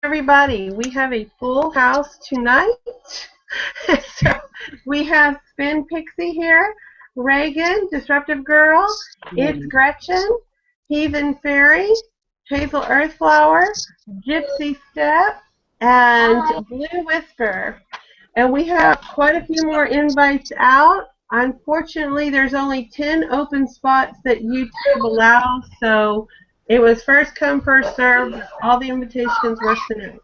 everybody. We have a full house tonight. So we have Spin Pixie here, Reagan, Disruptive Girl, It's Gretchen, Heathen Fairy, Hazel Earthflower, Gypsy Step, and Blue Whisper. And we have quite a few more invites out. Unfortunately, there's only 10 open spots that YouTube allows, so it was first come, first served. All the invitations were sent.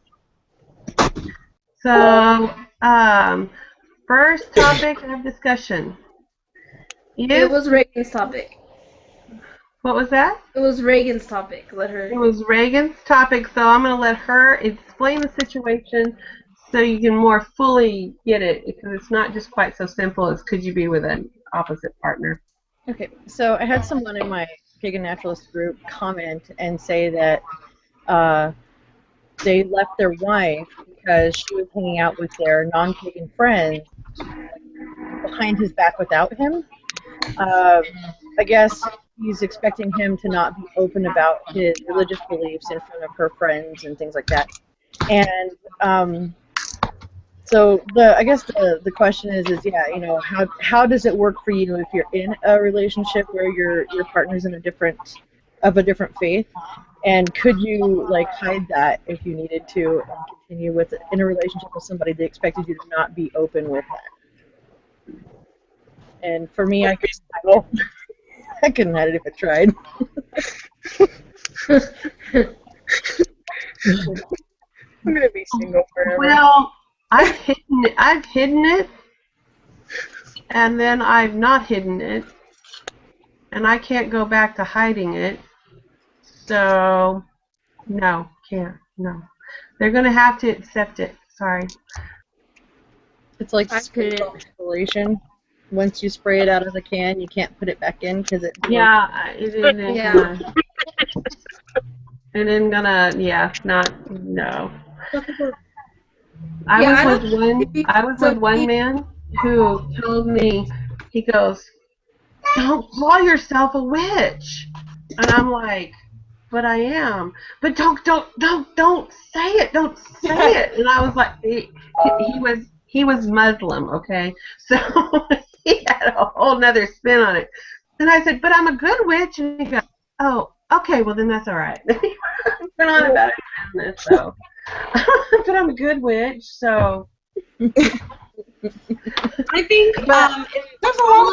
So, first topic of discussion. It was Reagan's topic. What was that? It was Reagan's topic. Let her. It was Reagan's topic, so I'm going to let her explain the situation so you can more fully get it, because it's not just quite so simple as could you be with an opposite partner. Okay, so I had someone in my pagan naturalist group comment and say that they left their wife because she was hanging out with their non-pagan friends behind his back without him. I guess he's expecting him to not be open about his religious beliefs in front of her friends and things like that. And so I guess the question is yeah, you know, how does it work for you if you're in a relationship where your partner's of a different faith, and could you like hide that if you needed to and continue in a relationship with somebody that expected you to not be open with that? And for me, I couldn't hide it if I tried. I'm gonna be single forever. Well, I've hidden it, and then I've not hidden it, and I can't go back to hiding it. So, no, can't. No, they're gonna have to accept it. Sorry. It's like installation. Once you spray it out of the can, you can't put it back in because it. Yeah, it isn't. Yeah. It isn't gonna. Yeah, no. I was with one man who told me, he goes, "Don't call yourself a witch," and I'm like, "But I am." "But don't say it. Don't say it." And I was like, he was Muslim, okay, so he had a whole nother spin on it. And I said, "But I'm a good witch," and he goes, "Oh, okay, well then that's all right." Went on about his business, so. But I'm a good witch, so. I think there's a lot of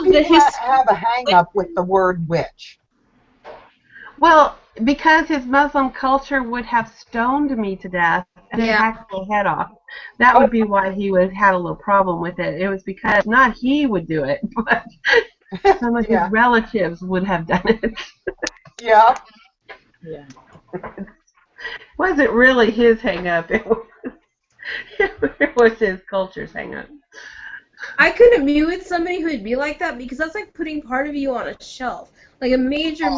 people that have a hang-up with the word witch. Well, because his Muslim culture would have stoned me to death and hacked my head off. That would be why he had a little problem with it. It was because not he would do it, but some of his relatives would have done it. Yeah. Yeah. It wasn't really his hang-up. It was his culture's hang-up. I couldn't be with somebody who would be like that, because that's like putting part of you on a shelf. Like a major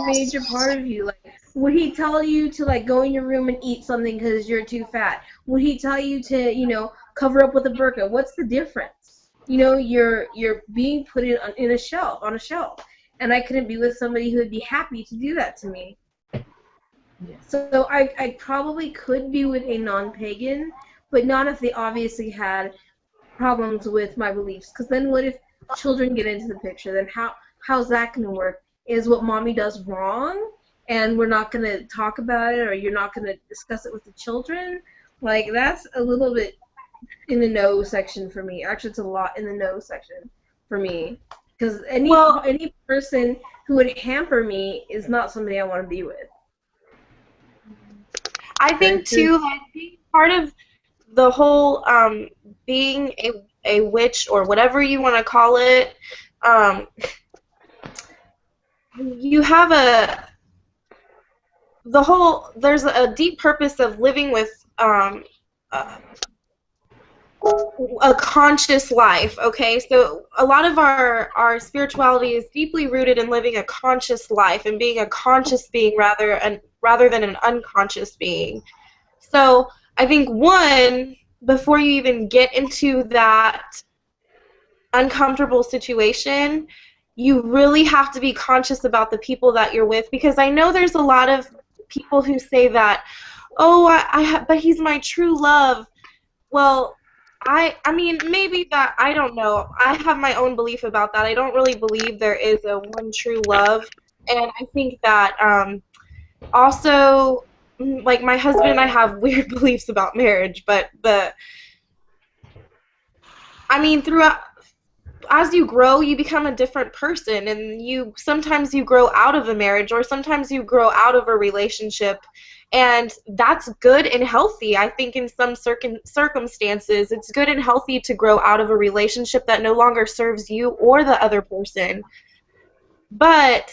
part of you. Like, would he tell you to like go in your room and eat something because you're too fat? Would he tell you to, you know, cover up with a burqa? What's the difference? You know, you're being put on a shelf. And I couldn't be with somebody who would be happy to do that to me. Yeah. So I probably could be with a non-pagan, but not if they obviously had problems with my beliefs. Because then what if children get into the picture? Then how's that going to work? Is what mommy does wrong, and we're not going to talk about it, or you're not going to discuss it with the children? Like, that's a little bit in the no section for me. Actually, it's a lot in the no section for me. Because any person who would hamper me is not somebody I want to be with. I think too, like, being part of the whole being a witch or whatever you want to call it, you have there's a deep purpose of living with a conscious life, okay? So a lot of our spirituality is deeply rooted in living a conscious life and being a conscious being rather than an unconscious being. So I think, one, before you even get into that uncomfortable situation, you really have to be conscious about the people that you're with, because I know there's a lot of people who say that, oh, but he's my true love. Well, I mean, maybe that, I don't know. I have my own belief about that. I don't really believe there is a one true love. And I think that also, like, my husband and I have weird beliefs about marriage, but I mean, throughout, as you grow, you become a different person, and sometimes you grow out of a marriage, or sometimes you grow out of a relationship, and that's good and healthy. I think in some circumstances, it's good and healthy to grow out of a relationship that no longer serves you or the other person. But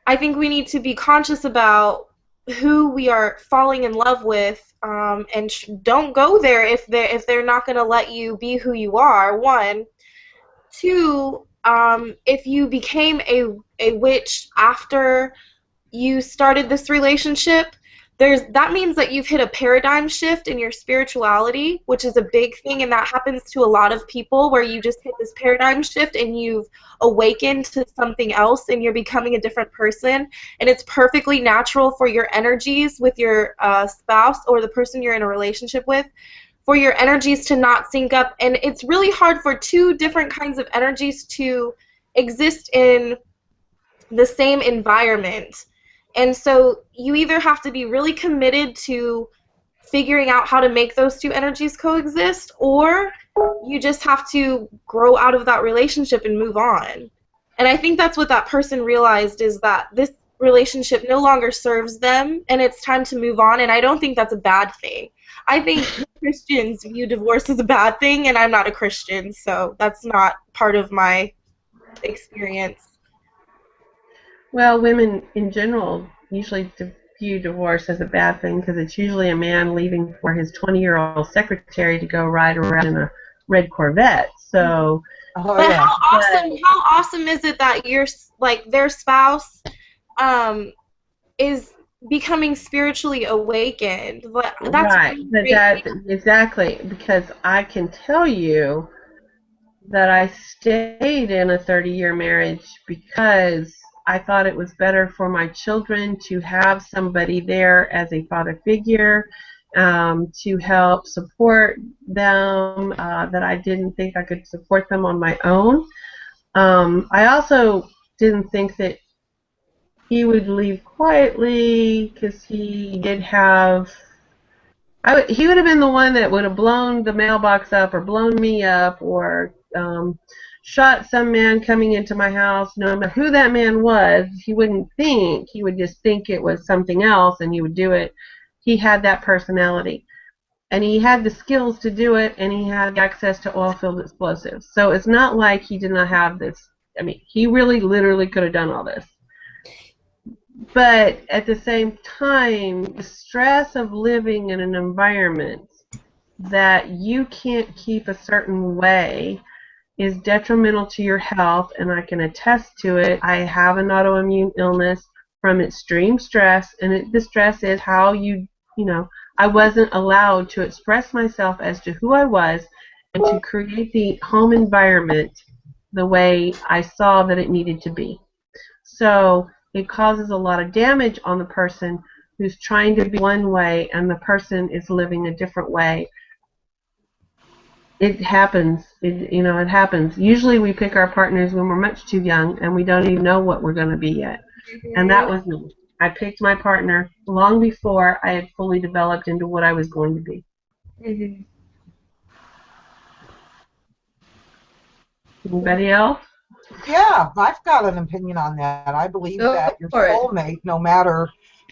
I think we need to be conscious about who we are falling in love with, and don't go there if they're not going to let you be who you are. One. Two, if you became a witch after you started this relationship, that means that you've hit a paradigm shift in your spirituality, which is a big thing, and that happens to a lot of people, where you just hit this paradigm shift and you've awakened to something else and you're becoming a different person. And it's perfectly natural for your energies with your spouse or the person you're in a relationship with, for your energies to not sync up. And it's really hard for two different kinds of energies to exist in the same environment. And so you either have to be really committed to figuring out how to make those two energies coexist, or you just have to grow out of that relationship and move on. And I think that's what that person realized, is that this relationship no longer serves them and it's time to move on. And I don't think that's a bad thing. I think Christians view divorce as a bad thing, and I'm not a Christian, so that's not part of my experience. Well, women in general usually view divorce as a bad thing, because it's usually a man leaving for his 20-year-old secretary to go ride around in a red Corvette. So, but how awesome is it that their spouse is becoming spiritually awakened? That's right, but exactly, because I can tell you that I stayed in a 30-year marriage because I thought it was better for my children to have somebody there as a father figure, to help support them, that I didn't think I could support them on my own. I also didn't think that he would leave quietly, because he did have... he would have been the one that would have blown the mailbox up, or blown me up, or shot some man coming into my house. No matter who that man was, he wouldn't think. He would just think it was something else, and he would do it. He had that personality, and he had the skills to do it, and he had access to oil-filled explosives. So it's not like he did not have this. I mean, he really, literally could have done all this. But at the same time, the stress of living in an environment that you can't keep a certain way is detrimental to your health, and I can attest to it. I have an autoimmune illness from extreme stress, and the stress is how I wasn't allowed to express myself as to who I was and to create the home environment the way I saw that it needed to be. So it causes a lot of damage on the person who's trying to be one way and the person is living a different way. It happens. It happens. Usually we pick our partners when we're much too young and we don't even know what we're going to be yet. And that was me. I picked my partner long before I had fully developed into what I was going to be. Mm-hmm. Anybody else? Yeah, I've got an opinion on that. I believe that your soulmate, no matter,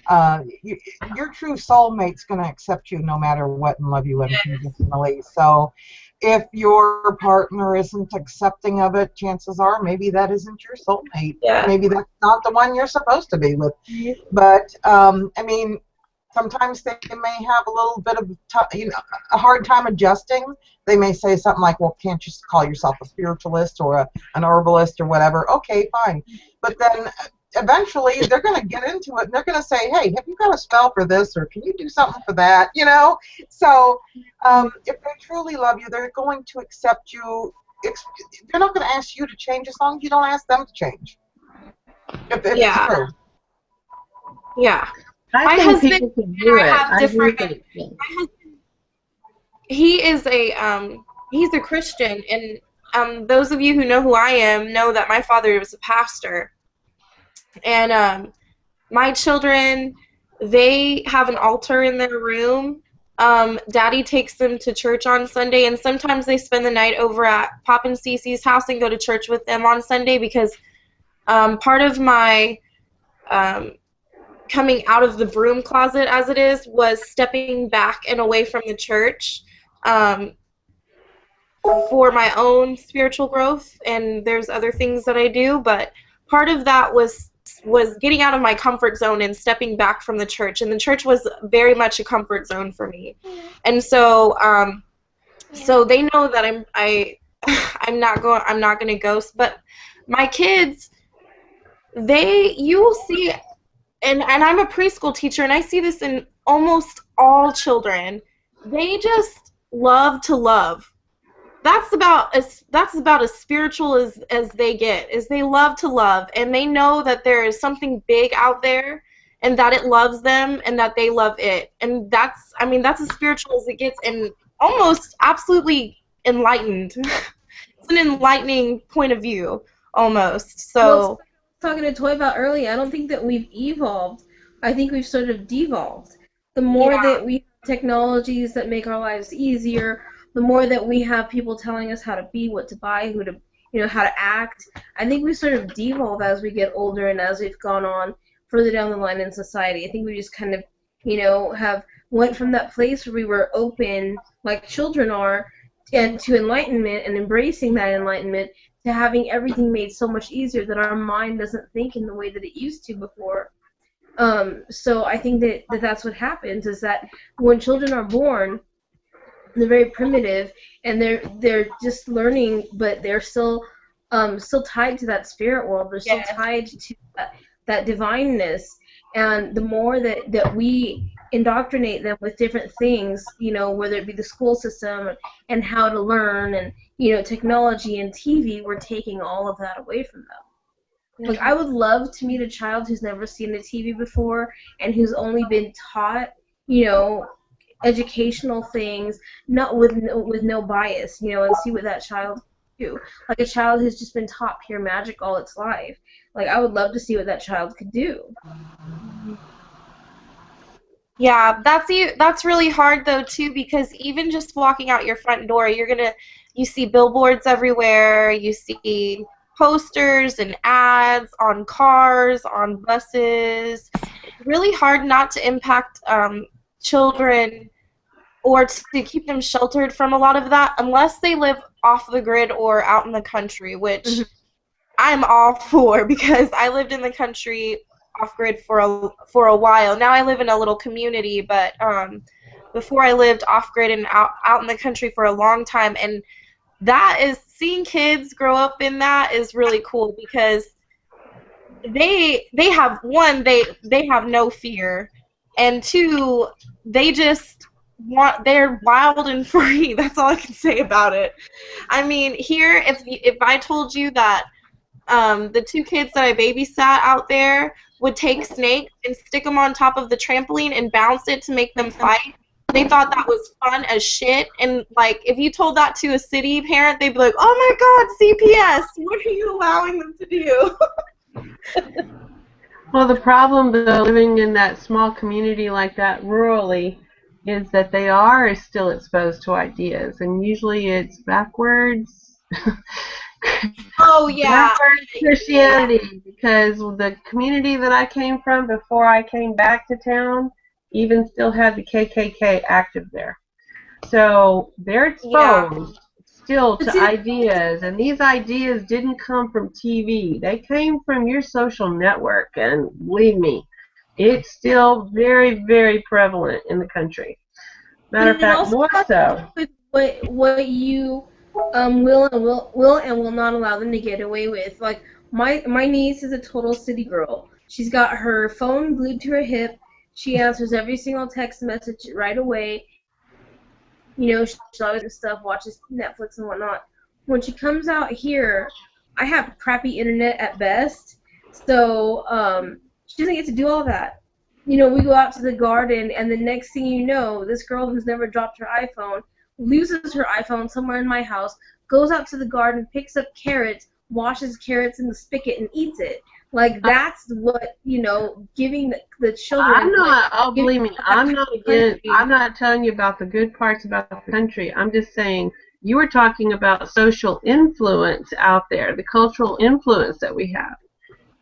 your true soulmate's going to accept you no matter what and love you unconditionally. So if your partner isn't accepting of it, chances are maybe that isn't your soulmate. Yeah. Maybe that's not the one you're supposed to be with. But, I mean, sometimes they may have a little bit of a hard time adjusting. They may say something like, well, can't you call yourself a spiritualist or an herbalist or whatever? Okay, fine. But then eventually they're going to get into it and they're going to say, hey, have you got a spell for this, or can you do something for that? So if they truly love you, they're going to accept you. They're not going to ask you to change as long as you don't ask them to change. If it's true. Yeah. I My think husband people can and do I it. have I do different. think. Yeah. My husband, he is he's a Christian, and those of you who know who I am know that my father was a pastor, and my children, they have an altar in their room. Daddy takes them to church on Sunday, and sometimes they spend the night over at Pop and Cece's house and go to church with them on Sunday because part of my um, coming out of the broom closet, as it is, was stepping back and away from the church um, for my own spiritual growth. And there's other things that I do, but part of that was getting out of my comfort zone and stepping back from the church. And the church was very much a comfort zone for me. And so so they know that I'm not going to ghost, but my kids, you will see, and I'm a preschool teacher, and I see this in almost all children. They just love to love. That's about as spiritual as they get. Is they love to love, and they know that there is something big out there, and that it loves them, and that they love it. And that's as spiritual as it gets, and almost absolutely enlightened. It's an enlightening point of view, almost. Well, it's So like I was talking to Toy about earlier. I don't think that we've evolved. I think we've sort of devolved. The more yeah, that we have technologies that make our lives easier, the more that we have people telling us how to be, what to buy, who to, how to act. I think we sort of devolve as we get older and as we've gone on further down the line in society. I think we just kind of, have went from that place where we were open, like children are, and to enlightenment and embracing that enlightenment to having everything made so much easier that our mind doesn't think in the way that it used to before. So I think that that's what happens is that when children are born, they're very primitive and they're just learning, but they're still tied to that spirit world. They're still yes, tied to that divineness, and the more that we indoctrinate them with different things, whether it be the school system and how to learn and technology and TV, we're taking all of that away from them. Like, I would love to meet a child who's never seen a TV before and who's only been taught, educational things, not with no bias, and see what that child can do. Like a child who's just been taught pure magic all its life. Like, I would love to see what that child could do. yeah. That's really hard though too, because even just walking out your front door, you see billboards everywhere. You see posters and ads on cars, on buses. It's really hard not to impact children or to keep them sheltered from a lot of that, unless they live off the grid or out in the country, which I'm all for, because I lived in the country off grid for a while. Now I live in a little community, but before I lived off grid and out in the country for a long time, and that is, seeing kids grow up in that is really cool, because they have, one, they have no fear, and two, they're wild and free. That's all I can say about it. I mean, here, if I told you that the two kids that I babysat out there would take snakes and stick them on top of the trampoline and bounce it to make them fight, they thought that was fun as shit. And, like, if you told that to a city parent, they'd be like, oh my god, CPS, what are you allowing them to do? Well, the problem, though, living in that small community like that rurally, is that they are still exposed to ideas, and usually it's backwards. Oh, yeah. Backwards Christianity, because the community that I came from before I came back to town even still had the KKK active there. So they're exposed still to ideas, and these ideas didn't come from TV. They came from your social network, and believe me, it's still very, very prevalent in the country. Matter of fact, more so. With what you will and will not allow them to get away with. Like, my niece is a total city girl. She's got her phone glued to her hip. She answers every single text message right away. She's always doing stuff, watches Netflix and whatnot. When she comes out here, I have crappy internet at best, so she doesn't get to do all that. you know, we go out to the garden, and the next thing you know, this girl who's never dropped her iPhone loses her iPhone somewhere in my house, goes out to the garden, picks up carrots, washes carrots in the spigot, and eats it. Like, that's what, you know, giving the children. I'm not. Like, Oh, believe me, I'm not again. country. I'm not telling you about the good parts about the country. I'm just saying you were talking about social influence out there, the cultural influence that we have.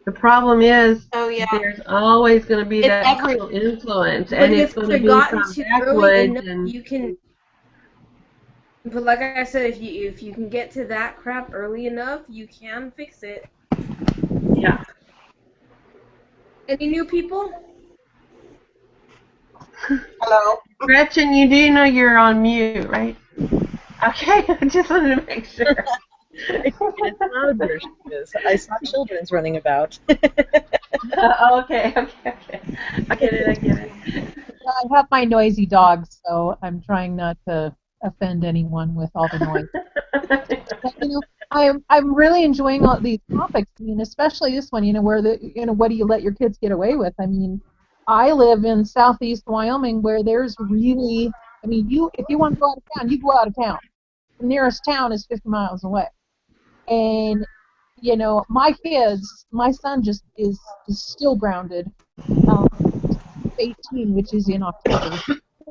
The problem is Oh yeah, there's always going to be it's that every. social influence, But and it's if going to they're be gotten from to early backwoods enough, and. you can. But like I said, if you can get to that crap early enough, you can fix it. Yeah. Any new people? Hello. Gretchen, you do know you're on mute, right? Okay, I just wanted to make sure. It's loud where she is. I saw children's running about. Okay. I get it. I have my noisy dogs, so I'm trying not to offend anyone with all the noise. But, I'm really enjoying all these topics. I mean, especially this one. Where what do you let your kids get away with? I mean, I live in southeast Wyoming, where there's really, I mean, if you want to go out of town, you go out of town. The nearest town is 50 miles away, and my kids, my son just is still grounded. 18, which is in October,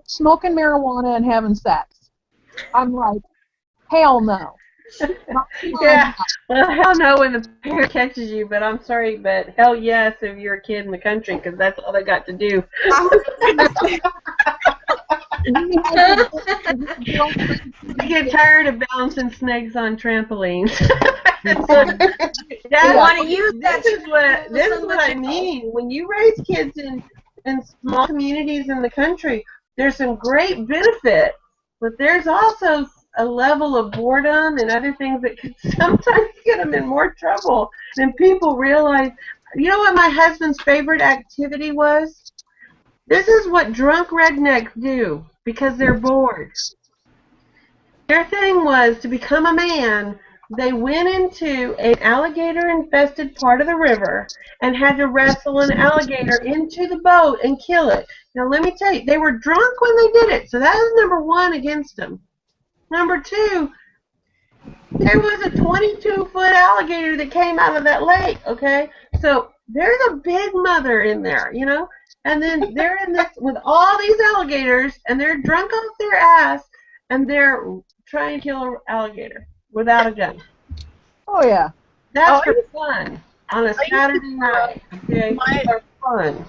smoking marijuana and having sex. I'm like, hell no. Yeah. Well, hell no when the parent catches you, but I'm sorry, but hell yes if you're a kid in the country, because that's all they got to do. They get tired of bouncing snakes on trampolines. This is what I mean. When you raise kids in small communities in the country, there's some great benefit, but there's also a level of boredom and other things that can sometimes get them in more trouble than people realize. You know what my husband's favorite activity was? This is what drunk rednecks do because they're bored. Their thing was to become a man. They went into an alligator-infested part of the river and had to wrestle an alligator into the boat and kill it. Now, let me tell you, they were drunk when they did it, so that was number one against them. Number two, there was a 22-foot alligator that came out of that lake, okay? So there's a big mother in there, and then they're in this with all these alligators, and they're drunk off their ass, and they're trying to kill an alligator without a gun. Oh, yeah. That's for fun on a Saturday night, okay? For fun.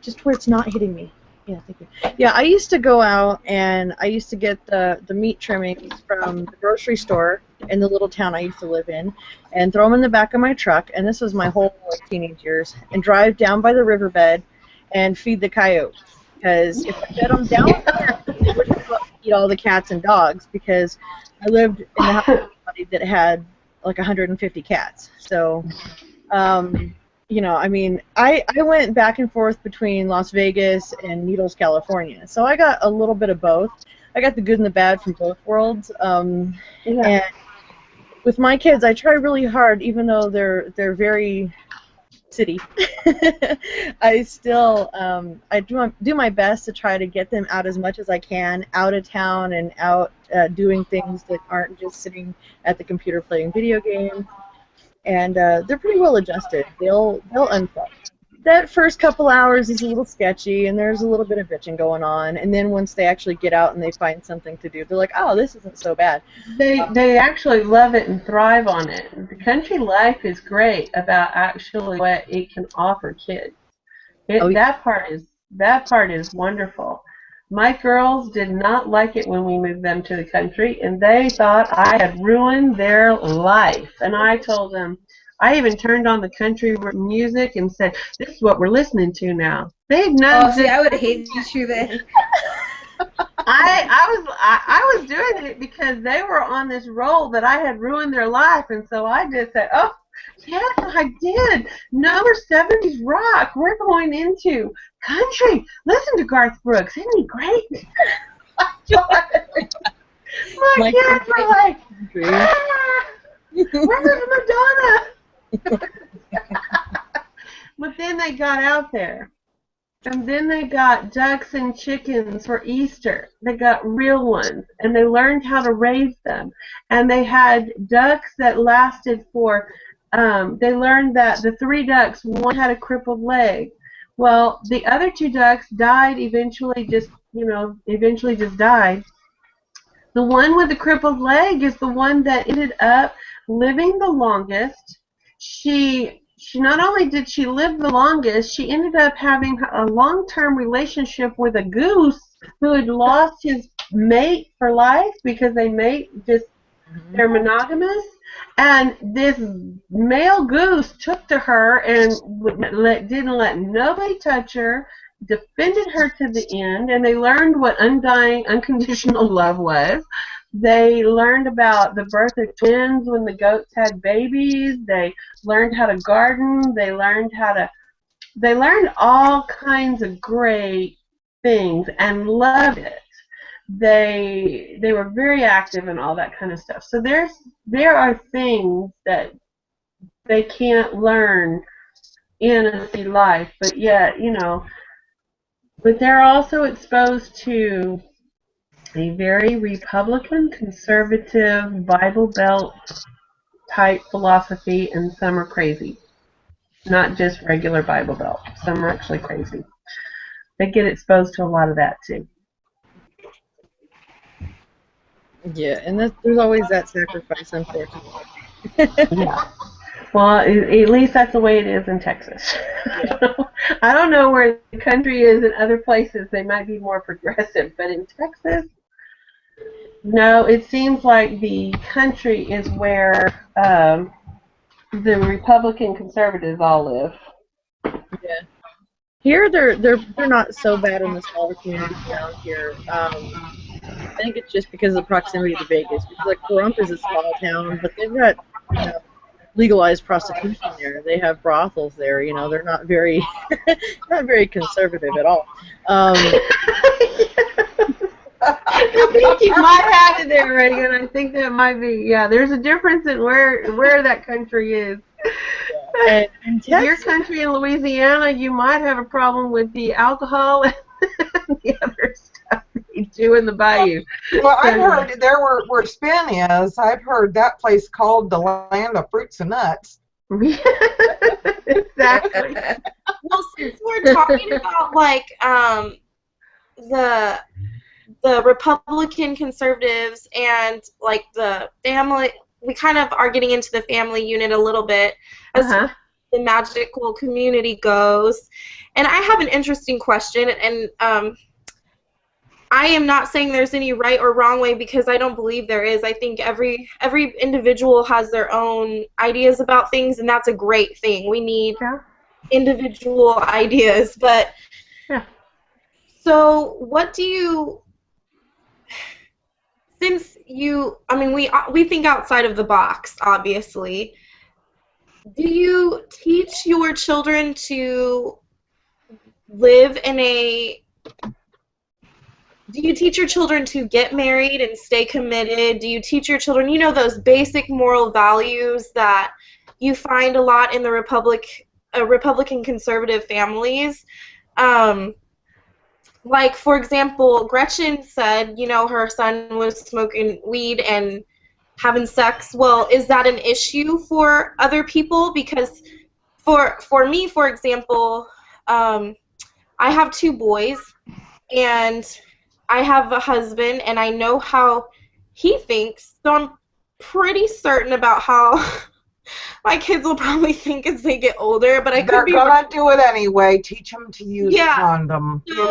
Just where it's not hitting me. Yeah, thank you. Yeah, I used to go out and I used to get the meat trimmings from the grocery store in the little town I used to live in and throw them in the back of my truck, and this was my whole teenage years, and drive down by the riverbed and feed the coyotes. Because if I fed them down there, they wouldn't eat all the cats and dogs, because I lived in a house that had like 150 cats. So, I mean, I went back and forth between Las Vegas and Needles, California. So I got a little bit of both. I got the good and the bad from both worlds. And with my kids, I try really hard, even though they're very city. I still I do my best to try to get them out as much as I can, out of town and out doing things that aren't just sitting at the computer playing video games. And they're pretty well adjusted. They'll unplug. That first couple hours is a little sketchy, and there's a little bit of bitching going on. And then once they actually get out and they find something to do, they're like, "Oh, this isn't so bad." They actually love it and thrive on it. The country life is great about actually what it can offer kids. That part is wonderful. My girls did not like it when we moved them to the country, and they thought I had ruined their life. And I told them, I even turned on the country music and said, "This is what we're listening to now." They've known. Oh, see, I would have hated you then. I was doing it because they were on this roll that I had ruined their life, and so I just said, "Oh, yes, I did. Number 70s rock. We're going into country. Listen to Garth Brooks. Isn't he great?" My kids were like, "Ah, where's Madonna?" But then they got out there. And then they got ducks and chickens for Easter. They got real ones, and they learned how to raise them. And they had ducks that lasted for. They learned that the 3 ducks, one had a crippled leg. Well, the other 2 ducks died eventually. Eventually just died. The one with the crippled leg is the one that ended up living the longest. She not only did she live the longest, she ended up having a long-term relationship with a goose who had lost his mate for life because they mate just they're monogamous. And this male goose took to her and didn't let nobody touch her, defended her to the end, and they learned what undying, unconditional love was. They learned about the birth of twins when the goats had babies. They learned how to garden. They learned all kinds of great things and loved it. They were very active and all that kind of stuff. So there are things that they can't learn in a city life, but yet, but they're also exposed to a very Republican, conservative, Bible Belt type philosophy, and some are crazy. Not just regular Bible Belt. Some are actually crazy. They get exposed to a lot of that too. Yeah, and there's always that sacrifice, unfortunately. Yeah. Well, at least that's the way it is in Texas. Yeah. I don't know where the country is in other places. They might be more progressive, but in Texas, no. It seems like the country is where the Republican conservatives all live. Yeah. Here, they're not so bad in the smaller communities around here. I think it's just because of the proximity to Vegas. Because like Pahrump is a small town, but they've got legalized prostitution there. They have brothels there. They're not very not very conservative at all. I think you might have it there, Reagan. I think that might be. Yeah, there's a difference in where that country is. And in Texas, your country in Louisiana, you might have a problem with the alcohol and the other stuff they do in the bayou. Well, I've heard there where Spin is. I've heard that place called the land of fruits and nuts. Exactly. Well, since we're talking about like the Republican conservatives and like the family, we kind of are getting into the family unit a little bit as the magical community goes. And I have an interesting question, and I am not saying there's any right or wrong way because I don't believe there is. I think every individual has their own ideas about things, and that's a great thing. We need individual ideas, but so what do you? Since we think outside of the box, obviously. Do you teach your children to live in a? Do you teach your children to get married and stay committed? Do you teach your children, those basic moral values that you find a lot in the Republican conservative families? Like, for example, Gretchen said, her son was smoking weed and having sex. Well, is that an issue for other people? Because for me, for example, I have 2 boys, and I have a husband, and I know how he thinks, so I'm pretty certain about how my kids will probably think as they get older, but They're gonna do it anyway. Teach them to use a condom. So,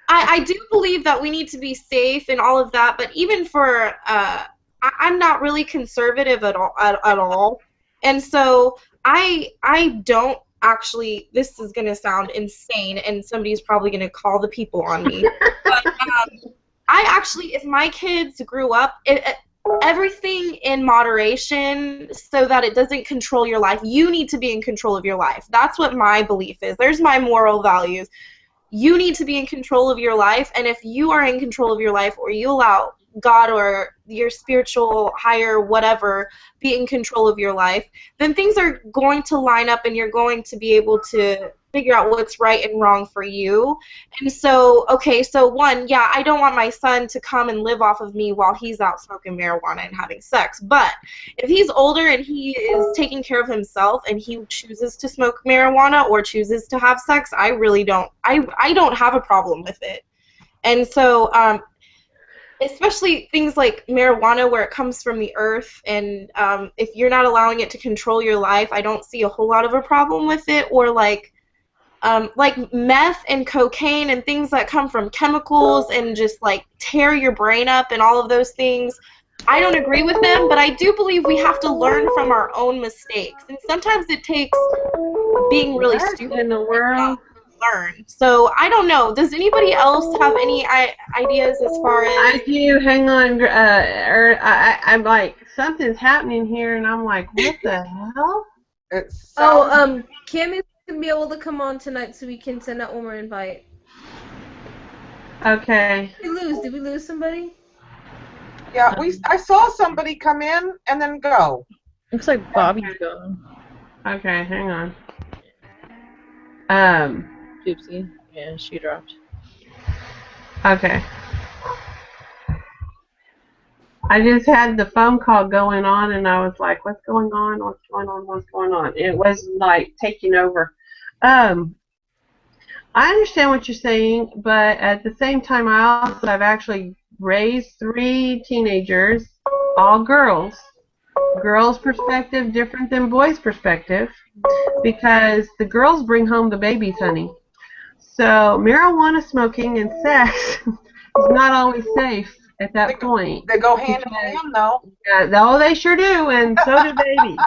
I do believe that we need to be safe and all of that, but even for I'm not really conservative at all, and so I don't actually. This is gonna sound insane, and somebody's probably gonna call the people on me. But I actually, if my kids grew up, everything in moderation so that it doesn't control your life. You need to be in control of your life. That's what my belief is. There's my moral values. You need to be in control of your life, and if you are in control of your life, or you allow God or your spiritual higher whatever be in control of your life, then things are going to line up, and you're going to be able to figure out what's right and wrong for you. And so, okay, so one, yeah, I don't want my son to come and live off of me while he's out smoking marijuana and having sex. But if he's older and he is taking care of himself and he chooses to smoke marijuana or chooses to have sex, I really don't. I don't have a problem with it. And so, especially things like marijuana where it comes from the earth, and if you're not allowing it to control your life, I don't see a whole lot of a problem with it. Or like meth and cocaine and things that come from chemicals and just like tear your brain up and all of those things, I don't agree with them, but I do believe we have to learn from our own mistakes. And sometimes it takes being really stupid in the world. Learn. So I don't know. Does anybody else have any ideas as far as? I do. Hang on. I'm like, something's happening here, and I'm like, what the hell? Kim is gonna be able to come on tonight, so we can send out one more invite. Okay. Did we lose somebody? Yeah, I saw somebody come in and then go. Looks like Bobby's gone. Okay, hang on. Oopsie. Yeah, she dropped. Okay. I just had the phone call going on, and I was like, what's going on? What's going on? What's going on? It was like taking over. I understand what you're saying, but at the same time, I've actually raised 3 teenagers, all girls. Girls' perspective different than boys' perspective, because the girls bring home the babies, honey. So marijuana smoking and sex is not always safe at that point. They go hand in hand, though. Yeah, oh, they sure do, and so do babies.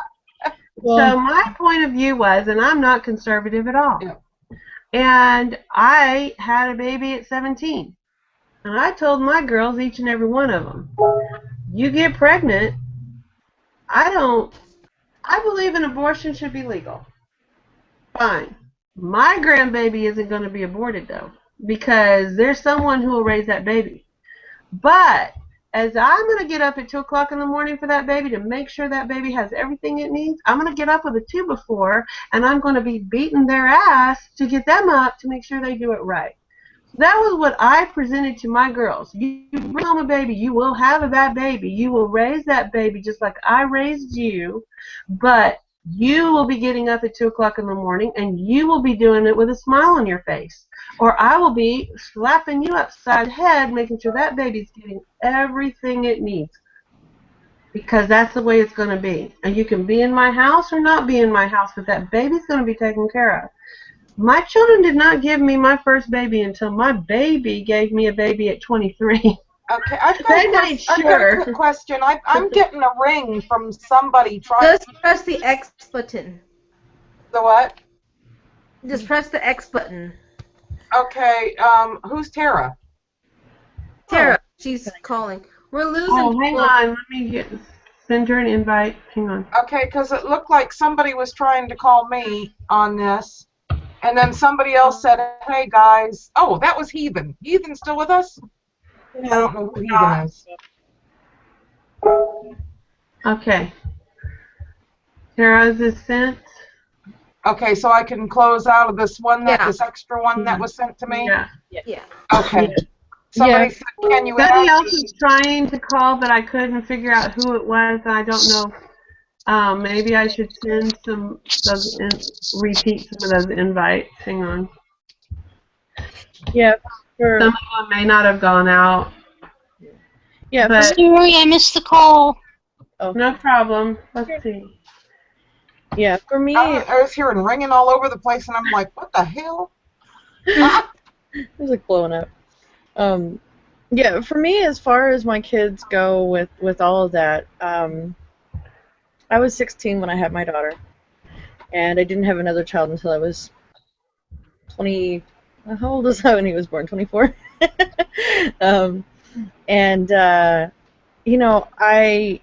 So my point of view was, and I'm not conservative at all, and I had a baby at 17. And I told my girls, each and every one of them, you get pregnant, I believe an abortion should be legal. Fine. My grandbaby isn't going to be aborted, though, because there's someone who will raise that baby. But as I'm going to get up at 2 o'clock in the morning for that baby to make sure that baby has everything it needs, I'm going to get up with a 2 before, and I'm going to be beating their ass to get them up to make sure they do it right. That was what I presented to my girls. You bring home a baby, you will have that baby. You will raise that baby just like I raised you, but you will be getting up at 2 o'clock in the morning, and you will be doing it with a smile on your face. Or I will be slapping you upside the head, making sure that baby's getting everything it needs. Because that's the way it's going to be. And you can be in my house or not be in my house, but that baby's going to be taken care of. My children did not give me my first baby until my baby gave me a baby at 23. Okay, I've got a quick question. I'm getting a ring from somebody trying. Just press the X button. The what? Just press the X button. Okay, who's Tara? Tara, she's calling. We're losing. Oh, hang on. Let me send her an invite. Hang on. Okay, because it looked like somebody was trying to call me on this. And then somebody else said, hey, guys. Oh, that was Heathen. Heathen still with us? I don't know who Heathen is. Okay. Tara, is this sent? Okay, so I can close out of this one, this extra one that was sent to me? Yeah. Okay. Somebody said, can you Somebody else is trying to call, but I couldn't figure out who it was. I don't know. Maybe I should send repeat some of those invites. Hang on. Yeah. Some of them may not have gone out. Yeah. But sorry, I missed the call. Oh. No problem. Let's see. Yeah, for me, I was hearing ringing all over the place, and I'm like, what the hell? It was like blowing up. Yeah, for me, as far as my kids go with all of that, I was 16 when I had my daughter, and I didn't have another child until I was 20. How old was I when he was born? 24. You know, I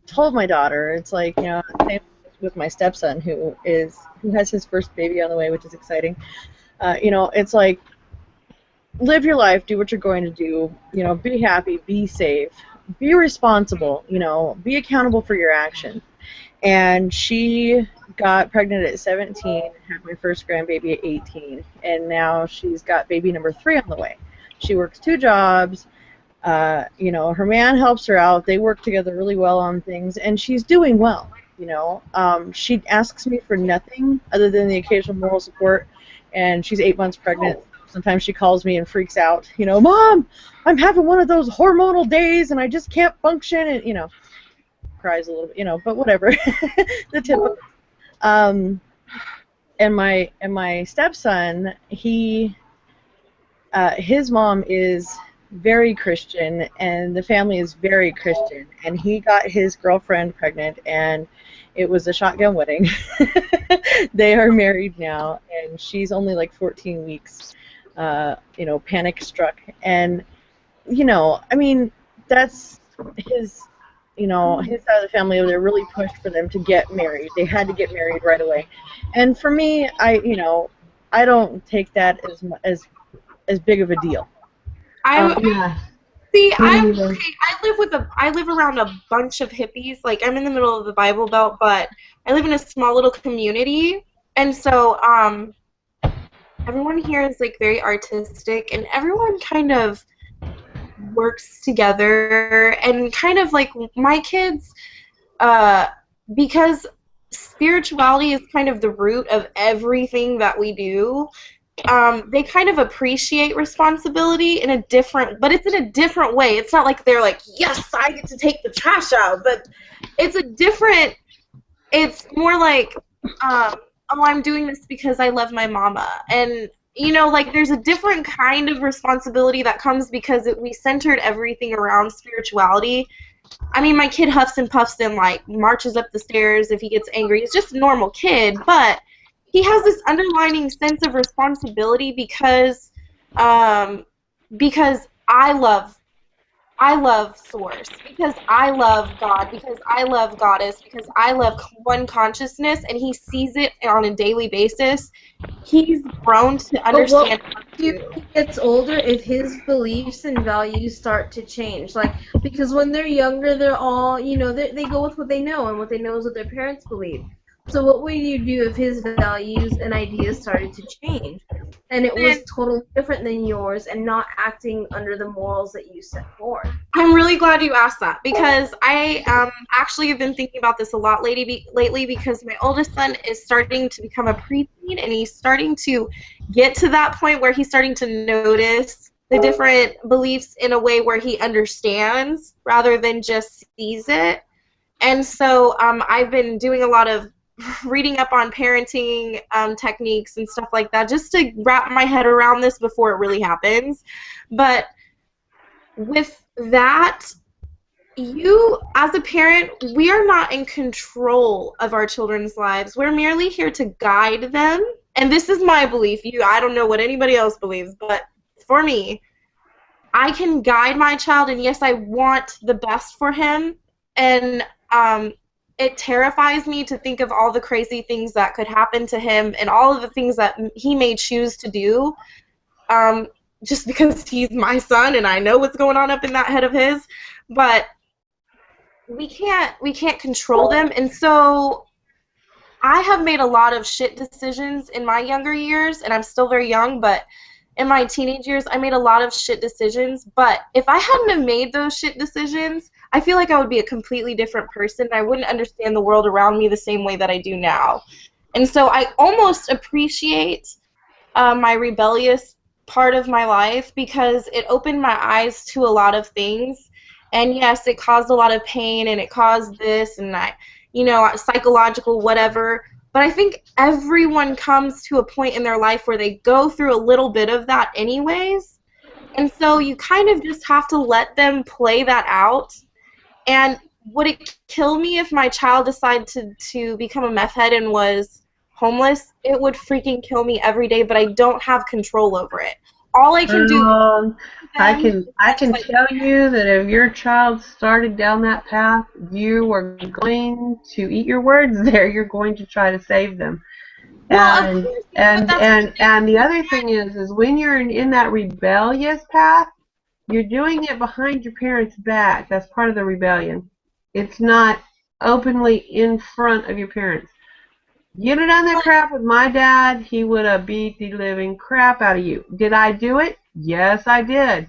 told my daughter, it's like, you know, same with my stepson who has his first baby on the way, which is exciting. You know, it's like, live your life, do what you're going to do, you know, be happy, be safe, be responsible, you know, be accountable for your actions. And she got pregnant at 17, had my first grandbaby at 18, and now she's got baby number 3 on the way. She works 2 jobs. You know, her man helps her out. They work together really well on things, and she's doing well. You know, she asks me for nothing other than the occasional moral support, and she's 8 months pregnant. Sometimes she calls me and freaks out. You know, Mom, I'm having one of those hormonal days, and I just can't function, and you know, cries a little bit. You know, but whatever, the typical. And my stepson, his mom is very Christian, and the family is very Christian, and he got his girlfriend pregnant, and it was a shotgun wedding. They are married now, and she's only like 14 weeks. You know, panic struck, and you know, I mean, that's his. You know, his side of the family, they're really pushed for them to get married. They had to get married right away, and for me, you know, I don't take that as big of a deal. Yeah. See, I live around a bunch of hippies. Like, I'm in the middle of the Bible Belt, but I live in a small little community, and so everyone here is like very artistic, and everyone kind of works together, and kind of like my kids, because spirituality is kind of the root of everything that we do. They kind of appreciate responsibility in a different, but it's in a different way. It's not like they're like, yes, I get to take the trash out, but it's a different, it's more like, oh, I'm doing this because I love my mama. And, you know, like, there's a different kind of responsibility that comes because we centered everything around spirituality. I mean, my kid huffs and puffs and, like, marches up the stairs if he gets angry. He's just a normal kid, but he has this underlining sense of responsibility because I love Source, because I love God, because I love Goddess, because I love one consciousness, and he sees it on a daily basis. He's grown to understand. If he gets older, if his beliefs and values start to change, like, because when they're younger, they're all, you know, they go with what they know, and what they know is what their parents believe. So what would you do if his values and ideas started to change, and it was totally different than yours, and not acting under the morals that you set forth? I'm really glad you asked that, because I actually have been thinking about this a lot lately, because my oldest son is starting to become a preteen, and he's starting to get to that point where he's starting to notice the different beliefs in a way where he understands rather than just sees it. And so I've been doing a lot of reading up on parenting techniques and stuff like that, just to wrap my head around this before it really happens. But with that, you, as a parent, we are not in control of our children's lives. We're merely here to guide them. And this is my belief. I don't know what anybody else believes, but for me, I can guide my child, and yes, I want the best for him. And it terrifies me to think of all the crazy things that could happen to him, and all of the things that he may choose to do, just because he's my son and I know what's going on up in that head of his. But we can't control them. And so I have made a lot of shit decisions in my younger years, and I'm still very young, but in my teenage years, I made a lot of shit decisions. But if I hadn't have made those shit decisions, I feel like I would be a completely different person. I wouldn't understand the world around me the same way that I do now. And so I almost appreciate my rebellious part of my life, because it opened my eyes to a lot of things. And yes, it caused a lot of pain, and it caused this and that, you know, psychological whatever. But I think everyone comes to a point in their life where they go through a little bit of that anyways. And so you kind of just have to let them play that out. And would it kill me if my child decided to become a meth head and was homeless? It would freaking kill me every day, but I don't have control over it. All I can do... I can tell you that if your child started down that path, you are going to eat your words there. You're going to try to save them. And the other thing is when you're in that rebellious path, you're doing it behind your parents' back. That's part of the rebellion. It's not openly in front of your parents. You'd have done that crap with my dad, he would have beat the living crap out of you. Did I do it? Yes, I did.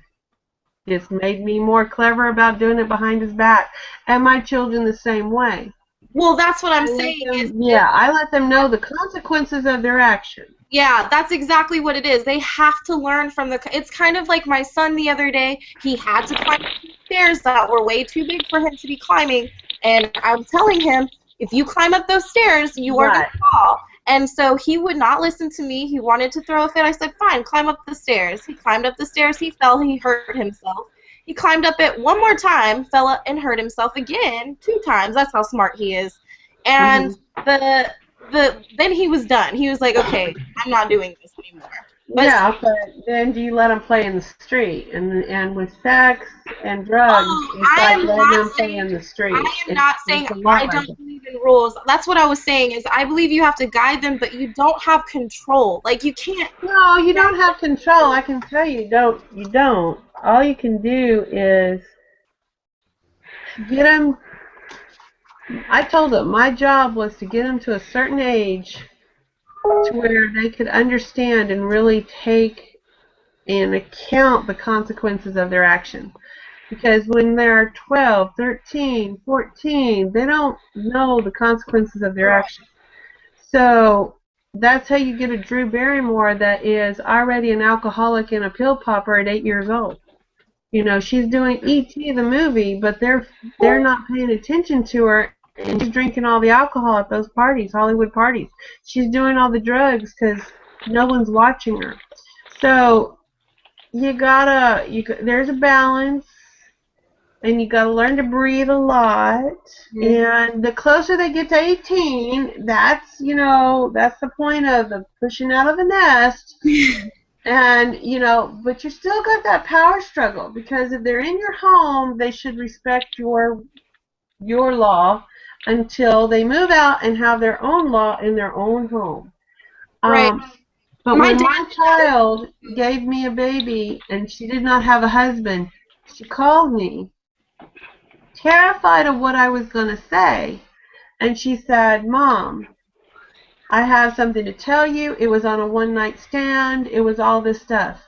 It's made me more clever about doing it behind his back. And my children the same way. Well, that's what I'm saying. I let them know the consequences of their actions. Yeah, that's exactly what it is. They have to learn from the. It's kind of like my son the other day. He had to climb stairs that were way too big for him to be climbing, and I'm telling him, if you climb up those stairs, you are going to fall. And so he would not listen to me. He wanted to throw a fit. I said, fine, climb up the stairs. He climbed up the stairs. He fell. He hurt himself. He climbed up it one more time, fell up and hurt himself again 2 times. That's how smart he is. And then he was done. He was like, okay, I'm not doing this anymore. But then do you let them play in the street? And with sex and drugs, it's like letting them play in the street. I am not saying I don't believe in rules. That's what I was saying is I believe you have to guide them, but you don't have control. Like, you can't. No, you don't have control. I can tell you don't. You don't. All you can do is get them. I told them my job was to get them to a certain age to where they could understand and really take in account the consequences of their action. Because when they're 12, 13, 14, they don't know the consequences of their action. So that's how you get a Drew Barrymore that is already an alcoholic and a pill popper at 8 years old. You know, she's doing E.T. the movie, but they're not paying attention to her. And she's drinking all the alcohol at those parties, Hollywood parties. She's doing all the drugs because no one's watching her. So there's a balance, and you gotta learn to breathe a lot. And the closer they get to 18, that's the point of the pushing out of the nest. And but you still got that power struggle, because if they're in your home, they should respect your law until they move out and have their own law in their own home. Right. But when my child gave me a baby and she did not have a husband, she called me, terrified of what I was going to say, and she said, Mom, I have something to tell you. It was on a one-night stand. It was all this stuff.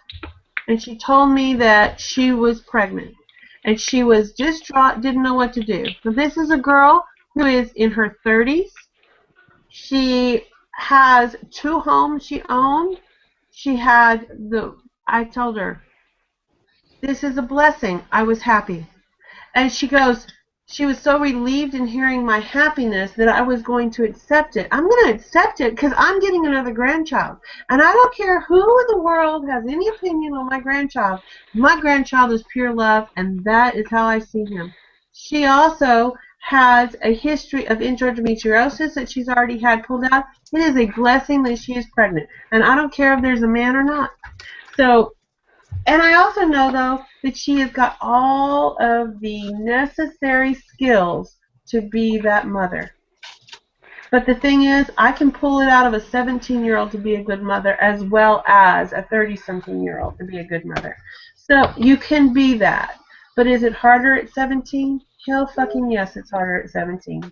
And she told me that she was pregnant. And she was distraught, didn't know what to do. So this is a girl who is in her 30s. She has 2 homes she owned. I told her, this is a blessing. I was happy. And she goes, she was so relieved in hearing my happiness that I was going to accept it. I'm going to accept it because I'm getting another grandchild. And I don't care who in the world has any opinion on my grandchild. My grandchild is pure love, and that is how I see him. She also has a history of endometriosis that she's already had pulled out. It is a blessing that she is pregnant. And I don't care if there's a man or not. So, and I also know, though, that she has got all of the necessary skills to be that mother. But the thing is, I can pull it out of a 17-year-old to be a good mother, as well as a 30-something-year-old to be a good mother. So you can be that. But is it harder at 17? Hell fucking yes, it's harder at 17.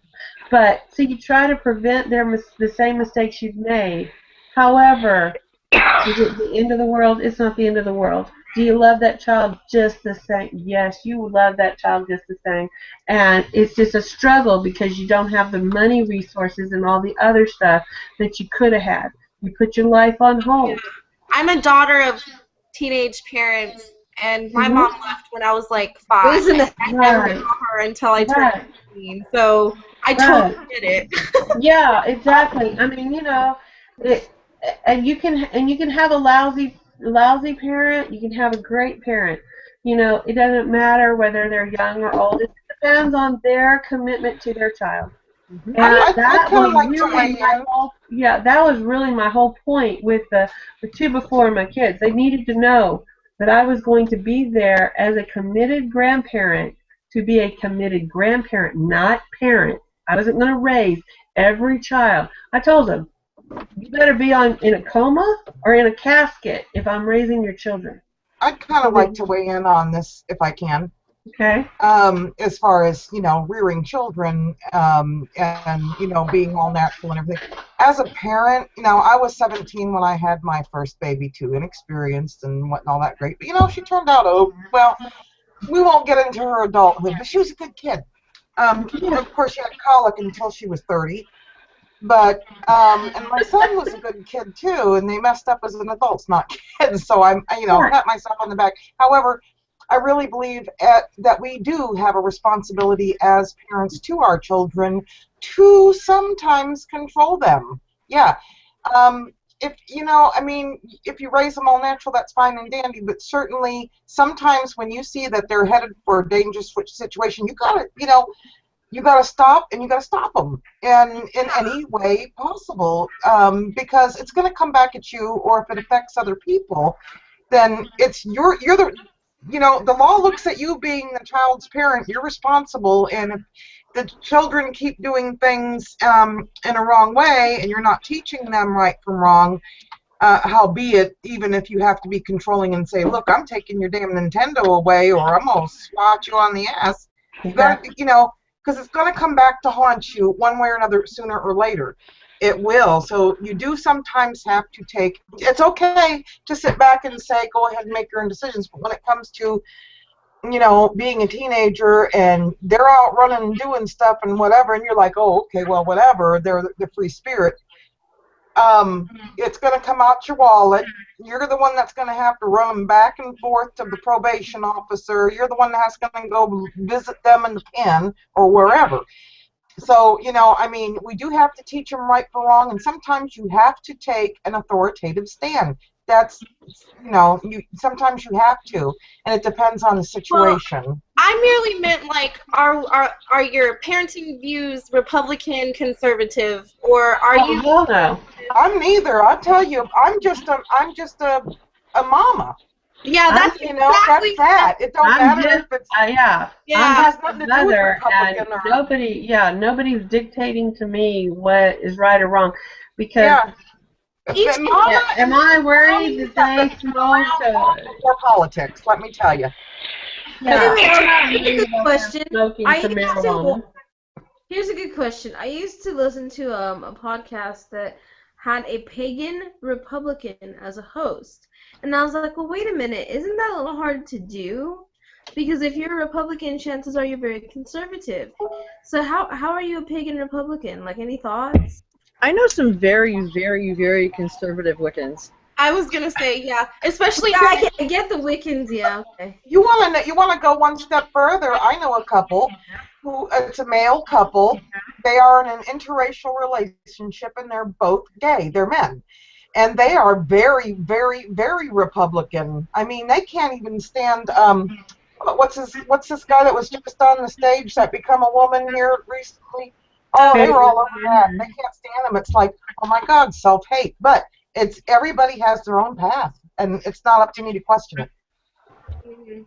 But, so you try to prevent the same mistakes you've made. However, is it the end of the world? It's not the end of the world. Do you love that child just the same? Yes, you love that child just the same. And it's just a struggle because you don't have the money resources and all the other stuff that you could have had. You put your life on hold. I'm a daughter of teenage parents, and my mom left when I was like 5. I never saw her until I turned 15. So I totally get it. Yeah, exactly. I mean, and you can have a lousy parent. You can have a great parent. It doesn't matter whether they're young or old. It depends on their commitment to their child. And that was really my whole point with the 2 before my kids. They needed to know that I was going to be there as a committed grandparent, to be a committed grandparent, not parent. I wasn't going to raise every child. I told them, you better be in a coma or in a casket if I'm raising your children. I'd kind of like to weigh in on this if I can. Okay. As far as, rearing children, and, being all natural and everything. As a parent, I was 17 when I had my first baby too, inexperienced and wasn't all that great. But, she turned out, well, we won't get into her adulthood, but she was a good kid. Of course, she had colic until she was 30. But and my son was a good kid too, and they messed up as an adults, not kids. So I'm, pat myself on the back. However, I really believe that we do have a responsibility as parents to our children to sometimes control them. Yeah. If if you raise them all natural, that's fine and dandy. But certainly, sometimes when you see that they're headed for a dangerous situation, you got to stop, and you got to stop them in any way possible, because it's going to come back at you, or if it affects other people, then you're the law looks at you being the child's parent. You're responsible, and if the children keep doing things in a wrong way, and you're not teaching them right from wrong, howbeit, even if you have to be controlling and say, look, I'm taking your damn Nintendo away, or I'm going to swat you on the ass. You got to, because it's going to come back to haunt you one way or another sooner or later. It will. So you do sometimes have to it's okay to sit back and say, go ahead and make your own decisions. But when it comes to, being a teenager and they're out running and doing stuff and whatever, and you're like, oh, okay, well, whatever, they're the free spirit. It's going to come out your wallet. You're the one that's going to have to run them back and forth to the probation officer. You're the one that's going to go visit them in the pen or wherever. So, we do have to teach them right from wrong, and sometimes you have to take an authoritative stand. That's, sometimes you have to, and it depends on the situation. Well, I merely meant, like, are your parenting views Republican, conservative, or are you? Hell no. I'm neither. I'll tell you, I'm just a mama. Yeah, that's exactly that's that. It don't matter if it's yeah. It has nothing to do with Republican and nobody's dictating to me what is right or wrong, because am I worried that they smoke for politics? Let me tell you. Yeah. Here's a good question. Here's a good question. I used to listen to a podcast that had a pagan Republican as a host. And I was like, well, wait a minute. Isn't that a little hard to do? Because if you're a Republican, chances are you're very conservative. So how are you a pagan Republican? Like, any thoughts? I know some very, very, very conservative Wiccans. I was gonna say, yeah, especially. I get the Wiccans, yeah. Okay. You wanna go one step further? I know a couple who it's a male couple. They are in an interracial relationship, and they're both gay. They're men, and they are very, very, very Republican. I mean, they can't even stand. What's this guy that was just on the stage that become a woman here recently? Oh, they were all over that. They can't stand them. It's like, oh my God, self-hate. But it's everybody has their own path, and it's not up to me to question it. Mm-hmm.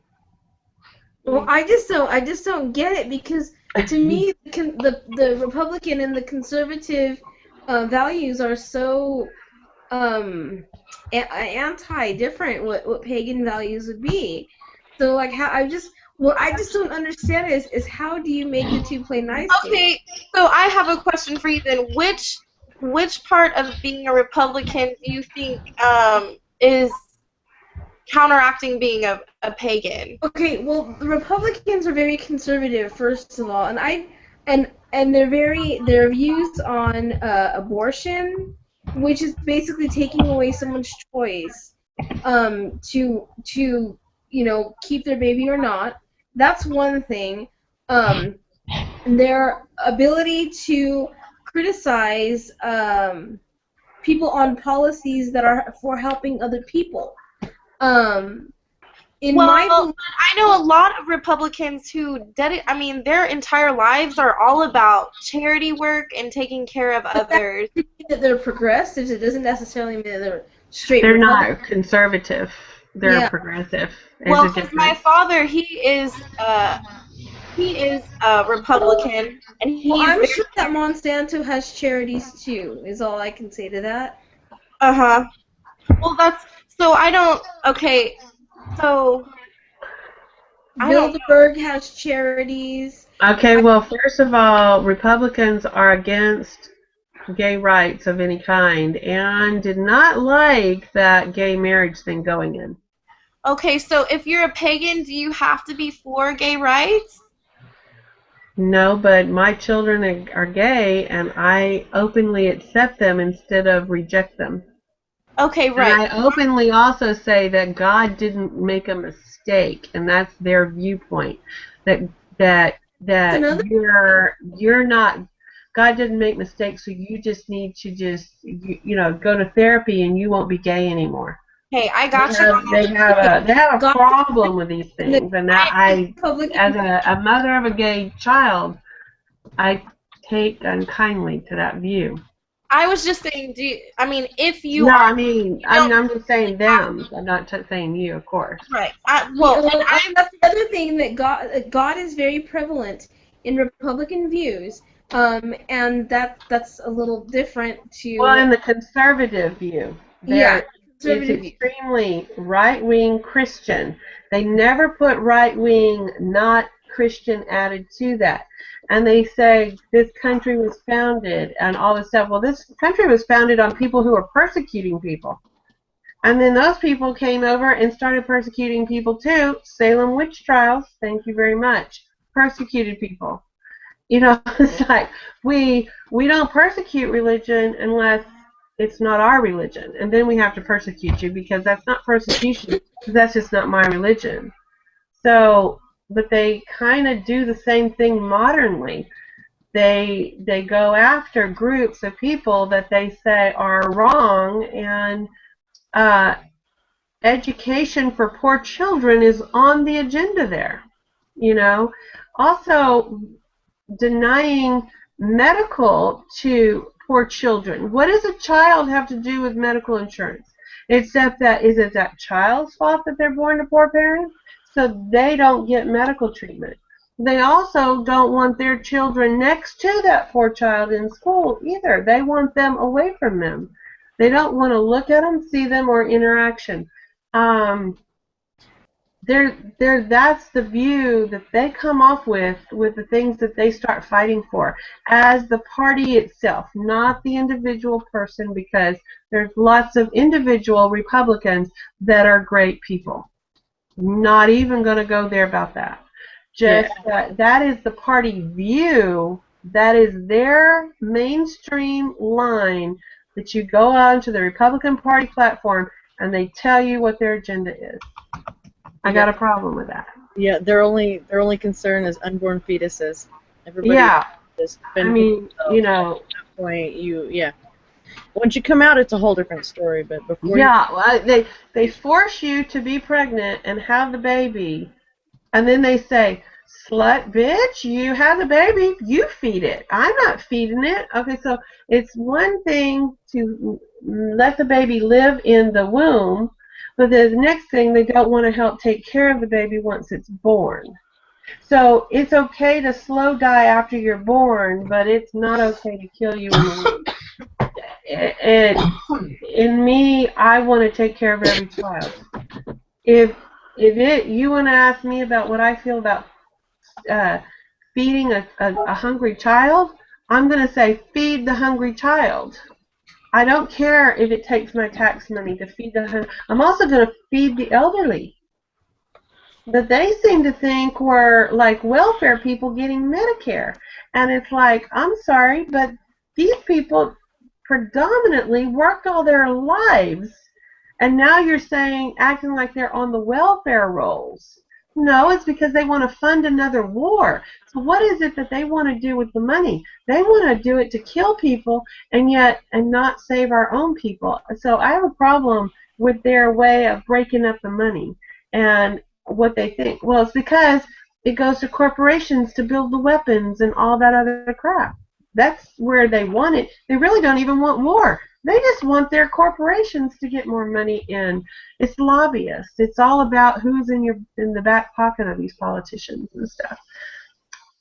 Well, I just don't get it, because to me the Republican and the conservative values are so anti-different what pagan values would be. So like I just don't understand is how do you make the two play nicely? Okay, so I have a question for you then. Which part of being a Republican do you think is counteracting being a pagan? Okay, well, the Republicans are very conservative, first of all, and their views on abortion, which is basically taking away someone's choice to keep their baby or not. That's one thing. Their ability to criticize people on policies that are for helping other people. I know a lot of Republicans who their entire lives are all about charity work and taking care of others. That they're progressives. It doesn't necessarily mean that they're straight. They're not conservative. They're progressive. Well, because my father, he is a Republican, and I'm sure that Monsanto has charities too. Is all I can say to that. Well, so I don't. Okay, so I don't know. Bilderberg has charities. Okay, well, first of all, Republicans are against gay rights of any kind and did not like that gay marriage thing going in. Okay, so if you're a pagan, do you have to be for gay rights? No, but my children are gay, and I openly accept them instead of reject them. Okay, And right. I openly also say that God didn't make a mistake, and that's their viewpoint. That that that Another you're not. God didn't make mistakes, so you just need to go to therapy, and you won't be gay anymore. Hey, I They got you. have a God problem with these things, and that as a mother of a gay child, I take unkindly to that view. I was just saying, if you No, are, I mean, you don't I'm just saying them. I'm not saying you, of course. right. Well, and that's the other thing that God is very prevalent in Republican views, and that's a little different Well, to in the conservative view, yeah, it's conservative views. extremely right-wing Christian. They never put right-wing, not Christian added to that. And they say this country was founded and all this stuff. Well, this country was founded on people who were persecuting people. And then those people came over and started persecuting people too. Salem witch trials, thank you very much. Persecuted people. It's like we don't persecute religion unless it's not our religion. And then we have to persecute you because that's not persecution. That's just not my religion. So, but they kind of do the same thing modernly. They go after groups of people that they say are wrong, and uh, education for poor children is on the agenda there. Also denying medical to poor children. What does a child have to do with medical insurance? Except that is it that child's fault that they're born to poor parents? So they don't get medical treatment. They also don't want their children next to that poor child in school either. They want them away from them. They don't want to look at them, see them, or interaction. That's the view that they come off with the things that they start fighting for as the party itself, not the individual person, because there's lots of individual Republicans that are great people. Not even going to go there about that. Just that is the party view. That is their mainstream line that you go on to the Republican Party platform and they tell you what their agenda is. I got a problem with that. Yeah, their only concern is unborn fetuses. Everybody has been at that point. Once you come out, it's a whole different story. But before they force you to be pregnant and have the baby, and then they say, "Slut, bitch, you have the baby, you feed it. I'm not feeding it." Okay, so it's one thing to let the baby live in the womb, but the next thing, they don't want to help take care of the baby once it's born. So it's okay to slow die after you're born, but it's not okay to kill you in the womb. In me, I want to take care of every child. If you want to ask me about what I feel about feeding a hungry child, I'm going to say feed the hungry child. I don't care if it takes my tax money to feed the hungry. I'm also going to feed the elderly. But they seem to think we're like welfare people getting Medicare. And it's like, I'm sorry, but these people predominantly worked all their lives. And now you're acting like they're on the welfare rolls. No, it's because they want to fund another war. So what is it that they want to do with the money? They want to do it to kill people and not save our own people. So I have a problem with their way of breaking up the money and what they think. Well, it's because it goes to corporations to build the weapons and all that other crap. That's where they want it. They really don't even want war. They just want their corporations to get more money in. It's lobbyists. It's all about who's in the back pocket of these politicians and stuff.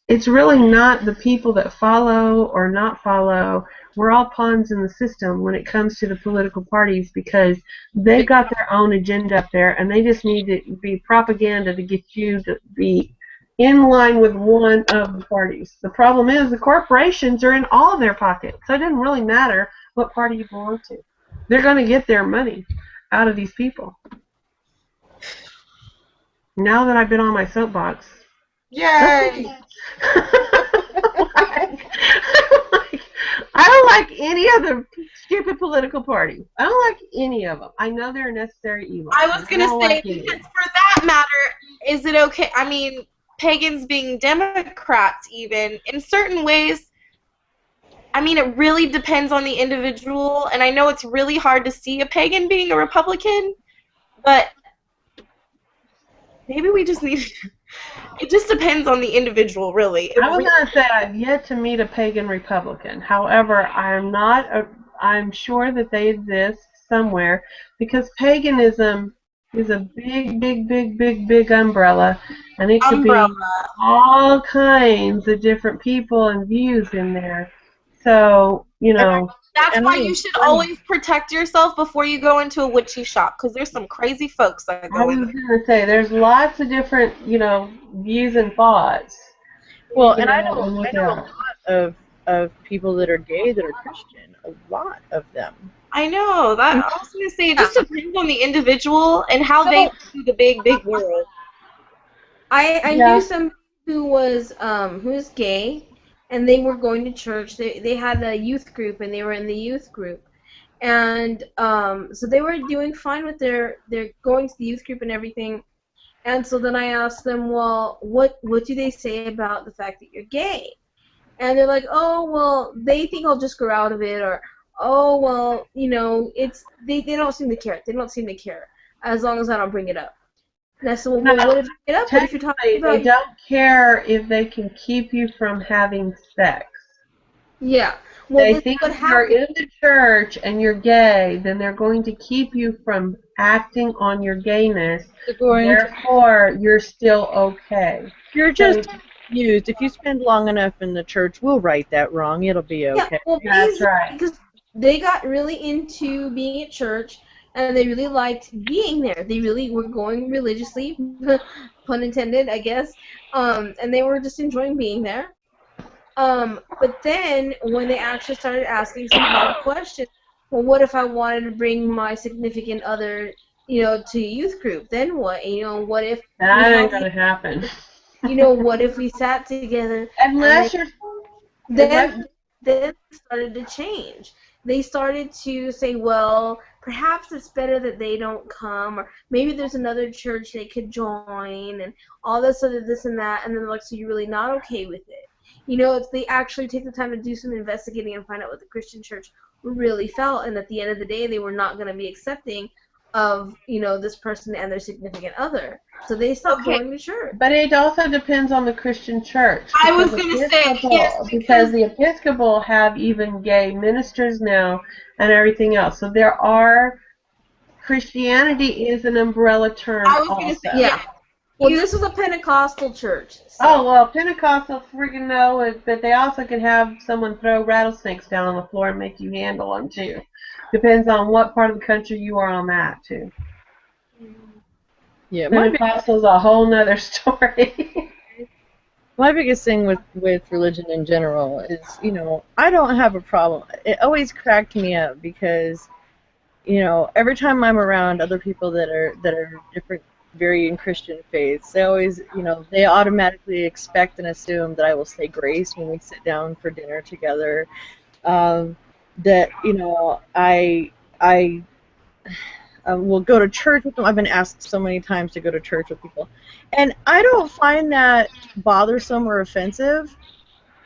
it's really not the people that follow or not follow. We're all pawns in the system when it comes to the political parties because they've got their own agenda up there and they just need to be propaganda to get you to be in line with one of the parties. The problem is the corporations are in all their pockets, so it doesn't really matter what party you belong to. They're going to get their money out of these people. Now that I've been on my soapbox. Yay! I don't like any of the stupid political parties. I don't like any of them. I know they're a necessary evil. I was going to say, because for that matter, is it okay? I mean, pagans being Democrats even, in certain ways, I mean, it really depends on the individual, and I know it's really hard to see a pagan being a Republican, but maybe we just need... It just depends on the individual, really. I was going to say I've yet to meet a pagan Republican. However, I'm sure that they exist somewhere because paganism is a big, big, big, big, big umbrella, and it could be all kinds of different people and views in there. So, you know. That's why you should always protect yourself before you go into a witchy shop, because there's some crazy folks that go in there. I was going to say, there's lots of different, views and thoughts. Well, and I know a lot of people that are gay that are Christian. A lot of them. I know. I was going to say, it just depends on the individual and how they see the big, big world. I knew somebody who was gay, and they were going to church. They had a youth group, and they were in the youth group. And so they were doing fine with their going to the youth group and everything. And so then I asked them, well, what do they say about the fact that you're gay? And they're like, oh, well, they think I'll just grow out of it, or, oh, well, it's they don't seem to care. They don't seem to care as long as I don't bring it up. And I said, well, what if you get up? What if you're talking about? They don't care if they can keep you from having sex. Yeah. Well, they think if you're in the church and you're gay, then they're going to keep you from acting on your gayness. Therefore, you're still okay. You're just confused. If you spend long enough in the church, we'll right that wrong. It'll be okay. Yeah, well, that's right. Because they got really into being at church, and they really liked being there. They really were going religiously, pun intended, I guess. And they were just enjoying being there. But then, when they actually started asking some hard questions, well, what if I wanted to bring my significant other, to a youth group? Then what? What if... That ain't going to happen. What if we sat together... Unless you're... Then it started to change. They started to say, well, perhaps it's better that they don't come, or maybe there's another church they could join, and all this and that, and then they're like, so you're really not okay with it. If they actually take the time to do some investigating and find out what the Christian church really felt, and at the end of the day, they were not going to be accepting of, this person and their significant other. So they stopped going to church. But it also depends on the Christian church. I was going to say, yes. Because the Episcopal have even gay ministers now and everything else. So there are, Christianity is an umbrella term I was going to say, yeah. Well, this was a Pentecostal church. So. Oh, well, Pentecostal freaking know it, but they also can have someone throw rattlesnakes down on the floor and make you handle them, too. Depends on what part of the country you are on that, too. Yeah, Pentecostal's a whole nother story. My biggest thing with religion in general is, I don't have a problem. It always cracked me up because, every time I'm around other people that are different, varying Christian faiths, they always, they automatically expect and assume that I will say grace when we sit down for dinner together. That, I will go to church with them. I've been asked so many times to go to church with people. And I don't find that bothersome or offensive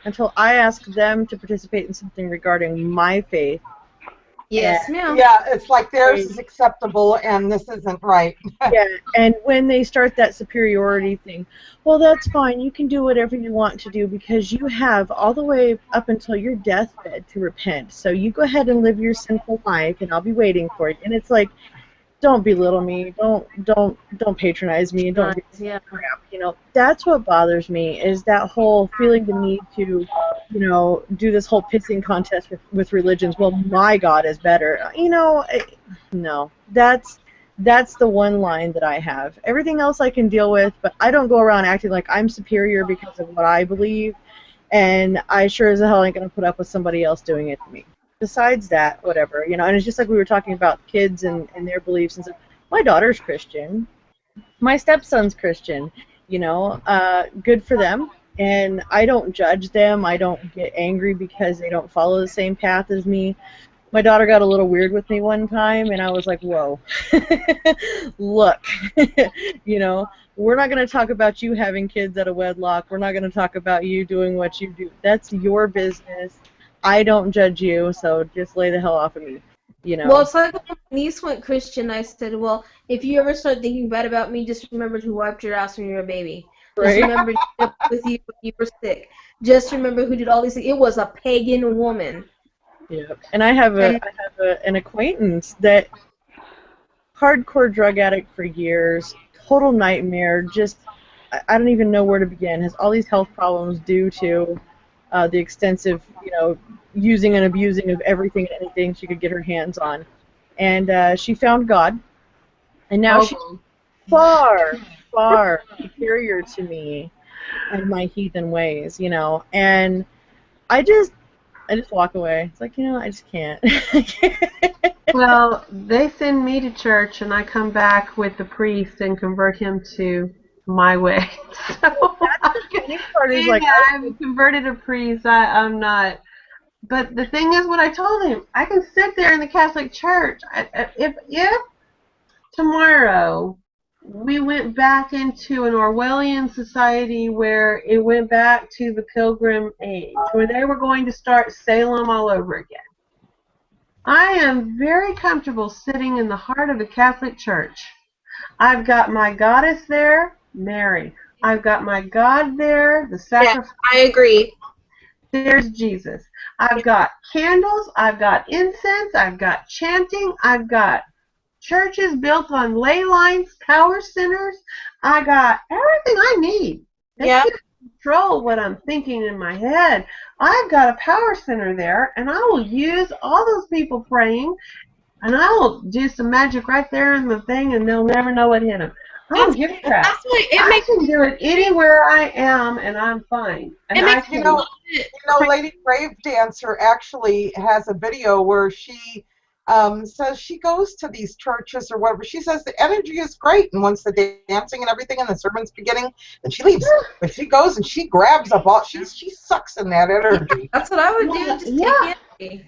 until I ask them to participate in something regarding my faith. Yes, ma'am. Yeah, it's like theirs is acceptable and this isn't right. Yeah, and when they start that superiority thing, well, that's fine. You can do whatever you want to do because you have all the way up until your deathbed to repent. So you go ahead and live your sinful life, and I'll be waiting for you. And it's like, don't belittle me. Don't patronize me. Don't give me Yeah. crap. You know, that's what bothers me is that whole feeling the need to, you know, do this whole pissing contest with religions. Well, my God is better. You know, no. That's the one line that I have. Everything else I can deal with, but I don't go around acting like I'm superior because of what I believe, and I sure as hell ain't gonna put up with somebody else doing it to me. Besides that, whatever, you know, and it's just like we were talking about kids and their beliefs and stuff. My daughter's Christian. My stepson's Christian. You know, good for them. And I don't judge them. I don't get angry because they don't follow the same path as me. My daughter got a little weird with me one time, and I was like, whoa, look, you know, we're not going to talk about you having kids out of wedlock. We're not going to talk about you doing what you do. That's your business. I don't judge you, so just lay the hell off of me, you know. Well, it's like when my niece went Christian, I said, well, if you ever start thinking bad about me, just remember who wiped your ass when you were a baby. Just Right? remember who slept with you when you were sick. Just remember who did all these things. It was a pagan woman. Yeah. And I have an acquaintance that hardcore drug addict for years, total nightmare, just I don't even know where to begin. Has all these health problems due to the extensive, you know, using and abusing of everything and anything she could get her hands on. And she found God, and now she's far, far superior to me and my heathen ways, you know. And I just walk away. It's like, you know, I just can't. Well, they send me to church, and I come back with the priest and convert him to my way. So That's the funny part is yeah, like, I've converted a priest. I'm not. But the thing is, what I told him, I can sit there in the Catholic Church. If tomorrow we went back into an Orwellian society where it went back to the Pilgrim age, where they were going to start Salem all over again, I am very comfortable sitting in the heart of the Catholic Church. I've got my goddess there, Mary. I've got my God there, the Yeah, sacrifice. I agree. There's Jesus. I've got candles. I've got incense. I've got chanting. I've got churches built on ley lines, power centers. I got everything I need. Yeah. It's to control what I'm thinking in my head. I've got a power center there, and I will use all those people praying, and I will do some magic right there in the thing, and they'll never know what hit them. I don't give a crap. That's what it I makes. can do it anywhere I am, and I'm fine. And It I makes can. Lady Grave Dancer actually has a video where she says she goes to these churches or whatever. She says the energy is great, and once the dancing and everything and the sermon's beginning, then she leaves. But she goes and she grabs up all. She sucks in that energy. That's what I would do. Just Yeah. take energy.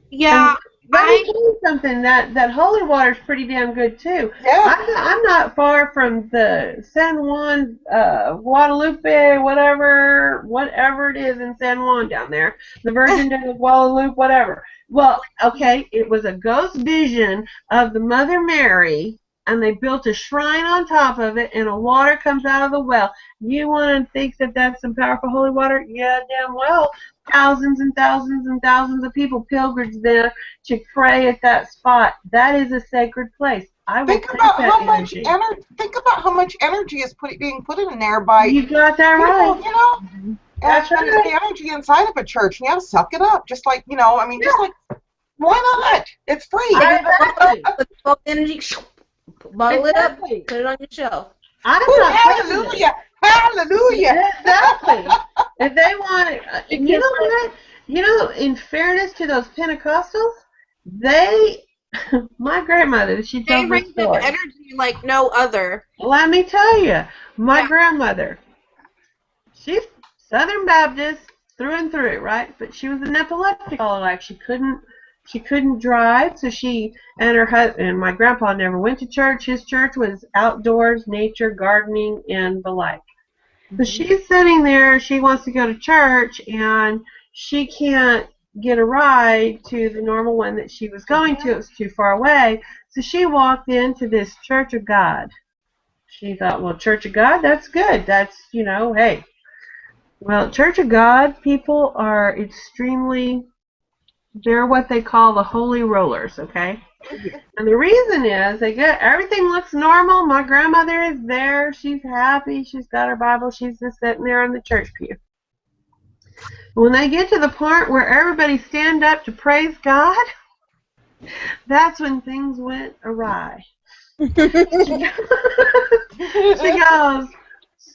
Yeah, Let me tell you something. That holy water's pretty damn good too. Yeah. I'm not far from the San Juan, Guadalupe, whatever it is in San Juan down there, the Virgin de Guadalupe, whatever. Well, okay, it was a ghost vision of the Mother Mary, and they built a shrine on top of it, and a water comes out of the well. You want to think that that's some powerful holy water? Yeah, damn well. Thousands and thousands and thousands of people pilgrims there to pray at that spot. That is a sacred place. I will Think take about that how much energy. think about how much energy is being put in there by You got that people, right. you know. That's And right. the energy inside of a church, and you have to suck it up. Just like, you know, I mean, just like, why not? It's free. Exactly. Put all the energy, bottle it up, Exactly. put it on your shelf. I'm Ooh, not crazy. hallelujah, hallelujah. Exactly. If they want, you know what? You know, in fairness to those Pentecostals, my grandmother, she they tells this raise up story. energy like no other. Let me tell you, my Yeah. grandmother, she's Southern Baptist through and through, right? But she was an epileptic all her life. She couldn't drive, so she and her husband and my grandpa never went to church. His church was outdoors, nature, gardening, and the like. So she's sitting there. She wants to go to church, and she can't get a ride to the normal one that she was going to. It was too far away. So she walked into this Church of God. She thought, well, Church of God, that's good. That's, hey. Well, Church of God people are they're what they call the holy rollers, okay? And the reason is they get everything looks normal. My grandmother is there. She's happy. She's got her Bible. She's just sitting there in the church pew. When they get to the part where everybody stand up to praise God, that's when things went awry. She goes,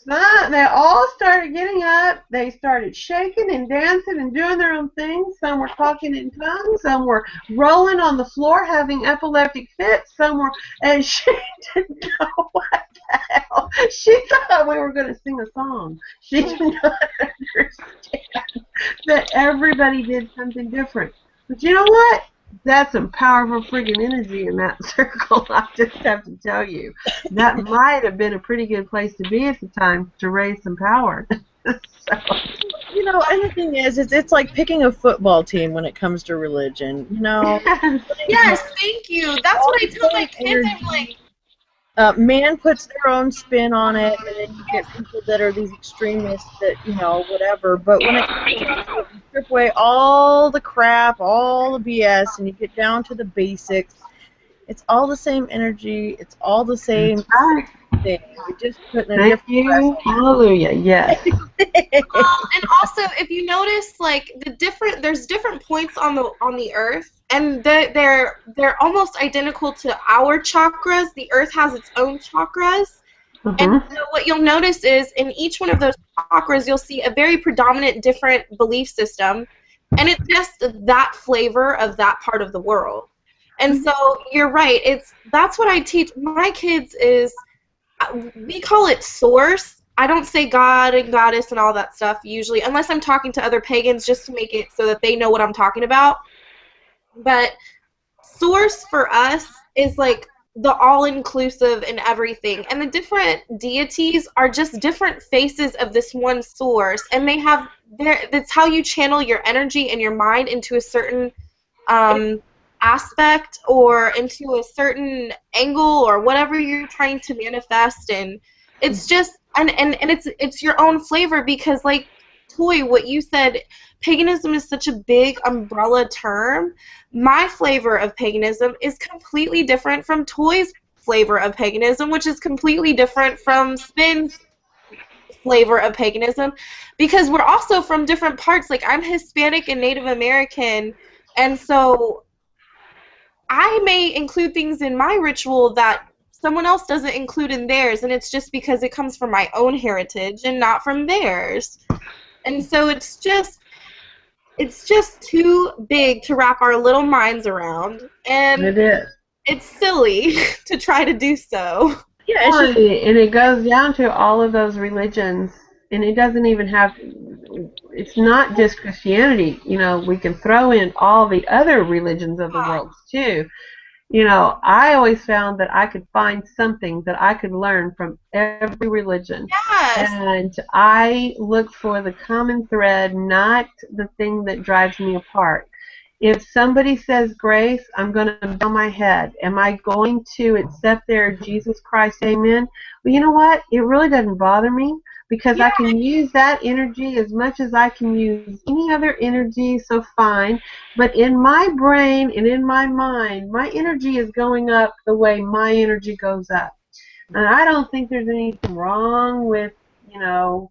they all started getting up. They started shaking and dancing and doing their own things. Some were talking in tongues. Some were rolling on the floor having epileptic fits. Some were, and she didn't know what the hell. She thought we were going to sing a song. She did not understand that everybody did something different. But you know what? That's some powerful friggin' energy in that circle, I just have to tell you. That might have been a pretty good place to be at the time to raise some power. So. You know, and the thing is, it's like picking a football team when it comes to religion, you know? Yes, thank you. That's what I tell my kids. I'm like, man puts their own spin on it, and then you get people that are these extremists that, you know, whatever. But when it comes down to it, you strip away all the crap, all the BS, and you get down to the basics. It's all the same energy. It's all the same thing. You just put in a Thank different you. recipe. Hallelujah. Yes. and also, if you notice, like there's different points on the earth, and they're almost identical to our chakras. The earth has its own chakras, and so what you'll notice is in each one of those chakras, you'll see a very predominant different belief system, and it's just that flavor of that part of the world. And so you're right. That's what I teach my kids is. We call it source. I don't say God and goddess and all that stuff usually, unless I'm talking to other pagans just to make it so that they know what I'm talking about. But source for us is like the all-inclusive in everything. And the different deities are just different faces of this one source. And they have that's how you channel your energy and your mind into a certain aspect or into a certain angle or whatever you're trying to manifest, and it's just and it's your own flavor because like Toy, what you said, paganism is such a big umbrella term. My flavor of paganism is completely different from Toy's flavor of paganism, which is completely different from Spin's flavor of paganism, because we're also from different parts. Like I'm Hispanic and Native American, and so I may include things in my ritual that someone else doesn't include in theirs, and it's just because it comes from my own heritage and not from theirs. And so it's just too big to wrap our little minds around, and It is. it's silly to try to do so. Yeah, Well, and it goes down to all of those religions, and it doesn't even have. It's not just Christianity. You know, we can throw in all the other religions of the world too. You know, I always found that I could find something that I could learn from every religion. Yes. And I look for the common thread, not the thing that drives me apart. If somebody says grace, I'm going to bow my head. Am I going to accept their Jesus Christ, amen? Well, you know what? It really doesn't bother me because I can use that energy as much as I can use any other energy, so fine. But in my brain and in my mind, my energy is going up the way my energy goes up. And I don't think there's anything wrong with, you know,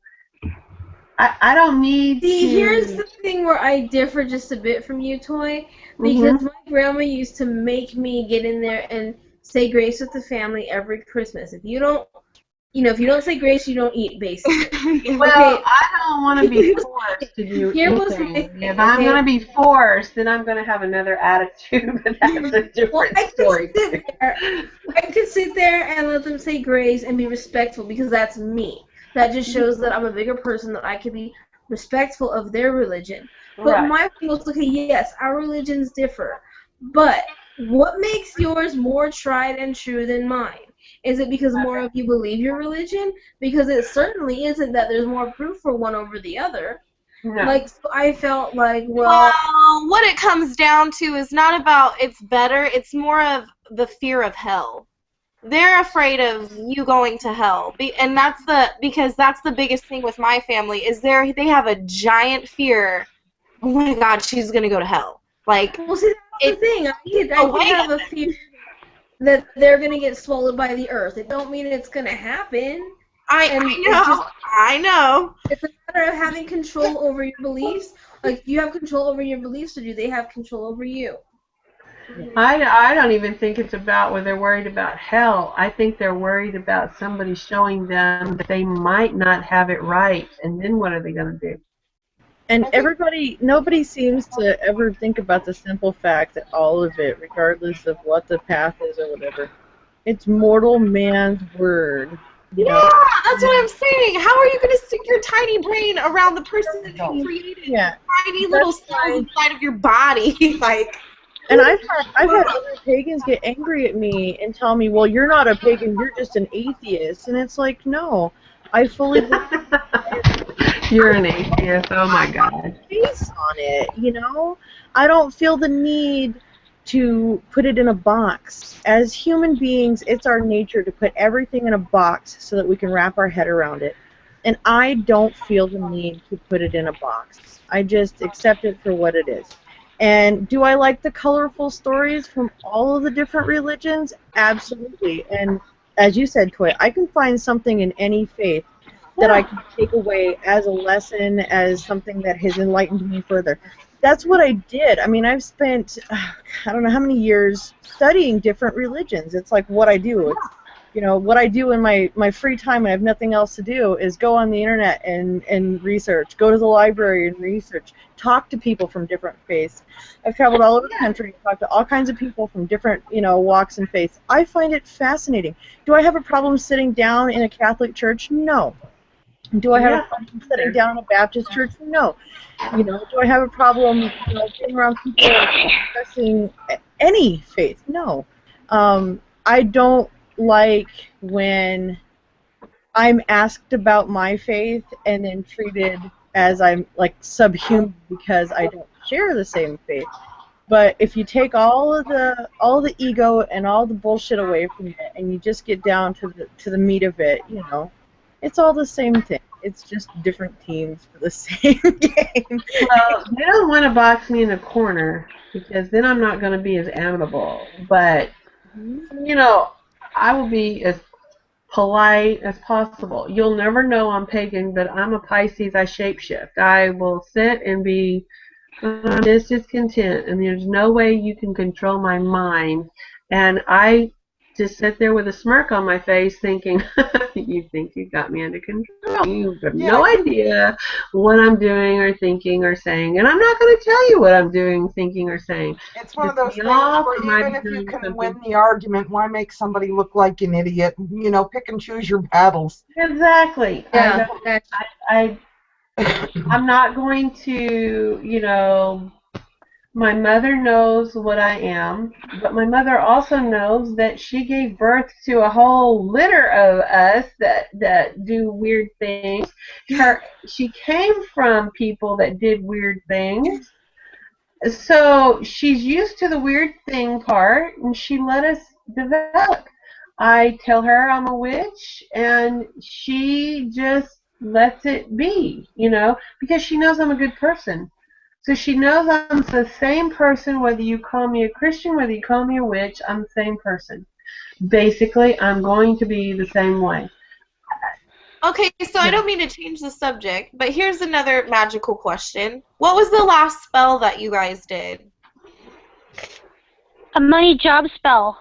I don't need See, to... here's the thing where I differ just a bit from you, Toy, because my grandma used to make me get in there and say grace with the family every Christmas. If you don't, if you don't say grace, you don't eat, basically. Well, okay. I don't want to be forced to do anything. If I'm going to be forced, then I'm going to have another attitude, but that's a different story. I could sit there and let them say grace and be respectful because that's me. That just shows that I'm a bigger person, that I can be respectful of their religion. But my thing was, okay, yes, our religions differ. But what makes yours more tried and true than mine? Is it because more of you believe your religion? Because it certainly isn't that there's more proof for one over the other. No. Like, so I felt like, well, what it comes down to is not about it's better, it's more of the fear of hell. They're afraid of you going to hell, and because that's the biggest thing with my family is they have a giant fear. Oh my God, she's gonna go to hell. Like, well, see, the thing. I could have a fear that they're going to get swallowed by the earth. It don't mean it's going to happen. I know. It's a matter of having control over your beliefs. Like, do you have control over your beliefs, or do they have control over you? I don't even think it's about whether they're worried about hell. I think they're worried about somebody showing them that they might not have it right, and then what are they going to do? And nobody seems to ever think about the simple fact that all of it, regardless of what the path is or whatever, it's mortal man's word. Yeah, that's what I'm saying. How are you going to stick your tiny brain around the person that created tiny little cells inside of your body? Like. And I've had other pagans get angry at me and tell me, well, you're not a pagan, you're just an atheist. And it's like, no, I fully believe you're an atheist. Oh, my God. Based on it, you know? I don't feel the need to put it in a box. As human beings, it's our nature to put everything in a box so that we can wrap our head around it. And I don't feel the need to put it in a box. I just accept it for what it is. And do I like the colorful stories from all of the different religions? Absolutely. And as you said, Toy, I can find something in any faith that I can take away as a lesson, as something that has enlightened me further. That's what I did. I mean, I've spent, I don't know how many years studying different religions. It's like what I do. It's, you know, what I do in my free time when I have nothing else to do is go on the internet and research, go to the library and research, talk to people from different faiths. I've traveled all over the country, talked to all kinds of people from different, you know, walks and faiths. I find it fascinating. Do I have a problem sitting down in a Catholic church? No. Do I have a problem sitting down in a Baptist church? No. You know, do I have a problem, you know, being around people expressing any faith? No. I don't like when I'm asked about my faith and then treated as I'm like subhuman because I don't share the same faith. But if you take all the ego and all the bullshit away from it and you just get down to the meat of it, you know, it's all the same thing. It's just different teams for the same game. Well, they don't want to box me in a corner because then I'm not going to be as amenable. But, you know, I will be as polite as possible. You'll never know I'm pagan, but I'm a Pisces. I shapeshift. I will sit and be discontent, and there's no way you can control my mind. And I just sit there with a smirk on my face thinking, you think you got me under control. You have no idea what I'm doing or thinking or saying. And I'm not going to tell you what I'm doing, thinking, or saying. It's one of those things where even if you can win the argument, why make somebody look like an idiot? You know, pick and choose your battles. Exactly. Yeah. I'm not going to, you know, my mother knows what I am, but my mother also knows that she gave birth to a whole litter of us that do weird things. She came from people that did weird things, so she's used to the weird thing part, and she let us develop. I tell her I'm a witch, and she just lets it be, you know, because she knows I'm a good person. So she knows I'm the same person, whether you call me a Christian, whether you call me a witch, I'm the same person. Basically, I'm going to be the same way. Okay, so I don't mean to change the subject, but here's another magical question. What was the last spell that you guys did? A money job spell.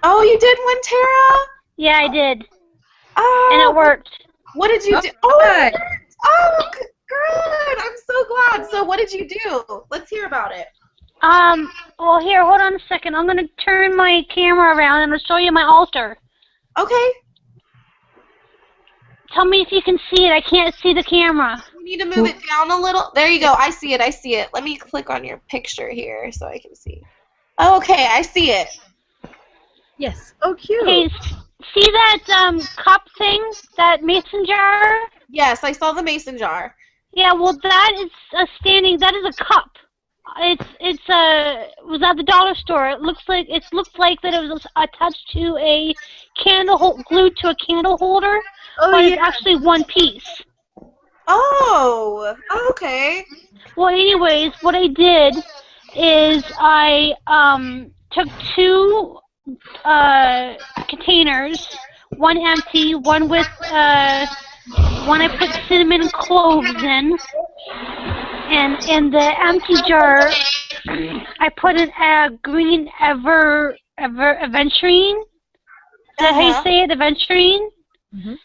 Oh, you did one, Tara? Yeah, I did. Oh. And it worked. What did you do? Oh, it worked. Oh, good. I'm so glad. So what did you do? Let's hear about it. Well, here, hold on a second. I'm going to turn my camera around and I'll show you my altar. Okay. Tell me if you can see it. I can't see the camera. You need to move it down a little. There you go. I see it. I see it. Let me click on your picture here so I can see. Okay, I see it. Yes. Oh, cute. Okay, see that cup thing? That mason jar? Yes, I saw the mason jar. Yeah, well, that is that is a cup. It was at the dollar store. It looks like that it was attached to a candle glued to a candle holder, but it's actually one piece. Oh, okay. Well, anyways, what I did is I took two containers, one empty, one with one I put cinnamon and cloves in, and in the empty jar I put in a green aventurine. Is that how you say it, aventurine? Mm-hmm.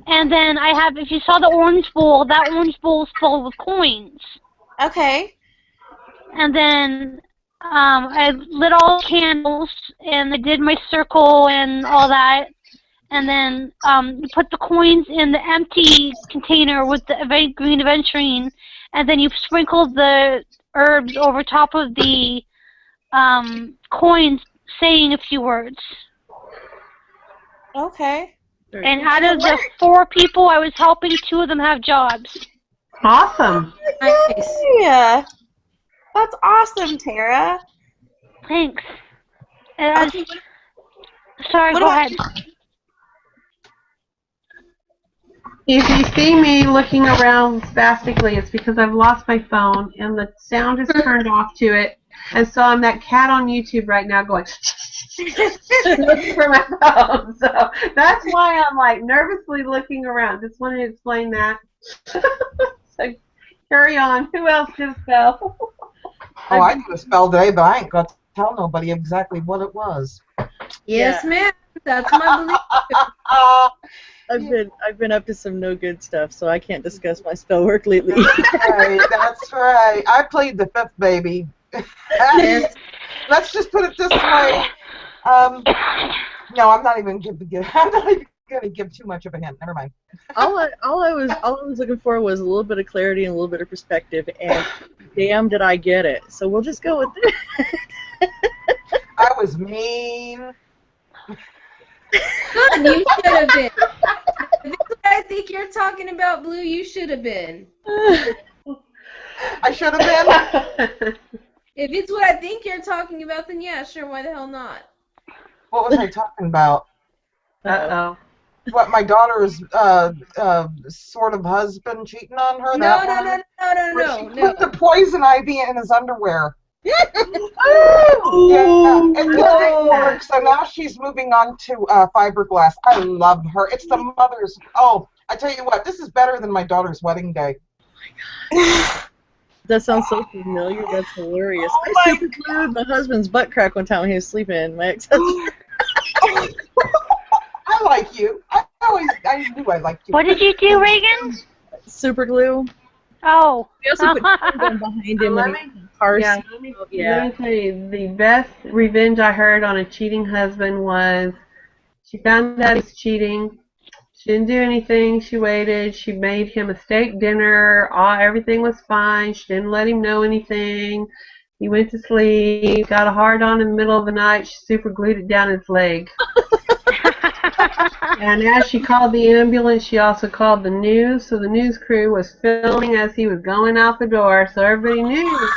And then I have, if you saw the orange bowl, that orange bowl is filled with coins. Okay. And then I lit all the candles, and I did my circle and all that. And then you put the coins in the empty container with the green aventurine, and then you sprinkle the herbs over top of the coins, saying a few words. Okay. And out of the 4 people I was helping, 2 of them have jobs. Awesome. Nice. Yeah. That's awesome, Tara. Thanks. Okay. Sorry, What go about ahead. If you see me looking around spastically, it's because I've lost my phone and the sound is turned off to it. And so I'm that cat on YouTube right now going looking for my phone. So that's why I'm like nervously looking around. Just wanted to explain that. So carry on. Who else did a spell? Oh, I did a spell today, but I ain't got to tell nobody exactly what it was. Yes, ma'am. That's my belief. I've been up to some no good stuff, so I can't discuss my spell work lately. That's right. I played the 5th baby. Let's just put it this way. No, I'm not even going to give too much of a hint. Never mind. all I was looking for was a little bit of clarity and a little bit of perspective, and damn, did I get it? So we'll just go with it. I was mean. Good, you should have been. If it's what I think you're talking about, Blue, you should have been. I should have been. If it's what I think you're talking about, then yeah, sure, why the hell not? What was I talking about? Uh-oh. What, my daughter's sort of husband cheating on her? No. She put the poison ivy in his underwear. Oh, yeah, it didn't work, so now she's moving on to fiberglass. I love her. It's the mother's. Oh, I tell you what, this is better than my daughter's wedding day. That sounds so familiar. That's hilarious. Oh I super glued my husband's butt crack one time when he was sleeping. My ex-husband. I like you. I knew I liked you. What did you do, Reagan? Super glue. Oh. We also put chewing gum behind him when he was in the car seat. Let me tell you, the best revenge I heard on a cheating husband was she found out he was cheating. She didn't do anything. She waited. She made him a steak dinner. Everything was fine. She didn't let him know anything. He went to sleep, got a hard on in the middle of the night. She super glued it down his leg. And as she called the ambulance, she also called the news. So the news crew was filming as he was going out the door, so everybody knew he was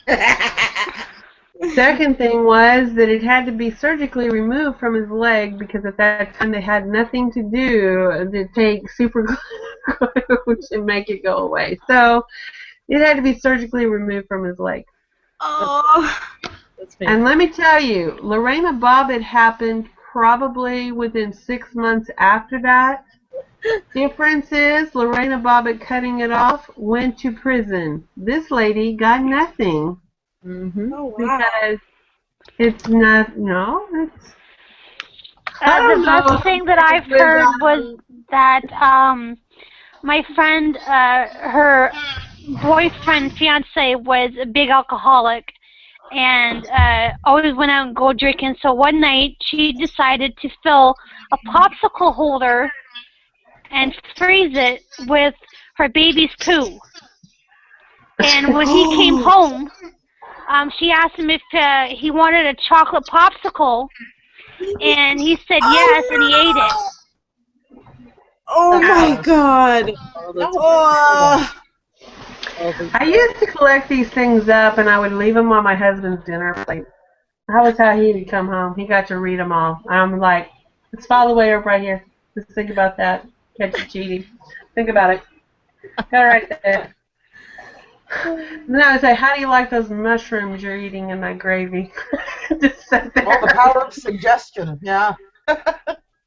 cheating. Second thing was that it had to be surgically removed from his leg because at that time they had nothing to do to take super glue to make it go away. So it had to be surgically removed from his leg. Oh. And let me tell you, Lorena Bobbitt happened probably within 6 months after that. Difference is, Lorena Bobbitt cutting it off went to prison. This lady got nothing. Mm-hmm. Oh, wow. Because it's not, no, it's... The best thing that I've heard was that my friend, her boyfriend, fiance, was a big alcoholic and always went out and go drinking. So one night she decided to fill a popsicle holder and freeze it with her baby's poo. And when he came home, she asked him if he wanted a chocolate popsicle, and he said yes, and he ate it. Oh my God. Oh. I used to collect these things up, and I would leave them on my husband's dinner plate. That was how he would come home. He got to read them all. I'm like, let's file the way up right here. Just think about that. Catch you cheating. Think about it. Got it right there. And then I would say, how do you like those mushrooms you're eating in that gravy? Just sit there. Well, the power of suggestion, yeah.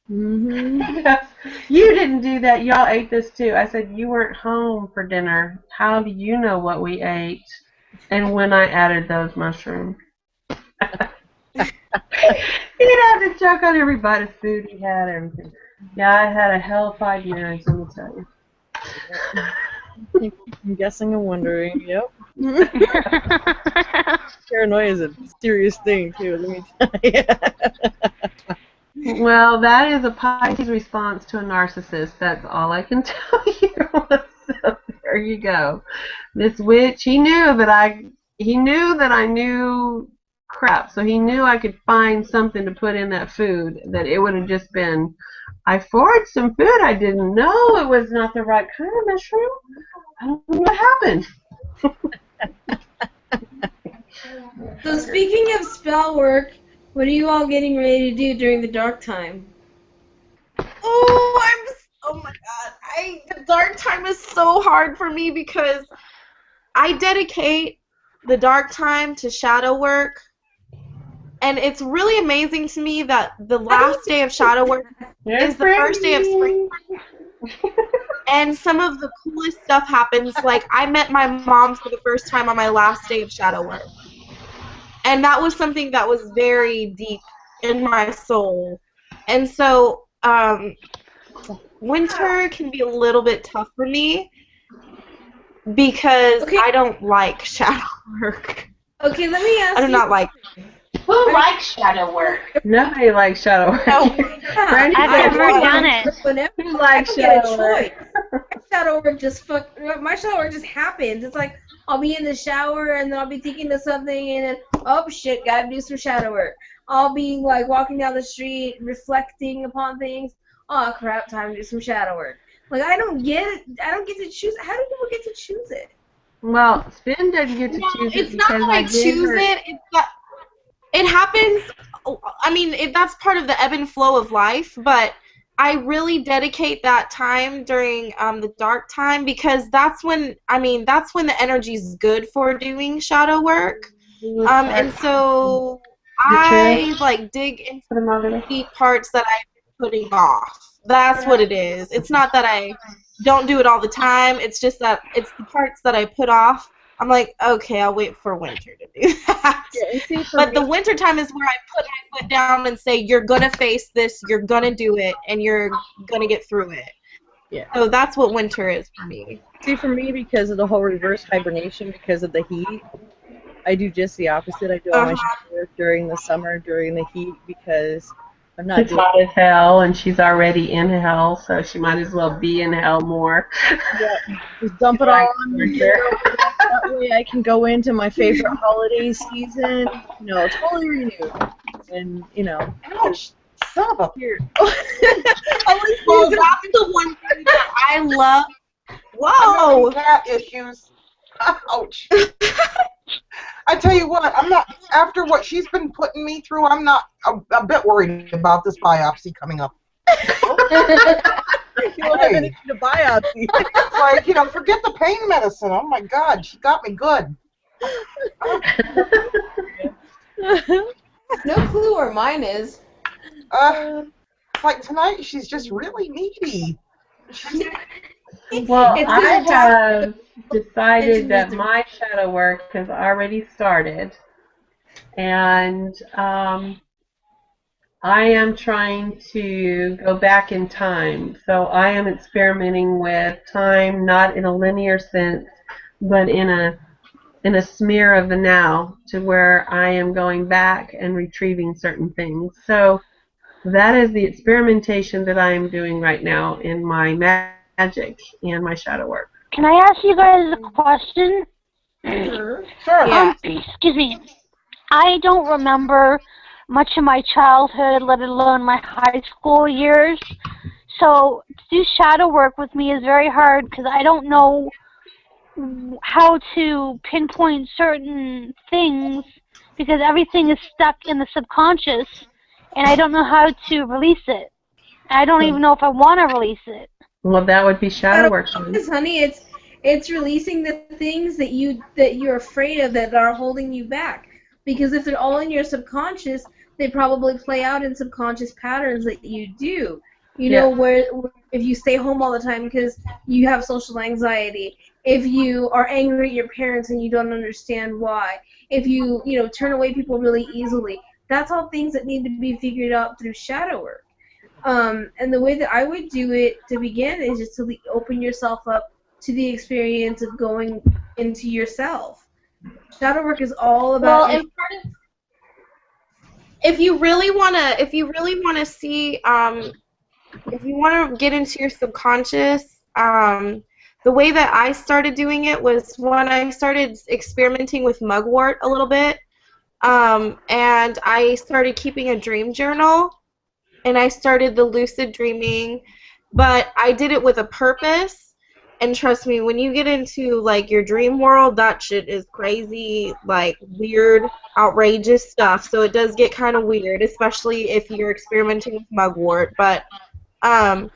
Yes. You didn't do that. Y'all ate this too. I said, you weren't home for dinner. How do you know what we ate and when I added those mushrooms? He'd have to choke on every bite of food he had, everything. Yeah, I had a hell of 5 years, let me tell you. I'm guessing and wondering. Yep. Paranoia is a serious thing too. Let me tell you. Well, that is a Pisces response to a narcissist. That's all I can tell you. So there you go. This witch, he knew that I knew crap, so he knew I could find something to put in that food that it would have just been. I foraged some food. I didn't know it was not the right kind of mushroom. I don't know what happened. So speaking of spell work, what are you all getting ready to do during the dark time? Oh my god. The dark time is so hard for me because I dedicate the dark time to shadow work. And it's really amazing to me that the last day of shadow work is the first day of spring. And some of the coolest stuff happens. Like, I met my mom for the first time on my last day of shadow work. And that was something that was very deep in my soul. And so, winter can be a little bit tough for me because I don't like shadow work. Okay, let me ask you. I do not like Who likes shadow work? Nobody likes shadow work. No. Brandy I've said, never done it. Whenever Who likes I get a shadow work? My shadow work just happens. It's like I'll be in the shower and then I'll be thinking of something and then, oh shit, gotta do some shadow work. I'll be like walking down the street, reflecting upon things. Oh crap, time to do some shadow work. Like I don't get to choose. How do people get to choose it? Well, Spin doesn't get to choose it it's not because that I choose it. It's that it happens. I mean, that's part of the ebb and flow of life. But I really dedicate that time during the dark time because that's when the energy's good for doing shadow work. And so I like dig into the deep parts that I'm putting off. That's what it is. It's not that I don't do it all the time. It's just that it's the parts that I put off. I'm like, okay, I'll wait for winter to do that. But the winter time is where I put my foot down and say, you're going to face this, you're going to do it, and you're going to get through it. Yeah. So that's what winter is for me. See, for me, because of the whole reverse hibernation, because of the heat, I do just the opposite. I do all my shadow work during the summer, during the heat, because I'm not It's hot as hell, and she's already in hell, so she might as well be in hell more. Yeah, just dump it all on me. That way I can go into my favorite holiday season, totally renewed. And, Ouch, son of a... Well, that's the one thing that I love. Whoa! Whoa! Cat issues. Ouch. I tell you what, I'm not, after what she's been putting me through, I'm not a bit worried about this biopsy coming up. You don't have anything to biopsy. It's like, forget the pain medicine. Oh my God, she got me good. No clue where mine is. It's like tonight she's just really needy. Well, It's I good have decided that my shadow work has already started, and I am trying to go back in time. So I am experimenting with time, not in a linear sense, but in a smear of the now, to where I am going back and retrieving certain things. So that is the experimentation that I am doing right now in my magic and my shadow work. Can I ask you guys a question? Sure. Excuse me. I don't remember much of my childhood, let alone my high school years. So to do shadow work with me is very hard because I don't know how to pinpoint certain things because everything is stuck in the subconscious and I don't know how to release it. I don't even know if I want to release it. Well, that would be shadow work. Honey, It's releasing the things that you're afraid of that are holding you back. Because if they're all in your subconscious, they probably play out in subconscious patterns that you do. You know, where if you stay home all the time because you have social anxiety, if you are angry at your parents and you don't understand why, if you turn away people really easily, that's all things that need to be figured out through shadow work. And the way that I would do it to begin is just to open yourself up to the experience of going into yourself. Shadow work is all about. Well, and part of, if you really wanna see, if you want to get into your subconscious, the way that I started doing it was when I started experimenting with mugwort a little bit, and I started keeping a dream journal, and I started the lucid dreaming, but I did it with a purpose. And trust me, when you get into like your dream world, that shit is crazy, like weird, outrageous stuff. So it does get kind of weird, especially if you're experimenting with mugwort. But I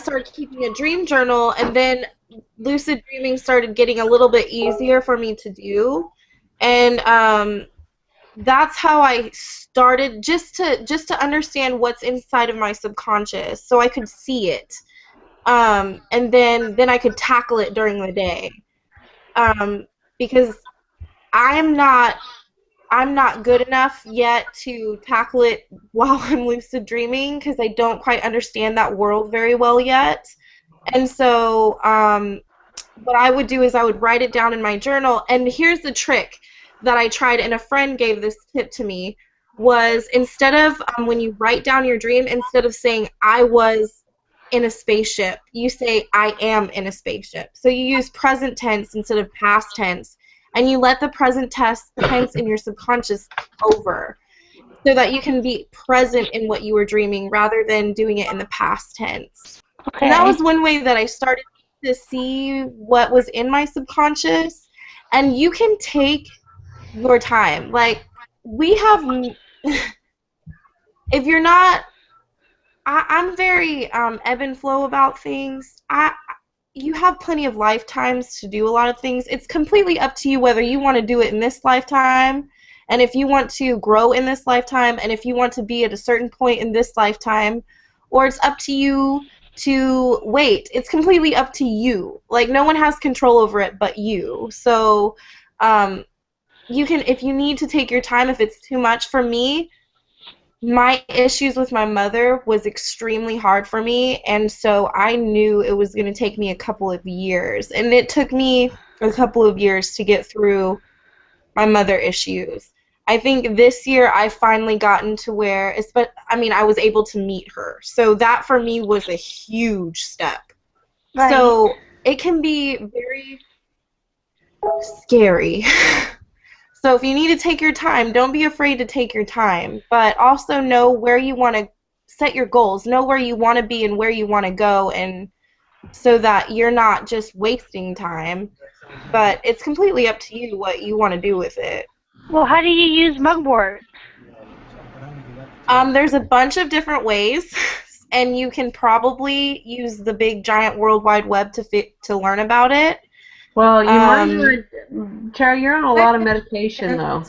started keeping a dream journal, and then lucid dreaming started getting a little bit easier for me to do, and that's how I started, just to understand what's inside of my subconscious, so I could see it, and then I could tackle it during the day, because I'm not good enough yet to tackle it while I'm lucid dreaming because I don't quite understand that world very well yet. And so what I would do is I would write it down in my journal. And here's the trick that I tried, and a friend gave this tip to me, was instead of, when you write down your dream, instead of saying, I was in a spaceship, you say, I am in a spaceship. So you use present tense instead of past tense. And you let the present tense in your subconscious over so that you can be present in what you were dreaming rather than doing it in the past tense. Okay. And that was one way that I started to see what was in my subconscious. And you can take your time. Like, we have, if you're not, I'm very ebb and flow about things. You have plenty of lifetimes to do a lot of things. It's completely up to you whether you want to do it in this lifetime, and if you want to grow in this lifetime, and if you want to be at a certain point in this lifetime, or it's up to you to wait. It's completely up to you. Like, no one has control over it but you. So you can, if you need to take your time, if it's too much. For me, my issues with my mother was extremely hard for me, and so I knew it was going to take me a couple of years, and it took me a couple of years to get through my mother issues. I think this year I finally gotten to where, I was able to meet her, so that for me was a huge step. Right. So it can be very scary. So if you need to take your time, don't be afraid to take your time, but also know where you want to set your goals, know where you want to be and where you want to go, and so that you're not just wasting time, but it's completely up to you what you want to do with it. Well, how do you use mugwort? There's a bunch of different ways, and you can probably use the big giant World Wide Web to learn about it. Well, you might not, Tara, you're on a lot of medication, though.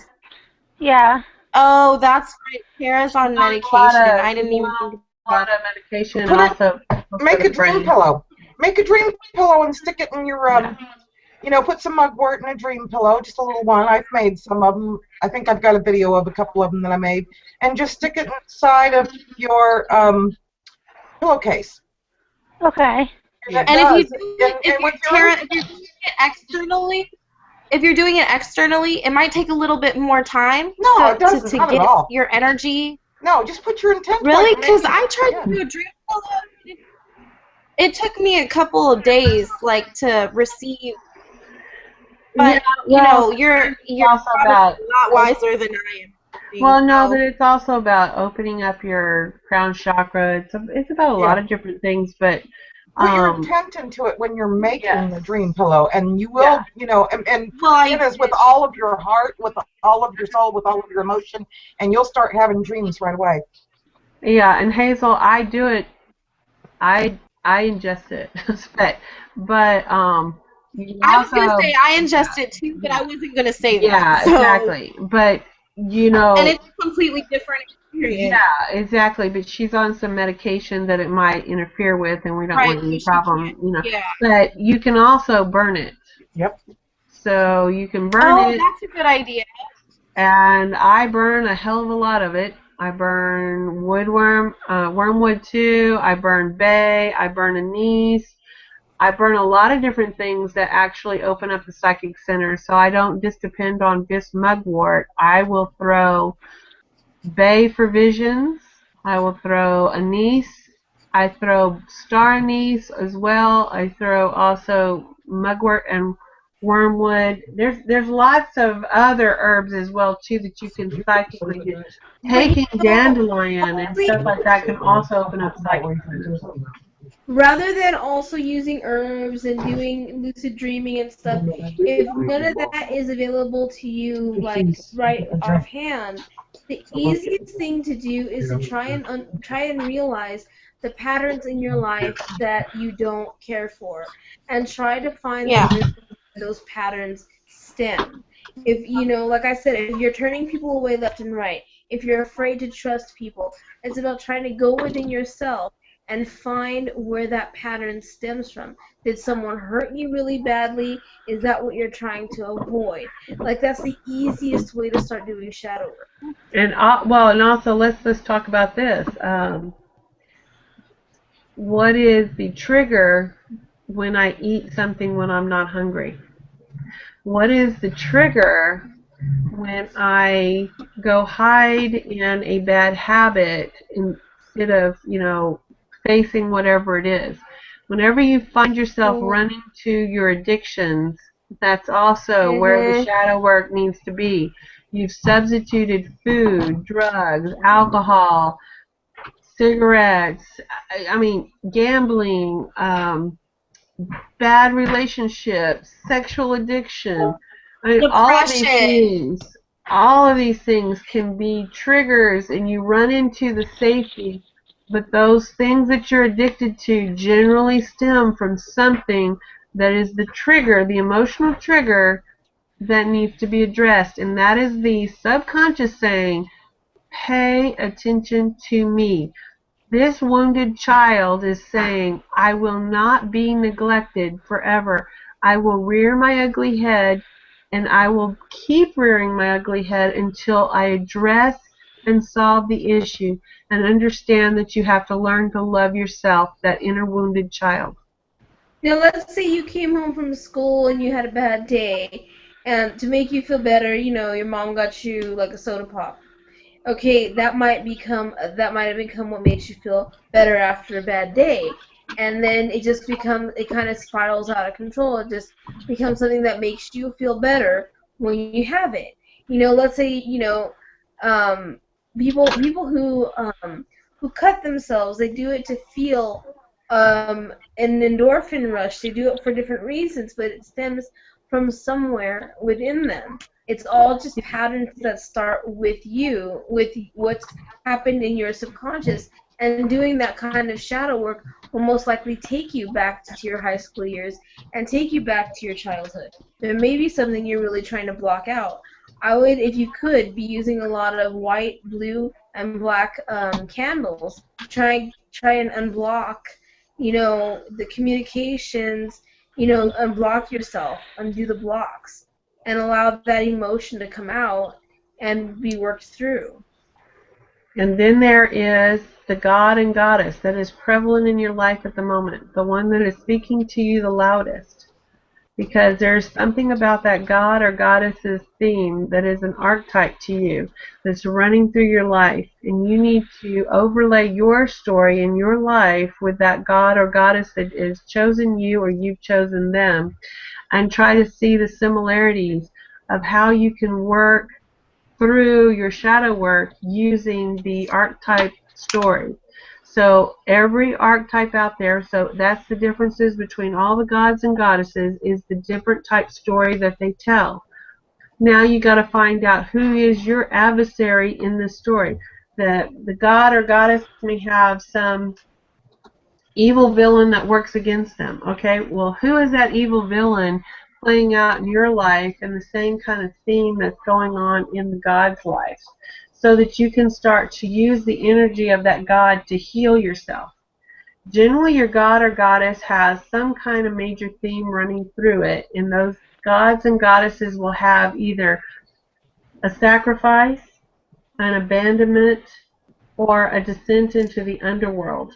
Yeah. Oh, that's right. Tara's on medication. I didn't even think a lot of medication, and also make a dream pillow. Make a dream pillow and stick it in your, put some mugwort in a dream pillow, just a little one. I've made some of them. I think I've got a video of a couple of them that I made. And just stick it inside of your pillowcase. Okay. And if you're doing it externally, it might take a little bit more time to get your energy. No, just put your intent. Really? Because I tried to do a dream pillow. It took me a couple of days, to receive. But you're also about a lot wiser than I am. Well, no, but it's also about opening up your crown chakra. It's about a lot of different things, but put your intent into it when you're making the dream pillow, and you will, and with all of your heart, with all of your soul, with all of your emotion, and you'll start having dreams right away. Yeah, and Hazel, I do it. I I ingest it, but you I was gonna also say I ingest it too, but I wasn't gonna say that. yeah, So, exactly. But and it's a completely different experience. yeah, exactly. But she's on some medication that it might interfere with, and we don't Right, want so any she problem, can't. you know. Yeah. But you can also burn it. Yep. So you can burn Oh, it, that's a good idea. and I burn a hell of a lot of it. I burn woodworm, wormwood too. I burn bay. I burn anise. I burn a lot of different things that actually open up the psychic center. So I don't just depend on this mugwort. I will throw bay for visions. I will throw anise. I throw star anise as well. I throw also mugwort and wormwood. There's lots of other herbs as well too that you can psychically do. But you Taking know, dandelion and honestly, stuff like that can also open up psychic centers. rather than also using herbs and doing lucid dreaming and stuff, if none of that is available to you, like right offhand, the easiest thing to do is to try and realize the patterns in your life that you don't care for, and try to find the Yeah. reason where those patterns stem. If you know, like I said, if you're turning people away left and right, if you're afraid to trust people, it's about trying to go within yourself and find where that pattern stems from. Did someone hurt you really badly? Is that what you're trying to avoid? Like, that's the easiest way to start doing shadow work. And well, and also let's talk about this. What is the trigger when I eat something when I'm not hungry? What is the trigger when I go hide in a bad habit instead of, facing whatever it is? Whenever you find yourself running to your addictions, that's also where the Mm-hmm. shadow work needs to be. You've substituted food, drugs, alcohol, cigarettes, I mean, gambling, bad relationships, sexual addiction. I mean, Depression. all of these things can be triggers, and you run into the safety. But those things that you're addicted to generally stem from something that is the trigger, the emotional trigger that needs to be addressed. And that is the subconscious saying, pay attention to me. This wounded child is saying, I will not be neglected forever. I will rear my ugly head, and I will keep rearing my ugly head until I address and solve the issue and understand that you have to learn to love yourself, that inner wounded child. Now, let's say you came home from school and you had a bad day, and to make you feel better, your mom got you like a soda pop. Okay, that might have become what makes you feel better after a bad day, and then it kind of spirals out of control. It just becomes something that makes you feel better when you have it. Let's say um, people who cut themselves, they do it to feel an endorphin rush. They do it for different reasons, but it stems from somewhere within them. It's all just patterns that start with you, with what's happened in your subconscious, and doing that kind of shadow work will most likely take you back to your high school years and take you back to your childhood. There may be something you're really trying to block out. I would, if you could, be using a lot of white, blue, and black candles. Try and unblock, the communications, unblock yourself, undo the blocks, and allow that emotion to come out and be worked through. And then there is the God and Goddess that is prevalent in your life at the moment, the one that is speaking to you the loudest. Because there's something about that God or Goddess's theme that is an archetype to you that's running through your life. And you need to overlay your story in your life with that God or Goddess that has chosen you or you've chosen them, and try to see the similarities of how you can work through your shadow work using the archetype story. So every archetype out there, so that's the differences between all the gods and goddesses, is the different type story that they tell. Now you got to find out who is your adversary in this story. The god or goddess may have some evil villain that works against them. Okay, well, who is that evil villain playing out in your life, and the same kind of theme that's going on in the God's life, so that you can start to use the energy of that God to heal yourself. Generally, your God or goddess has some kind of major theme running through it, and those gods and goddesses will have either a sacrifice, an abandonment, or a descent into the underworld.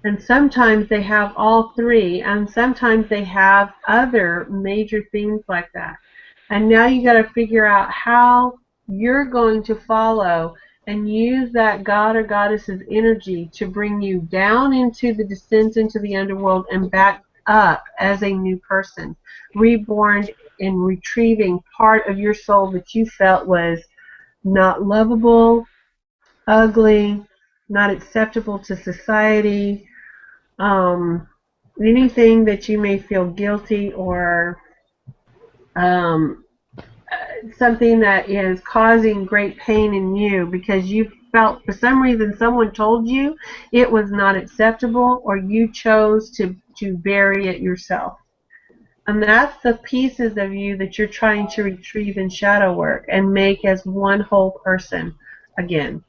And sometimes they have all three, and sometimes they have other major themes like that. And now you got to figure out how you're going to follow and use that god or goddess's energy to bring you down into the descent into the underworld and back up as a new person, reborn and retrieving part of your soul that you felt was not lovable, ugly, not acceptable to society, um, anything that you may feel guilty or um, something that is causing great pain in you because you felt for some reason someone told you it was not acceptable, or you chose to bury it yourself. And that's the pieces of you that you're trying to retrieve in shadow work and make as one whole person again.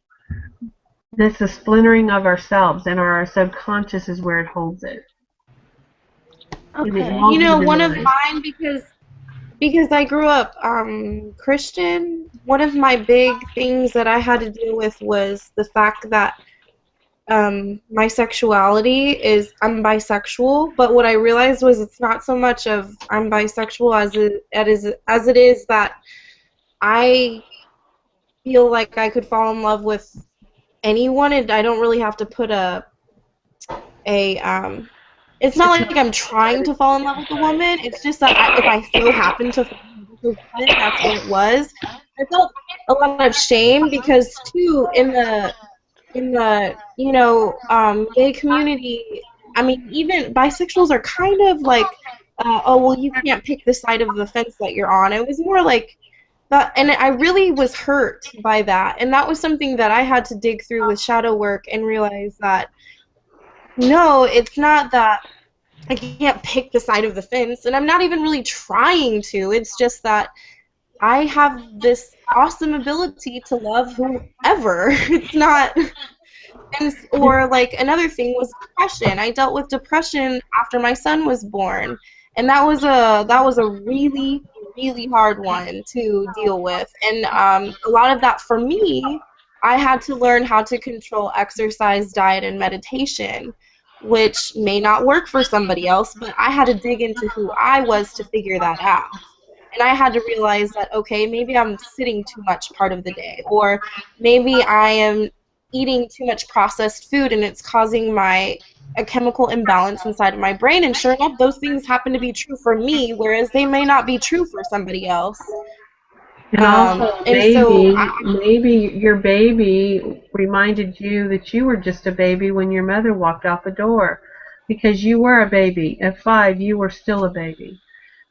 It's the splintering of ourselves, and our subconscious is where it holds it. Okay. You know, one of mine, because I grew up Christian, one of my big things that I had to deal with was the fact that my sexuality is I'm bisexual, but what I realized was it's not so much of I'm bisexual as it is that I feel like I could fall in love with anyone, and I don't really have to put a it's not like I'm trying to fall in love with a woman. It's just that if I so happen to fall in love with a woman, that's what it was. I felt a lot of shame because too in the gay community, I mean, even bisexuals are kind of like, oh well, you can't pick the side of the fence that you're on. It was more like that, and I really was hurt by that, and that was something that I had to dig through with shadow work and realize that no, it's not that I can't pick the side of the fence, and I'm not even really trying to. It's just that I have this awesome ability to love whoever. It's not, or like another thing was depression. I dealt with depression after my son was born, and that was a really really hard one to deal with. And a lot of that for me, I had to learn how to control exercise, diet, and meditation, which may not work for somebody else, but I had to dig into who I was to figure that out. And I had to realize that, okay, maybe I'm sitting too much part of the day, or maybe I am eating too much processed food and it's causing a chemical imbalance inside of my brain. And sure enough, those things happen to be true for me, whereas they may not be true for somebody else. And also, maybe your baby reminded you that you were just a baby when your mother walked out the door, because you were a baby. At 5, you were still a baby.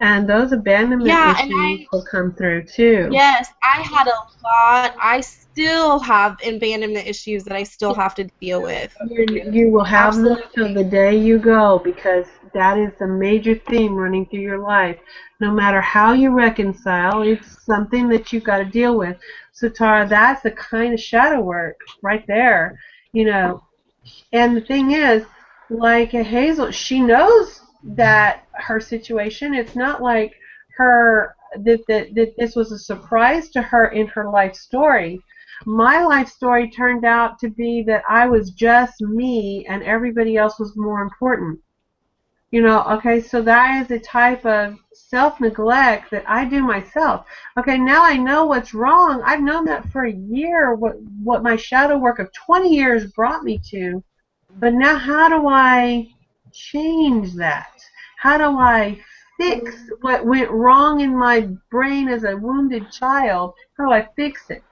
And those abandonment issues will come through too. Yes, I had a lot. I still have abandonment issues that I still have to deal with. You will have them till the day you go, because that is a major theme running through your life. No matter how you reconcile, it's something that you've got to deal with. So Tara, that's the kind of shadow work right there, you know. And the thing is, like Hazel, she knows that her situation, it's not like that this was a surprise to her in her life story. My life story turned out to be that I was just me and everybody else was more important. You know, okay, so that is a type of self-neglect that I do myself. Okay, now I know what's wrong. I've known that for a year, what my shadow work of 20 years brought me to. But now how do I change that? How do I fix what went wrong in my brain as a wounded child? How do I fix it?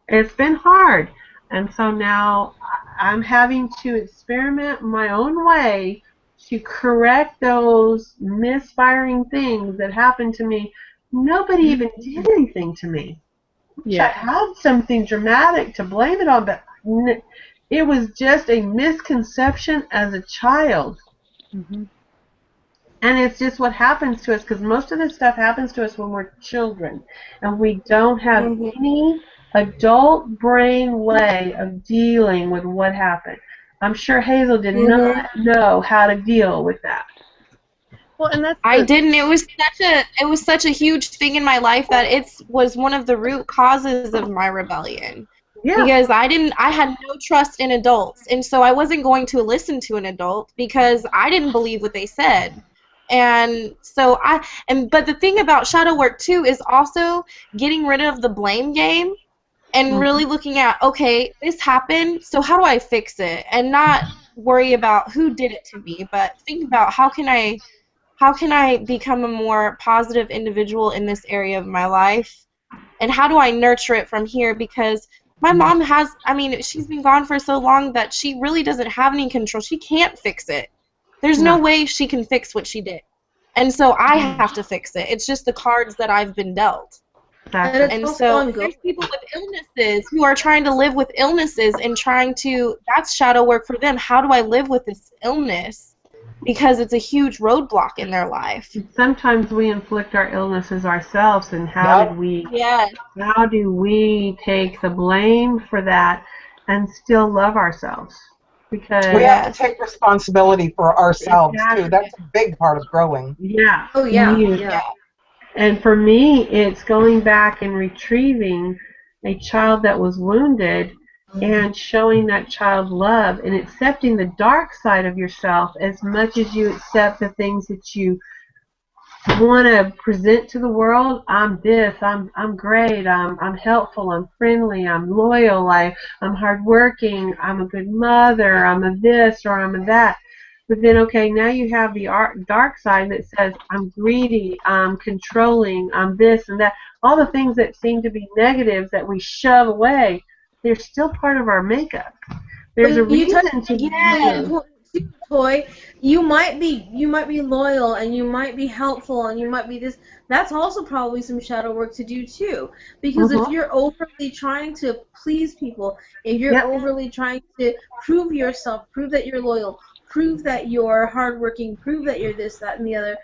It's been hard. And so now I'm having to experiment my own way to correct those misfiring things that happened to me. Nobody even did anything to me. Yeah. I had something dramatic to blame it on, but it was just a misconception as a child. Mm-hmm. And it's just what happens to us, because most of this stuff happens to us when we're children, and we don't have any adult brain way of dealing with what happened. I'm sure Hazel did not know how to deal with that. Well, and that's I didn't. It was such a huge thing in my life that it was one of the root causes of my rebellion. Yeah. Because I had no trust in adults, and so I wasn't going to listen to an adult because I didn't believe what they said. And so but the thing about shadow work too is also getting rid of the blame game and really looking at, okay, this happened, so how do I fix it? And not worry about who did it to me, but think about how can I become a more positive individual in this area of my life? And how do I nurture it from here? Because my mom she's been gone for so long that she really doesn't have any control. She can't fix it. There's no way she can fix what she did. And so I have to fix it. It's just the cards that I've been dealt. And so there's people with illnesses who are trying to live with illnesses and that's shadow work for them. How do I live with this illness? Because it's a huge roadblock in their life. Sometimes we inflict our illnesses ourselves, and how do we take the blame for that and still love ourselves? Because we have to take responsibility for ourselves too. That's a big part of growing. Yeah. Oh yeah. And for me, it's going back and retrieving a child that was wounded and showing that child love and accepting the dark side of yourself as much as you accept the things that you want to present to the world. I'm this, I'm great, I'm helpful, I'm friendly, I'm loyal, I'm hardworking, I'm a good mother, I'm a this or I'm a that. But then, okay, now you have the dark side that says, I'm greedy, I'm controlling, I'm this and that. All the things that seem to be negatives that we shove away, they're still part of our makeup. There's a reason to Toy, you might be loyal and you might be helpful and you might be this. That's also probably some shadow work to do too, because if you're overly trying to please people, if you're overly trying to prove yourself, prove that you're loyal, prove that you're hardworking, prove that you're this, that, and the other,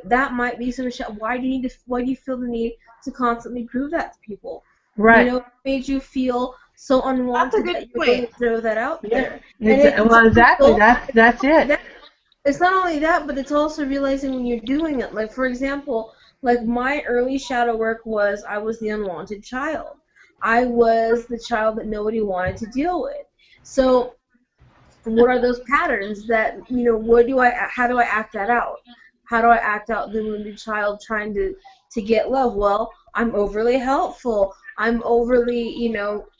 that might be some shadow. Why do you feel the need to constantly prove that to people? Right. It made you feel so unwanted that you're going to throw that out there. Exactly. That's it. It's not only that, but it's also realizing when you're doing it. Like, for example, like my early shadow work was I was the unwanted child. I was the child that nobody wanted to deal with. So what are those patterns that, how do I act that out? How do I act out the wounded child trying to get love? Well, I'm overly helpful. I'm overly,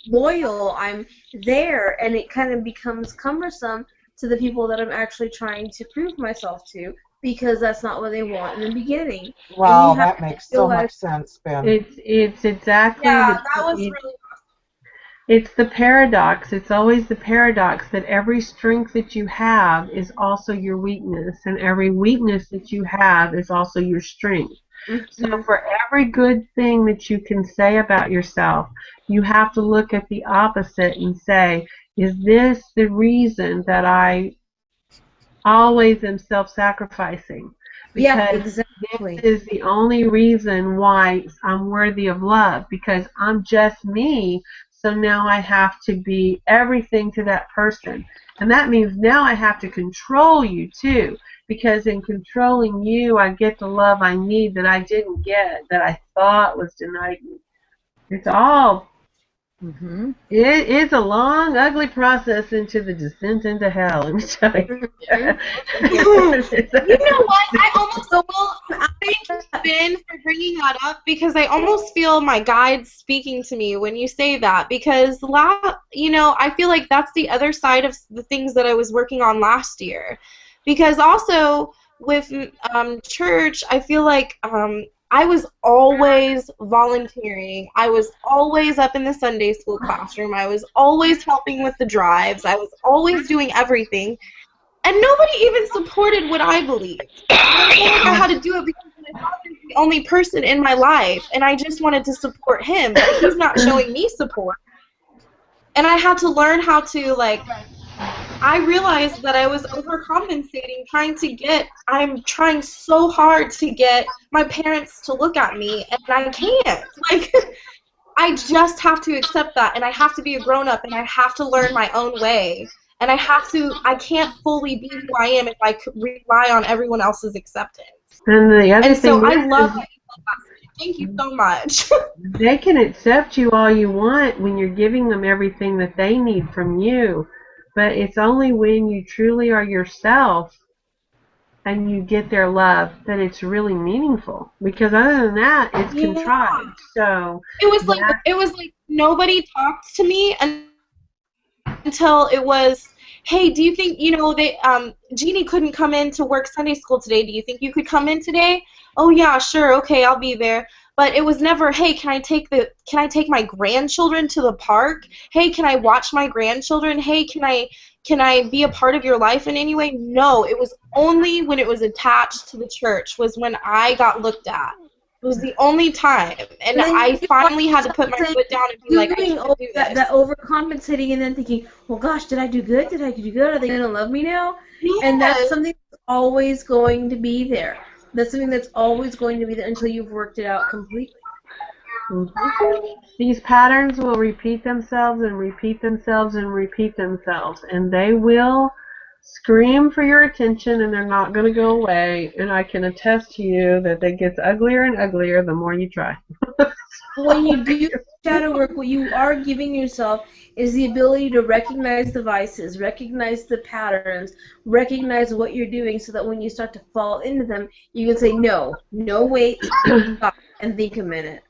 loyal. I'm there, and it kind of becomes cumbersome to the people that I'm actually trying to prove myself to, because that's not what they want in the beginning. Wow, that makes so much sense, Ben. It's exactly. Yeah, that was really. It's the paradox. It's always the paradox that every strength that you have is also your weakness, and every weakness that you have is also your strength. So for every good thing that you can say about yourself, you have to look at the opposite and say, is this the reason that I always am self-sacrificing? Because this is the only reason why I'm worthy of love, because I'm just me. So now I have to be everything to that person. And that means now I have to control you too. Because in controlling you, I get the love I need that I didn't get, that I thought was denied me. It's all. It is a long, ugly process into the descent into hell. Let me tell you. You know what? I almost thank you, Ben, for bringing that up, because I almost feel my guides speaking to me when you say that, because I feel like that's the other side of the things that I was working on last year. Because also with church, I feel like I was always volunteering. I was always up in the Sunday school classroom. I was always helping with the drives. I was always doing everything. And nobody even supported what I believed. I didn't know how to do it because my father's the only person in my life, and I just wanted to support him, but he's not showing me support. And I had to learn how to, I realized that I was overcompensating, I'm trying so hard to get my parents to look at me, and I can't. Like, I just have to accept that, and I have to be a grown-up, and I have to learn my own way. And I can't fully be who I am if I rely on everyone else's acceptance. And the other And so thing I love is, that. Thank you so much. they can accept you all you want when you're giving them everything that they need from you. But it's only when you truly are yourself and you get their love that it's really meaningful. Because other than that, it's contrived. So It was like nobody talked to me until it was, hey, do you think, Jeannie couldn't come in to work Sunday school today. Do you think you could come in today? Oh yeah, sure, okay, I'll be there. But it was never, hey, can I take my grandchildren to the park? Hey, can I watch my grandchildren? Hey, can I be a part of your life in any way? No, it was only when it was attached to the church was when I got looked at. It was the only time, and I finally had to put my foot down and be like, I can't do this. That overcompensating and then thinking, well, gosh, did I do good? Did I do good? Are they going to love me now? Yes. And that's something that's always going to be there. That's something that's always going to be there until you've worked it out completely. Mm-hmm. These patterns will repeat themselves and repeat themselves and repeat themselves, and they will scream for your attention, and they're not going to go away. And I can attest to you that it gets uglier and uglier the more you try. When you do shadow work, what you are giving yourself is the ability to recognize the vices, recognize the patterns, recognize what you're doing, so that when you start to fall into them, you can say, no, wait, stop, and think a minute.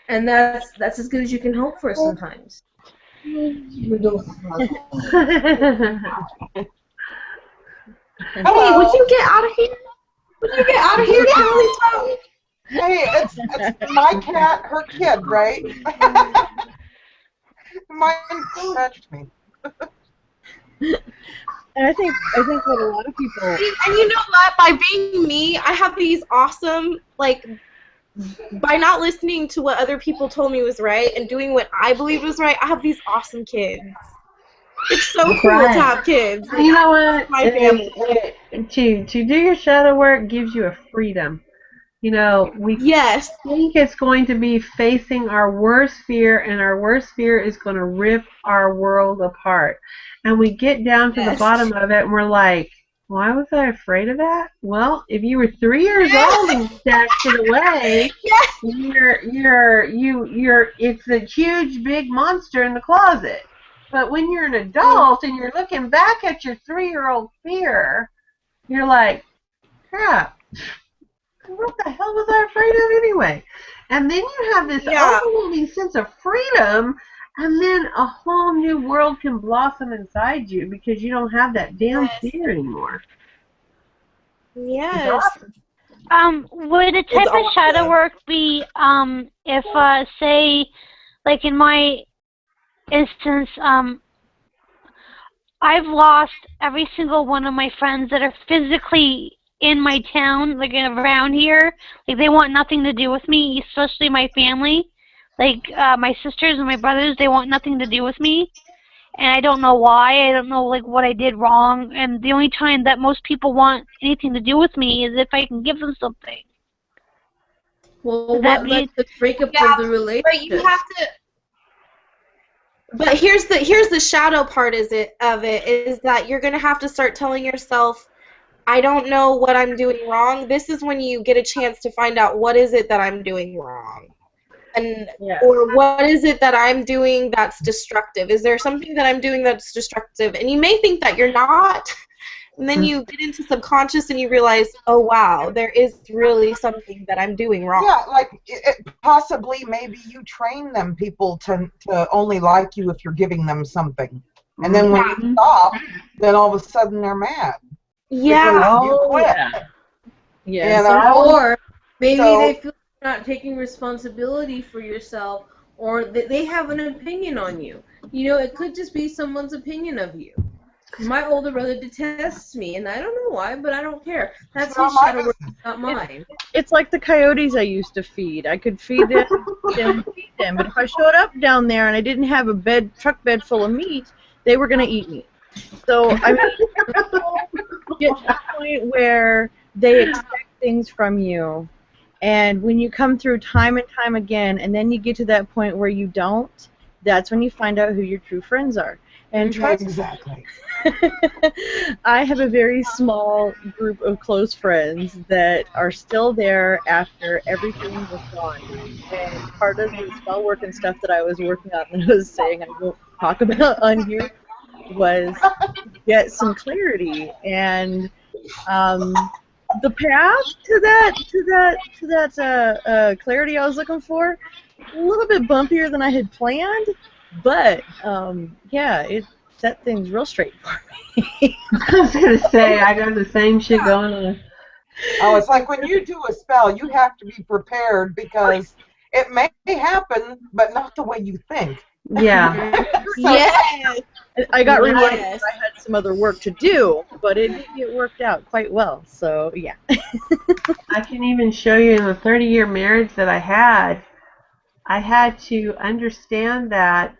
And that's as good as you can hope for sometimes. Hey, would you get out of here? Would you get out of here, Charlie? Hey, it's my cat, her kid, right? Mine scratched me. And I think what a lot of people. And you know what? By being me, I have these awesome, by not listening to what other people told me was right and doing what I believe was right, I have these awesome kids. It's so cool to have kids. You know what? My family. To do your shadow work gives you a freedom. We think it's going to be facing our worst fear, and our worst fear is going to rip our world apart. And we get down to the bottom of it, and we're like, why was I afraid of that? Well, if you were 3 years old and dashed it away, it's a huge, big monster in the closet. But when you're an adult and you're looking back at your 3-year-old fear, you're like, crap, what the hell was I afraid of anyway? And then you have this overwhelming sense of freedom, and then a whole new world can blossom inside you because you don't have that damn fear anymore. Yes. Would a type of shadow work be if, say, like in my instance, I've lost every single one of my friends that are physically in my town, like around here. Like, they want nothing to do with me, especially my family. Like, my sisters and my brothers, they want nothing to do with me. And I don't know why. I don't know, like, what I did wrong. And the only time that most people want anything to do with me is if I can give them something. Well, what lets the breakup of the relationship? But you have to. But here's the shadow part of it is that you're gonna have to start telling yourself, I don't know what I'm doing wrong. This is when you get a chance to find out what is it that I'm doing wrong. And or what is it that I'm doing that's destructive? Is there something that I'm doing that's destructive? And you may think that you're not, and then you get into subconscious and you realize, oh wow, there is really something that I'm doing wrong. Yeah, like possibly maybe you train them people to only like you if you're giving them something, and then when you stop, then all of a sudden they're mad. Yeah. You quit. Yeah. Or maybe they feel not taking responsibility for yourself, or they have an opinion on you. It could just be someone's opinion of you. My older brother detests me, and I don't know why, but I don't care. That's his shadow work, not mine. It's like the coyotes I used to feed. I could feed them, feed them, but if I showed up down there and I didn't have a truck bed full of meat, they were going to eat me. So, I mean, get to the point where they expect things from you, and when you come through time and time again, and then you get to that point where you don't, that's when you find out who your true friends are. And trust me, Exactly. I have a very small group of close friends that are still there after everything was gone. And part of the spell work and stuff that I was working on that I was saying I won't talk about on here was to get some clarity. And the path to that clarity I was looking for, a little bit bumpier than I had planned, but yeah, it set things real straight for me. I was gonna say I got the same shit going on. Oh, it's like when you do a spell, you have to be prepared because it may happen, but not the way you think. Yeah. So, Yes. I got reminded Yes. that I had some other work to do, but it worked out quite well. So yeah. I can even show you in the 30-year marriage that I had to understand that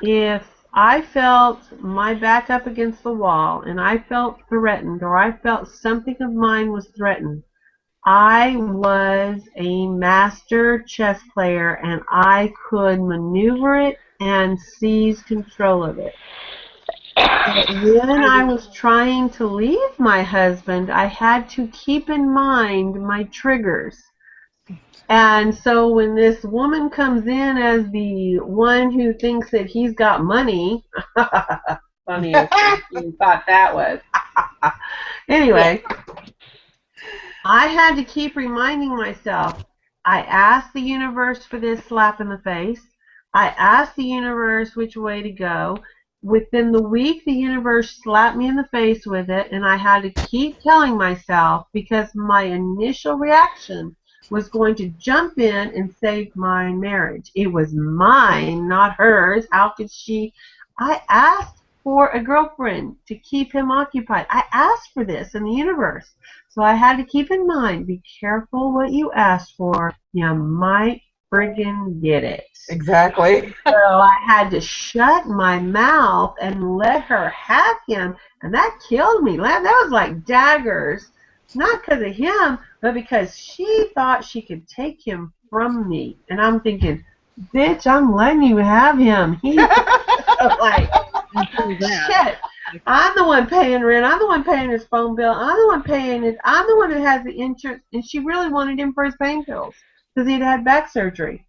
if I felt my back up against the wall and I felt threatened or I felt something of mine was threatened, I was a master chess player and I could maneuver it and seize control of it. But when I was trying to leave my husband, I had to keep in mind my triggers. And so when this woman comes in as the one who thinks that he's got money, funny if you thought that was. Anyway, I had to keep reminding myself, I asked the universe for this slap in the face. I asked the universe which way to go. Within the week, the universe slapped me in the face with it, and I had to keep telling myself because my initial reaction was going to jump in and save my marriage. It was mine, not hers. How could she? I asked for a girlfriend to keep him occupied. I asked for this in the universe. So I had to keep in mind, be careful what you ask for. You might friggin' get it. exactly. So I had to shut my mouth and let her have him, and that killed me. That was like daggers, not because of him, but because she thought she could take him from me. And I'm thinking, bitch, I'm letting you have him. He's like, shit. I'm the one paying rent. I'm the one paying his phone bill. I'm the one paying it. I'm the one that has the insurance. And she really wanted him for his pain pills because he'd had back surgery.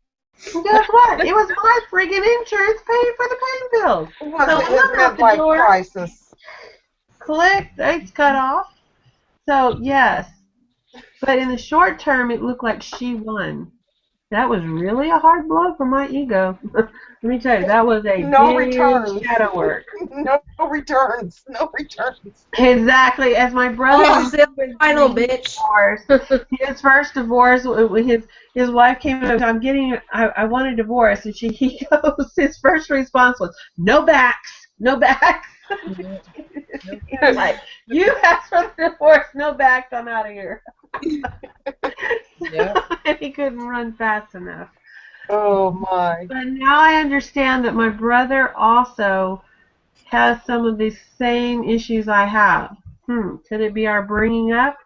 And guess what? It was my friggin' insurance paying for the pain pills. Was So it his I'm out the midlife door. crisis? Click. It's cut off. So, yes. But in the short term, it looked like she won. That was really a hard blow for my ego. Let me tell you, that was a No big returns. shadow work. No returns. No returns. Exactly, as my brother Oh, final bitch. his first divorce, his wife came up. I want a divorce, and he goes. His first response was, "No backs, no backs." Like, you asked for the divorce, no backs. I'm out of here. Yeah. And he couldn't run fast enough. Oh my. But now I understand that my brother also has some of the same issues I have. Could it be our bringing up?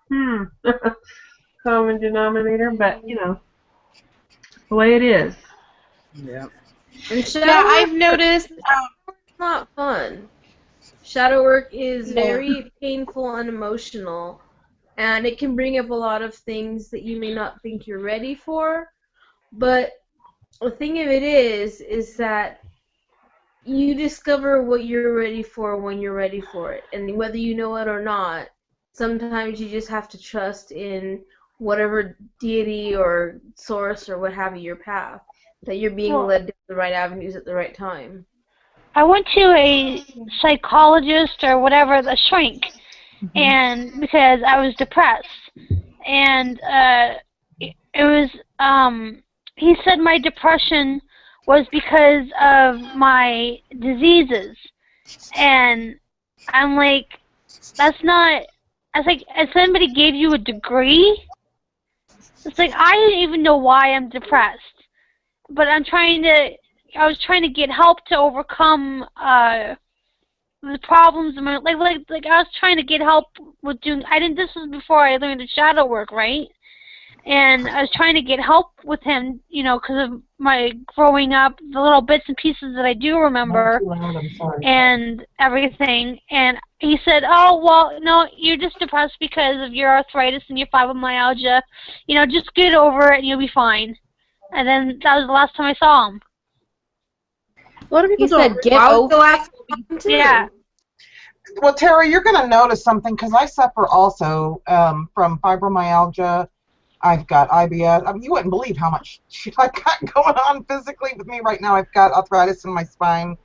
Common denominator, but the way it is. Yeah. And shadow Yeah, work I've noticed. is not fun. Shadow work is very painful and emotional, and it can bring up a lot of things that you may not think you're ready for. But the thing of it is that you discover what you're ready for when you're ready for it. And whether you know it or not, sometimes you just have to trust in whatever deity or source or what have you, your path, that you're being led down the right avenues at the right time. I went to a psychologist or whatever, a shrink, and because I was depressed, and it was he said my depression was because of my diseases, and I'm like, that's not. I was like, if somebody gave you a degree, it's like I didn't even know why I'm depressed, but I was trying to get help to overcome the problems in my like I was trying to get help with doing. I didn't. This was before I learned the shadow work, right? And I was trying to get help with him, you know, because of my growing up, the little bits and pieces that I do remember, Not too loud, I'm sorry. and everything. And he said, "Oh, well, no, you're just depressed because of your arthritis and your fibromyalgia. You know, just get over it and you'll be fine." And then that was the last time I saw him. A lot of people He said, don't "Get realize the over last it." one too. Yeah. Well, Tara, you're going to notice something because I suffer also from fibromyalgia. I've got IBS. I mean, you wouldn't believe how much shit I've got going on physically with me right now. I've got arthritis in my spine.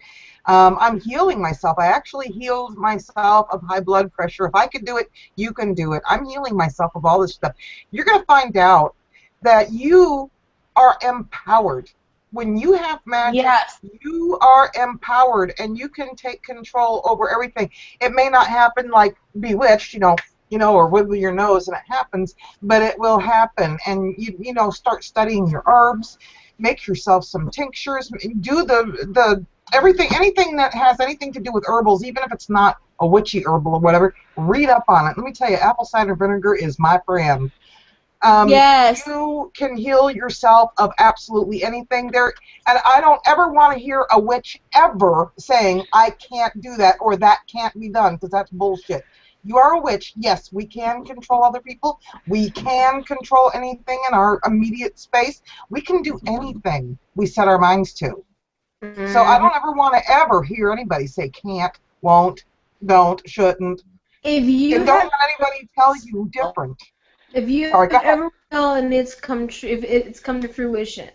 I'm healing myself. I actually healed myself of high blood pressure. If I could do it, you can do it. I'm healing myself of all this stuff. You're going to find out that you are empowered. When you have magic, Yes. you are empowered, and you can take control over everything. It may not happen like Bewitched, or wiggle your nose and it happens, but it will happen. And you start studying your herbs, make yourself some tinctures, do the everything, anything that has anything to do with herbals, even if it's not a witchy herbal or whatever. Read up on it. Let me tell you, apple cider vinegar is my friend. Yes. You can heal yourself of absolutely anything there, and I don't ever want to hear a witch ever saying I can't do that or that can't be done, because that's bullshit. You are a witch. Yes, we can control other people. We can control anything in our immediate space. We can do anything we set our minds to. So I don't ever want to ever hear anybody say can't, won't, don't, shouldn't. If you And don't have, let anybody tell you different. if you Sorry, go have ahead. ever felt and it's come true, if it's come to fruition,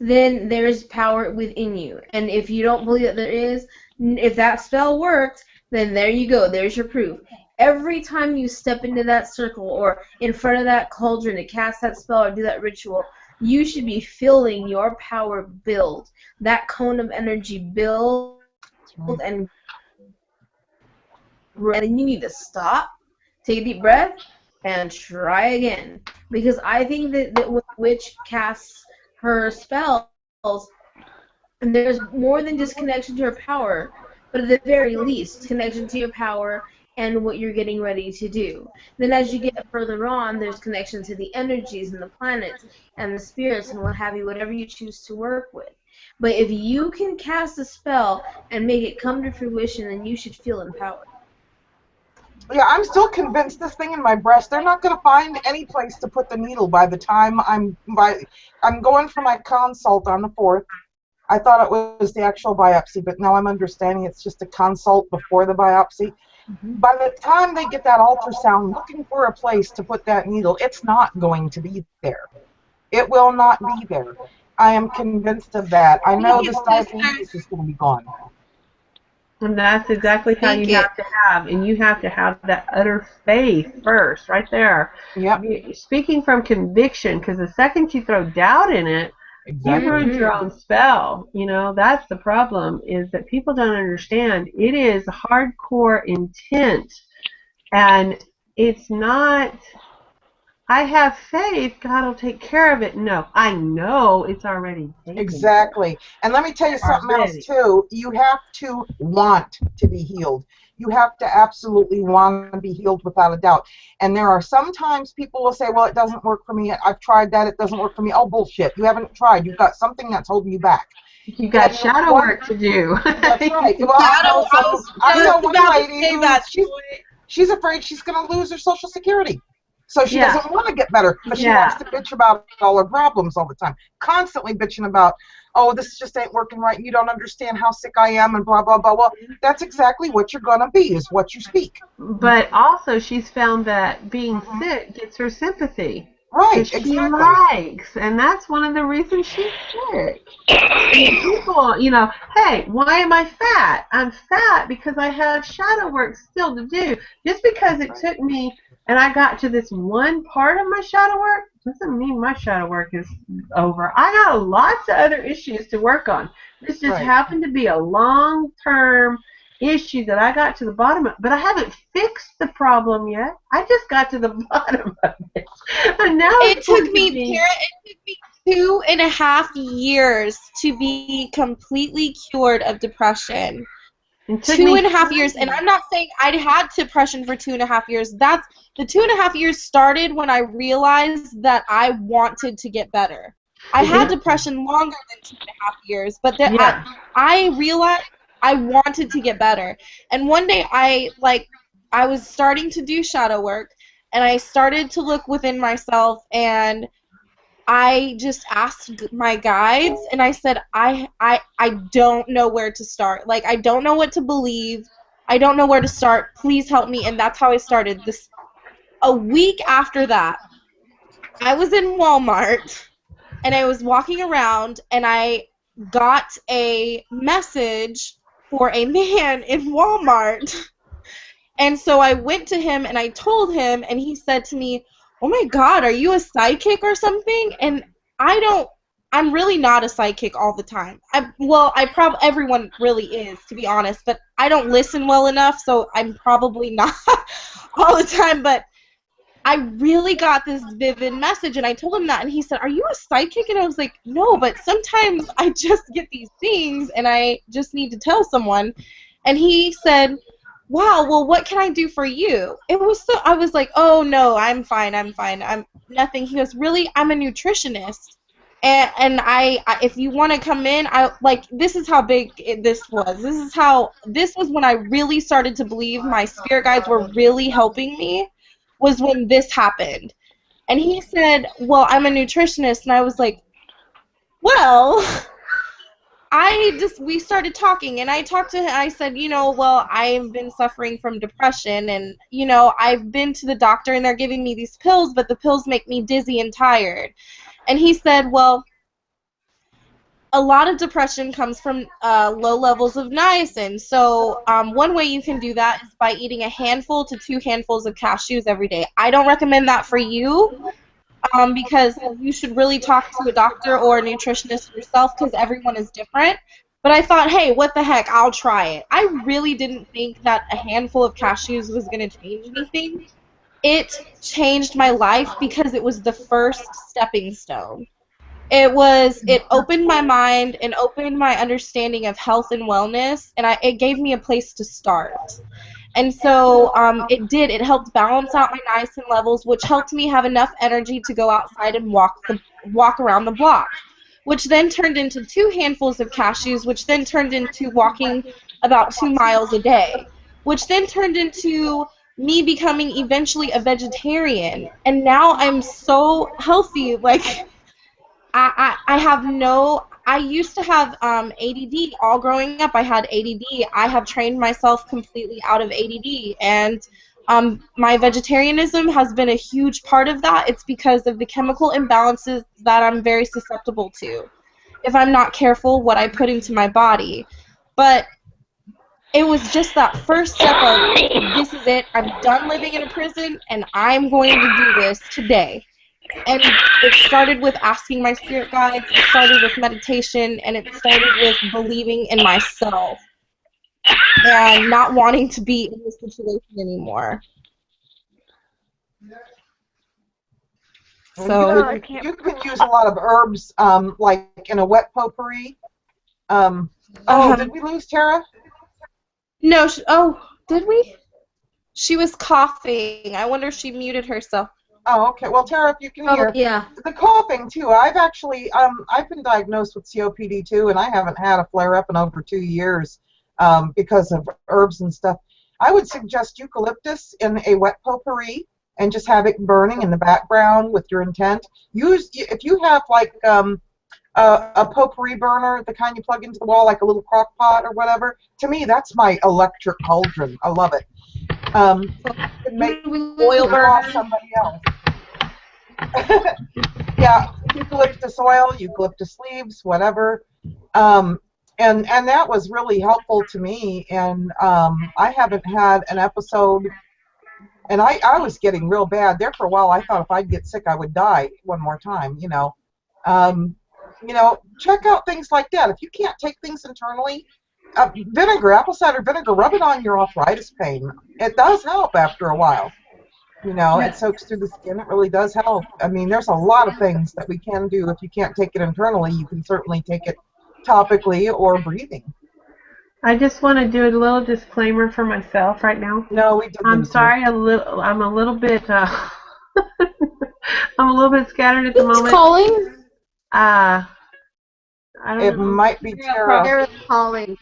then there's power within you. And if you don't believe that there is, if that spell worked, then there you go. There's your proof. Every time you step into that circle or in front of that cauldron to cast that spell or do that ritual, you should be feeling your power build. That cone of energy build and then you need to stop, take a deep breath, and try again. Because I think that when a witch casts her spells, and there's more than just connection to her power, but at the very least, connection to your power and what you're getting ready to do. Then as you get further on, there's connection to the energies and the planets and the spirits and what have you, whatever you choose to work with. But if you can cast a spell and make it come to fruition, then you should feel empowered. Yeah, I'm still convinced this thing in my breast, they're not going to find any place to put the needle by the time I'm going for my consult on the 4th. I thought it was the actual biopsy, but now I'm understanding it's just a consult before the biopsy. By the time they get that ultrasound looking for a place to put that needle, it's not going to be there. It will not be there. I am convinced of that. I know this diabetes is going to be gone. And that's exactly how you have to have, and you have to have that utter faith first, right there. Yep. Speaking from conviction, because the second you throw doubt in it, Exactly. you ruined your own spell. That's the problem, is that people don't understand. It is hardcore intent, and it's not, I have faith, God will take care of it. No, I know it's already taken. Exactly. And let me tell you something else, too. You have to want to be healed. You have to absolutely want to be healed without a doubt. And there are sometimes people will say, well, it doesn't work for me. I've tried that. It doesn't work for me. Oh, bullshit. You haven't tried. You've got something that's holding you back. You got shadow work to do. That's right. Well, I know one lady who, she's afraid she's going to lose her Social Security. So she doesn't want to get better, but she wants to bitch about all her problems all the time. Constantly bitching about, oh, this just ain't working right, and you don't understand how sick I am, and blah, blah, blah. Well, that's exactly what you're going to be, is what you speak. But also she's found that being sick gets her sympathy. Right, exactly. She likes, and that's one of the reasons she's sick. People, hey, why am I fat? I'm fat because I have shadow work still to do. Just because it took me and I got to this one part of my shadow work doesn't mean my shadow work is over. I got lots of other issues to work on. This just happened to be a long-term issue that I got to the bottom of, but I haven't fixed the problem yet. I just got to the bottom of it. And now it took me 2.5 years to be completely cured of depression. It took 2.5 me years, and I'm not saying I'd had depression for 2.5 years. That's the 2.5 years started when I realized that I wanted to get better. I had depression longer than 2.5 years, but Yeah. I realized I wanted to get better. And one day I was starting to do shadow work, and I started to look within myself, and I just asked my guides, and I said, I don't know where to start. Like, I don't know what to believe. I don't know where to start. Please help me. And that's how I started. A week after that, I was in Walmart, and I was walking around, and I got a message for a man in Walmart. And so I went to him, and I told him, and he said to me, "Oh my God, are you a sidekick or something?" And I'm really not a sidekick all the time. Everyone really is, to be honest, but I don't listen well enough, so I'm probably not all the time. But I really got this vivid message, and I told him that, and he said, "Are you a psychic?" And I was like, "No, but sometimes I just get these things, and I just need to tell someone." And he said, "Wow, well, what can I do for you?" I was like, "Oh, no, I'm fine, I'm nothing." He goes, "Really? I'm a nutritionist. And if you want to come in, this is how big this was. This was when I really started to believe my spirit guides were really helping me, was when this happened." And he said, "Well, I'm a nutritionist." And I was like, "Well," we started talking, and I talked to him. I said, "Well, I've been suffering from depression, and, I've been to the doctor, and they're giving me these pills, but the pills make me dizzy and tired." And he said, "Well, a lot of depression comes from low levels of niacin. So one way you can do that is by eating a handful to 2 handfuls of cashews every day. I don't recommend that for you, because you should really talk to a doctor or a nutritionist yourself, because everyone is different. But I thought, hey, what the heck, I'll try it." I really didn't think that a handful of cashews was going to change anything. It changed my life because it was the first stepping stone. It opened my mind and opened my understanding of health and wellness, and it gave me a place to start. And so it helped balance out my niacin levels, which helped me have enough energy to go outside and walk around the block, which then turned into 2 handfuls of cashews, which then turned into walking about 2 miles a day, which then turned into me becoming eventually a vegetarian. And now I'm so healthy. Like, I have no. I used to have ADD. All growing up, I had ADD. I have trained myself completely out of ADD, and my vegetarianism has been a huge part of that. It's because of the chemical imbalances that I'm very susceptible to if I'm not careful what I put into my body. But it was just that first step of, this is it. I'm done living in a prison, and I'm going to do this today. And it started with asking my spirit guides, it started with meditation, and it started with believing in myself and not wanting to be in this situation anymore. So you can use a lot of herbs, like in a wet potpourri. Did we lose Tara? No. Did we? She was coughing. I wonder if she muted herself. Oh, okay. Well, Tara, if you can hear, yeah. the coughing too. I've actually, I've been diagnosed with COPD too, and I haven't had a flare-up in over 2 years, because of herbs and stuff. I would suggest eucalyptus in a wet potpourri and just have it burning in the background with your intent. If you have like a potpourri burner, the kind you plug into the wall, like a little crock pot or whatever. To me, that's my electric cauldron. I love it. It make oil burn somebody else. Yeah, eucalyptus oil, eucalyptus leaves, whatever. And that was really helpful to me. And I haven't had an episode, and I was getting real bad there for a while. I thought if I'd get sick, I would die one more time. Check out things like that. If you can't take things internally, vinegar, apple cider vinegar, rub it on your arthritis pain. It does help after a while. It soaks through the skin. It really does help. I mean, there's a lot of things that we can do. If you can't take it internally, you can certainly take it topically or breathing. I just want to do a little disclaimer for myself right now. No, we did. I'm sorry, I'm a little bit, I'm a little bit scattered at the Who's moment. calling? I don't It know. might be Tara. Tara's calling.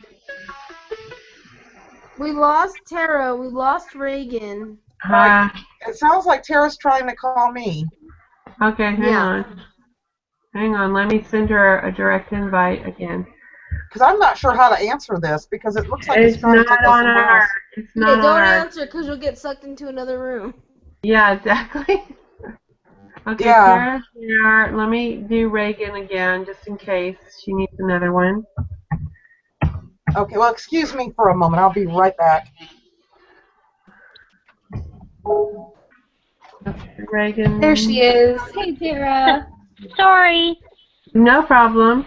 We lost Tara. We lost Reagan. It sounds like Tara's trying to call me. Okay, hang on. Hang on, let me send her a direct invite again. Because I'm not sure how to answer this because it looks like it's It's trying to not take us on somewhere our. else. It's Yeah, not on don't our. answer because you'll get sucked into another room. Yeah, exactly. Okay, Yeah. Tara's here. Let me do Reagan again, just in case she needs another one. Okay, well, excuse me for a moment. I'll be right back. Reagan. There she is. Hey, Tara. Sorry. No problem.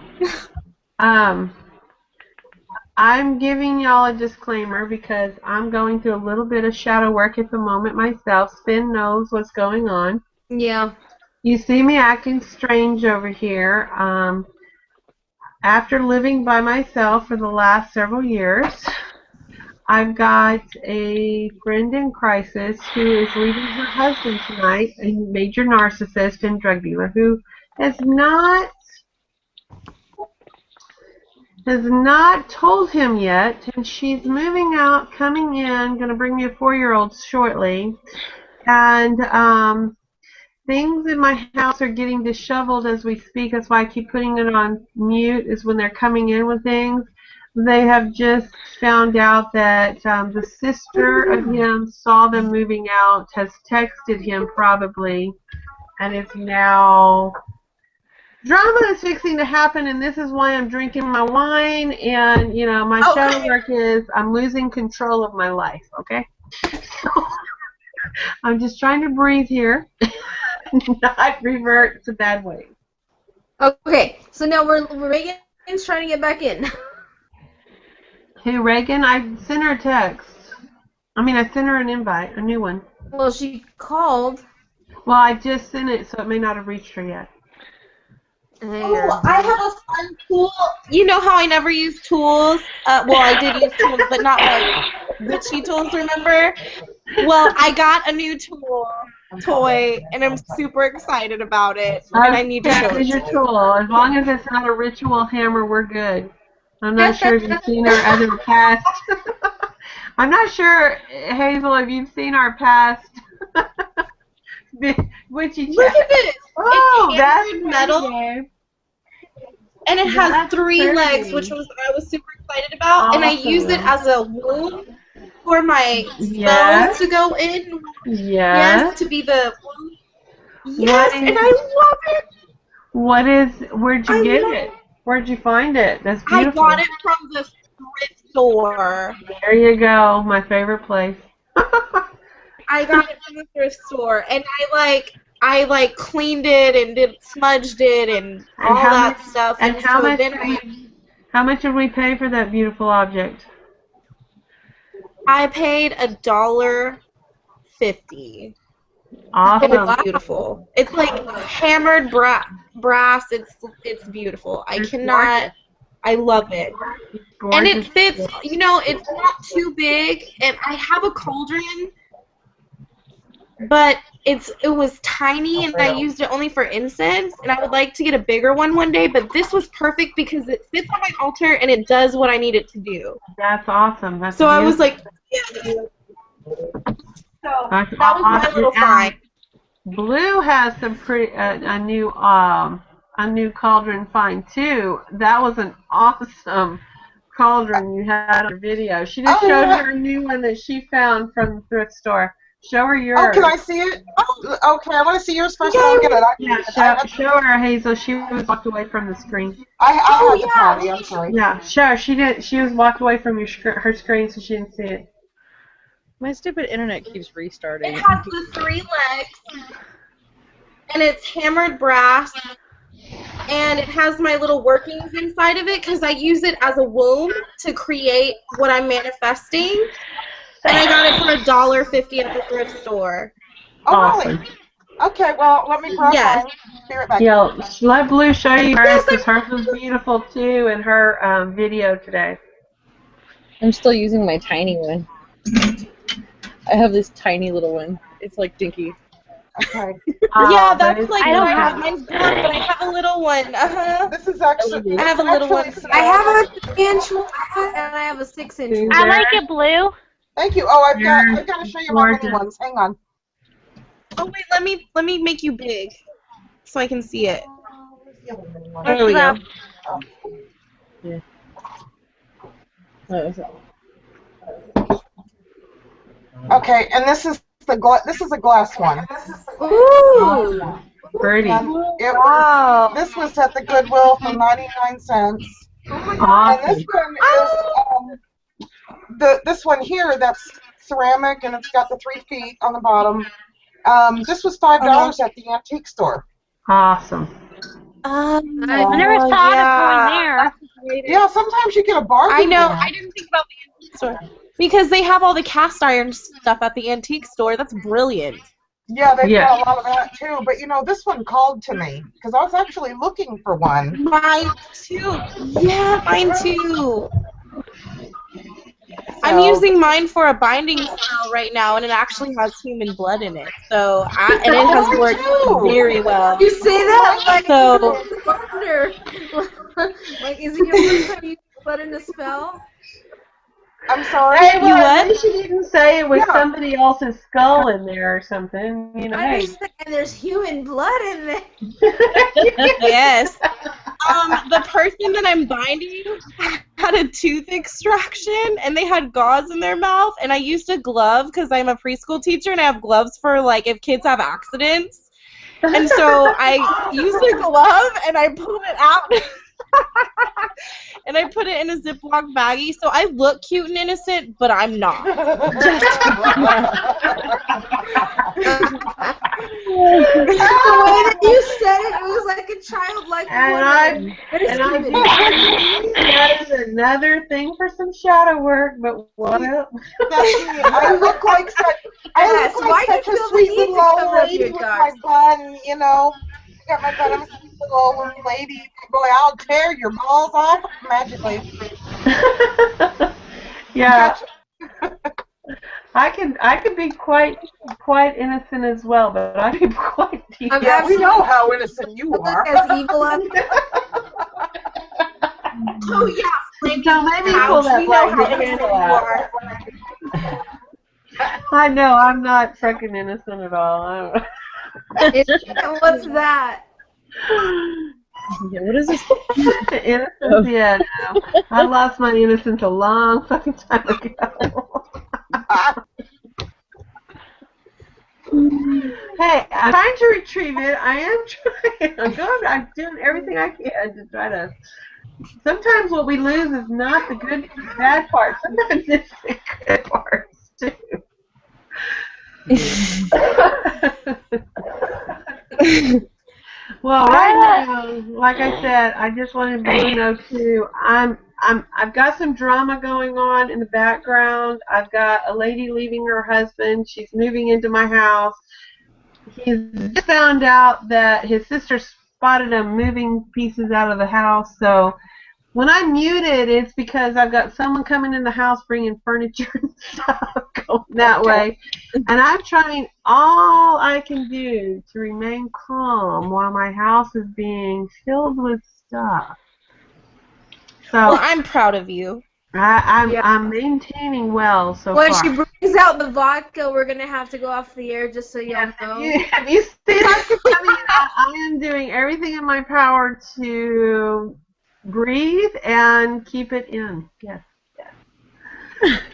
I'm giving y'all a disclaimer because I'm going through a little bit of shadow work at the moment myself. Spin knows what's going on. Yeah. You see me acting strange over here. After living by myself for the last several years, I've got a friend in crisis who is leaving her husband tonight, a major narcissist and drug dealer who has not told him yet, and she's moving out, coming in, going to bring me a 4-year-old shortly, and things in my house are getting disheveled as we speak. That's why I keep putting it on mute, is when they're coming in with things. They have just found out that the sister of him saw them moving out, has texted him probably, and is now... Drama is fixing to happen, and this is why I'm drinking my wine, and, you know, my shadow work is I'm losing control of my life, okay? I'm just trying to breathe here, not revert to bad ways. Okay, so now Reagan's trying to get back in. Hey, Reagan, I sent her a text. I sent her an invite, a new one. Well, she called. Well, I just sent it, so it may not have reached her yet. Oh, I have a fun tool. You know how I never use tools? Well, I did use tools, but not like witchy tools, remember? Well, I got a new toy, and I'm super excited about it, and I need to show it Here's your to you. tool. As long as it's not a ritual hammer, we're good. I'm not sure if you've seen our other past. I'm not sure, Hazel, if you've seen our past Witchy Chat. Look at this. Oh, it's that's hammered metal, pretty. and it has That's 3 pretty. legs, which I was super excited about, and I use it as a womb for my spells to go in. Yes. To be the womb. Yes, and I love it. Where'd you get it? Where'd you find it? That's beautiful. I got it from the thrift store. There you go, my favorite place. I got it from the thrift store, and I cleaned it and smudged it and all that stuff. And how much did we pay for that beautiful object? I paid $1.50. Awesome. It's beautiful. It's like hammered brass. It's beautiful. I love it. And it fits, it's not too big, and I have a cauldron, but it was tiny, and I used it only for incense, and I would like to get a bigger one day, but this was perfect because it fits on my altar, and it does what I need it to do. That's awesome. That's so beautiful. I was like, yeah. So that was my little find. Blue has some pretty a new cauldron find too. That was an awesome cauldron you had on your video. She just showed her a new one that she found from the thrift store. Show her yours. Oh, can I see it? Okay, I want to see yours first. I'll get it. Show her, Hazel. She was walked away from the screen. I had the party. I'm sorry. Yeah, sure. She did. She was walked away from her screen, so she didn't see it. My stupid internet keeps restarting. It has the 3 legs, and it's hammered brass, and it has my little workings inside of it because I use it as a womb to create what I'm manifesting. And I got it for $1.50 at the thrift store. Oh, Awesome. really? Okay, well, let me grab mine. Be right back. Yeah, let Blue show you hers because hers was beautiful too in her video today. I'm still using my tiny one. I have this tiny little one. It's like dinky. Okay. Yeah, that's like I what don't I have. have- Mine's big, but I have a little one. This is actually. I have a little one. I have a 3-inch one and I have a 6-inch one. I like it blue. Thank you. Oh, I've got You're to show you my mini gorgeous. ones. Hang on. Oh wait, let me make you big, so I can see it. Where's the other mini one? There we go. Yeah. Oh, so- Okay, and this is a glass one. Ooh. Pretty. And this was at the Goodwill for 99 cents. And Awesome. this one is this one here that's ceramic and it's got the 3 feet on the bottom. This was $5 at the antique store. Awesome. I never thought of going there. Yeah, sometimes you get a bargain. I know. there. I didn't think about the antique store because they have all the cast iron stuff at the antique store. That's brilliant. Yeah, they've Yeah. got a lot of that too. But you know, this one called to me because I was actually looking for one. Mine too. Yeah, mine too. I'm So- using mine for a binding spell right now, and it actually has human blood in it. So, and it has worked very well. You say that like So- I wonder. Like, is it your first time you put in a spell? I'm sorry. Hey, well, You at what? least you didn't say it was Yeah. somebody else's skull in there or something. You know, I hey. understand there's human blood in there. Yes. The person that I'm binding had a tooth extraction, and they had gauze in their mouth, and I used a glove because I'm a preschool teacher, and I have gloves for, like, if kids have accidents. And so I used a glove, and I pulled it out, and I put it in a Ziploc baggie, so I look cute and innocent, but I'm not. The way that you said it, it was like a childlike And woman. and I think that is another thing for some shadow work, but what up? I look like such. Yes, I why look like do such you a feel the sweet need to little old cover up lady your with dark my bun, you know. I got my bun. I'm a sweet little old lady. Boy, I'll tear your balls off magically. Yeah, I could be quite innocent as well, but I could be quite deep. I'm Yeah, we absolutely know how innocent you look are. as evil as Oh, yeah. So maybe pull that We know how black innocent candle you out. are. I know I'm not freaking innocent at all. what's that? Yeah, what is this? Innocence, yeah, no. I lost my innocence a long fucking time ago. Hey, I'm trying to retrieve it. I am trying. I'm doing everything I can to try to. Sometimes what we lose is not the good, bad part. Sometimes it's the good parts too. Well, right now, like I said, I just wanted to know too. I've got some drama going on in the background. I've got a lady leaving her husband. She's moving into my house. He's just found out that his sister spotted him moving pieces out of the house. So when I'm muted, it's because I've got someone coming in the house bringing furniture and stuff going that way. And I'm trying all I can do to remain calm while my house is being filled with stuff. So Well, I'm proud of you. I'm maintaining well so When far. she brings out the vodka, we're gonna have to go off the air just so y'all know. Have you seen I am doing everything in my power to breathe and keep it in. Yes.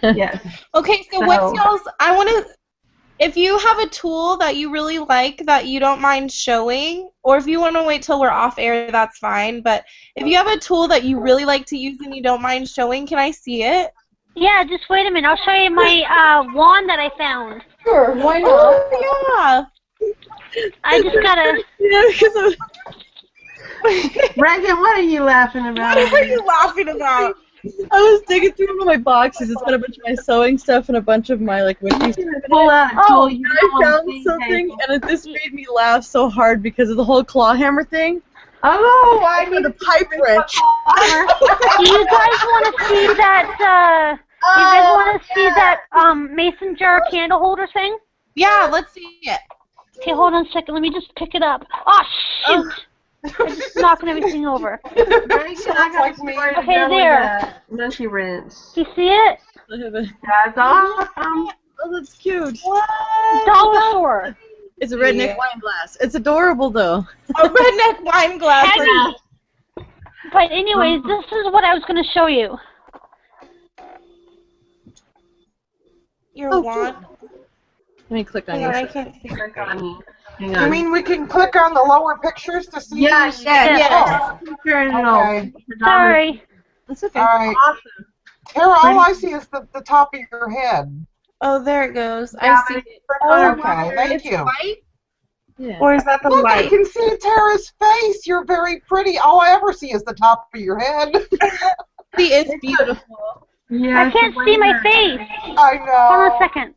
Yes. Okay, so what's y'all's? I want to. If you have a tool that you really like that you don't mind showing, or if you want to wait till we're off air, that's fine. But if you have a tool that you really like to use and you don't mind showing, can I see it? Yeah, just wait a minute. I'll show you my wand that I found. Sure, why not? Oh, yeah. I just gotta. Yeah, because Reagan, what are you laughing about? what are you laughing about? I was digging through one of my boxes. It's got a bunch of my sewing stuff and a bunch of my like witchy stuff. Pull out a tool you And I found something, and it just made me laugh so hard because of the whole claw hammer thing. I need The pipe wrench. Do you guys want to see that You guys want to see that mason jar candle holder thing? Yeah, let's see it. Okay, hold on a second. Let me just pick it up. Oh, shoot! I'm just knocking everything over. Sounds like me. Okay, there. Monkey wrench. Do you see it? That's awesome. Oh, that's cute. Dollar store. It's a redneck wine glass. It's adorable, though. A redneck wine glass. Heavy. But anyways, this is what I was going to show you. Your wand. Let me click on Hang on, I you. can't see. Hang You on. mean we can click on the lower pictures to see? Yes. Yes. Okay. Sorry. That's okay. All right. Awesome. Tara, all I see is the top of your head. Oh, there it goes. Yeah, I see but it. Oh, wow. okay. Thank It's you. white? Yeah. Or is that the Look, I light? can see Tara's face. You're very pretty. All I ever see is the top of your head. See, it's beautiful. Yeah, I can't see my face. I know. Hold on a second.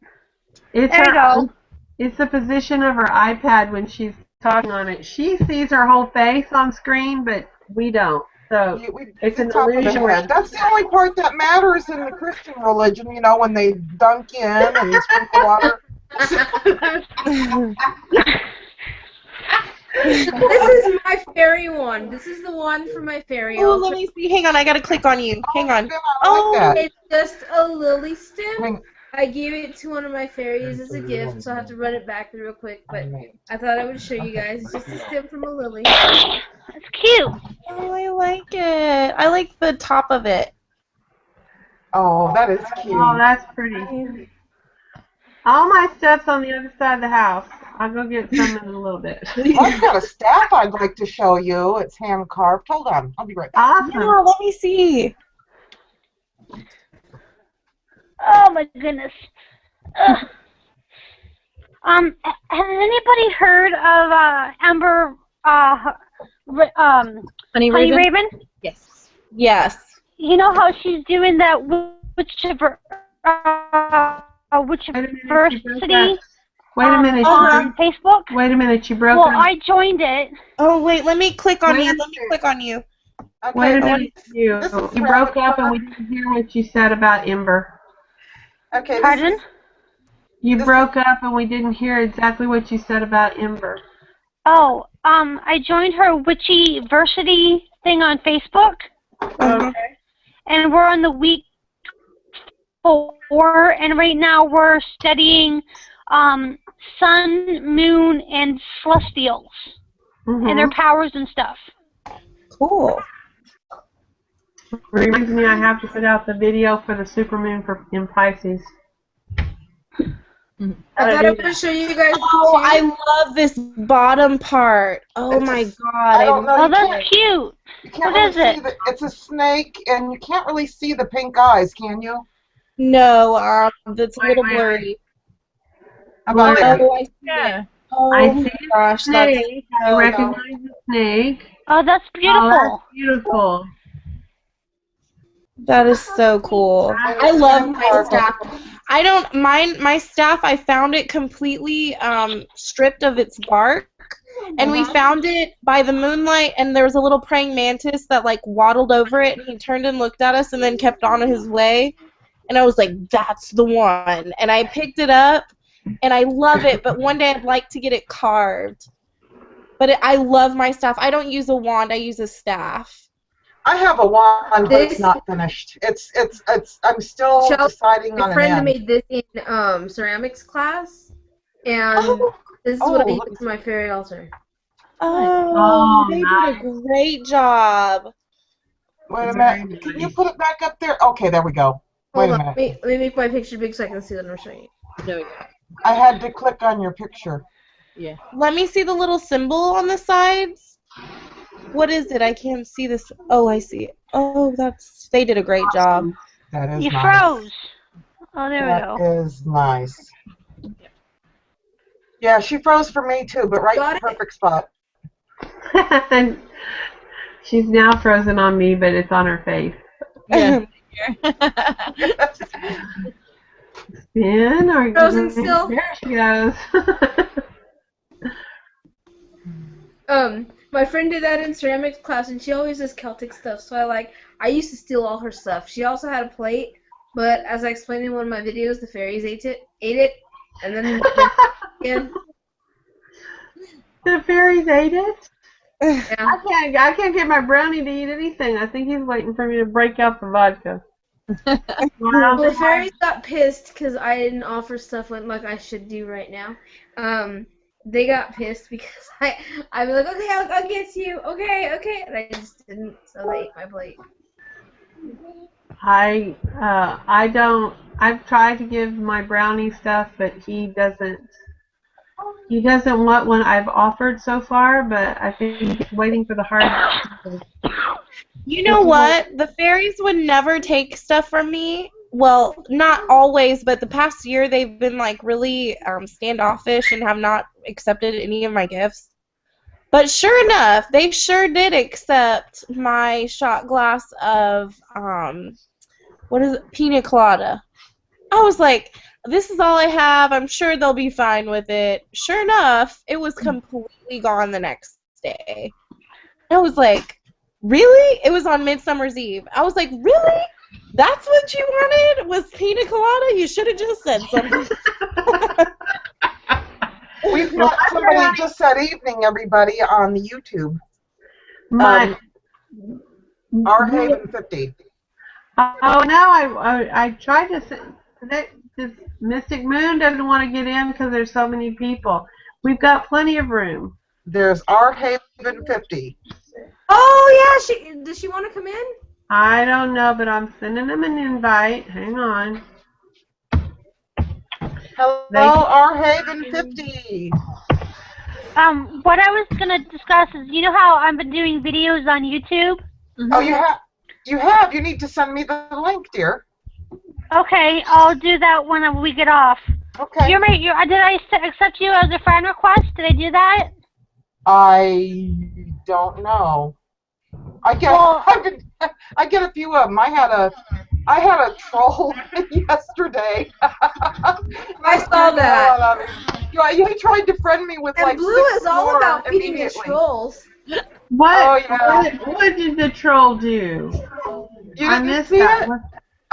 It's There you go. It's the position of her iPad when she's talking on it. She sees her whole face on screen, but we don't. So it's an top of the illusion. head. That's the only part that matters in the Christian religion, you know, when they dunk in and sprinkle water. This is my fairy wand. This is the one for my fairy Oh, altar. let me see. Hang on, I gotta click on you. Hang on. I like that. It's just a lily stem. Hang- I gave it to one of my fairies as a gift, so I have to run it back real quick. But I thought I would show you guys. It's just a stem from a lily. It's cute. Oh, I like it. I like the top of it. Oh, that is cute. Oh, that's pretty. All my stuff's on the other side of the house. I'll go get some in a little bit. I've got a staff I'd like to show you. It's hand carved. Hold on. I'll be right back. Awesome. Yeah, let me see. Oh my goodness. Ugh. Has anybody heard of Amber Honey Honey Raven? Raven? Yes. Yes. You know how she's doing that Witchiversity Wait a minute. on Facebook? Wait a minute. You broke Well, up. I joined it. Oh, wait, let me click on Wait you. a Let me click on you. Okay, Wait a well, minute. You This is broke up and we didn't hear what you said about Ember. okay, Pardon? You This broke up and we didn't hear exactly what you said about Ember. Oh, I joined her Witchyversity thing on Facebook, Okay. and we're on the week 4, and right now we're studying sun, moon, and celestials, and their powers and stuff. Cool. Reminds me I have to put out the video for the supermoon in Pisces. I thought I would show you guys. Oh, I love this bottom part. Oh my god. I don't know. Oh, You that's can't, cute. you can't What really is it? see it's a snake, and you can't really see the pink eyes, can you? No, that's a little Wait, wait, blurry. About it. Oh, I see Yeah. it. Oh I my see gosh, that's snake. I so recognize the snake. Oh, that's Oh, beautiful. that's beautiful. that is so cool. I love my staff. I don't mind my staff. I found it completely stripped of its bark, and we found it by the moonlight. And there was a little praying mantis that like waddled over it, and he turned and looked at us, and then kept on his way. And I was like, "That's the one." And I picked it up, and I love it. But one day I'd like to get it carved. But I love my staff. I don't use a wand. I use a staff. I have a wand, but it's not finished. It's. I'm still deciding My on an friend end. made this in ceramics class, and this is what I use for my fairy altar. Oh, they did a great job. Wait a minute. Can you put it back up there? Okay, there we go. Wait a minute. Let me make my picture big so I can see what I'm showing you. There we go. I had to click on your picture. Yeah. Let me see the little symbol on the sides. What is it? I can't see this. Oh, I see it. Oh, they did a great job. That is You nice. froze. Oh, there we go. That is nice. Yeah, she froze for me too, but right in the perfect spot. She's now frozen on me, but it's on her face. Yeah. Spin or Frozen still? There she goes. My friend did that in ceramics class, and she always does Celtic stuff. So I used to steal all her stuff. She also had a plate But as I explained in one of my videos, the fairies ate it, and then again. The fairies ate it? Yeah. I can't get my brownie to eat anything. I think he's waiting for me to break out the vodka. Well, the fairies got pissed because I didn't offer stuff like I should do right now. They got pissed because I'd be like, okay, I'll get to you, okay, and I just didn't, so they ate my plate. I don't. I've tried to give my brownie stuff, but he doesn't. He doesn't want one I've offered so far, but I think he's waiting for the hard. You know what? The fairies would never take stuff from me. Well, not always, but the past year they've been like really standoffish and have not accepted any of my gifts. But sure enough, they sure did accept my shot glass of what is it? Pina colada. I was like, this is all I have. I'm sure they'll be fine with it. Sure enough, it was completely gone the next day. I was like, really? It was on Midsummer's Eve. I was like, really? That's what you wanted? Was pina colada? You should have just said something. We've got somebody just said evening, everybody, on the YouTube. Our Haven 50. Oh no! I tried to. This Mystic Moon doesn't want to get in because there's so many people. We've got plenty of room. There's our Haven 50. Oh yeah, does she want to come in? I don't know, but I'm sending them an invite. Hang on. Hello, our Haven 50. What I was gonna discuss is, you know how I've been doing videos on YouTube? Oh, you have. You need to send me the link, dear. Okay, I'll do that when we get off. Okay. Did I accept you as a friend request? Did I do that? I don't know. I get a few of them. I had a troll yesterday. I saw that. He tried to friend me with like Blue 6 is all more about feeding his immediately. trolls. What? Oh, yeah. What did the troll do? You I didn't missed see that. it?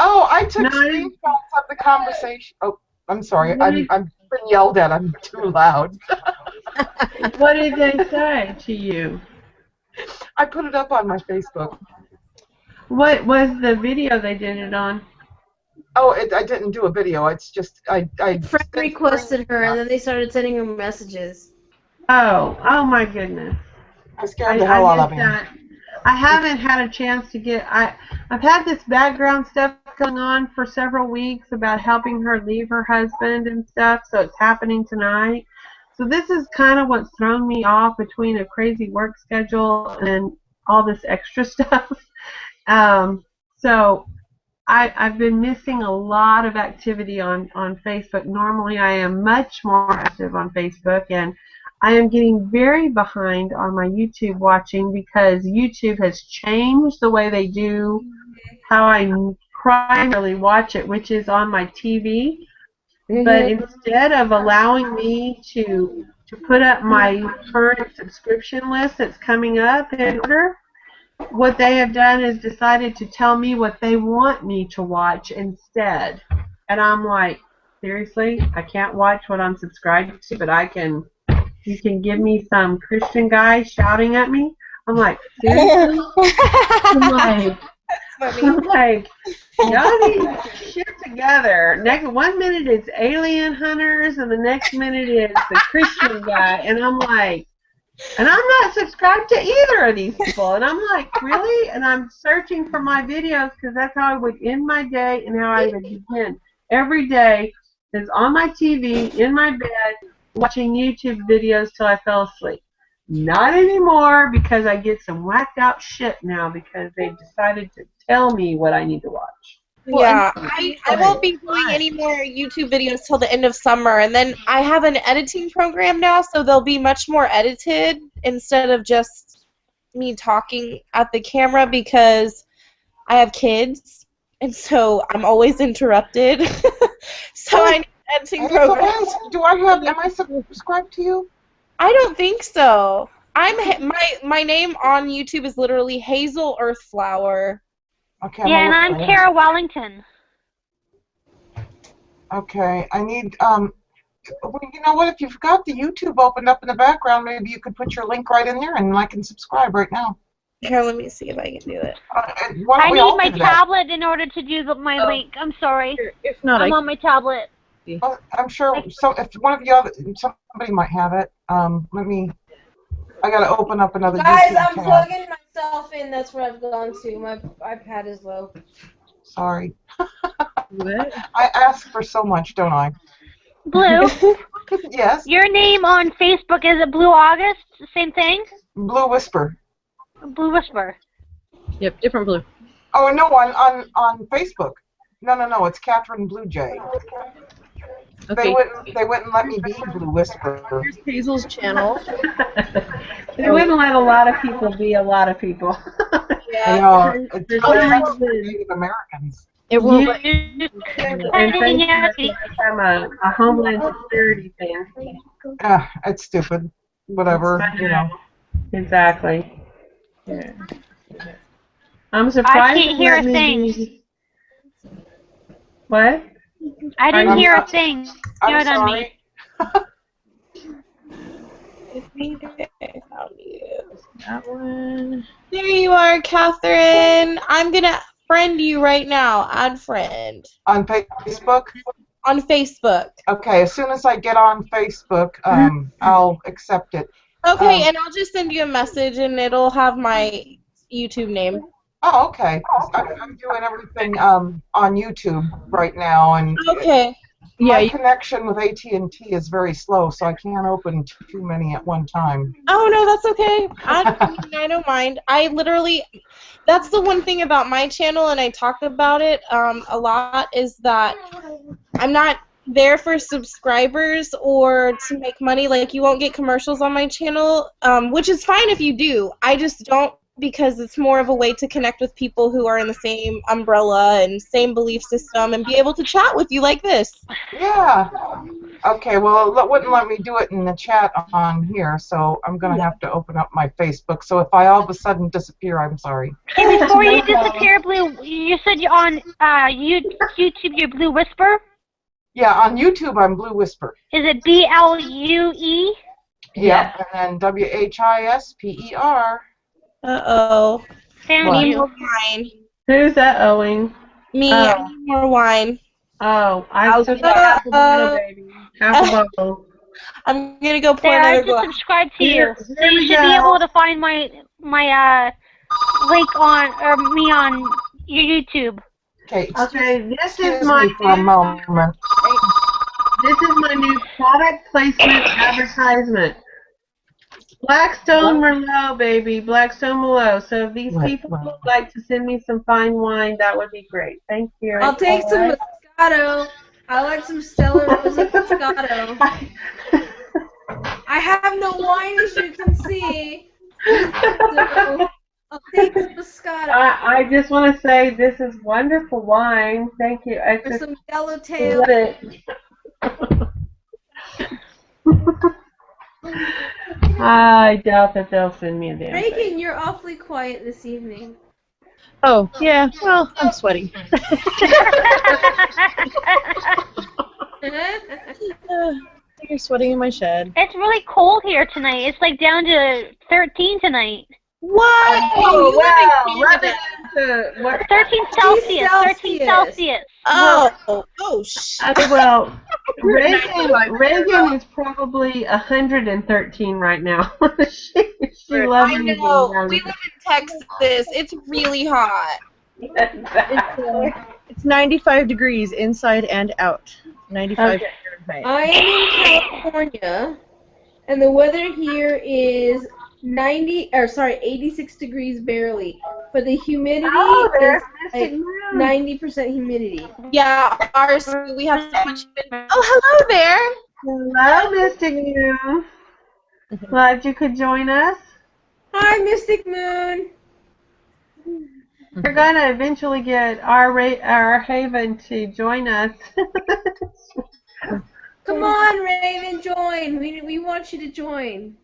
Oh, I took No, I screenshots didn't. of the conversation. Oh, I'm sorry. What I'm been yelled at. I'm too loud. What did they say to you? I put it up on my Facebook. What was the video they did it on? Oh, I didn't do a video. It's just I Friend requested her, and then they started sending her messages. Oh my goodness. I scared the hell out of missed him. that. I haven't had a chance to get. I've had this background stuff going on for several weeks about helping her leave her husband and stuff. So it's happening tonight. So this is kind of what's thrown me off between a crazy work schedule and all this extra stuff. So I've been missing a lot of activity on Facebook. Normally I am much more active on Facebook, and I am getting very behind on my YouTube watching because YouTube has changed the way they do how I primarily watch it, which is on my TV. But instead of allowing me to put up my current subscription list that's coming up in order, what they have done is decided to tell me what they want me to watch instead. And I'm like, seriously? I can't watch what I'm subscribed to, but you can give me some Christian guy shouting at me? I'm like, seriously? I'm like, y'all need to shit together. One minute it's alien hunters, and the next minute it's the Christian guy, and I'm like, and I'm not subscribed to either of these people, and I'm like, really? And I'm searching for my videos because that's how I would end my day and how I would begin. Every day is on my TV, in my bed, watching YouTube videos till I fell asleep. Not anymore, because I get some whacked out shit now because they've decided to tell me what I need to watch. Yeah, I won't be doing any more YouTube videos till the end of summer, and then I have an editing program now, so they'll be much more edited instead of just me talking at the camera because I have kids, and so I'm always interrupted. So I need an editing program. Am I subscribed to you? I don't think so. My name on YouTube is literally Hazel Earthflower. Okay, Yeah, and I'm Tara Wellington. Okay, I need, well, you know what? If you've got the YouTube opened up in the background, maybe you could put your link right in there and I can subscribe right now. Here, let me see if I can do it. Why don't I we need all my do that? tablet in order to do my link. I'm sorry. If not, I'm on my tablet. Well, I'm sure if one of you other, somebody might have it. I gotta open up another Guys, YouTube I'm tab. plugging myself in. That's where I've gone to. My iPad is low. Sorry. What? I ask for so much, don't I? Blue, Yes. your name on Facebook, is it Blue August? Same thing? Blue Whisper. Blue Whisper. Yep, different blue. Oh no, on Facebook. No, it's Catherine Blue Jay. Okay. They wouldn't let me be Blue Whisper. Here's Hazel's channel. They wouldn't let a lot of people be a lot of people. I know. For It's some really for reason, Native Americans. It will. and Facebook has become a homeland security thing. It's stupid. Whatever, you know. Exactly. Yeah. I'm surprised. I can't hear a thing. What? I didn't hear a thing. I'm Not on me. sorry. I found you. That one. There you are, Catherine. I'm gonna friend you right now. Add friend. On Facebook? On Facebook. Okay, as soon as I get on Facebook, I'll accept it. Okay, and I'll just send you a message and it'll have my YouTube name. Oh, okay. I'm doing everything on YouTube right now, and Okay. my connection with AT&T is very slow, so I can't open too many at one time. Oh, no, that's okay. I don't mind. That's the one thing about my channel, and I talk about it a lot, is that I'm not there for subscribers or to make money. Like, you won't get commercials on my channel, which is fine if you do. I just don't, because it's more of a way to connect with people who are in the same umbrella and same belief system and be able to chat with you like this. Yeah. Okay, well, it wouldn't let me do it in the chat on here, so I'm going to have to open up my Facebook. So if I all of a sudden disappear, I'm sorry. Hey, before you disappear, Blue, you said you're on YouTube, you're Blue Whisper? Yeah, on YouTube, I'm Blue Whisper. Is it BLUE? Yeah, and then WHISPER. Uh-oh. Found Need you. more wine. Who's that owing? Me, I need more wine. Oh, I took half a bottle, baby. Half a bottle. I'm gonna go pour There, I another just glass. subscribed to you. Here So you we should be go. able to find my link on, or me on your YouTube. Okay, this excuse is my me for a moment. This is my new product placement advertisement. Blackstone Merlot, baby. Blackstone Merlot. So if these people would like to send me some fine wine, that would be great. Thank you. I'll take some Moscato. I like some Stella Rosa Moscato. I have no wine, as you can see. So I'll take some Moscato. I just want to say this is wonderful wine. Thank you. Or some Yellowtail. I doubt that they'll send me a damn thing. Reagan, you're awfully quiet this evening. Oh, yeah. Well, I'm sweating. You're sweating in my shed. It's really cold here tonight. It's like down to 13 tonight. What? Oh, wow. What? 13 Celsius. 13 Celsius. Well, Reagan is probably 113 right now. she loves I me know. being We live in Texas. It's really hot. It's 95 degrees inside and out. 95 Fahrenheit. I am in California, and the weather here is 86 degrees barely, but the humidity is like 90% humidity. Yeah, ours, we have so much humidity. Oh, hello there. Hello, Mystic Moon. Glad you could join us. Hi, Mystic Moon. We're gonna eventually get our Haven to join us. Come on, Raven, join. We want you to join.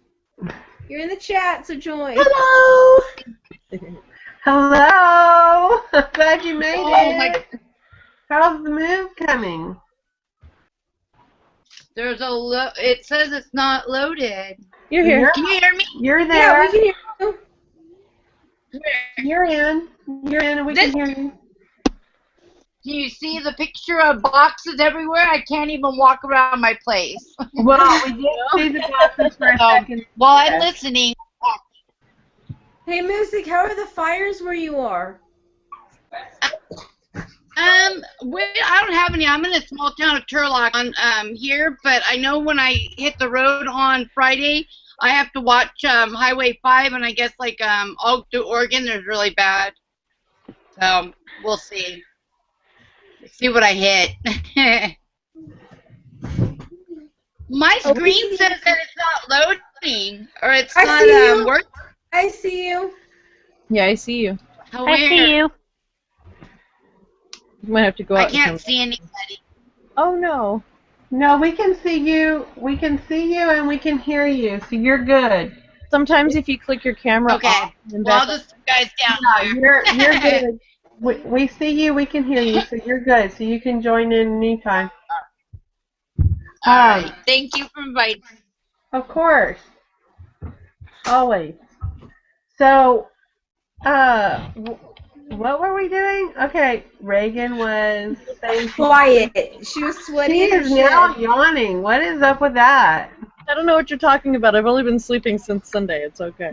You're in the chat, so join. Hello. Hello. Glad you made it. How's the move coming? There's a it says it's not loaded. You're here. Can you hear me? You're Yeah, there. we can hear you. You're in. You're in, and we can hear you. Can you see the picture of boxes everywhere? I can't even walk around my place. Well, we did see the boxes for a second. Well, I'm listening. Hey, Mystic, how are the fires where you are? I don't have any. I'm in a small town of Turlock here, but I know when I hit the road on Friday, I have to watch Highway 5, and I guess like all through Oregon, there's really bad. So we'll see. See what I hit. My screen says that it's not loading, or it's not working. I see you. Yeah, I see you. How I weird. see you. You might have to go out. I can't see anybody. Oh no. No, we can see you. We can see you, and we can hear you. So you're good. Sometimes if you click your camera Okay. off, and Well, back I'll just guys down Yeah, there. you're good. We see you. We can hear you. So you're good. So you can join in anytime. All right. Thank you for inviting. Of course. Always. So, what were we doing? Okay, Reagan was saying Quiet. She was sweating. She is now yawning. What is up with that? I don't know what you're talking about. I've only been sleeping since Sunday. It's okay.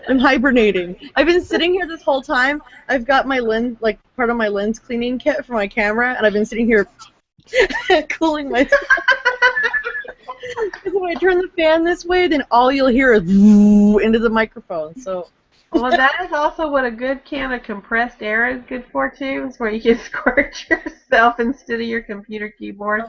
I'm hibernating. I've been sitting here this whole time. I've got my lens, like part of my lens cleaning kit for my camera, and I've been sitting here cooling myself. Because when I turn the fan this way, then all you'll hear is into the microphone. So. Well, that is also what a good can of compressed air is good for, too, is where you can scorch yourself instead of your computer keyboard.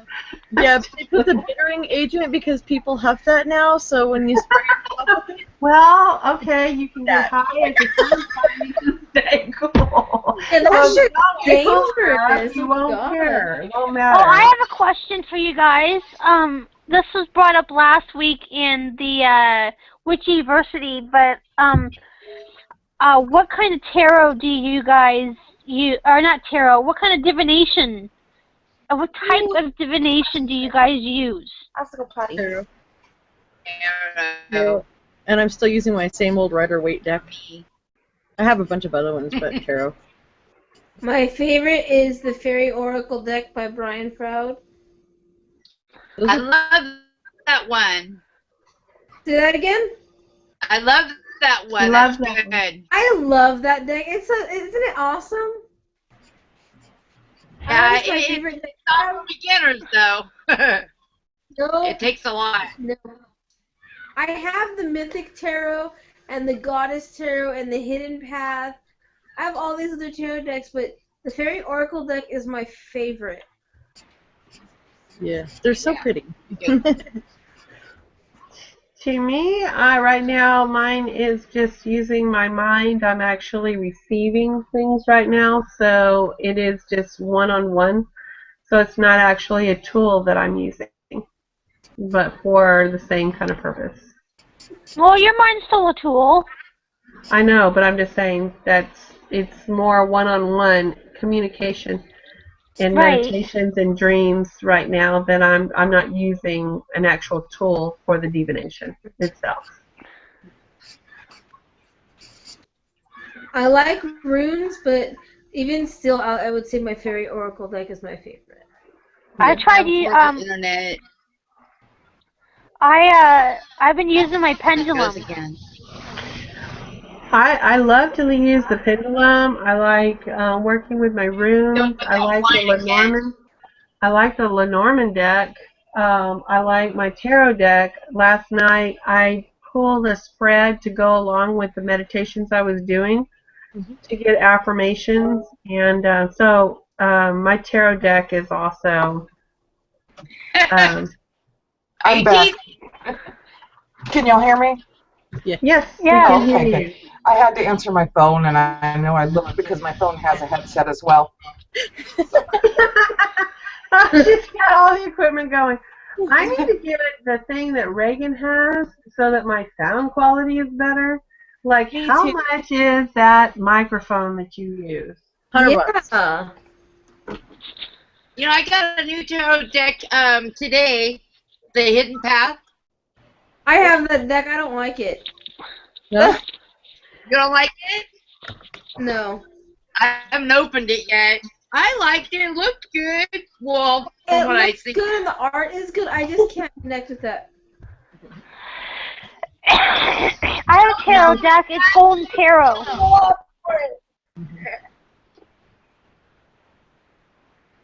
Yeah, but they put the bittering agent because people huff that now, so when you spray yourself with it. Well, okay, you can get high at the same time, you can stay cool. And that's just dangerous. You won't care. It won't matter. Oh, I have a question for you guys. This was brought up last week in the Witchyversity, but what kind of tarot do you guys use? Or not tarot? What kind of divination? What type of divination do you guys use? Tarot. Tarot. And I'm still using my same old Rider-Waite deck. I have a bunch of other ones, but tarot. My favorite is the Fairy Oracle deck by Brian Froud. I love that one. Say that again? I love that one. Love That's that good. I love that deck. Isn't it awesome? Yeah, That's my favorite deck. It's not for beginners, though. No. It takes a lot. No. I have the Mythic Tarot and the Goddess Tarot and the Hidden Path. I have all these other tarot decks, but the Fairy Oracle deck is my favorite. Yeah, they're so pretty. To me, right now, mine is just using my mind. I'm actually receiving things right now, so it is just one-on-one. So it's not actually a tool that I'm using, but for the same kind of purpose. Well, your mind's still a tool. I know, but I'm just saying that it's more one-on-one communication and meditations and dreams right now that I'm not using an actual tool for the divination itself. I like runes, but even still, I would say my Fairy Oracle deck is my favorite. I tried internet. I've been using my pendulum. Again. I love to use the pendulum. I like working with my runes. I like the Lenormand. I like the Lenormand deck. I like my tarot deck. Last night I pulled a spread to go along with the meditations I was doing to get affirmations, and so my tarot deck is also. I'm back. Can y'all hear me? Yeah. Yes. Yeah. We can hear Okay. you. I had to answer my phone, and I know I looked because my phone has a headset as well. She's got all the equipment going. I need to get the thing that Reagan has so that my sound quality is better. Like, how much is that microphone that you use? $100. Yeah. You know, I got a new tarot deck today, the Hidden Path. I have that deck. I don't like it. No? You don't like it? No. I haven't opened it yet. I liked it. It looked good. Well, from It what I looks think. good and the art is good. I just can't connect with that. I have a tarot deck. It's Golden Tarot.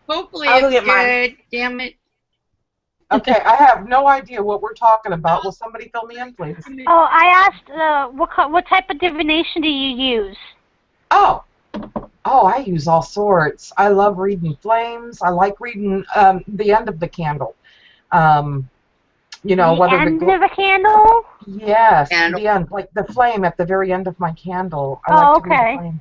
Hopefully I'll go it's get mine. good. Damn it. Okay, I have no idea what we're talking about. Will somebody fill me in, please? Oh, I asked, what type of divination do you use? Oh, I use all sorts. I love reading flames. I like reading the end of the candle. You know, The whether end the of a candle? yes, Candle. the end, like the flame at the very end of my candle. I Oh, like to read the okay. flame,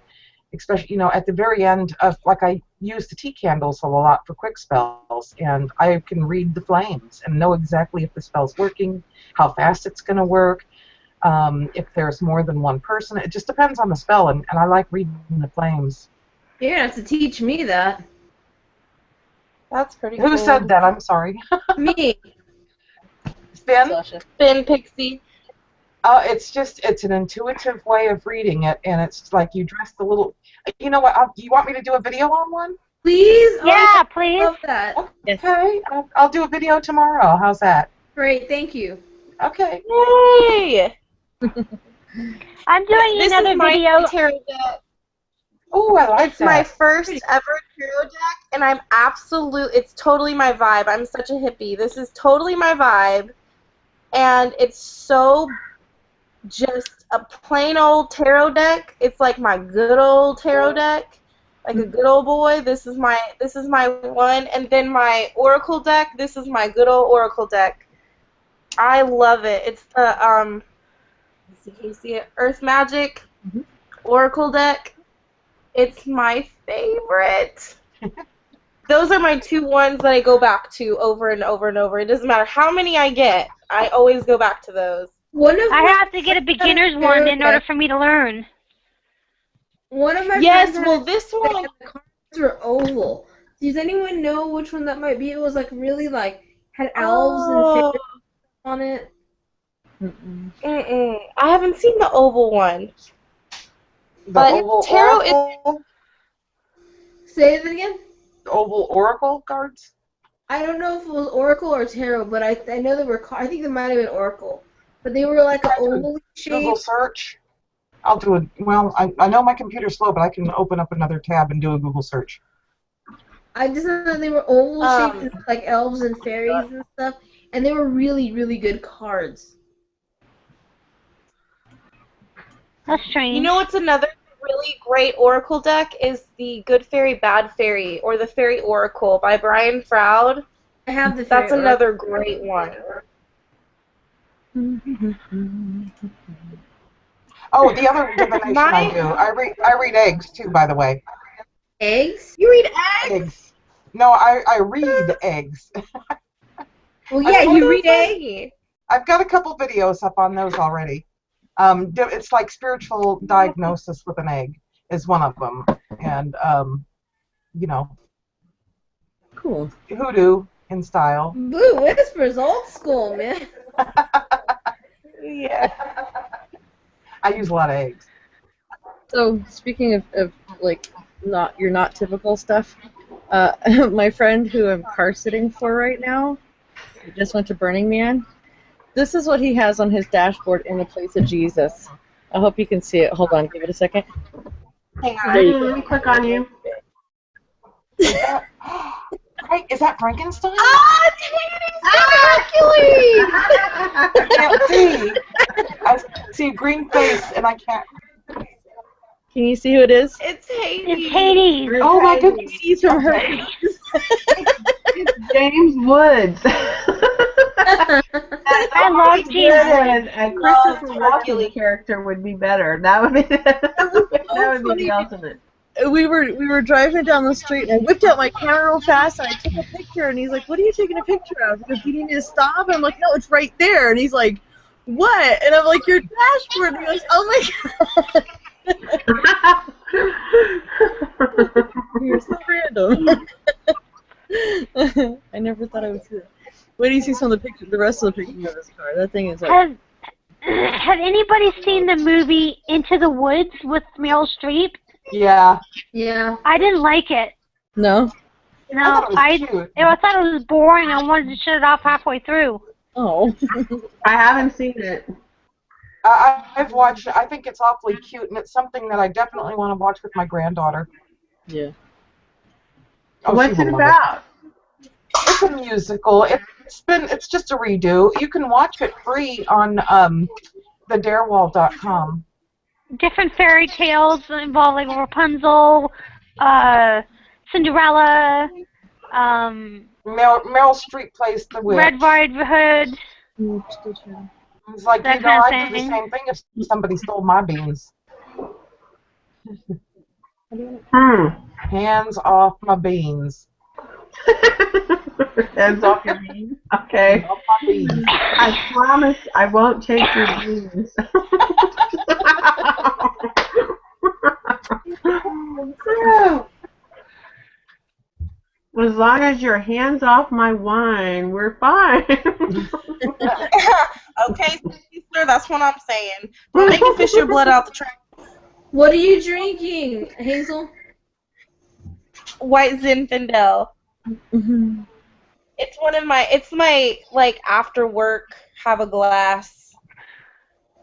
especially at the very end of, like, I use the tea candles a lot for quick spells, and I can read the flames and know exactly if the spell's working, how fast it's going to work. If there's more than one person, it just depends on the spell, and I like reading the flames. You're gonna have to teach me that. That's pretty cool. Who said that? I'm sorry. Me. Spin? Sasha. Spin Pixie. It's an intuitive way of reading it, and it's like you dress the little. You know what? Do you want me to do a video on one? Please? Yeah, I please. love that. Yes. Okay, I'll do a video tomorrow. How's that? Great, thank you. Okay. Yay! I'm doing This another is my video. tarot deck. Oh, I like It's my that. first ever tarot deck, and it's totally my vibe. I'm such a hippie. This is totally my vibe, and it's so just a plain old tarot deck. It's like my good old tarot deck, like a good old boy. This is my one, and then my oracle deck. This is my good old oracle deck. I love it. It's the let's see, can you see it? Earth Magic Oracle deck. It's my favorite. Those are my two ones that I go back to over and over and over. It doesn't matter how many I get. I always go back to those. I have to get a beginner's one in order for me to learn. One of my Yes, friends well, had this one. the cards were oval. Does anyone know which one that might be? It was like really like had elves and Oh, fairies on it. I haven't seen the oval one. The But oval tarot is oracle. Say it again. Oval oracle cards. I don't know if it was Oracle or Tarot, but I know they were. I think they might have been Oracle, but they were like an oval Google shape. search. I'll do it. Well, I know my computer's slow, but I can open up another tab and do a Google search. I just know that they were oval shaped, like elves and fairies and stuff, and they were really, really good cards. That's strange. You know what's another really great oracle deck is the Good Fairy, Bad Fairy, or the Fairy Oracle by Brian Froud. I have the. That's Fairy another great one. Oh, the other divination I do. I read eggs too, by the way. Eggs? You read eggs? Eggs. No, I read eggs. Well, yeah, you read eggs. I've got a couple videos up on those already. It's like spiritual diagnosis with an egg is one of them, and Cool. hoodoo in style. Blue Whispers, old school, man. Yeah. I use a lot of eggs. So speaking of like not typical stuff, my friend who I'm car sitting for right now just went to Burning Man. This is what he has on his dashboard in the place of Jesus. I hope you can see it. Hold on, give it a second. Hang on. Let me click on you. Is that Frankenstein? Ah, it's Hercules! I can't see. I see a green face and I can't. Can you see who it is? It's Hades. It's Hades. Oh my goodness. He's from Hercules. It's James Woods. I love Jesus. And Christopher Walken's character would be better. That would be the ultimate. We were driving down the street, and I whipped out my camera real fast, and I took a picture, and he's like, "What are you taking a picture of?" He goes, "Do you need me to stop?" And I'm like, "No, it's right there." And he's like, "What?" And I'm like, "Your dashboard." And he goes, "Oh my god." You're so random. I never thought I would see that. Wait do you see some of the pictures, the rest of the pictures of this car? That thing is like. Has anybody seen the movie Into the Woods with Meryl Streep? Yeah. Yeah. I didn't like it. No. No, I thought it was cute. I thought it was boring. I wanted to shut it off halfway through. Oh. I haven't seen it. I've watched it. I think it's awfully cute, and it's something that I definitely want to watch with my granddaughter. Yeah. Oh, What's it about? It's a musical. It's just a redo. You can watch it free on thedarewall.com. Different fairy tales involving Rapunzel, Cinderella, Meryl Streep plays the witch. Red Riding Hood. It's like, that you know, kind of I'd do the thing. same thing if somebody stole my beans. Hands off my beans. Hands off your beans. Okay. Off my beans. I promise I won't take your beans. As long as your hands off my wine, we're fine. Okay, sir, that's what I'm saying. Don't make me fish your blood out the trash. What are you drinking, Hazel? White Zinfandel. Mm-hmm. It's my like after work have a glass.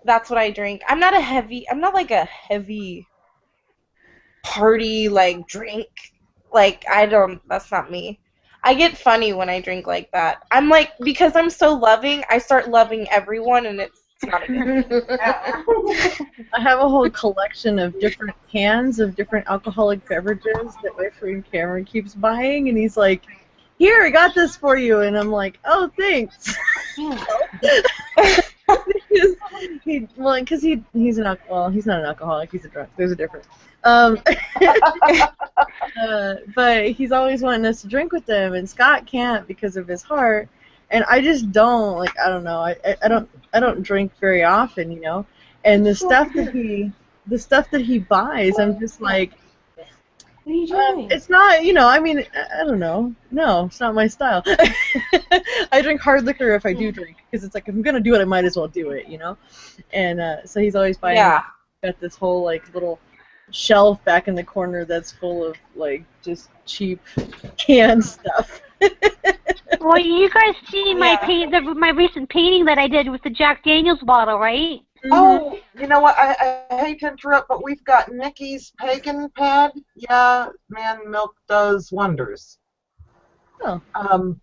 That's what I drink. I'm not like a heavy party like drink. Like that's not me. I get funny when I drink like that. I'm like, because I'm so loving, I start loving everyone, and it's not a good I have a whole collection of different cans of different alcoholic beverages that my friend Cameron keeps buying, and he's like, "Here, I got this for you," and I'm like, "Oh, thanks." Because he's an well, he's not an alcoholic, he's a drunk. There's a difference. But he's always wanting us to drink with him, and Scott can't because of his heart, and I just don't like. I don't know. I don't drink very often, you know. And the stuff that he buys, I'm just like. What are you doing? It's not, you know, I mean, I don't know. No, it's not my style. I drink hard liquor if I do drink, because it's like, if I'm going to do it, I might as well do it, you know? And so he's always buying, got this whole, like, little shelf back in the corner that's full of, like, just cheap canned stuff. Well, you guys see my my recent painting that I did with the Jack Daniels bottle, right? Oh, you know what? I hate to interrupt, but we've got Nikki's pagan pad. Yeah, man, milk does wonders. Oh. On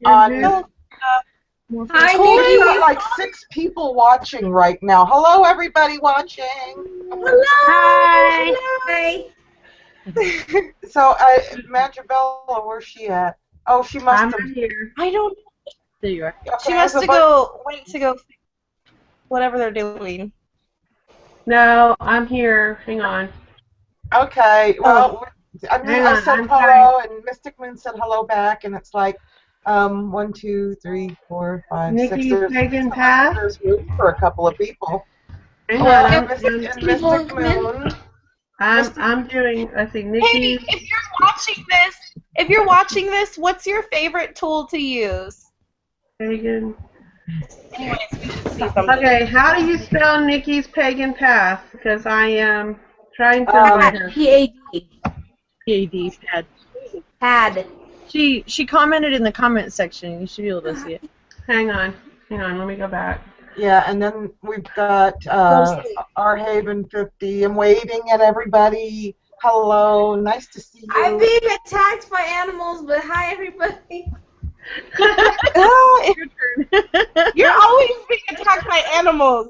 Hi, we've got like 6 people watching right now. Hello, everybody watching. Hello. Hi. So, Magabella, where's she at? Oh, she must have. Here. I don't. There you are. Okay, She must have went to go whatever they're doing. No, I'm here. Hang on. Okay, well, I said I'm hello, and Mystic Moon said hello back, and it's like 1, 2, 3, 4, 5, 6. Nikki's pagan path. There's room for a couple of people. Hang Well, on. and Mystic Moon. I'm doing. I think Nikki. Hey, if you're watching this, what's your favorite tool to use? Pagan. Anyways, we should see something. Okay, how do you spell Nikki's pagan path? Because I am trying to find her. P-A-D. PAD, pad. Pad. She commented in the comment section. You should be able to see it. Hang on. Let me go back. Yeah, and then we've got our Haven 50. I'm waving at everybody. Hello, nice to see you. I'm being attacked by animals, but hi, everybody. Your turn. You're always being attacked by animals.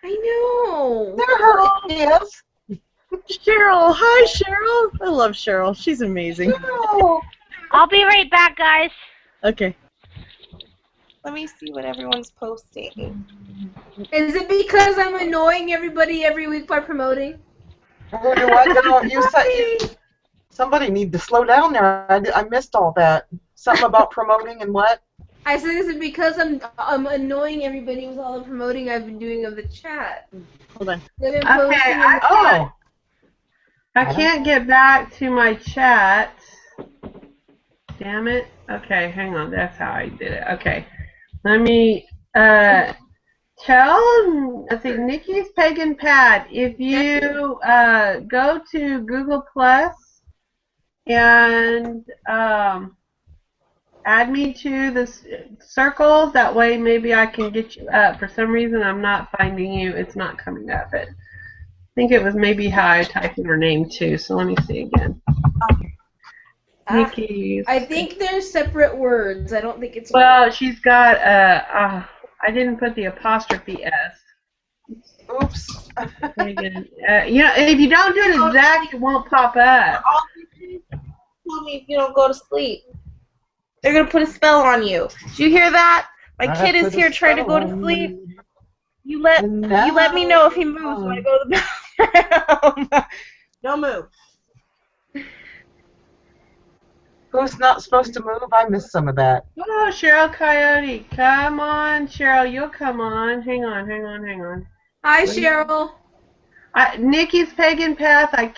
I know. They're her gifts. Cheryl, hi Cheryl. I love Cheryl. She's amazing. I'll be right back, guys. Okay. Let me see what everyone's posting. Is it because I'm annoying everybody every week by promoting? Who do I know? You said somebody need to slow down there. I missed all that. Something about promoting and what? I said, is it because I'm annoying everybody with all the promoting I've been doing of the chat? Hold on. That I'm posting in the chat. I can't get back to my chat. Damn it. Okay, hang on. That's how I did it. Okay. Let me tell, I think Nikki's Pagan Pad, if you go to Google Plus and add me to the circles, that way maybe I can get you up. For some reason I'm not finding you. It's not coming up. I think it was maybe how I typed in her name too, so let me see again. Nikki's. I think they're separate words. I don't think it's. Well, she's got I didn't put the apostrophe S. Oops. Again, if you don't do it exact, it won't pop up. Tell me if you don't go to sleep. They're gonna put a spell on you. Did you hear that? My kid is here trying to go to sleep. You let me know if he moves when I go to the bathroom. No move. Who's not supposed to move? I missed some of that. Oh, Cheryl Coyote. Come on, Cheryl. You'll come on. Hang on. Hi, Cheryl. Nikki's Pagan Pad, I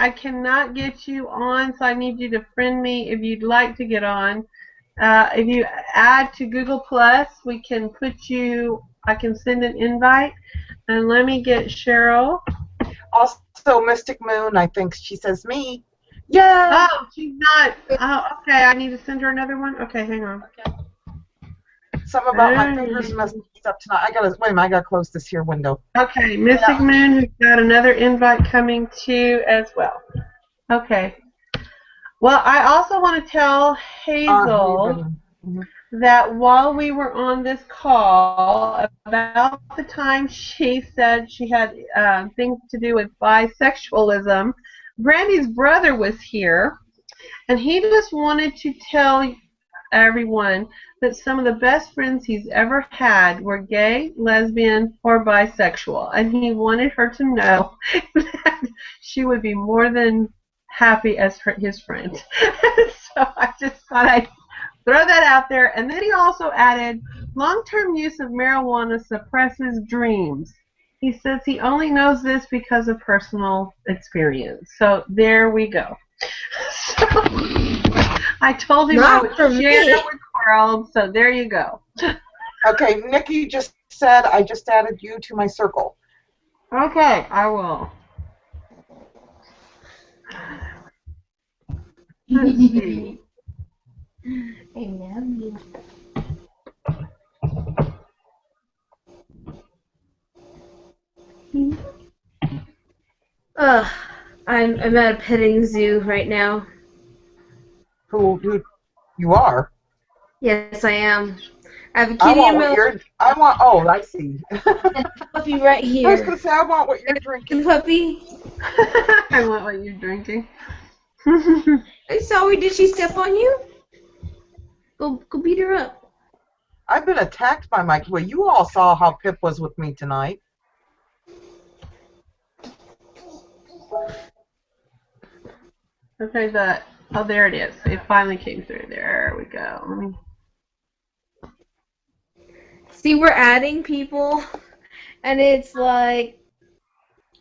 cannot get you on, so I need you to friend me if you'd like to get on. If you add to Google Plus, we can put you, I can send an invite. And let me get Cheryl. Also, Mystic Moon, I think she says me. Yeah. Oh, she's not. Oh, okay. I need to send her another one. Okay, hang on. Okay. Something about my fingers messed up tonight. I gotta close this here window. Okay, Mystic Moon has got another invite coming too as well. Okay. Well, I also want to tell Hazel that while we were on this call, about the time she said she had things to do with bisexualism, Brandy's brother was here, and he just wanted to tell everyone that some of the best friends he's ever had were gay, lesbian, or bisexual, and he wanted her to know that she would be more than happy as his friend. So I just thought I'd throw that out there. And then he also added, long-term use of marijuana suppresses dreams. He says he only knows this because of personal experience. So there we go. So I told him I would share it with the world, so there you go. Okay, Nikki just said I just added you to my circle. Okay, I will. Let's see. I love you. I'm at a petting zoo right now. Who you are? Yes, I am. I have a kitty in my oh, I see. puppy right here. I was going to say, I want what you're drinking. Puppy. I want what you're drinking. Hey, sorry, did she step on you? Go beat her up. I've been attacked by my... Well, you all saw how Pip was with me tonight. Okay, oh, there it is. It finally came through. There we go. See, we're adding people, and it's like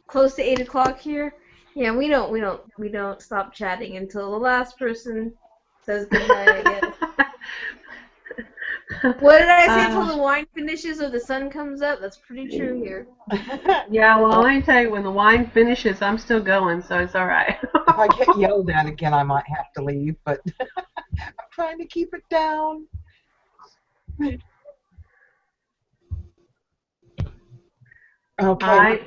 close to 8 o'clock here. Yeah, we don't stop chatting until the last person says goodnight, I guess. What did I say? Until the wine finishes or the sun comes up? That's pretty true here. Yeah, well, let me tell you, when the wine finishes, I'm still going, so it's all right. If I get yelled at again, I might have to leave, but I'm trying to keep it down. Okay. I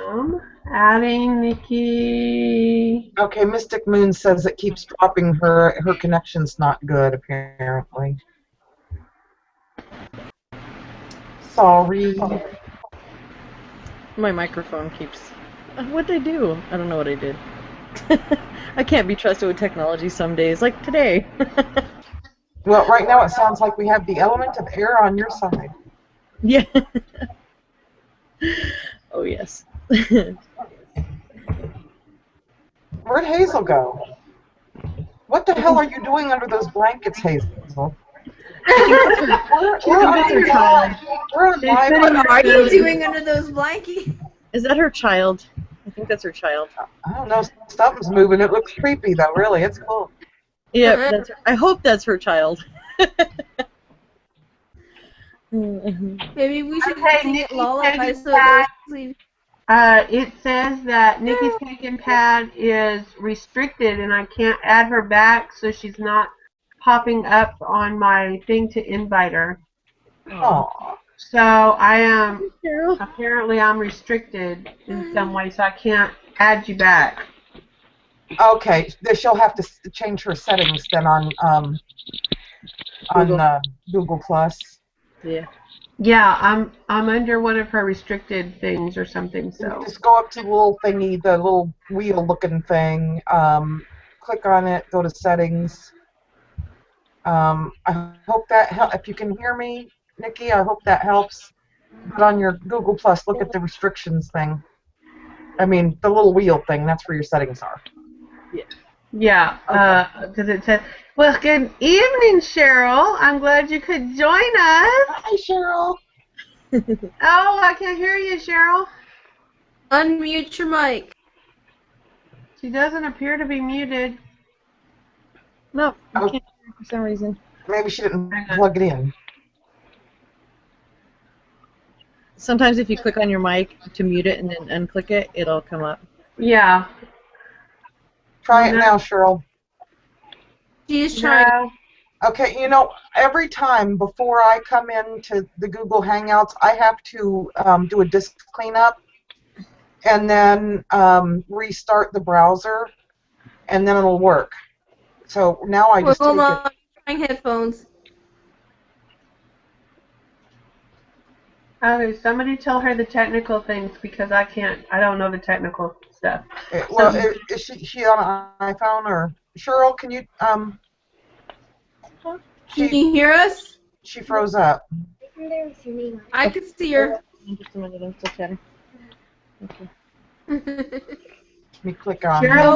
am adding Nikki. Okay, Mystic Moon says it keeps dropping her connection's not good, apparently. Sorry. My microphone keeps... What'd I do? I don't know what I did. I can't be trusted with technology some days, like today. Well, right now it sounds like we have the element of air on your side. Yeah. Oh, yes. Where'd Hazel go? What the hell are you doing under those blankets, Hazel? What are you doing under those blankets? Is that her child? I think that's her child. I don't know. Something's moving. It looks creepy, though, really. It's cool. Yeah, I hope that's her child. Maybe we should Okay, sing it Nikki's lullaby taking so it goes to sleep. It says that Nikki's Pagan Pad is restricted and I can't add her back, so she's not popping up on my thing to invite her. Oh. So I am, apparently I'm restricted in some way, so I can't add you back. Okay, then she'll have to change her settings then on Google Plus. Yeah. Yeah, I'm under one of her restricted things or something, so. Just go up to the little thingy, the little wheel-looking thing. Click on it. Go to settings. I hope that helps. If you can hear me, Nikki, I hope that helps. But on your Google Plus, look at the restrictions thing. I mean, the little wheel thing. That's where your settings are. Yeah, because it says, well, good evening, Cheryl. I'm glad you could join us. Hi, Cheryl. Oh, I can't hear you, Cheryl. Unmute your mic. She doesn't appear to be muted. No, I can't hear her for some reason. Maybe she didn't plug it in. Sometimes if you click on your mic to mute it and then unclick it, it'll come up. Yeah. Try it now, Cheryl. She's trying. Okay, you know, every time before I come into the Google Hangouts, I have to do a disk cleanup and then restart the browser, and then it'll work. So now I just hold take on. I'm trying headphones. Okay, somebody tell her the technical things because I don't know the technical stuff. Well, is she on an iPhone or Cheryl? Can you Can you hear us? She froze up. I can see her. Just a minute, I'm still chatting. Okay. Let me click on. Cheryl,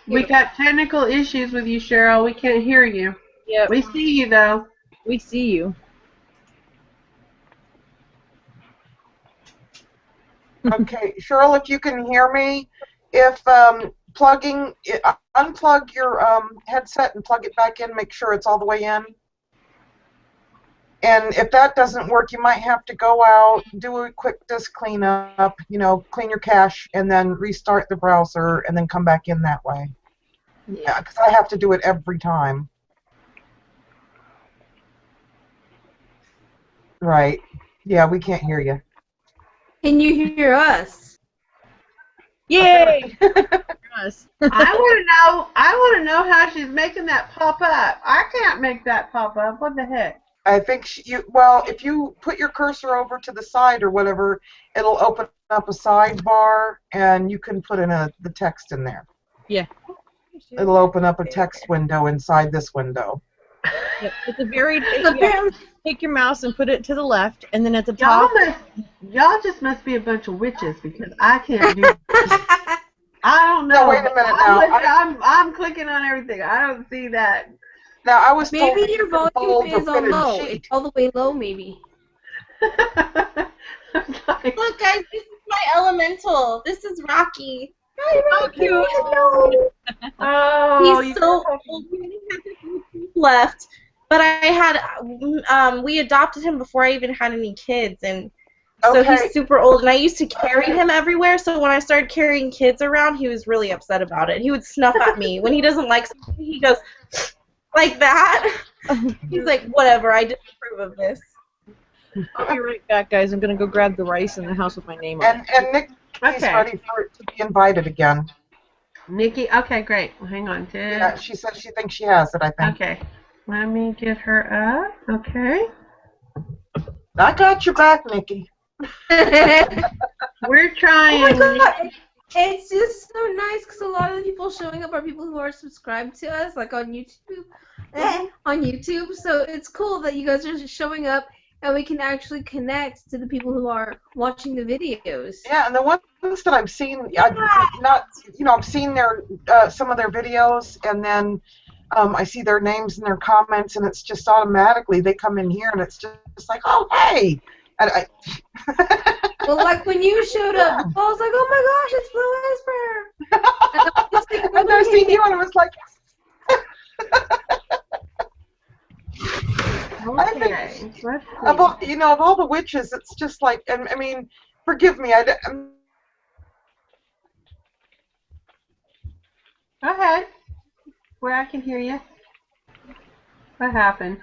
we got technical issues with you, Cheryl. We can't hear you. Yep. We see you though. We see you. Okay, Cheryl, if you can hear me, if unplug your headset and plug it back in, make sure it's all the way in. And if that doesn't work, you might have to go out, do a quick disk cleanup, you know, clean your cache, and then restart the browser, and then come back in that way. Yeah, because I have to do it every time. Right. Yeah, we can't hear you. Can you hear us? Yay! Us. I want to know how she's making that pop up. I can't make that pop up. What the heck? I think well, if you put your cursor over to the side or whatever, it'll open up a sidebar, and you can put in the text in there. Yeah. It'll open up a text window inside this window. Yep. At the very take your mouse and put it to the left, and then at the top. Y'all just must be a bunch of witches because I can't do. I don't know. No, wait a minute now. I'm clicking on everything. I don't see that. Now I was told maybe your volume is on low. It's all the way low, maybe. Look, guys, this is my elemental. This is Rocky. Hi, Rocky. Hello. Oh, he's so old. We only have a few left, but I had we adopted him before I even had any kids, and so he's super old. And I used to carry him everywhere. So when I started carrying kids around, he was really upset about it. He would snuff at me when he doesn't like something. He goes like that. He's like, whatever. I disapprove of this. I'll be right back, guys. I'm gonna go grab the rice in the house with my name on it. And Nikki's ready for it to be invited again. Nikki, okay, great. Well, hang on, Yeah, she said she thinks she has it. I think. Okay, let me get her up. Okay. I got your back, Nikki. We're trying. Oh my God. It's just so nice because a lot of the people showing up are people who are subscribed to us, like on YouTube. So it's cool that you guys are just showing up and we can actually connect to the people who are watching the videos. Yeah, and the ones that I've seen, I've seen their some of their videos, and then I see their names and their comments, and it's just automatically they come in here, and it's just like, oh hey. And well, like when you showed up, I was like, oh my gosh, it's Blue Whisper. And I seen you, and I was like, I think Okay. Let's of see. all, of all the witches, it's just like, and I mean, forgive me, Go ahead. Where I can hear you. What happened?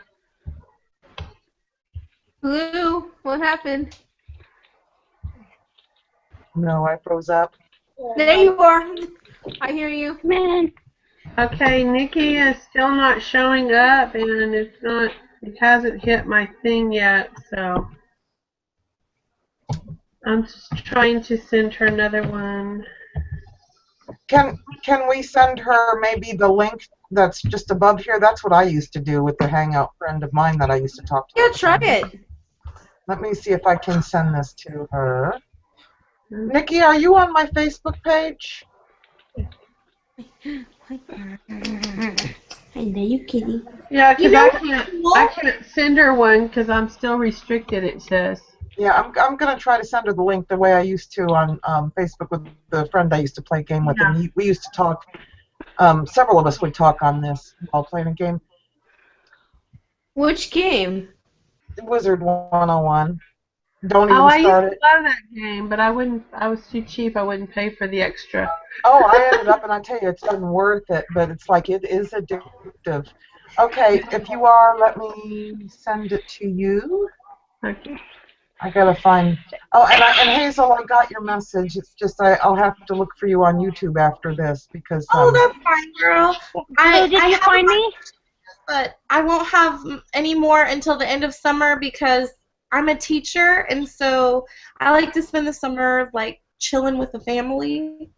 Hello? What happened? no, I froze up. There you are. I hear you. Man. Okay, Nikki is still not showing up, and it hasn't hit my thing yet, so I'm just trying to send her another one. Can we send her maybe the link that's just above here? That's what I used to do with the Hangout friend of mine that I used to talk to. Yeah, try it. Let me see if I can send this to her. Nikki, are you on my Facebook page? Hello, you kitty. Yeah, because I can't send her one because I'm still restricted, it says. Yeah, I'm gonna try to send her the link the way I used to on Facebook with the friend I used to play a game with, and we used to talk. Several of us would talk on this while playing a game. Which game? Wizard 101. Don't even I start used it. to love that game, but I was too cheap. I wouldn't pay for the extra. Oh, I ended up, and I tell you, it's been worth it, but it's like it is addictive. Okay, if you are, let me send it to you. Okay. I gotta find. Oh, and Hazel, I got your message. It's just I'll have to look for you on YouTube after this because. Oh, that's fine, girl. So did you find me? But I won't have any more until the end of summer because I'm a teacher, and so I like to spend the summer like chilling with the family.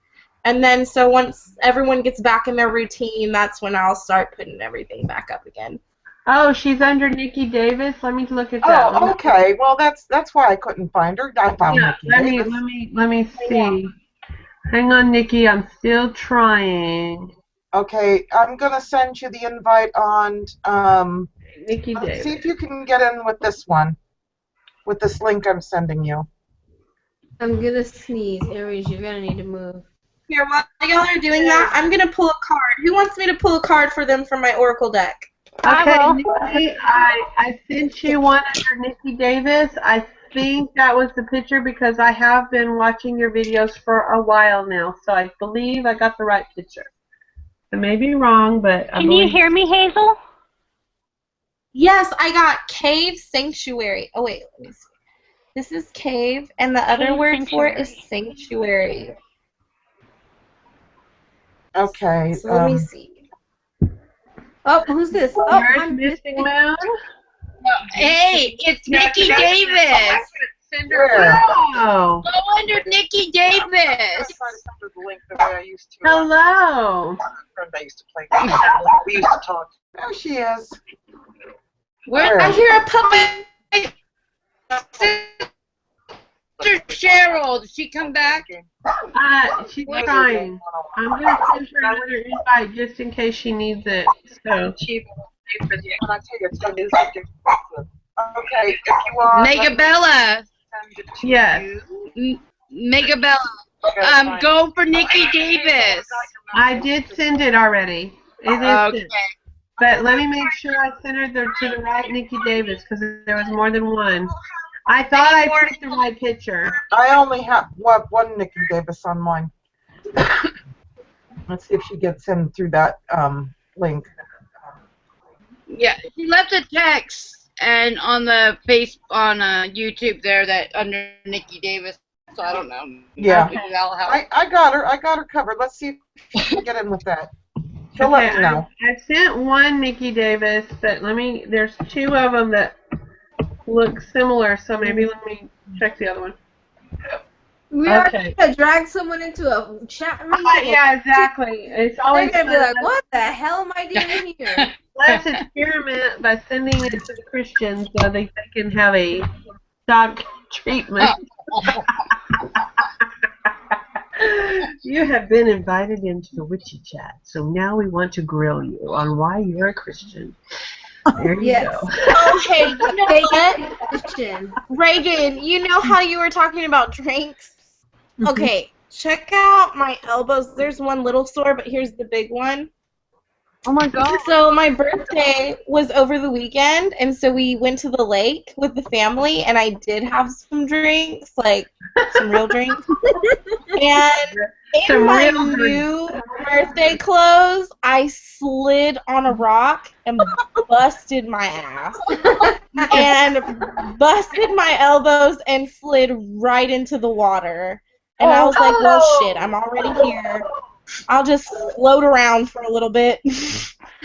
And then so once everyone gets back in their routine, that's when I'll start putting everything back up again. Oh, she's under Nikki Davis. Let me look at that. Oh, okay. Well, that's why I couldn't find her. I found Nikki Davis. Let me see. Hang on, Nikki. I'm still trying. Okay, I'm gonna send you the invite on. Nikki Davis. See if you can get in with this one, with this link I'm sending you. I'm gonna sneeze. Aries, you're gonna need to move. Here, while y'all are doing that, I'm gonna pull a card. Who wants me to pull a card for them from my Oracle deck? Okay, Nikki, I sent you one under Nikki Davis. I think that was the picture because I have been watching your videos for a while now, so I believe I got the right picture. I may be wrong, but I Can you hear me, Hazel? Yes, I got Cave Sanctuary. Oh, wait, let me see. This is Cave, and the other word for it is Sanctuary. Okay. So let me see. Oh, who's this? Oh, I'm Missing Moon. Hey, it's Nikki Davis. Wow. Go under Nikki Davis. Hello. Friend I used to play. We used to talk. There she is. Where? I hear a puppet. Sister Cheryl, did she come back? She's trying. I'm going to send her another invite just in case she needs it. So. Okay, if you are. Megabella. Yes. Megabella. Go for Nikki Davis. I did send it already. It is Okay. sent. But let me make sure I sent her to the right Nikki Davis because there was more than one. I thought I picked the right picture. I only have one Nikki Davis on mine. Let's see if she gets in through that link. Yeah, she left a text and on the YouTube there that under Nikki Davis. So I don't know. Yeah. Maybe that'll help. I got her. I got her covered. Let's see if she can get in with that. She'll let me know. I sent one Nikki Davis, but there's two of them that look similar, so maybe let me check the other one. We are gonna drag someone into a chat room. Yeah, exactly. It's always they're gonna be like, "What the hell am I doing here?" Let's experiment by sending it to the Christians so they can have a shock treatment. You have been invited into the Witchy Chat, so now we want to grill you on why you're a Christian. There you go. Oh, hey, you know what? Reagan, you know how you were talking about drinks? Okay, check out my elbows. There's one little sore, but here's the big one. Oh my god. So my birthday was over the weekend, and so we went to the lake with the family, and I did have some drinks, like some real drinks. And Some in my real new birthday clothes, I slid on a rock and busted my ass. And busted my elbows and slid right into the water. And I was like, well, shit, I'm already here. I'll just float around for a little bit.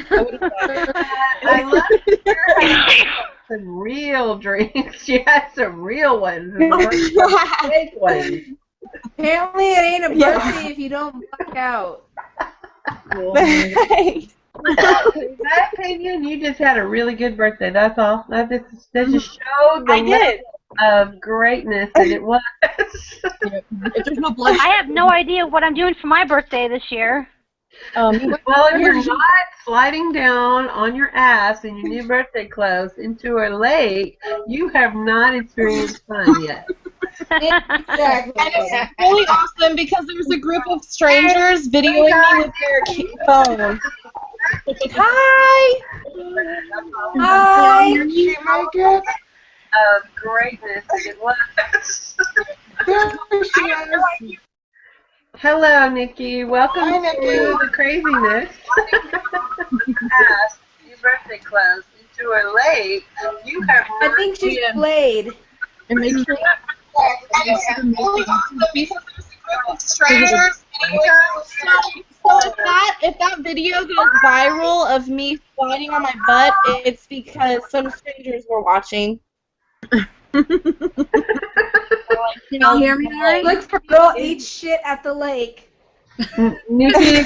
I love to hear how you had some real drinks. You had some real ones. And some fake ones. Apparently, it ain't a birthday if you don't black out. Right. In my opinion, you just had a really good birthday. That's all. That just showed the I did. level of greatness that it was. If there's no blood. I have no idea what I'm doing for my birthday this year. Well, if you're not sliding down on your ass in your new birthday clothes into a lake, you have not experienced fun yet. Exactly. And it's really awesome because there's a group of strangers videoing me with their phones. Hi! Hi! Did she make it? Of greatness that it was. There she is. Hello, Nikki. Welcome Hi, Nikki. to the craziness. Ask your birthday clothes into a lake. You have I not think she's been- played. And make sure And it's really awesome because there's a group of strangers videoing. So if that video goes viral of me sliding on my butt, it's because some strangers were watching. Can you hear me all right? Look for girl eat shit at the lake. Nikki,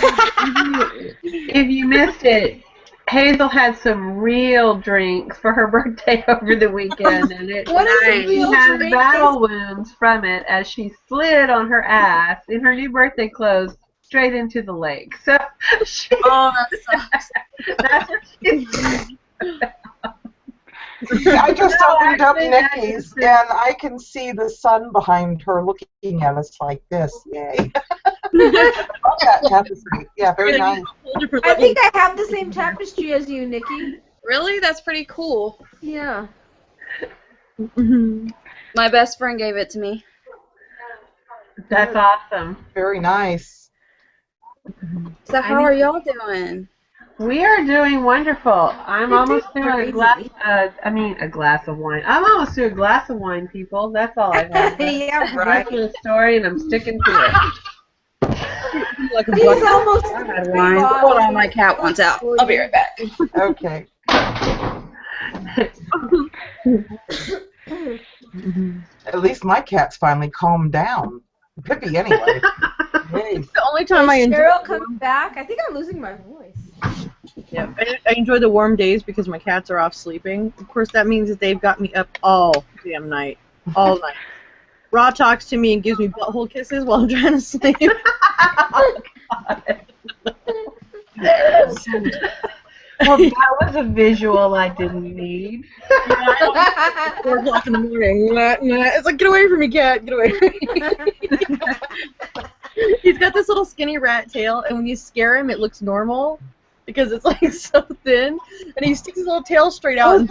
if you missed it, Hazel had some real drinks for her birthday over the weekend, and What is a she real had drink? battle wounds from it as she slid on her ass in her new birthday clothes straight into the lake. So she, that sucks. that's what she I just No, opened up actually, that Nikki's, is- and I can see the sun behind her looking at us like this. Yay. Love that tapestry. Yeah, very nice. I think I have the same tapestry as you, Nikki. Really? That's pretty cool. Yeah. My best friend gave it to me. That's awesome. Very nice. So how are y'all doing? We are doing wonderful. I'm You're almost doing through a crazy. glass. A glass of wine. I'm almost through a glass of wine, people. That's all I've had. Yeah, That's right. the story, and I'm sticking to it. Like a He's bucket. almost I had three wine. bottles. Hold on, my cat wants out. I'll be right back. Okay. At least my cat's finally calmed down. Pippi, anyway. Yay. The only time I When enjoy Cheryl comes back, I think I'm losing my voice. I enjoy the warm days because my cats are off sleeping. Of course, that means that they've got me up all damn night, all night. Raw talks to me and gives me butthole kisses while I'm trying to sleep. Well, that was a visual I didn't need. 4 o'clock in the morning. It's like, get away from me, cat. Get away from me. He's got this little skinny rat tail, and when you scare him, it looks normal because it's like so thin. And he sticks his little tail straight out and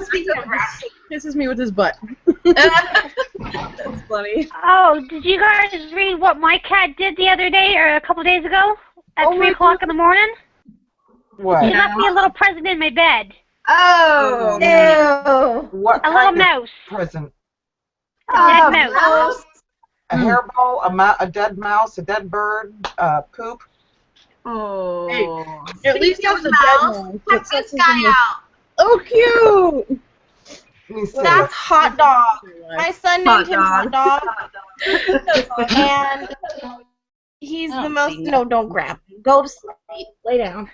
kisses me with his butt. That's funny. Oh, did you guys read what my cat did the other day or a couple days ago at 3 o'clock in the morning? What? She left me a little present in my bed. Oh, Ew. What A little kind of mouse. present? A dead mouse. A hairball, a dead mouse, a dead bird, poop. oh. At least it was a dead one. So it Check sets this us guy in the- out. Oh, cute! Let me see. That's Hot Dog. My son named him Hot Dog. And he's the most. No, don't grab him. Go to sleep. Lay down.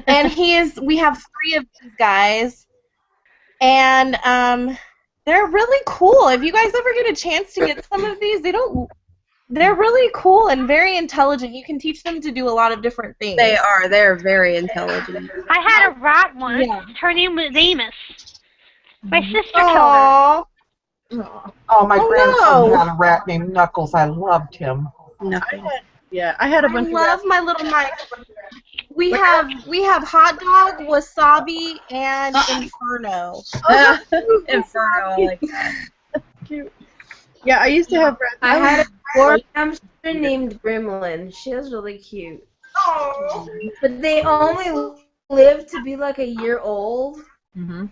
And we have 3 of these guys. And they're really cool. If you guys ever get a chance to get some of these, they're really cool and very intelligent. You can teach them to do a lot of different things. They are. They're very intelligent. I had a rat once. Yeah. Her name was Amos. My sister killed her. Aww. Oh, my Oh, grandson no. had a rat named Knuckles. I loved him. Nothing. Yeah, I had a I bunch of love rats. my little mice. We have hot dog, wasabi, and inferno. Inferno. I like that. Cute. Yeah, I used to have rats. I had a dwarf hamster named Gremlin. She was really cute. Oh. But they only lived to be like a year old. Mm-hmm.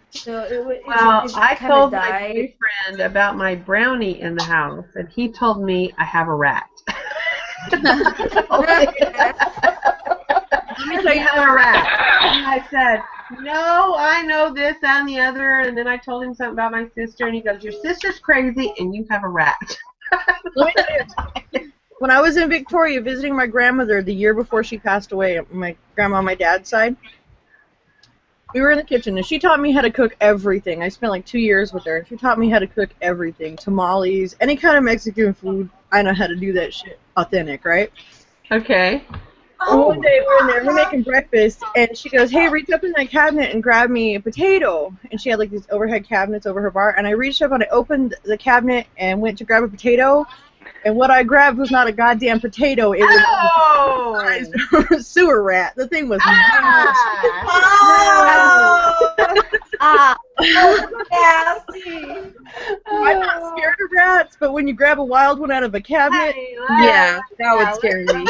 So it Well, just I kind of told my died. boyfriend about my brownie in the house, and he told me I have a rat. Let me tell you about a rat. And I said, no, I know this, that, and the other. And then I told him something about my sister, and he goes, your sister's crazy, and you have a rat. Let me tell you, when I was in Victoria visiting my grandmother the year before she passed away, my grandma on my dad's side, we were in the kitchen, and she taught me how to cook everything. I spent like 2 years with her, and she taught me how to cook everything. Tamales, any kind of Mexican food, I know how to do that shit authentic, right? Okay. And one day we're in there, we're making breakfast, and she goes, hey, reach up in that cabinet and grab me a potato. And she had like these overhead cabinets over her bar, and I reached up and I opened the cabinet and went to grab a potato, and what I grabbed was not a goddamn potato, it was a sewer rat. The thing was nasty. Nasty. I'm not scared of rats, but when you grab a wild one out of a cabinet, Yeah, that would scare me.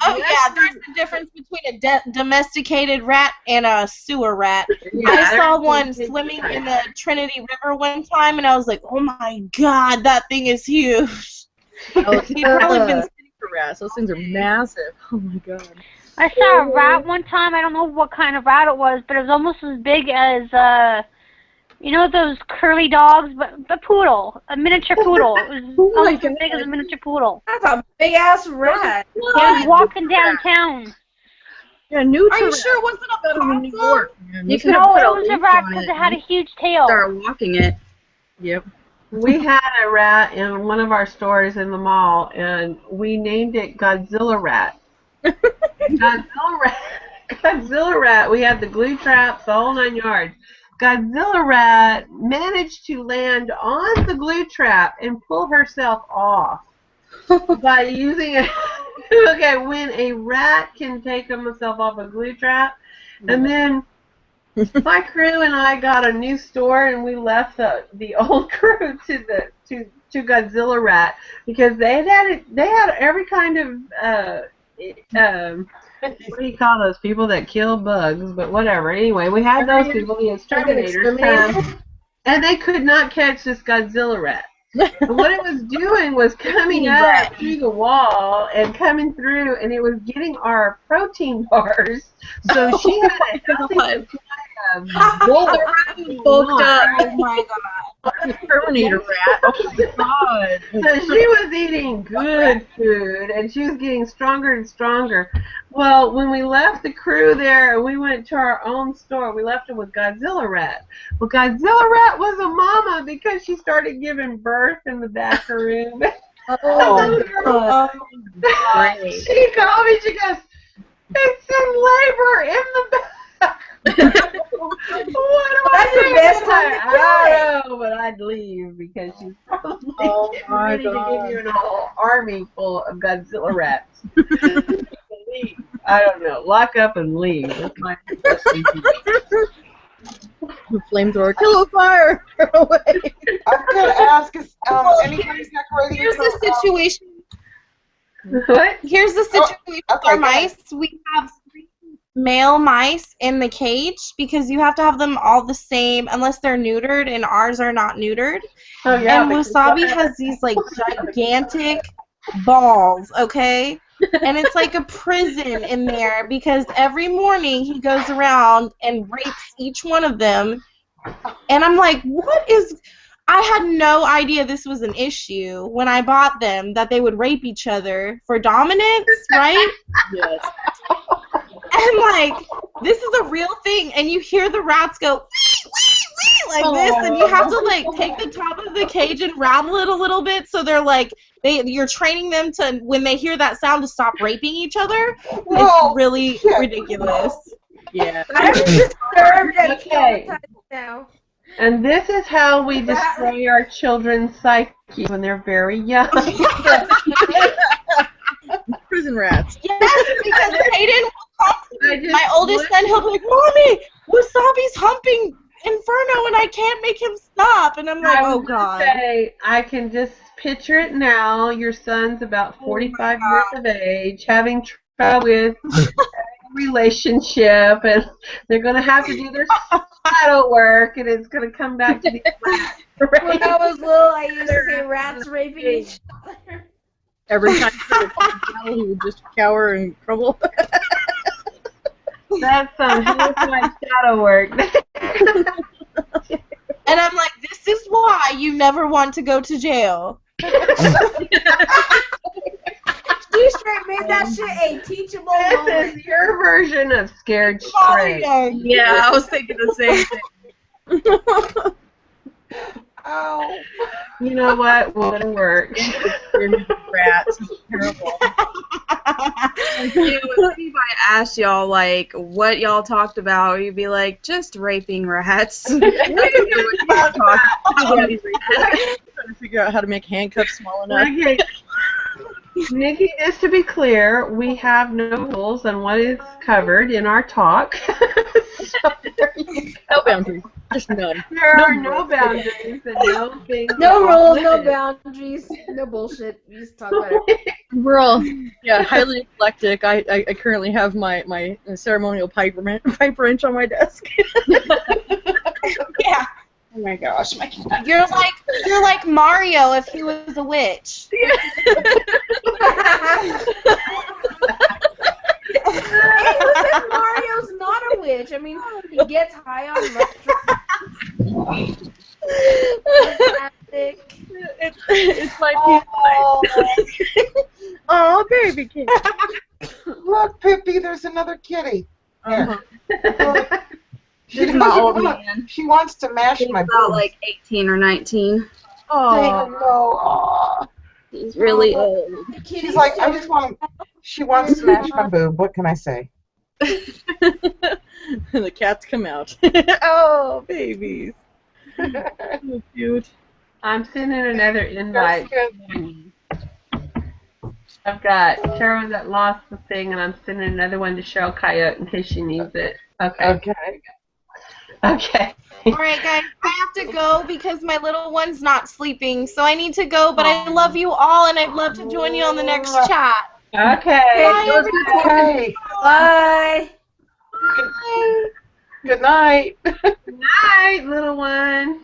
Oh yeah, there's a difference between a domesticated rat and a sewer rat. I saw one swimming in the Trinity River one time, and I was like, oh my god, that thing is huge. He'd probably been sitting for rats. Those things are massive. Oh my god. I saw a rat one time. I don't know what kind of rat it was, but it was almost as big as you know those curly dogs, but a poodle, a miniature poodle. It was almost as big as a miniature poodle. That's a big ass rat. It was walking downtown. Yeah, new. Are you sure it wasn't a possum? New York. You could No, have put it a was a leash rat on because it it had a and huge tail. start walking it. Yep. We had a rat in one of our stores in the mall, and we named it Godzilla Rat. Godzilla Rat. Godzilla Rat. We had the glue traps, the whole 9 yards. Godzilla Rat managed to land on the glue trap and pull herself off by using a. Okay, when a rat can take himself off a glue trap, and then my crew and I got a new store, and we left the old crew to Godzilla Rat because they had every kind of what do you call those people that kill bugs? But whatever. Anyway, we had those people, the exterminators, and they could not catch this Godzilla Rat. And what it was doing was coming up through the wall and coming through, and it was getting our protein bars. So she had a healthy supply of bullets. Bulked up. Oh my god. Terminator rat. Oh my god. So she was eating good food, and she was getting stronger and stronger. Well, when we left the crew there and we went to our own store, we left her with Godzilla Rat. Well, Godzilla Rat was a mama because she started giving birth in the back room. Oh, She called me, she goes, it's in labor in the back. What do That's the best time to I don't know, but I'd leave because she's probably getting ready to give you an whole army full of Godzilla rats. Leave. I don't know. Lock up and leave. That's my suggestion to you. Flamethrower, kill a fire away. I'm going to ask us, anybody's decorating? Here's the situation. What? Here's the situation with our mice. We have 3 male mice in the cage because you have to have them all the same unless they're neutered, and ours are not neutered. Oh, yeah, and Wasabi has these like gigantic balls, okay? And it's like a prison in there because every morning he goes around and rapes each one of them. And I'm like, what is... I had no idea this was an issue when I bought them, that they would rape each other for dominance, right? Yes. And like, this is a real thing, and you hear the rats go wee, wee, wee, like this, and you have to like take the top of the cage and rattle it a little bit so they're like, you're training them to, when they hear that sound, to stop raping each other. It's really ridiculous. Yeah. I'm disturbed and Okay. traumatized now. And this is how we destroy our children's psyche when they're very young. Prison poison rats. Yes, because Hayden will constantly, my oldest would- son, he'll be like, Mommy, Wasabi's humping Inferno and I can't make him stop. And I'm like, I was oh, gonna God. say, I can just picture it now. Your son's about 45 years of age, having trouble with a relationship, and they're going to have to do their shadow work, and it's going to come back to these rats. When I was little, I used to say rats raping each other. Every time he would come down, he would just cower and crumble. That's some like shadow work. And I'm like, this is why you never want to go to jail. She straight made that shit a teachable This moment. is your version of scared straight. Yeah, I was thinking the same thing. Ow. You know what? Wouldn't work. Rats. Terrible. You know, if anybody asked y'all, like, what y'all talked about, you'd be like, just raping rats. Trying to figure out how to make handcuffs small enough. Okay. Nikki, just to be clear, we have no rules on what is covered in our talk. So No boundaries. Just none. there are no boundaries and no things. No rules, no limited. boundaries, no bullshit. We just talk about it. We're all, highly eclectic. I currently have my ceremonial pipe wrench on my desk. Yeah. Oh my gosh, my cat. You're like Mario if he was a witch. Hey, who said Mario's not a witch? I mean, he gets high on mushrooms. It's my piece. Oh, baby kitty. Look, Pippi, there's another kitty. Here. She This is my doesn't old want- man. She wants to mash He's my about boobs. like 18 or 19. Oh, no. Aw. He's really old. She's like, I just want to. She wants to smash my boob. What can I say? And the cats come out. Oh, babies. So cute. I'm sending another invite. That's good. I've got Cheryl that lost the thing, and I'm sending another one to Cheryl Coyote in case she needs it. Okay. Okay. Okay. All right, guys, I have to go because my little one's not sleeping, so I need to go. But I love you all, and I'd love to join you on the next chat. Okay. Bye, everybody. Okay. Bye. Good night. Good night, little one.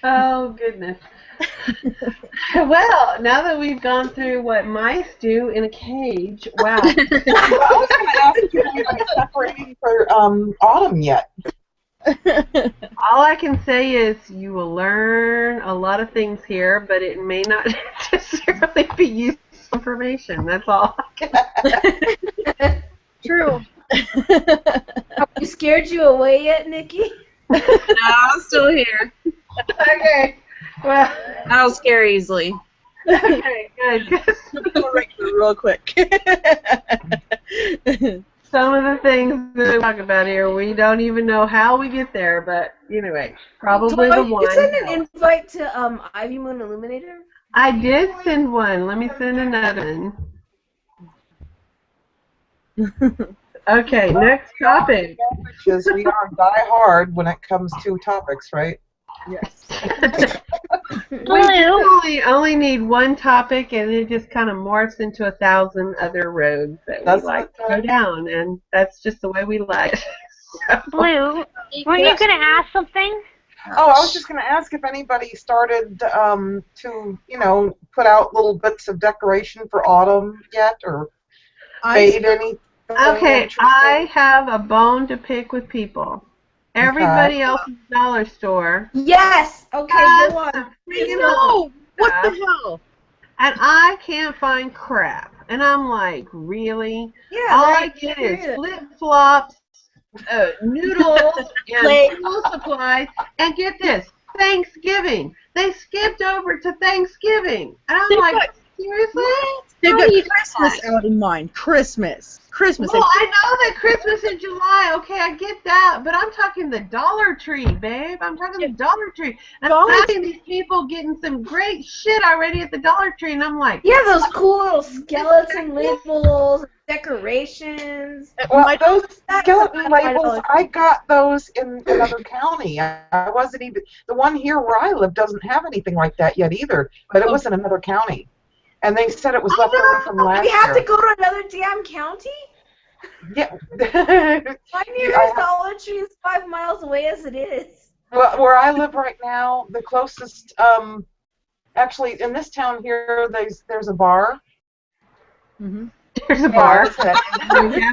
Oh, goodness. Well, now that we've gone through what mice do in a cage, wow. I was going to ask if you're separating for autumn yet. All I can say is you will learn a lot of things here, but it may not necessarily be useful information. That's all. True. Have we scared you away yet, Nikki? No, I'm still here. Okay. Well, I'll scare easily. okay, good. Go right through real quick. Some of the things that we talk about here, we don't even know how we get there, but anyway, probably the You one. send an invite to Ivy Moon Illuminator? I did send one. Let me send another one. Okay, next topic. Because we are die hard when it comes to topics, right? Yes. We generally only need one topic, and it just kind of morphs into 1,000 other roads that we like to go down, and that's just the way we like it. So, Blue, were you going to ask something? Oh, I was just going to ask if anybody started to, put out little bits of decoration for autumn yet, or made anything okay, interesting? I have a bone to pick with people. Everybody else's dollar store. Yes! Okay, go on. No! What the hell? And I can't find crap. And I'm like, really? Yeah, All I get is flip-flops, noodles, and school supplies. And get this, Thanksgiving. They skipped over to Thanksgiving. And I'm like, Seriously? They've How got do you do Christmas that? out in mind. Christmas. Well, I know that Christmas in July. Okay, I get that, but I'm talking the Dollar Tree, babe. I'm talking the Dollar Tree. And Dollar I'm seeing these people getting some great shit already at the Dollar Tree, and I'm like, Yeah, those cool little skeleton labels, decorations. Well, those That's skeleton about labels, $5. I got those in another county. I wasn't even, the one here where I live doesn't have anything like that yet either, but it was in another county. And they said it was left over from last We have to year. go to another damn county? Yeah. My nearest Dollar Tree is 5 miles away as it is. Well, where I live right now, the closest, actually, in this town here, there's a bar. Mm-hmm. there's a bar. Yeah,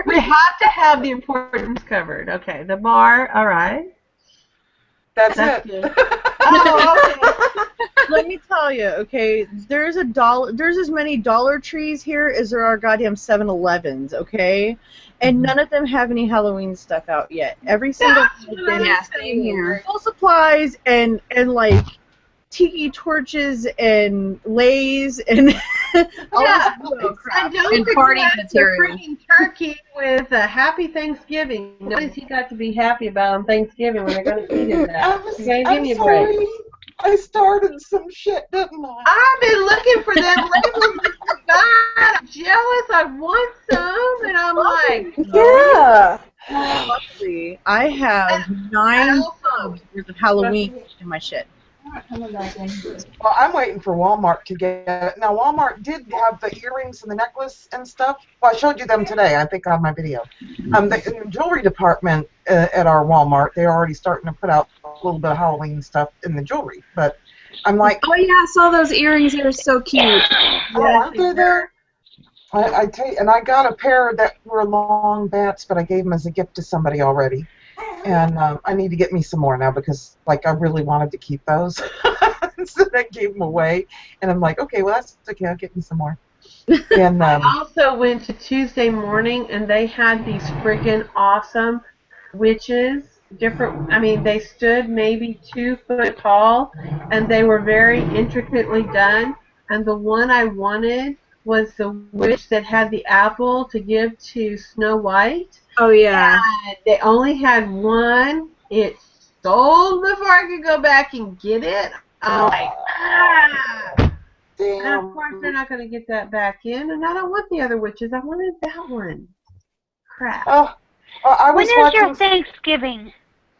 We have to have the importance covered. Okay, the bar, all right. that's That's it. good. Oh, okay. Let me tell you, okay, there's as many Dollar Trees here as there are goddamn 7-Elevens, okay? And none of them have any Halloween stuff out yet. Every single one Yeah, same here. full supplies and like tiki torches and lays and all Yeah. this little crap. And don't And party forget the material. freaking turkey with a happy Thanksgiving. Nobody's he got to be happy about on Thanksgiving when they're going to feed him that. Okay, give I'm me a break. sorry. I started some shit, didn't I? I've been looking for them labels. God, I'm jealous. I want some, and I'm like, Yeah. Luckily, I have 9 tubs worth of Halloween in my shit. Well, I'm waiting for Walmart to get it. Now, Walmart did have the earrings and the necklace and stuff. Well, I showed you them today, I think, on my video. In the jewelry department at our Walmart, they're already starting to put out a little bit of Halloween stuff in the jewelry. But I'm like, Oh yeah, I saw those earrings. They were so cute. oh, aren't they there? I tell you, and I got a pair that were long bats, but I gave them as a gift to somebody already. And I need to get me some more now because, like, I really wanted to keep those. So I gave them away. And I'm like, okay, well, that's okay. I'll get me some more. And I also went to Tuesday morning, and they had these friggin' awesome witches. Different. I mean, they stood maybe 2 foot tall, and they were very intricately done. And the one I wanted was the witch that had the apple to give to Snow White. Oh yeah. And they only had one. It sold before I could go back and get it. I'm like, ah! And of course, they're not going to get that back in, and I don't want the other witches. I wanted that one. Crap. Oh, I was When is your watching. Thanksgiving?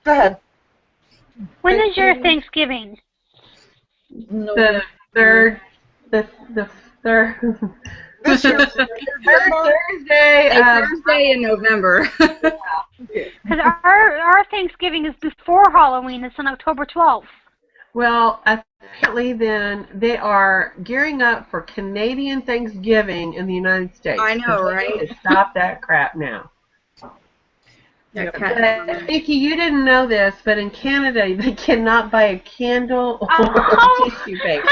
Go ahead. When is your Thanksgiving? The third. This year, Third Thursday. Thursday in November. Because our Thanksgiving is before Halloween. It's on October 12th. Well, apparently then they are gearing up for Canadian Thanksgiving in the United States. I know, They right? need to stop that crap now. That But, cat. Vicky, you didn't know this, but in Canada they cannot buy a candle or Oh. tissue paper.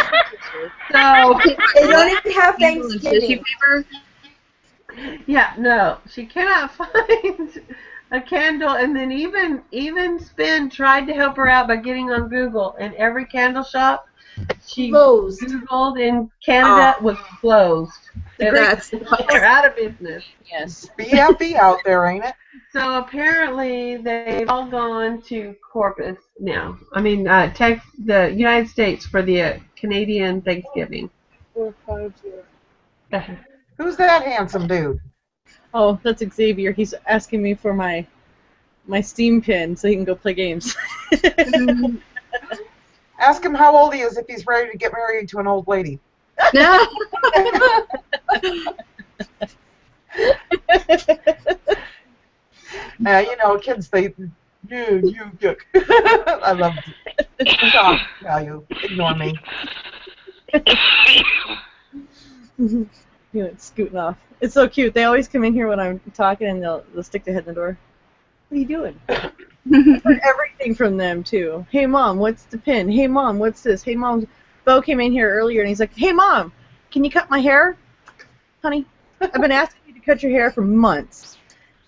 So They don't even have Tissue Thanksgiving. paper. yeah, no, she cannot find a candle. And then even Spin tried to help her out by getting on Google, and every candle shop she Closed. Googled in Canada was closed. They're out of business. Yes. BFE out there, ain't it? So apparently they've all gone to Corpus now. I mean, the United States for the Canadian Thanksgiving. 450. Who's that handsome dude? Oh, that's Xavier. He's asking me for my Steam pin so he can go play games. Ask him how old he is if he's ready to get married to an old lady. No. You know, kids, they, you, I love it. Stop, you ignore me. He went scooting off. It's so cute. They always come in here when I'm talking and they'll stick their head in the door. What are you doing? Everything from them, too. Hey, Mom, what's the pin? Hey, Mom, what's this? Hey, Mom. Bo came in here earlier and he's like, hey, Mom, can you cut my hair? Honey, I've been asking you to cut your hair for months.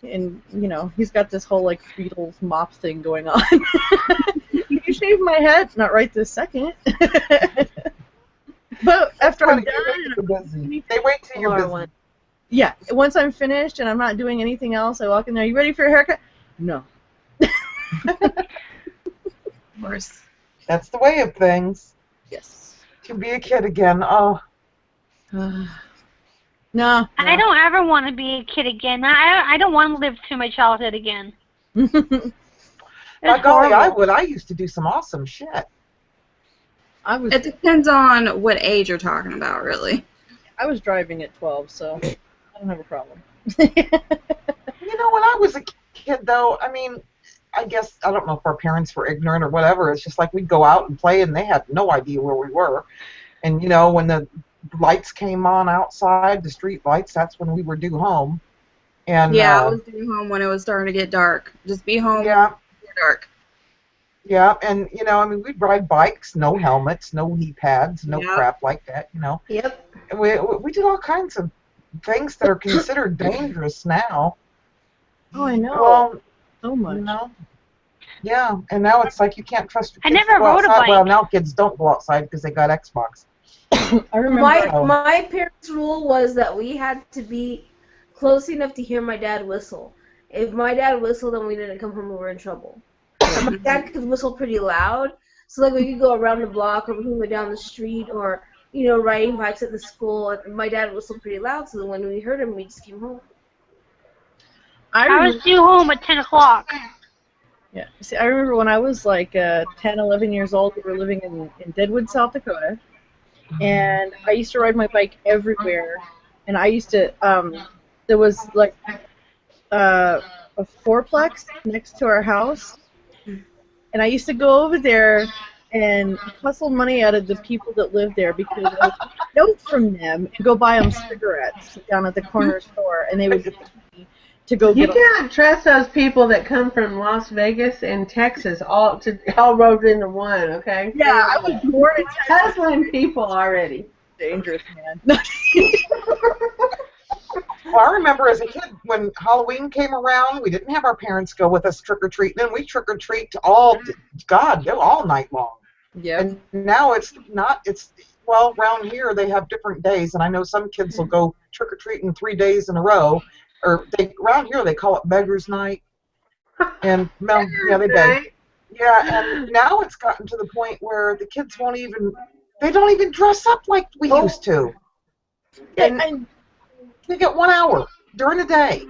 And, you know, he's got this whole, like, Beatles mop thing going on. Can you shave my head? Not right this second. But after I'm Funny, they wait till done, you're busy. They wait till you're busy. yeah, once I'm finished and I'm not doing anything else, I walk in there. You ready for a haircut? No. Of course. That's the way of things. Yes. To be a kid again. Oh. No. I don't ever want to be a kid again. I don't want to live through my childhood again. By It's golly, I horrible. would. I used to do some awesome shit. It depends on what age you're talking about, really. I was driving at 12, so I don't have a problem. You know, when I was a kid, though, I mean, I guess, I don't know if our parents were ignorant or whatever. It's just like we'd go out and play, and they had no idea where we were. And, you know, when the lights came on outside, the street lights, that's when we were due home. And Yeah, I was due home when it was starting to get dark. Just be home yeah, before dark. yeah, and, you know, I mean, we'd ride bikes, no helmets, no knee pads, no Yep. crap like that, you know. Yep. And we did all kinds of things that are considered dangerous now. Oh, I know. Well, so much. you know, yeah, and now it's like you can't trust your I kids never to go rode a outside. bike. Well, now kids don't go outside because they got Xbox. I remember. My parents' rule was that we had to be close enough to hear my dad whistle. If my dad whistled and we didn't come home, we were in trouble. And my dad could whistle pretty loud, so like we could go around the block or we could go down the street or, you know, riding bikes at the school. And my dad whistled pretty loud, so when we heard him, we just came home. I was due home at 10 o'clock. Yeah. See, I remember when I was like 10, 11 years old, we were living in Deadwood, South Dakota, and I used to ride my bike everywhere. And I used to, there was like a fourplex next to our house, and I used to go over there and hustle money out of the people that lived there because I would get a note from them and go buy them cigarettes down at the corner store, and they would give me to go You get them. can't trust those people that come from Las Vegas and Texas all rolled into one, okay? Yeah, I was born in Texas. Hustling people already. Dangerous, man. Well, I remember as a kid when Halloween came around, we didn't have our parents go with us trick-or-treating, and we trick-or-treat all night long. Yeah. And now it's not, well, around here they have different days, and I know some kids will go trick-or-treating 3 days in a row, or around here they call it Beggar's Night. And, well, yeah, they beg. Yeah, and now it's gotten to the point where the kids they don't even dress up like we used to. And they get 1 hour during the day.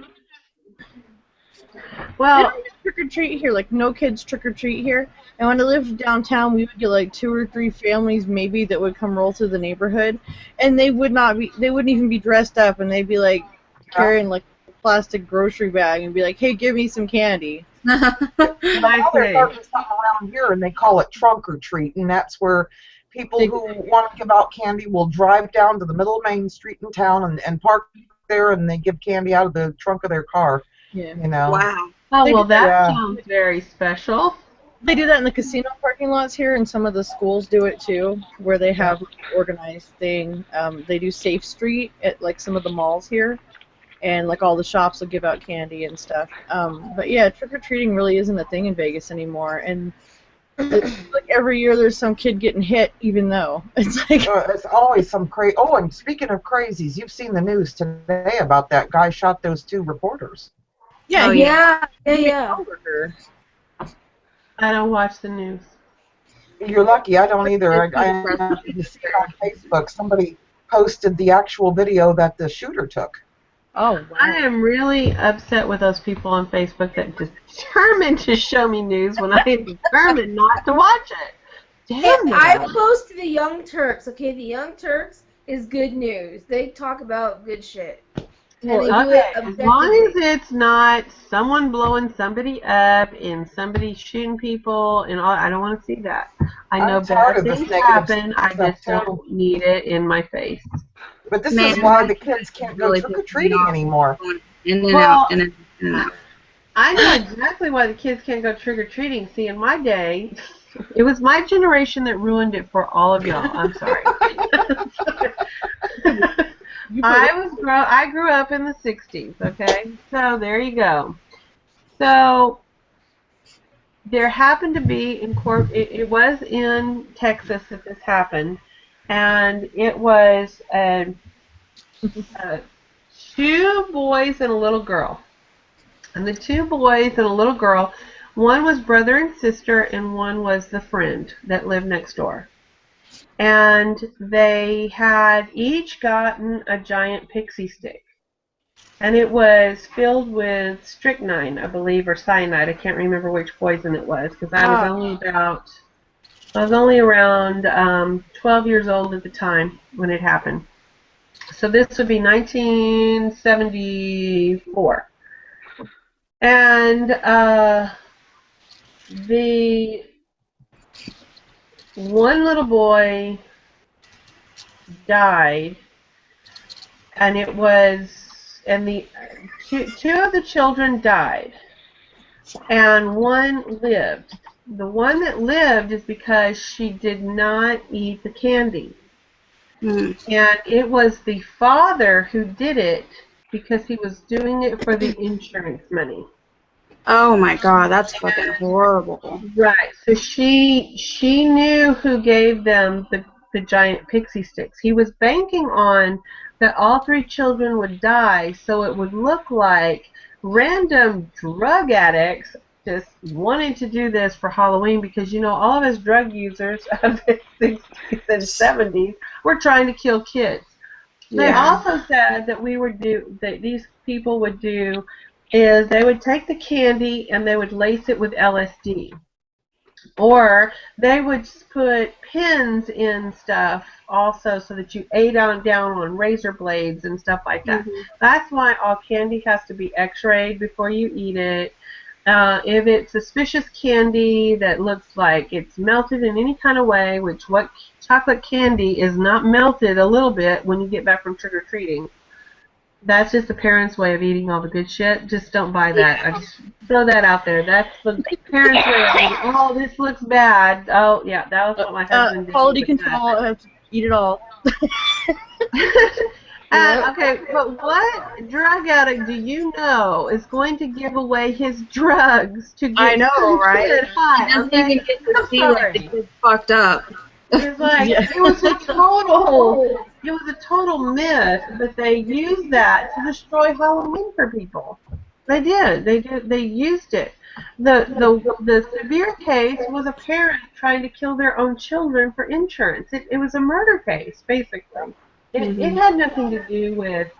Well, trick or treat here, like no kids trick or treat here. And when I lived downtown, we would get like 2 or 3 families maybe that would come roll through the neighborhood, and they wouldn't even be dressed up, and they'd be like carrying like a plastic grocery bag and be like, "Hey, give me some candy." Now they're starting something around here, and they call it trunk or treat, and that's where people who want to give out candy will drive down to the middle of Main Street in town and park there, and they give candy out of the trunk of their car. Yeah. You know. Wow. Oh, well, that sounds very special. They do that in the casino parking lots here, and some of the schools do it too, where they have an organized thing. They do Safe Street at like some of the malls here, and like all the shops will give out candy and stuff. But yeah, trick-or-treating really isn't a thing in Vegas anymore, and like every year there's some kid getting hit, even though it's like it's always some crazy. Oh, and speaking of crazies, you've seen the news today about that guy shot those 2 reporters. Yeah, yeah. I don't watch the news. You're lucky. I don't either. I see it on Facebook. Somebody posted the actual video that the shooter took. Oh, wow. I am really upset with those people on Facebook that determined to show me news when I am determined not to watch it. Damn it. I posted the Young Turks. Okay, the Young Turks is good news. They talk about good shit. And they do it As long as it's not someone blowing somebody up and somebody shooting people and all, I don't want to see that. I know bad things happen. I just don't need it in my face. But this is why the kids can't go trick-or-treating anymore. In and out, in and out. I know exactly why the kids can't go trick-or-treating. See, in my day, it was my generation that ruined it for all of y'all. I'm sorry. I grew up in the 60s, okay? So there you go. So there happened to be it was in Texas that this happened, and it was 2 boys and a little girl. And the 2 boys and a little girl, one was brother and sister, and one was the friend that lived next door. And they had each gotten a giant pixie stick. And it was filled with strychnine, I believe, or cyanide. I can't remember which poison it was, because I was only around 12 years old at the time when it happened. So this would be 1974. And the one little boy died, and the two of the children died, and one lived. The one that lived is because she did not eat the candy. And it was the father who did it because he was doing it for the insurance money. Oh my God, that's fucking horrible. Right. So she knew who gave them the giant pixie sticks. He was banking on that all 3 children would die, so it would look like random drug addicts just wanting to do this for Halloween, because, you know, all of us drug users of the 60s and 70s were trying to kill kids. They also said that these people would do is they would take the candy and they would lace it with LSD. Or they would put pins in stuff also so that you ate down on razor blades and stuff like that. That's why all candy has to be x-rayed before you eat it. If it's suspicious candy that looks like it's melted in any kind of way, which what chocolate candy is not melted a little bit when you get back from trick-or-treating. That's just the parents' way of eating all the good shit. Just don't buy that. I just throw that out there. That's the parents' way of eating. Oh, this looks bad. Oh, yeah, that was what my husband did. Quality control, I have to eat it all. Okay, but what drug addict do you know is going to give away his drugs to get I know, right? high? He doesn't even get to see like the kid's fucked up. It's like it was a total myth, but they used that to destroy Halloween for people. They did. They used it. The severe case was a parent trying to kill their own children for insurance. It was a murder case, basically. It had nothing to do with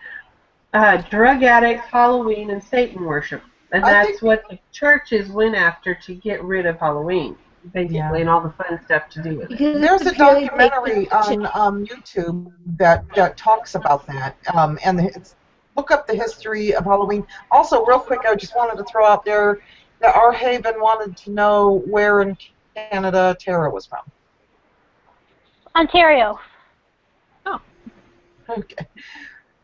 drug addicts, Halloween, and Satan worship. And that's what the churches went after to get rid of Halloween, basically, and all the fun stuff to do with it. There's a documentary on YouTube that talks about that, look up the history of Halloween. Also, real quick, I just wanted to throw out there that our Haven wanted to know where in Canada Tara was from. Ontario. Oh. Okay.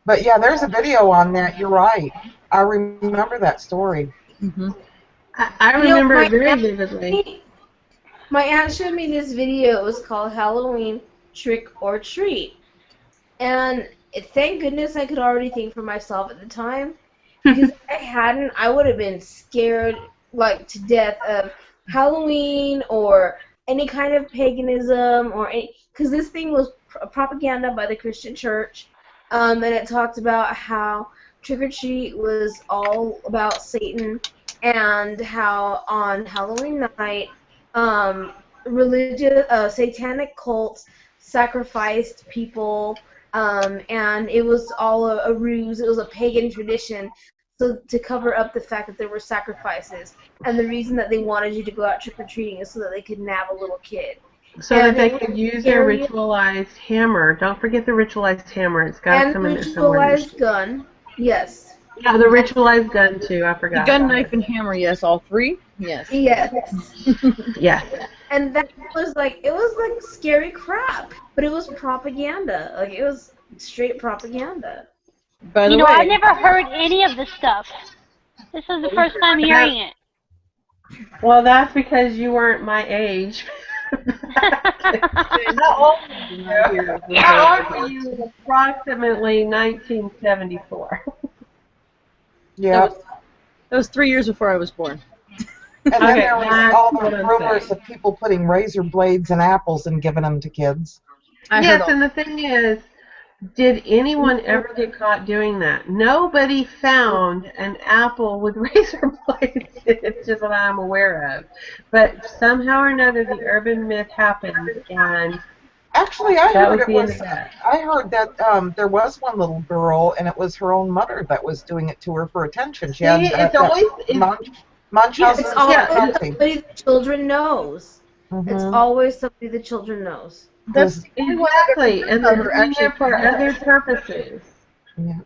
But yeah, there's a video on that. You're right. I remember that story. I remember it very vividly. My aunt showed me this video. It was called Halloween Trick or Treat. And thank goodness I could already think for myself at the time. Because if I hadn't, I would have been scared like to death of Halloween or any kind of paganism or any, because this thing was propaganda by the Christian church. And it talked about how trick or treat was all about Satan, and how on Halloween night, religious, satanic cults sacrificed people, and it was all a ruse. It was a pagan tradition, so to cover up the fact that there were sacrifices. And the reason that they wanted you to go out trick or treating is so that they could nab a little kid. So that they could use their ritualized hammer. Don't forget the ritualized hammer. It's got to come in there somewhere. And the ritualized gun, yes. Yeah, the ritualized gun too. I forgot. The gun, knife, and hammer. Yes, all 3. Yes. Yes. Yes. And that was like, it was like scary crap, but it was propaganda. Like, it was straight propaganda. By the You know, way, I've never heard any of this stuff. This is the first time hearing it. Well, that's because you weren't my age. How old were you? Approximately 1974. Yeah. That was 3 years before I was born. And then there was all the rumors of people putting razor blades in apples and giving them to kids. Yes, and the thing is, did anyone ever get caught doing that? Nobody found an apple with razor blades. It's just what I'm aware of. But somehow or another, the urban myth happened, and Actually, I that heard was it the end was. of that. I heard that there was one little girl, and it was her own mother that was doing it to her for attention. She See, had it's that always Munchausen It's or always something. somebody the children knows. It's Mm-hmm. always somebody the children knows. That's exactly, and cover it's actually there for other purposes. Yeah.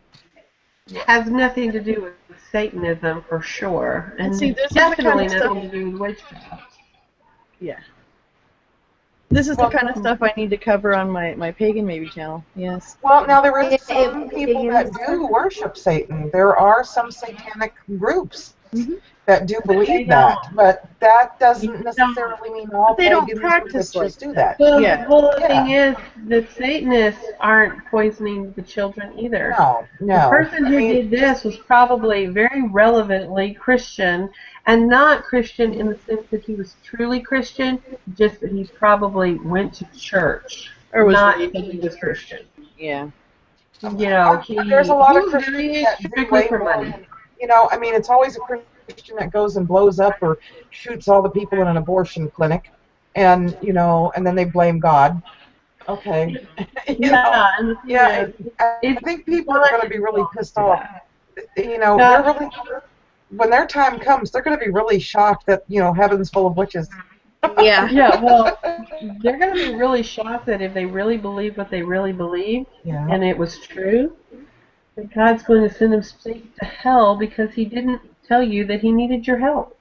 Has nothing to do with Satanism for sure, and see, this is the kind definitely of stuff- nothing to do with witchcraft. Yeah. This is the kind of stuff I need to cover on my Pagan Maybe channel. Yes. Well, now there is some people that do worship Satan. There are some satanic groups that do believe that, but that doesn't necessarily mean all They don't pagans or practice witches like do that. Well, Yeah. the thing is, the Satanists aren't poisoning the children either. No, no. The person who did this was probably very relevantly Christian, and not Christian in the sense that he was truly Christian, just that he probably went to church, Or was not raised that he was Christian. Yeah. You know, There's a lot of he was Christians doing it that do strictly way for more. money. You know, I mean, it's always a Christian that goes and blows up or shoots all the people in an abortion clinic, and you know, and then they blame God. Okay. Yeah, I think people are going to be really pissed off. You know, they're really, when their time comes, they're going to be really shocked that, you know, heaven's full of witches. Yeah. Yeah, well, they're going to be really shocked that if they really believe what they really believe, and it was true, that God's going to send them straight to hell because he didn't tell you that he needed your help.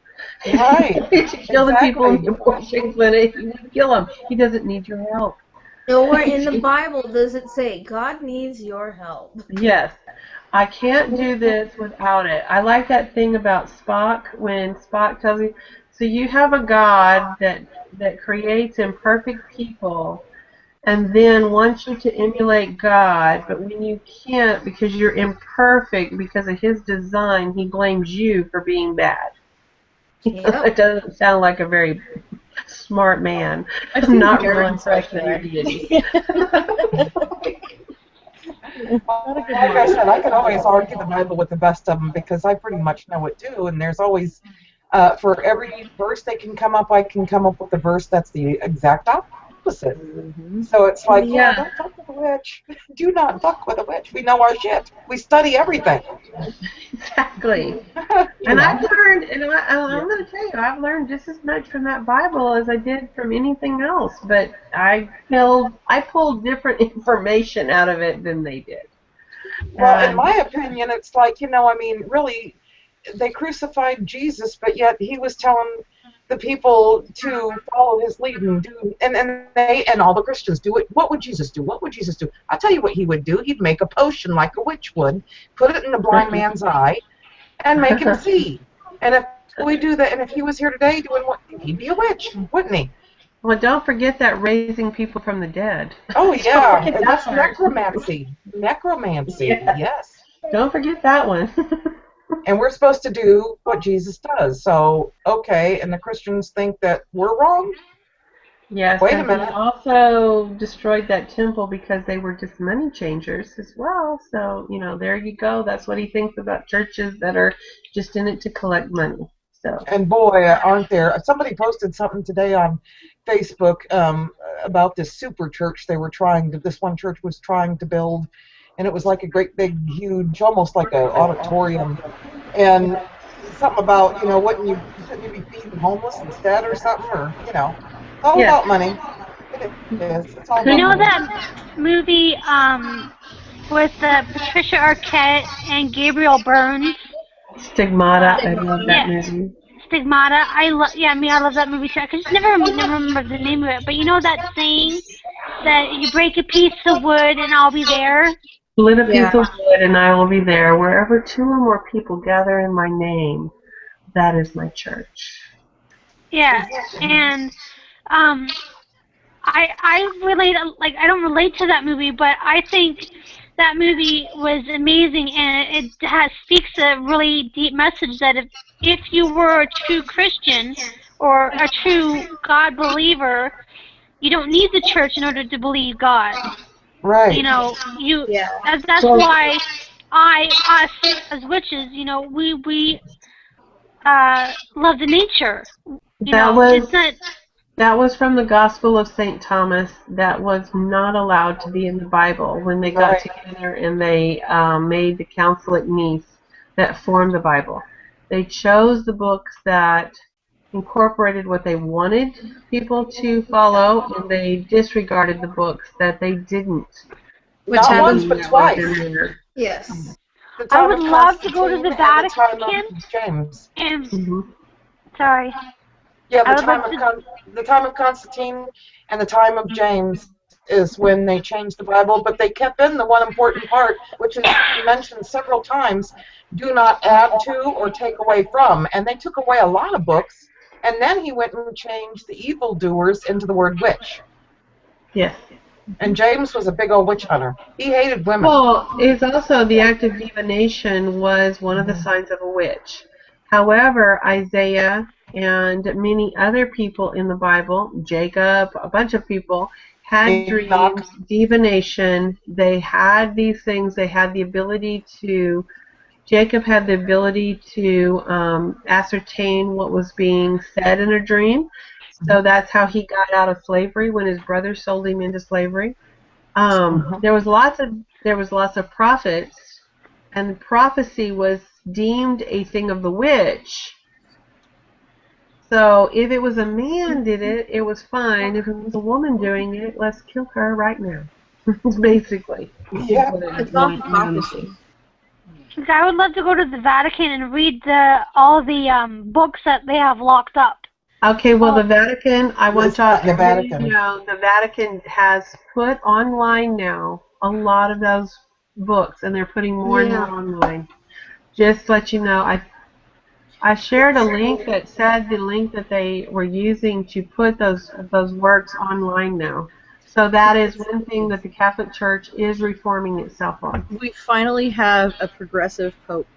Right. He should kill the people in the abortion clinic. He would kill them. He doesn't need your help. Nowhere in the Bible does it say God needs your help. Yes. I can't do this without it. I like that thing about Spock when Spock tells you, so you have a God that creates imperfect people and then wants you to emulate God, but when you can't because you're imperfect because of his design, he blames you for being bad. Yep. It doesn't sound like a very smart man. I'm not really impressed that he did. Like I said, I can always argue the Bible with the best of them because I pretty much know it too, and there's always, for every verse they can come up, I can come up with a verse that's the exact opposite. So it's like, yeah, don't fuck with a witch. Do not fuck with a witch. We know our shit. We study everything. Exactly. And I've learned, and I'm going to tell you, I've learned just as much from that Bible as I did from anything else. But I pulled different information out of it than they did. Well, in my opinion, it's like, you know, I mean, really, they crucified Jesus, but yet he was telling the people to follow his lead and do, and all the Christians do it. What would Jesus do? What would Jesus do? I'll tell you what he would do. He'd make a potion like a witch would, put it in the blind man's eye, and make him see. And if we do that, and if he was here today doing what, he'd be a witch, wouldn't he? Well, don't forget that raising people from the dead. Oh, yeah, and that's necromancy. Necromancy, yes. Don't forget that one. And we're supposed to do what Jesus does. So, okay, and the Christians think that we're wrong? Yes, Wait a and minute. he also destroyed that temple because they were just money changers as well. So, you know, there you go. That's what he thinks about churches that are just in it to collect money. So. And boy, aren't there. Somebody posted something today on Facebook about this super church they were trying to, this one church was trying to build. And it was like a great big, huge, almost like an auditorium. And something about, you know, shouldn't you be feeding homeless instead or something? Or, you know, it's all about money. It is. It's all about You know money. that movie with Patricia Arquette and Gabriel Byrne? Stigmata. I love that movie. Stigmata. I love that movie too. I could just never remember the name of it. But you know that saying that you break a piece of wood and I'll be there? Split a piece of wood and I will be there. Wherever 2 or more people gather in my name, that is my church. Yeah, and I relate, like, I don't relate to that movie, but I think that movie was amazing, and it speaks a really deep message that if you were a true Christian or a true God believer, You don't need the church in order to believe God. Right. You know, Yeah. that's why us as witches, we love the nature. That was from the Gospel of St. Thomas. That was not allowed to be in the Bible when they got together and they made the Council at Nice that formed the Bible. They chose the books that incorporated what they wanted people to follow, and they disregarded the books that they didn't. Not once, but twice. Yes. I would love to go to the Vatican. And the time of James. Sorry. Yeah, the time of Constantine and the time of James is when they changed the Bible, but they kept in the one important part, which is mentioned several times: do not add to or take away from. And they took away a lot of books, and then he went and changed the evildoers into the word witch. Yes. And James was a big old witch hunter. He hated women. Well, it's also the act of divination was one of the signs of a witch. However, Isaiah and many other people in the Bible, Jacob, a bunch of people, had dreams, divination. They had these things. They had the ability to, Jacob had the ability to ascertain what was being said in a dream. So that's how he got out of slavery when his brother sold him into slavery. There was lots of prophets, and prophecy was deemed a thing of the witch. So if it was a man did it, it was fine. If it was a woman doing it, let's kill her right now. Basically. Yeah. It's all prophecy. I would love to go to the Vatican and read all the books that they have locked up. Okay, well, the Vatican, I want to the Vatican. The Vatican has put online now a lot of those books, and they're putting more and more online. Just to let you know, I shared a link that said the link that they were using to put those works online now. So that is one thing that the Catholic Church is reforming itself on. We finally have a progressive pope.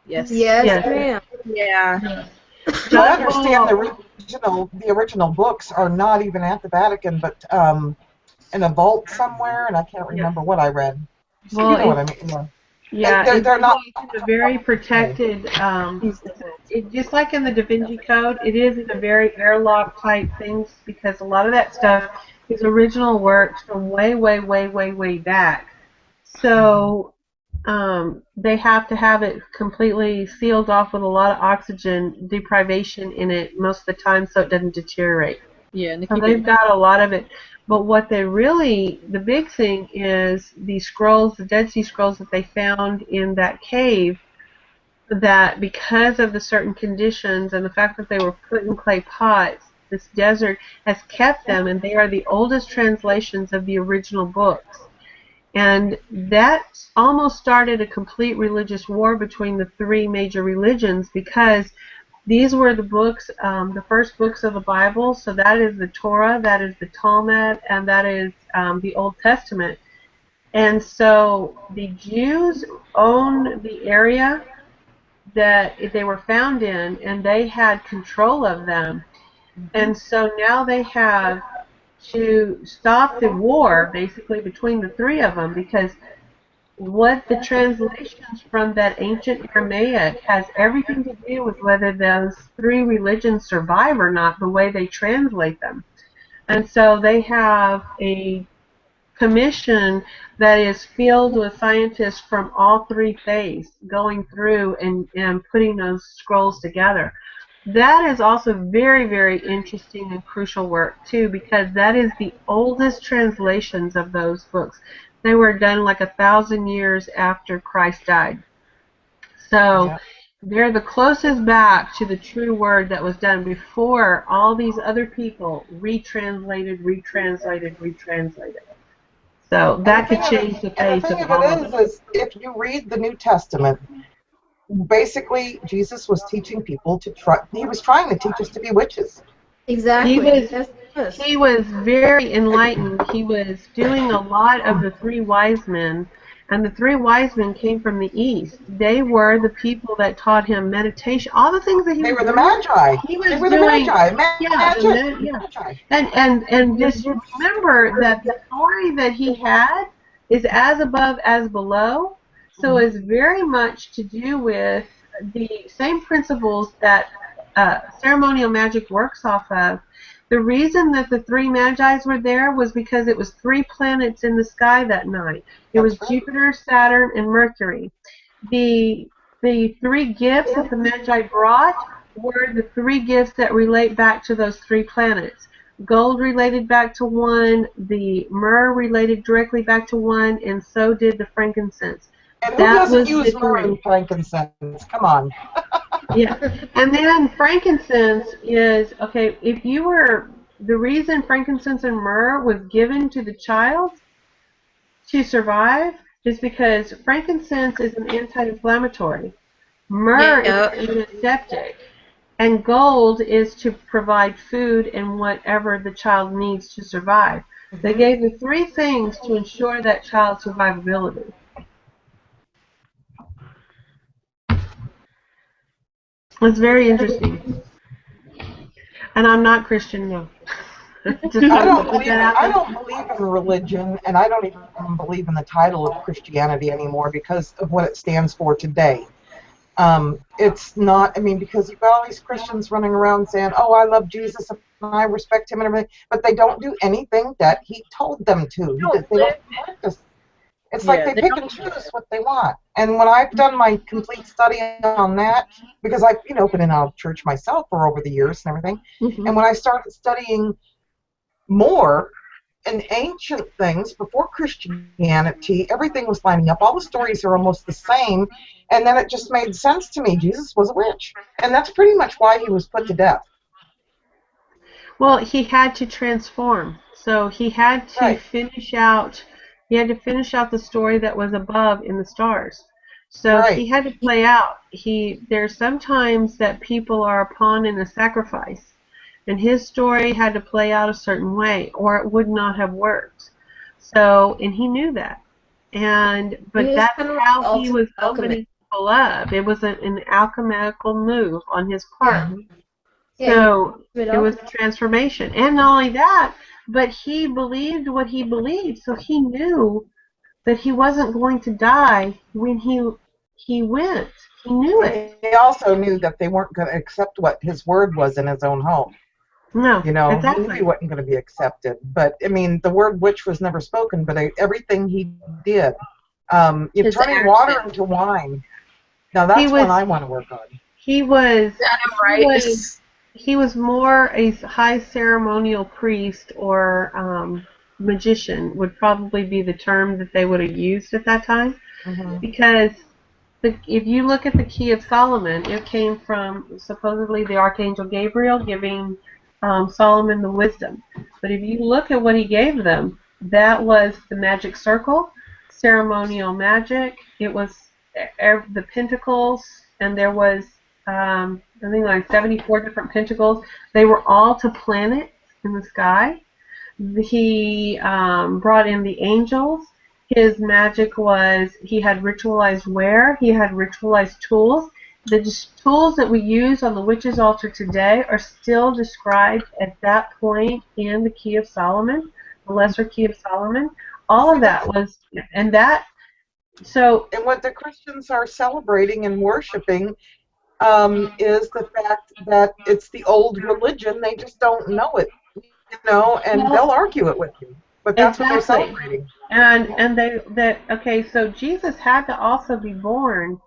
Yes. Yes, ma'am. Yeah. I understand the original books are not even at the Vatican, but in a vault somewhere, and I can't remember what I read. Well, you know what I mean? Yeah, they're not a very protected. Just like in the Da Vinci Code, it is in a very airlock type things because a lot of that stuff is original works from way, way, way, way, way back. So they have to have it completely sealed off with a lot of oxygen deprivation in it most of the time so it doesn't deteriorate. Yeah, and so they've got a lot of it. But what they really, the big thing is the scrolls, the Dead Sea Scrolls that they found in that cave, that because of the certain conditions and the fact that they were put in clay pots, this desert has kept them, and they are the oldest translations of the original books. And that almost started a complete religious war between the three major religions because these were the books, the first books of the Bible. So that is the Torah, that is the Talmud, and that is the Old Testament. And so the Jews owned the area that they were found in, and they had control of them. And so now they have to stop the war, basically, between the three of them, because what the translations from that ancient Aramaic has everything to do with whether those three religions survive or not, the way they translate them. And so they have a commission that is filled with scientists from all three faiths going through and putting those scrolls together. That is also very, very interesting and crucial work, too, because that is the oldest translations of those books. They were done like 1,000 years after Christ died. So they're the closest back to the true word that was done before all these other people retranslated. So that could change the face of all of it is if you read the New Testament, basically Jesus was teaching people to try. He was trying to teach us to be witches. Exactly. He was very enlightened. He was doing a lot of the three wise men, And the three wise men came from the east. They were the people that taught him meditation, all the things that he They was were the doing. Magi. He was They were the doing, Magi. yeah, Magi. and just remember that the story that he had is as above as below. So it's very much to do with the same principles that ceremonial magic works off of. The reason that the three Magi's were there was because it was three planets in the sky that night. It was Jupiter, Saturn, and Mercury. The three gifts that the Magi brought were the three gifts that relate back to those three planets. Gold related back to one, the myrrh related directly back to one, and so did the frankincense. And who doesn't use myrrh and frankincense? Come on. Yeah. And then frankincense is, okay, if you were, the reason frankincense and myrrh was given to the child to survive is because frankincense is an anti-inflammatory. Myrrh is an antiseptic. And gold is to provide food and whatever the child needs to survive. They gave the three things to ensure that child's survivability. It's very interesting. And I'm not Christian, no. I don't believe in religion, and I don't even believe in the title of Christianity anymore because of what it stands for today. It's not, I mean, because you've got all these Christians running around saying, oh, I love Jesus and I respect him and everything, but they don't do anything that he told them to. They don't practice. It's like they pick and choose what they want. And when I've done my complete study on that, because I've been in and out of church myself for over the years and everything, and when I started studying more in ancient things before Christianity, everything was lining up. All the stories are almost the same, and then it just made sense to me. Jesus was a witch, and that's pretty much why he was put to death. Well, he had to transform, so he had to finish out. He had to finish out the story that was above in the stars. So he had to play out. There's sometimes that people are a pawn in a sacrifice. And his story had to play out a certain way, or it would not have worked. So, and he knew that. But that's how he was opening people up. It was an alchemical move on his part. So it was a transformation. And not only that, but he believed what he believed. So he knew that he wasn't going to die when he went. He knew it. He also knew that they weren't going to accept what his word was in his own home. No, he knew exactly. he wasn't going to be accepted. But, I mean, the word witch was never spoken, but everything he did. Turning water into wine. Now, that's what I want to work on. He was more a high ceremonial priest or magician would probably be the term that they would have used at that time. Because if you look at the Key of Solomon, it came from supposedly the Archangel Gabriel giving Solomon the wisdom. But if you look at what he gave them, that was the magic circle, ceremonial magic. It was the pentacles, and there was I think like 74 different pentacles. They were all to planets in the sky. He brought in the angels. His magic was he had ritualized ware. He had ritualized tools. The tools that we use on the witch's altar today are still described at that point in the Key of Solomon, the Lesser Key of Solomon. All of that was, and what the Christians are celebrating and worshiping is the fact that it's the old religion. They just don't know it, and they'll argue it with you. But that's what they're celebrating. Okay, so Jesus had to also be born.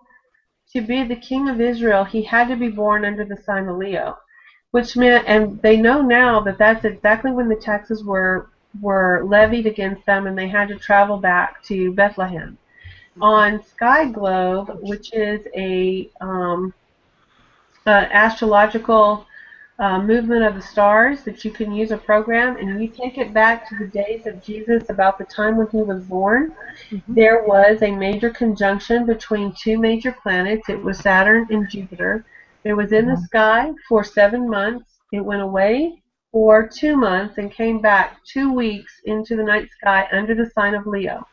To be the king of Israel, he had to be born under the sign of Leo, which meant, and they know now that that's exactly when the taxes were levied against them, and they had to travel back to Bethlehem. On Sky Globe, which is a astrological movement of the stars that you can use a program, and you take it back to the days of Jesus, about the time when he was born. There was a major conjunction between two major planets. It was Saturn and Jupiter. It was in the sky for 7 months. It went away for 2 months and came back 2 weeks into the night sky under the sign of Leo.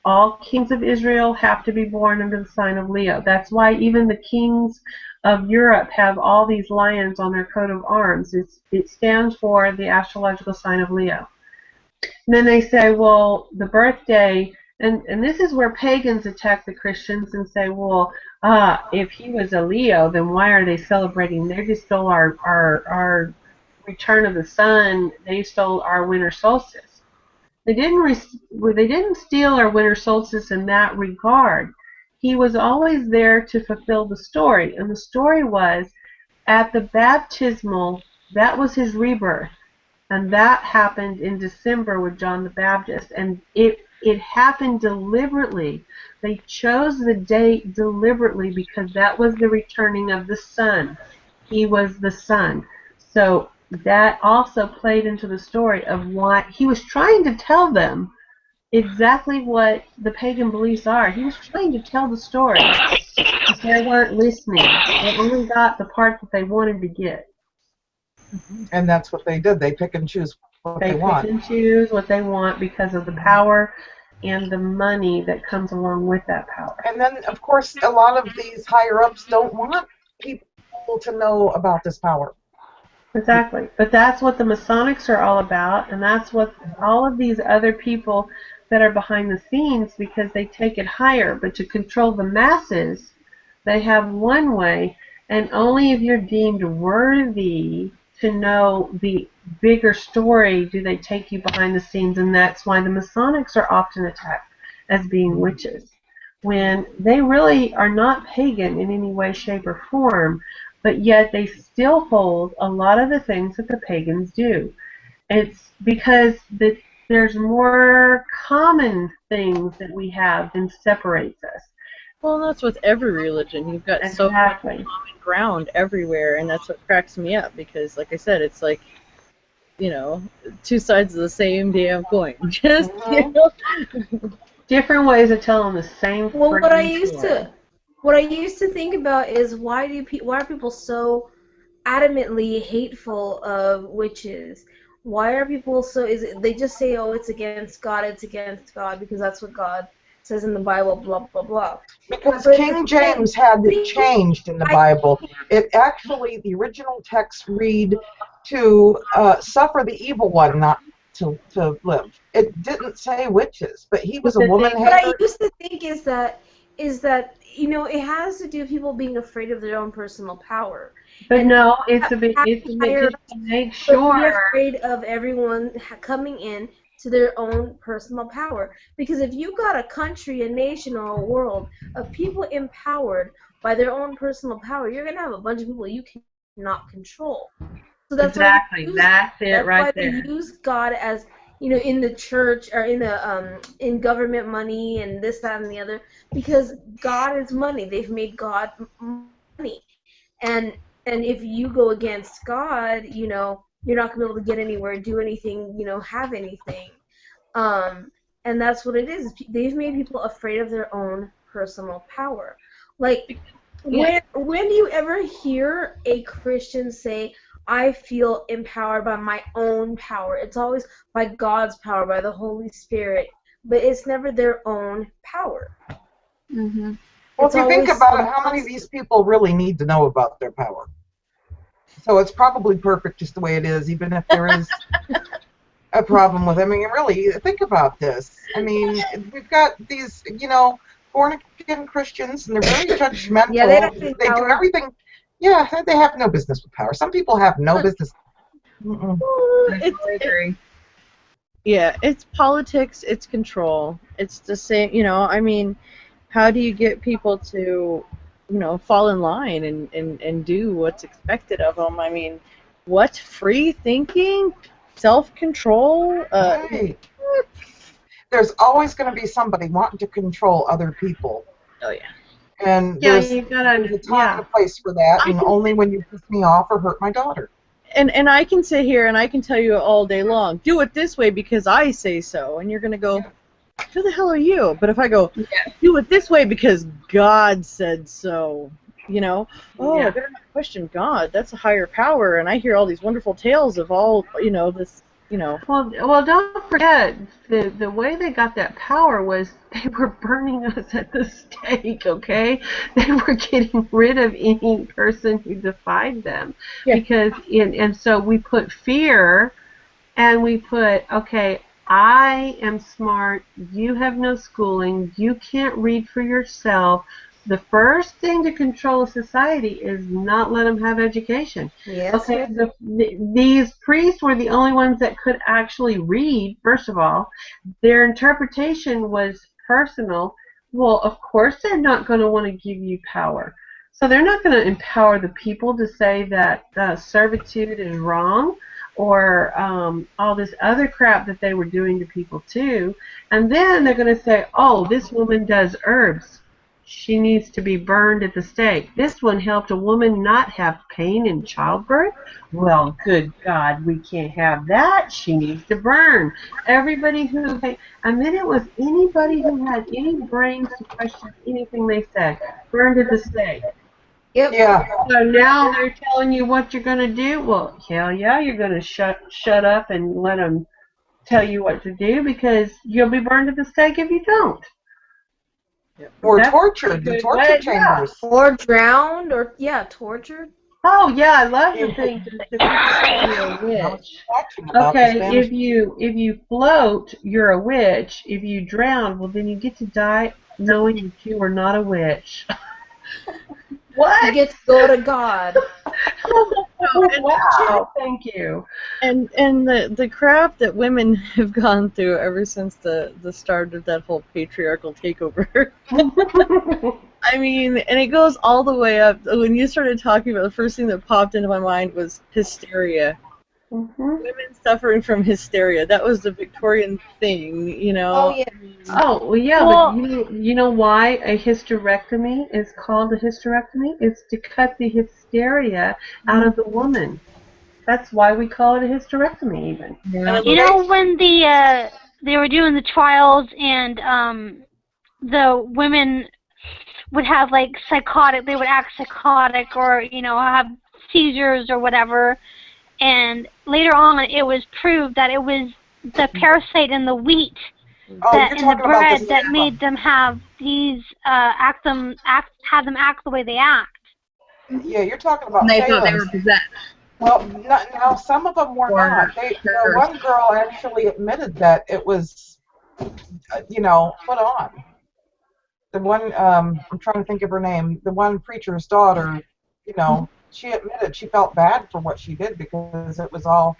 all kings of Israel have to be born under the sign of Leo. That's why even the kings of Europe have all these lions on their coat of arms. It stands for the astrological sign of Leo. And then they say, well, the birthday, and this is where pagans attack the Christians and say, well, if he was a Leo, then why are they celebrating? They just stole our return of the sun. They stole our winter solstice. They didn't steal our winter solstice in that regard. He was always there to fulfill the story, and the story was at the baptismal, that was his rebirth. And that happened in December with John the Baptist. And it happened deliberately. They chose the date deliberately because that was the returning of the sun. He was the sun. So that also played into the story of why he was trying to tell them exactly what the pagan beliefs are. He was trying to tell the story. But they weren't listening. They only got the part that they wanted to get. And that's what they did. They pick and choose what they want. They pick and choose what they want because of the power and the money that comes along with that power. And then, of course, a lot of these higher-ups don't want people to know about this power. Exactly. But that's what the Masonics are all about, and that's what all of these other people that are behind the scenes, because they take it higher. But to control the masses, they have one way, and only if you're deemed worthy to know the bigger story do they take you behind the scenes, and that's why the Masonics are often attacked as being witches, when they really are not pagan in any way, shape, or form, but yet they still hold a lot of the things that the pagans do. It's because there's more common things that we have than separates us. Well, that's with every religion. You've got so much common ground everywhere, and that's what cracks me up because, like I said, it's like, you know, two sides of the same damn coin. Just, you know. Different ways of telling the same. Well, what I used to think about is why are people so adamantly hateful of witches? Why are people so? They just say, oh, it's against God, because that's what God says in the Bible, blah blah blah. Because King James had it changed in the Bible. It actually, the original text read to suffer the evil one, not to live. It didn't say witches, but he was a woman hater. What I used to think is that you know, it has to do with people being afraid of their own personal power. But and no, it's a bit just to make sure. Be afraid of everyone coming in to their own personal power. Because if you got a country, a nation, or a world of people empowered by their own personal power, you're gonna have a bunch of people you cannot control. So that's exactly. That's there. They use God as, you know, in the church or in government money and this, that, and the other, because God is money. They've made God money, and if you go against God, you know, you're not gonna be able to get anywhere, do anything, you know, have anything, and that's what it is. They've made people afraid of their own personal power. Like, when do you ever hear a Christian say, I feel empowered by my own power? It's always by God's power, by the Holy Spirit, but it's never their own power. Mm-hmm. Well, if you think about it, how many of these people really need to know about their power? So it's probably perfect just the way it is, even if there is a problem with it. I mean, really, think about this. I mean, we've got these, you know, born-again Christians, and they're very judgmental. Yeah, they do everything. Yeah, they have no business with power. Some people have no business. Yeah, it's politics, it's control. It's the same, you know, I mean, how do you get people to, you know, fall in line and do what's expected of them? I mean, what? Free thinking? Self-control? Right. There's always going to be somebody wanting to control other people. Oh, yeah. And there's a time and a place for that, and only when you piss me off or hurt my daughter. And I can sit here and I can tell you all day long, do it this way because I say so, and you're going to go, who the hell are you? But if I go, do it this way because God said so, you know, I better not question God. That's a higher power, and I hear all these wonderful tales of all, you know, this you know. Well, don't forget the way they got that power was they were burning us at the stake. Okay, they were getting rid of any person who defied them, Yeah. because and so we put fear, and we put, okay, I am smart. You have no schooling. You can't read for yourself. The first thing to control a society is not let them have education. Yes. Okay, these priests were the only ones that could actually read, first of all. Their interpretation was personal. Well, of course they're not going to want to give you power. So they're not going to empower the people to say that servitude is wrong, or all this other crap that they were doing to people too. And then they're going to say, oh, this woman does herbs. She needs to be burned at the stake. This one helped a woman not have pain in childbirth. Well, good God, we can't have that. She needs to burn. Everybody who, and then it was anybody who had any brains to question anything they said, burned at the stake. Yep. Yeah. So now they're telling you what you're going to do. Well, hell yeah, you're going to shut up and let them tell you what to do, because you'll be burned at the stake if you don't. Or That's tortured, the good torture way, chambers. Yeah. Or drowned, or tortured. Oh yeah, I love the thing that people say you're a witch. Okay, if you float, you're a witch. If you drown, well then you get to die knowing that you were not a witch. What? You get to go to God. Wow, thank you. And the crap that women have gone through ever since the start of that whole patriarchal takeover. I mean, and it goes all the way up. When you started talking about, the first thing that popped into my mind was hysteria. Women suffering from hysteria. That was the Victorian thing, you know. Oh yeah. Oh well, yeah, Well, but you know why a hysterectomy is called a hysterectomy? It's to cut the hysteria out of the woman. That's why we call it a hysterectomy, even. Yeah. you know, when they were doing the trials, and the women would have like they would act psychotic, or have seizures or whatever, and later on it was proved that it was the parasite in the wheat that in the bread that made them have these have them act the way they act. Yeah, you're talking about They thought they Salem's. were possessed. Well, now some of them were not. The one girl actually admitted that it was, put on. The one, I'm trying to think of her name. The one preacher's daughter, she admitted she felt bad for what she did, because it was all,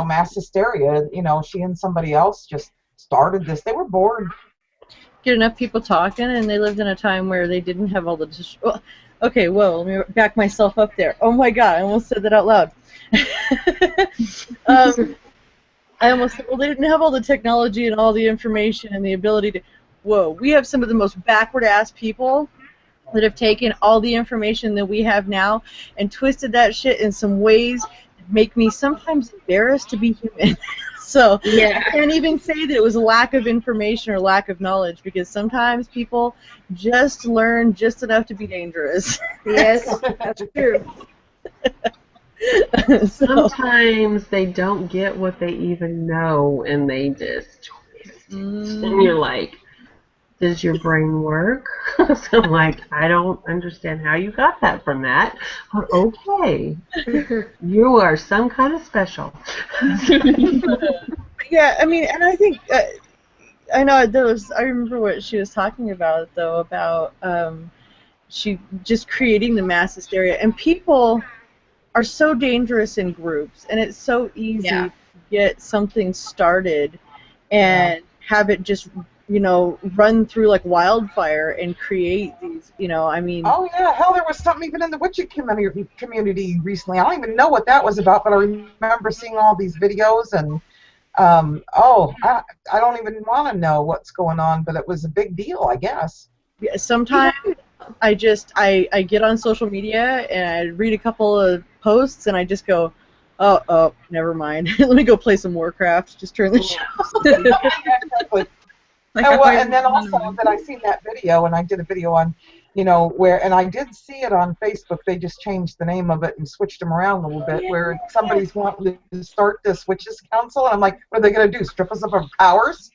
mass hysteria. She and somebody else just started this. They were bored. Get enough people talking, and they lived in a time where they didn't have all the. Okay, whoa, let me back myself up there. Oh my God, I almost said that out loud. I almost said, well, they didn't have all the technology and all the information and the ability to. Whoa, we have some of the most backward-ass people that have taken all the information that we have now and twisted that shit in some ways that make me sometimes embarrassed to be human. So yeah. I can't even say that it was a lack of information or lack of knowledge, because sometimes people just learn just enough to be dangerous. Yes, that's true. Sometimes they don't get what they even know, and they just twist it. And you're like, does your brain work? So I'm like, I don't understand how you got that from that, but okay. You are some kind of special. Yeah, I mean, and I think, I know I remember what she was talking about, though, about she just creating the mass hysteria. And people are so dangerous in groups, and it's so easy to get something started and have it just run through like wildfire and create these, I mean. Oh yeah, hell, there was something even in the Witchy community recently. I don't even know what that was about, but I remember seeing all these videos, and I don't even want to know what's going on, but it was a big deal, I guess. Yeah, sometimes I get on social media and I read a couple of posts and I just go, oh, never mind. Let me go play some Warcraft. Just turn the show. Exactly. And then also that I seen that video, and I did a video on you know, where, and I did see it on Facebook. They just changed the name of it and switched them around a little bit, where somebody's wanting to start this witches council, and I'm like, what are they going to do? Strip us of our powers?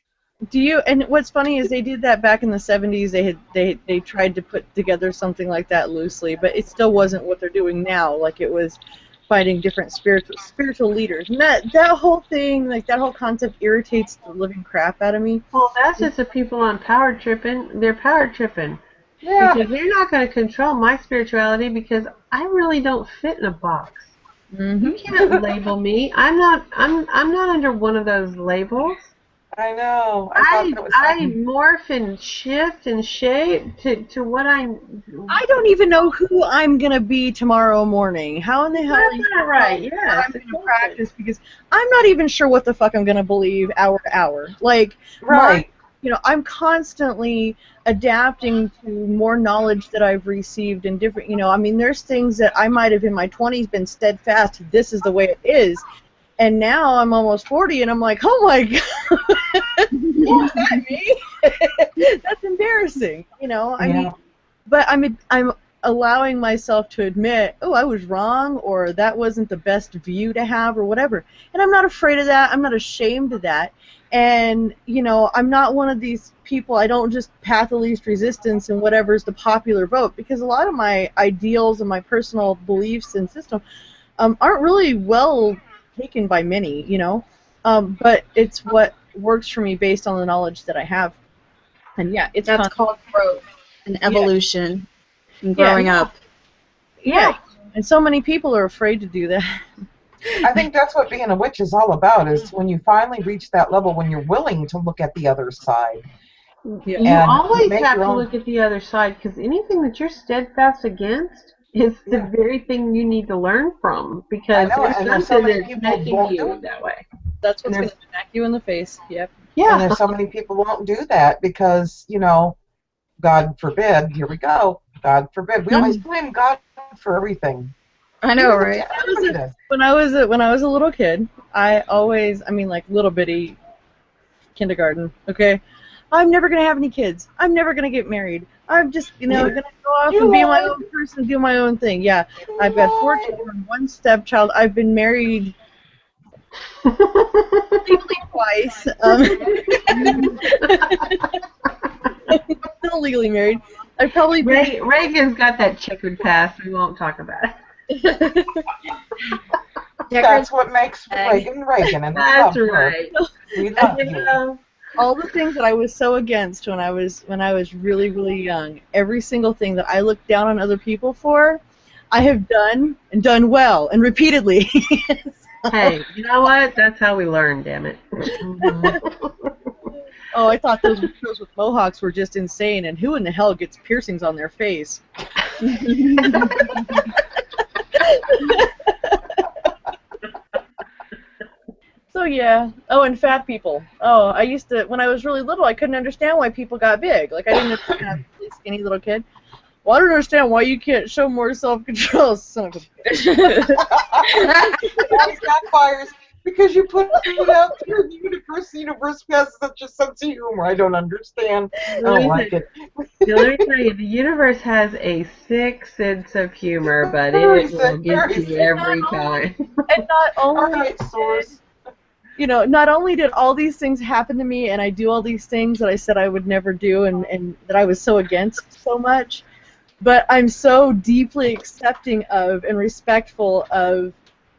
Do you? And what's funny is they did that back in the 70s. They tried to put together something like that loosely, but it still wasn't what they're doing now. Like it was finding different spiritual leaders. And that whole thing, like that whole concept, irritates the living crap out of me. Well, that's just the people on power tripping. They're power tripping. Yeah. Because they're not going to control my spirituality because I really don't fit in a box. Mm-hmm. You can't label me. I'm not under one of those labels. I know. I morph and shift and shape to what I'm. I don't even know who I'm gonna be tomorrow morning. How in the hell? That's not right. Yes, I'm gonna practice because I'm not even sure what the fuck I'm gonna believe hour to hour. Like, right. I'm constantly adapting to more knowledge that I've received and different. I mean, there's things that I might have in my 20s been steadfast. This is the way it is. And now I'm almost 40, and I'm like, oh my god, is that me? That's embarrassing, I mean, but I'm allowing myself to admit, oh, I was wrong, or that wasn't the best view to have, or whatever. And I'm not afraid of that. I'm not ashamed of that. And I'm not one of these people. I don't just path of least resistance and whatever's the popular vote, because a lot of my ideals and my personal beliefs and system aren't really well taken by many, but it's what works for me based on the knowledge that I have. And yeah, that's called growth and evolution and growing up. Yeah, and so many people are afraid to do that. I think that's what being a witch is all about, is when you finally reach that level when you're willing to look at the other side. Yeah. You always have to look at the other side, because anything that you're steadfast against is the very thing you need to learn from, because there's something that's making you that way. That's what's going to smack you in the face. Yep. Yeah. And there's so many people won't do that because, God forbid, here we go, God forbid. We always blame God for everything. I know, right? When I was a little kid, like little bitty kindergarten, okay? I'm never going to have any kids. I'm never going to get married. I'm just, going to go off and be my own person, do my own thing. Yeah, I've got 4 children, 1 stepchild. I've been married legally twice. Still legally married. I've probably been... Reagan's got that checkered past. We won't talk about it. That's what makes Reagan, and that's right. We love you. All the things that I was so against when I was really, really young, every single thing that I looked down on other people for, I have done and done well and repeatedly. Hey, you know what? That's how we learn, damn it. Oh, I thought those girls with mohawks were just insane, and who in the hell gets piercings on their face? So yeah. Oh, and fat people. Oh, I used to, when I was really little, I couldn't understand why people got big. Like, I didn't understand as a really skinny little kid. Well, I don't understand why you can't show more self-control, son of a bitch. That backfires because you put it out there in the universe. The universe has such a sense of humor. I don't understand. I don't like it. Let me tell you, the universe has a sick sense of humor, but it will get you every time. And not only not only did all these things happen to me, and I do all these things that I said I would never do, and that I was so against so much, but I'm so deeply accepting of and respectful of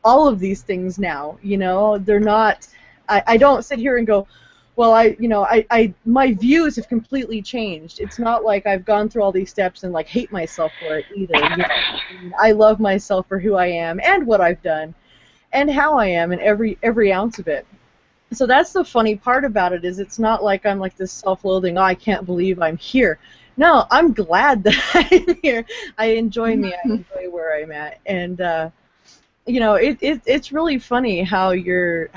all of these things now. They're not. I don't sit here and go, well, my views have completely changed. It's not like I've gone through all these steps and like hate myself for it either. I love myself for who I am and what I've done, and how I am, and every ounce of it. So that's the funny part about it, is it's not like I'm like this self-loathing, I can't believe I'm here. No, I'm glad that I'm here. I enjoy me. I enjoy where I'm at. And, it's really funny how your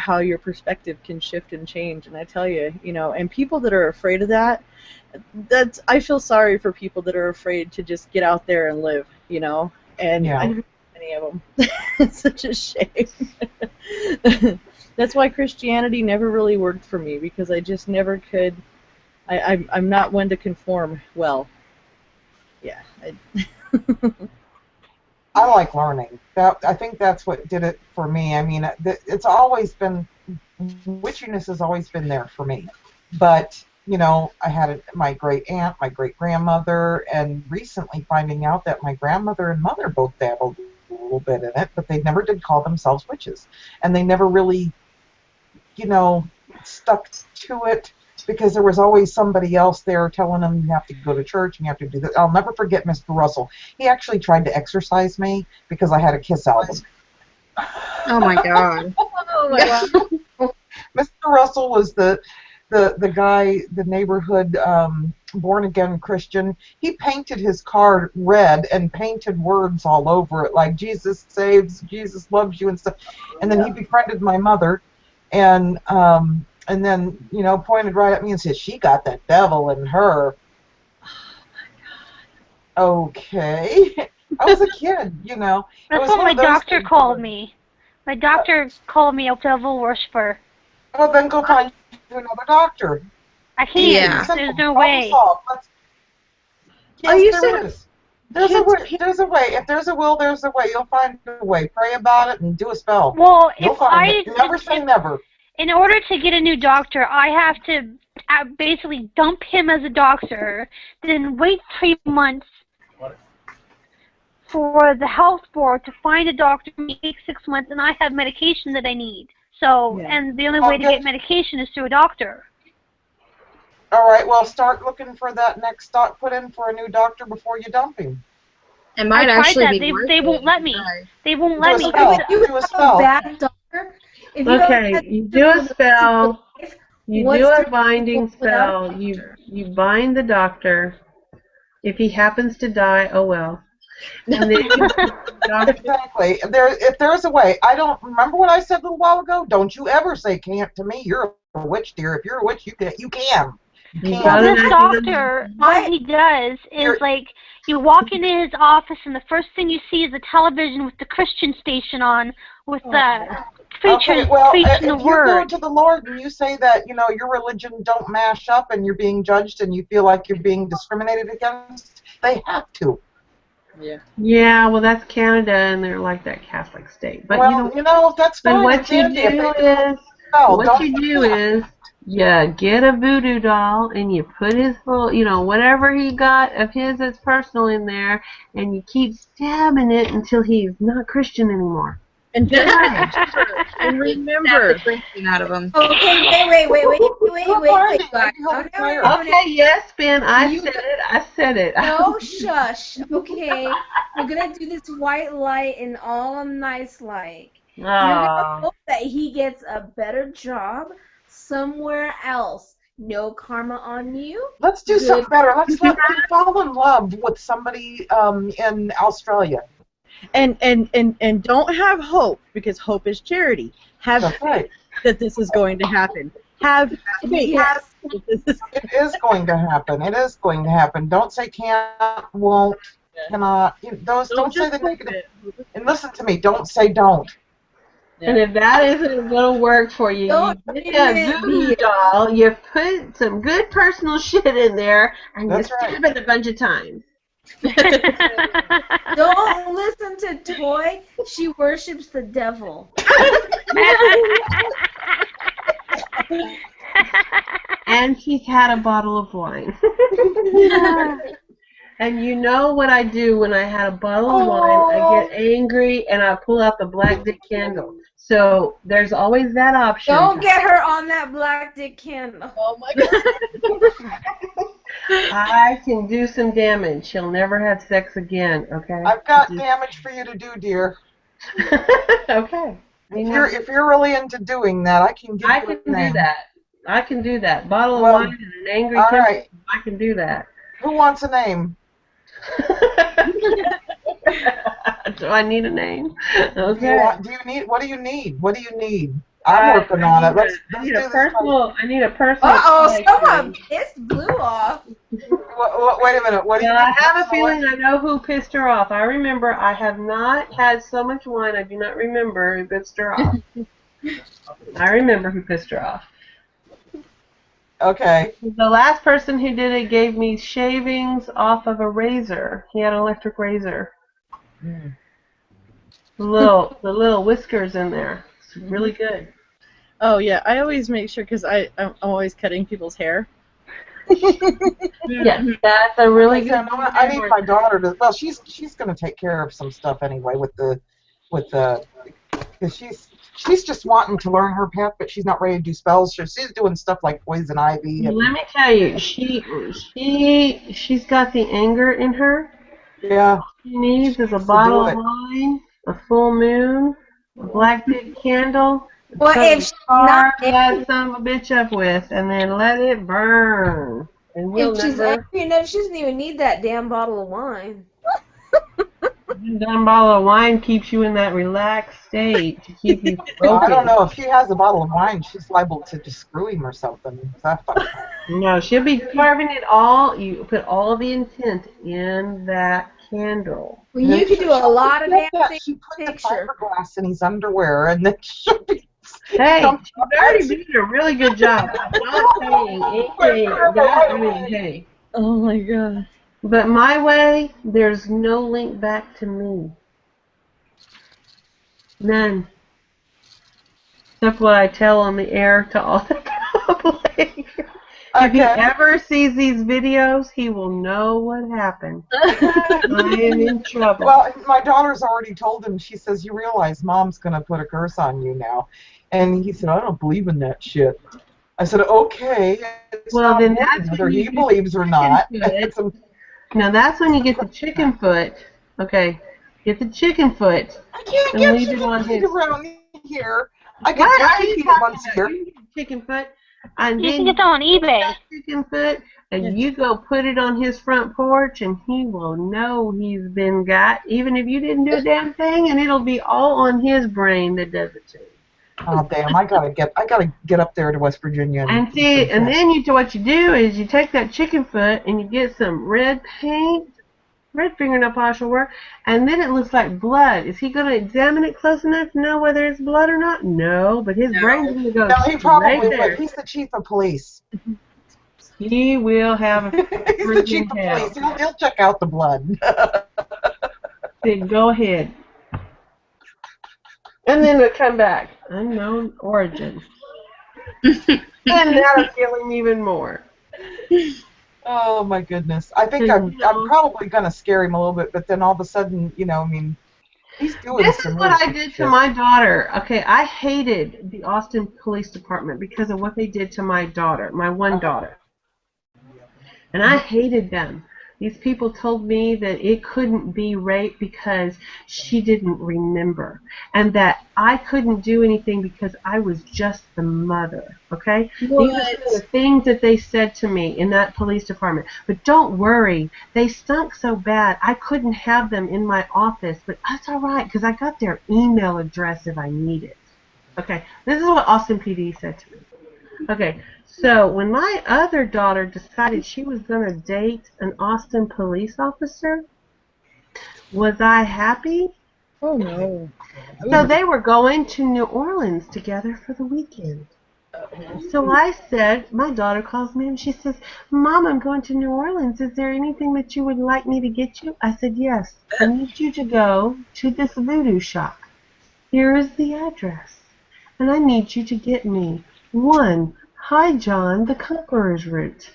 perspective can shift and change. And I tell you, and people that are afraid of that, I feel sorry for people that are afraid to just get out there and live, And I don't know any of them. It's such a shame. That's why Christianity never really worked for me, because I just never could. I'm not one to conform well. Yeah. I like learning. I think that's what did it for me. I mean, it's always been, witchiness has always been there for me. But, you know, I had my great aunt, my great grandmother, and recently finding out that my grandmother and mother both dabbled a little bit in it, but they never did call themselves witches. And they never really, you know, stuck to it because there was always somebody else there telling them you have to go to church and you have to do that. I'll never forget Mr. Russell. He actually tried to exorcise me because I had a Kiss album. Oh my god. Oh my God. Mr. Russell was the guy, the neighborhood born again Christian. He painted his car red and painted words all over it like Jesus saves, Jesus loves you and stuff. And then he befriended my mother, and then, you know, pointed right at me and said, "She got the devil in her." Okay. I was a kid, you know. That's what my doctor called me. My doctor called me a devil worshiper. Well, then go find another doctor. I can't. Yeah. There's no way. Yes, there is. There's a way. There's a way. If there's a will, there's a way. You'll find a way. Pray about it and do a spell. Well, You'll find it. Never say never. In order to get a new doctor, I have to basically dump him as a doctor, then wait 3 months for the health board to find a doctor. It takes 6 months, and I have medication that I need. So, and the only way to get medication is through a doctor. All right, well, start looking for that next put in for a new doctor before you dump him. It might actually be they won't let me. They won't let me. You do a spell. Bad doctor. If you Okay, you do a spell. You do a binding spell. You bind the doctor. If he happens to die, oh well. And then exactly. If there's a way, I don't remember what I said a little while ago. Don't you ever say can't to me. You're a witch, dear. If you're a witch, you can. Well, this doctor, what he does is like you walk into his office and the first thing you see is a television with the Christian station on with the preaching the word. If you go to the Lord and you say that, you know, your religion don't mash up and you're being judged and you feel like you're being discriminated against, they have to. Yeah. Yeah, well, that's Canada, and they're like that Catholic state. But well, you know that's fine. What you do is you get a voodoo doll and you put his little, you know, whatever he got of his that's personal in there, and you keep stabbing it until he's not Christian anymore. And remember, out of him. Okay, wait, guys. Okay, yes, Ben, I said it. No, shush. Okay, we're gonna do this white light and all nice like. You're gonna hope that he gets a better job somewhere else. No karma on you. Let's do something better. Let's let him fall in love with somebody in Australia. And don't have hope, because hope is charity. Have faith that this is going to happen. Have faith. Yes. It is going to happen. It is going to happen. Don't say can't, won't, cannot. Don't say the negative. And listen to me. Don't say don't. And if that isn't going to work for you, you get a voodoo doll, you put some good personal shit in there, and you stab it a bunch of times. Don't listen to Toy. She worships the devil. And she's had a bottle of wine. And you know what I do when I had a bottle of wine? I get angry and I pull out the black dick candle. So there's always that option. Don't get her on that black dick candle. Oh my God. I can do some damage. She'll never have sex again, okay? I've got damage for you to do, dear. Okay. If you're really into doing that, I can give you a name. Do that. I can do that. Bottle of wine and an angry temper. I can do that. Who wants a name? Do I need a name? Okay. What do you need? What do you need? I'm working on it. Let's I need a personal. Someone blew off. Wait a minute. What do you I have a feeling I know who pissed her off. I remember I have not had so much wine. I do not remember who pissed her off. I remember who pissed her off. Okay. The last person who did it gave me shavings off of a razor. He had an electric razor. Mm. The little whiskers in there. It's really good. Oh yeah, I always make sure because I'm always cutting people's hair. Yes, that's a really Okay, good. so I need my daughter to. Well, she's going to take care of some stuff anyway with the because she's just wanting to learn her path, but she's not ready to do spells. So she's doing stuff like poison ivy and Let me tell you, she's got the anger in her. yeah. She needs is a Needs to do bottle of it. wine, a full moon, a black big candle, Well, something if to she's not carve that son of a bitch up with, and then let it burn. And we'll if she's never. angry enough, she doesn't even need that damn bottle of wine. That bottle of wine keeps you in that relaxed state to keep you I don't focused. know if she has a bottle of wine, she's liable to just screw him or something. No, she'll be carving it all. You put all the intent in that candle. Well, you could do a lot of damn things. She put the Picture. fiberglass in his underwear, and then she'll be. Hey, she's already doing a really good job. I'm not saying anything. Hey. Oh my god. But my way, there's no link back to me. None. Except what I tell on the air to all the public. If he ever sees these videos, he will know what happened. I am in trouble. Well, my daughter's already told him. She says, "You realize Mom's going to put a curse on you now." And he said, "I don't believe in that shit." I said, "Okay." Well, then that's whether when he you believes or not. Now that's when you get the chicken foot. Okay, get the chicken foot. I can't and get leave chicken it on feet his. around here. I get What are turkey you feet talking once a about? year. You get chicken foot, and You then can get them on eBay. chicken foot, and you go put it on his front porch, and he will know he's been got, even if you didn't do a damn thing, and it'll be all on his brain that does it to you. Oh damn! I gotta get up there to West Virginia. And see, and then what you do is you take that chicken foot and you get some red paint. Red fingernail polish will work, and then it looks like blood. Is he going to examine it close enough to know whether it's blood or not? No, but his brain's going to go No, he probably right there. would. He's the chief of police. He will have a He's the chief of police. He'll check out the blood. Then go ahead. And then it'll come back. Unknown origin. And that'll kill him even more. Oh my goodness! I think I'm probably gonna scare him a little bit, but then all of a sudden, I mean, he's doing This some. is what I did to my daughter. Okay, I hated the Austin Police Department because of what they did to my daughter, my one daughter, and I hated them. These people told me that it couldn't be rape because she didn't remember, and that I couldn't do anything because I was just the mother, okay? What? These are the things that they said to me in that police department. But don't worry, they stunk so bad, I couldn't have them in my office, but that's all right because I got their email address if I need it. Okay, this is what Austin PD said to me. Okay, so when my other daughter decided she was going to date an Austin police officer, was I happy? Oh no. So they were going to New Orleans together for the weekend. So I said, my daughter calls me and she says, "Mom, I'm going to New Orleans. Is there anything that you would like me to get you?" I said, "Yes. I need you to go to this voodoo shop. Here is the address. And I need you to get me one High John the Conqueror's root."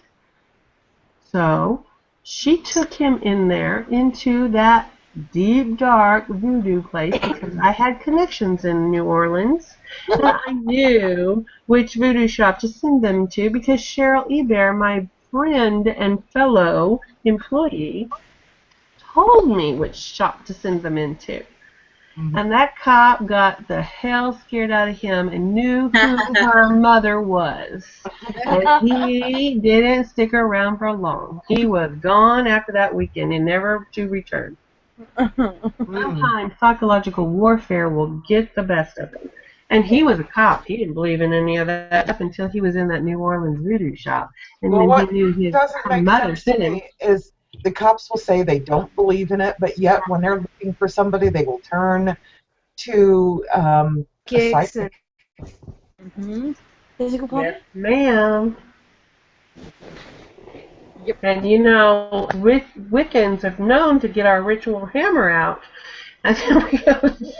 So she took him in there into that deep, dark voodoo place because I had connections in New Orleans. And I knew which voodoo shop to send them to because Cheryl Ebert, my friend and fellow employee, told me which shop to send them into. And that cop got the hell scared out of him and knew who her mother was. And he didn't stick around for long. He was gone after that weekend and never to return. Sometimes psychological warfare will get the best of him. And he was a cop. He didn't believe in any of that stuff until he was in that New Orleans voodoo shop. And Well, then what he knew his doesn't make mother sense to sent him. me is the cops will say they don't believe in it, but yet when they're looking for somebody, they will turn to a psychic. Physical Yes, ma'am. Yep. And you know, Wiccans have known to get our ritual hammer out, and then we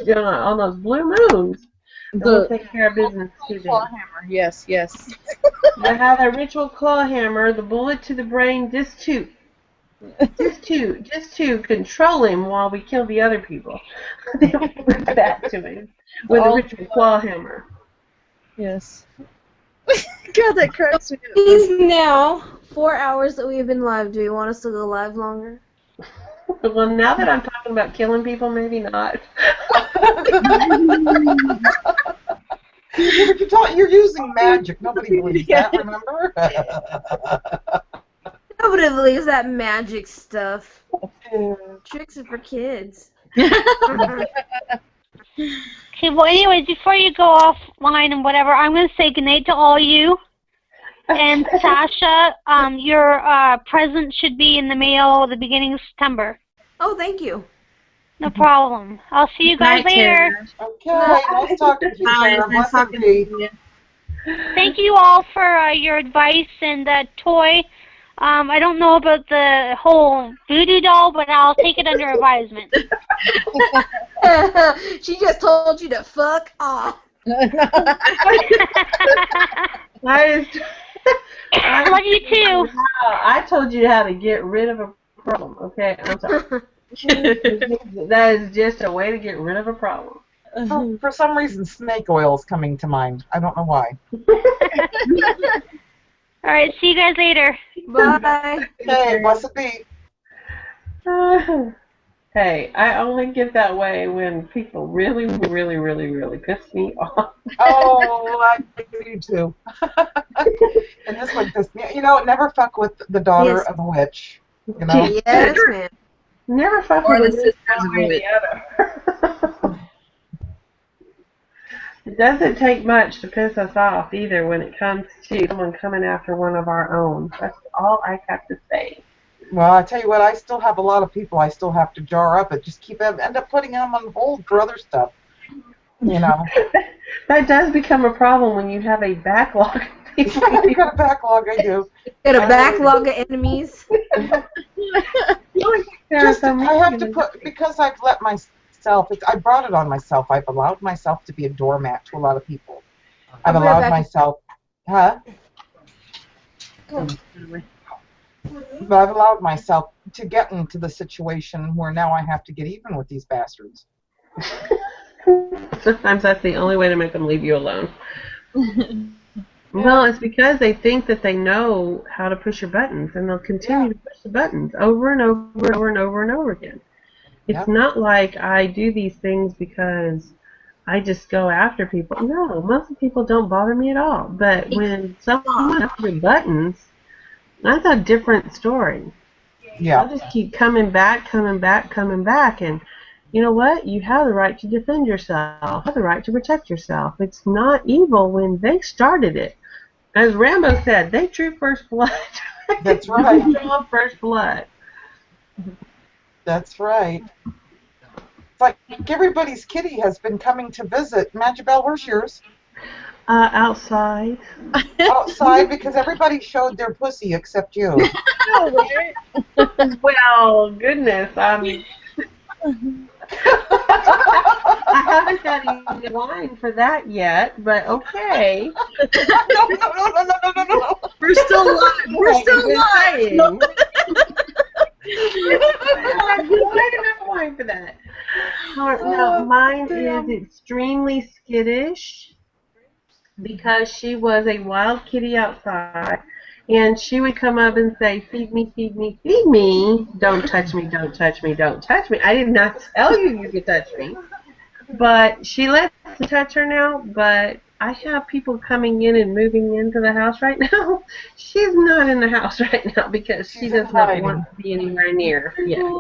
go on those blue moons, and we'll take care of business too then. Claw hammer. Yes, yes. We'll have a ritual claw hammer, the bullet to the brain, just to control him while we kill the other people. Then we bring back to him with a ritual claw hammer. Yes. God, that cracks me up. It's now 4 hours that we have been live. Do you want us to go live longer? Well, now that I'm talking about killing people, maybe not. You're using magic. Nobody believes that, remember? Nobody believes that magic stuff. Tricks are for kids. Okay, well, anyways, before you go offline and whatever, I'm going to say goodnight to all you. And Sasha, your present should be in the mail at the beginning of September. Oh, thank you. No problem. I'll see you guys later. Okay, nice talking to you, Tara. Blessed be. Thank you all for your advice and that toy. I don't know about the whole voodoo doll, but I'll take it under advisement. She just told you to fuck off. I love you too. I told you how to get rid of a problem, okay? I'm sorry. That is just a way to get rid of a problem. Oh, for some reason, snake oil is coming to mind. I don't know why. All right, see you guys later. Bye. Okay, blessed be. Hey, I only get that way when people really, really, really, really piss me off. Oh, I do too. And this one pissed me. You know, never fuck with the daughter of a witch. You know? Yes, man. Never fuck Or with the a sisters witch of one way or witch. the other. It doesn't take much to piss us off either when it comes to someone coming after one of our own. That's all I have to say. Well, I tell you what, I still have a lot of people I still have to jar up and just end up putting them on hold for other stuff. You know. That does become a problem when you have a backlog of people. I've got a backlog, I do. Got a backlog of enemies. Just, I have to put, because I've let myself, I brought it on myself. I've allowed myself to be a doormat to a lot of people. I've allowed myself, but I've allowed myself to get into the situation where now I have to get even with these bastards. Sometimes that's the only way to make them leave you alone. Well, it's because they think that they know how to push your buttons, and they'll continue to push the buttons over and over and over and over and over again. It's not like I do these things because I just go after people. No, most of the people don't bother me at all. But when someone after buttons, that's a different story. Yeah. I'll just keep coming back, and you know what? You have the right to defend yourself. You have the right to protect yourself. It's not evil when they started it. As Rambo said, they drew first blood. That's right. They draw first blood. That's right. It's like everybody's kitty has been coming to visit. Magibel, where's yours? Outside. Outside, because everybody showed their pussy except you. Well, goodness, I haven't had any wine for that yet, but okay. No. We're still live. We're still live. I don't have enough wine for that. No, mine is extremely skittish because she was a wild kitty outside. And she would come up and say, feed me, feed me, feed me. Don't touch me, don't touch me, don't touch me. I did not tell you you could touch me. But she lets me touch her now, but I have people coming in and moving into the house right now. She's not in the house right now because she does not want to be anywhere near. Yeah.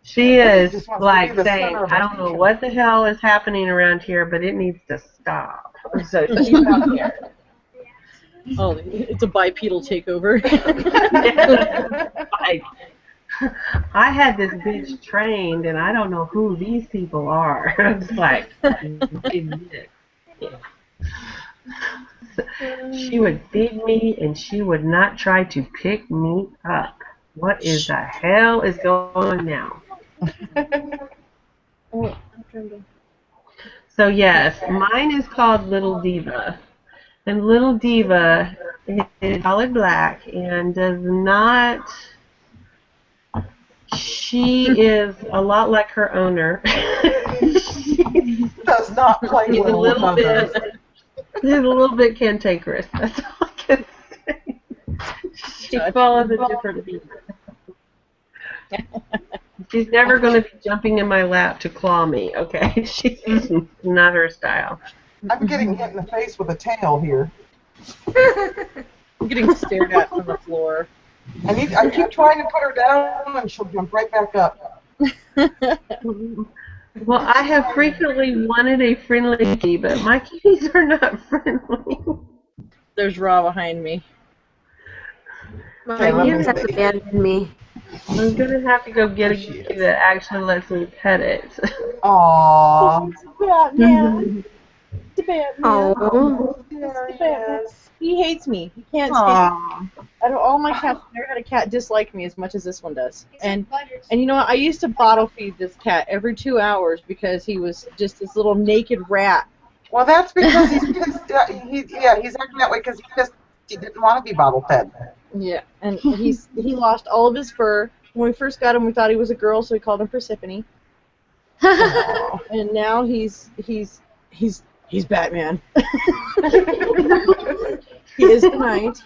She is like saying, I don't know what the hell is happening around here, but it needs to stop. So she's out there. Oh, it's a bipedal takeover. I had this bitch trained, and I don't know who these people are. I'm just like, She would feed me, and she would not try to pick me up. What is the hell is going on now? So yes, mine is called Little Diva. And Little Diva is solid black and does not. She is a lot like her owner. Does not play She's a well with little others. bit. She's a little bit cantankerous. That's all I can say. She follows a different beat. She's never going to be jumping in my lap to claw me. Okay, she's not her style. I'm getting hit in the face with a tail here. I'm getting stared at from the floor. I keep trying to put her down, and she'll jump right back up. Well, I have frequently wanted a friendly kitty, but my kitties are not friendly. There's Ra behind me. My kids have abandoned me. I'm going to have to go get a kitty that actually lets me pet it. Aww. Batman. The Batman. Oh. There he is. He hates me. He can't stand me. Out of all my cats, I've never had a cat dislike me as much as this one does. And you know what? I used to bottle feed this cat every 2 hours because he was just this little naked rat. Well, that's because he's acting that way because he didn't want to be bottle fed. Yeah, and he lost all of his fur. When we first got him, we thought he was a girl, so we called him Persephone. And now he's Batman. He is tonight.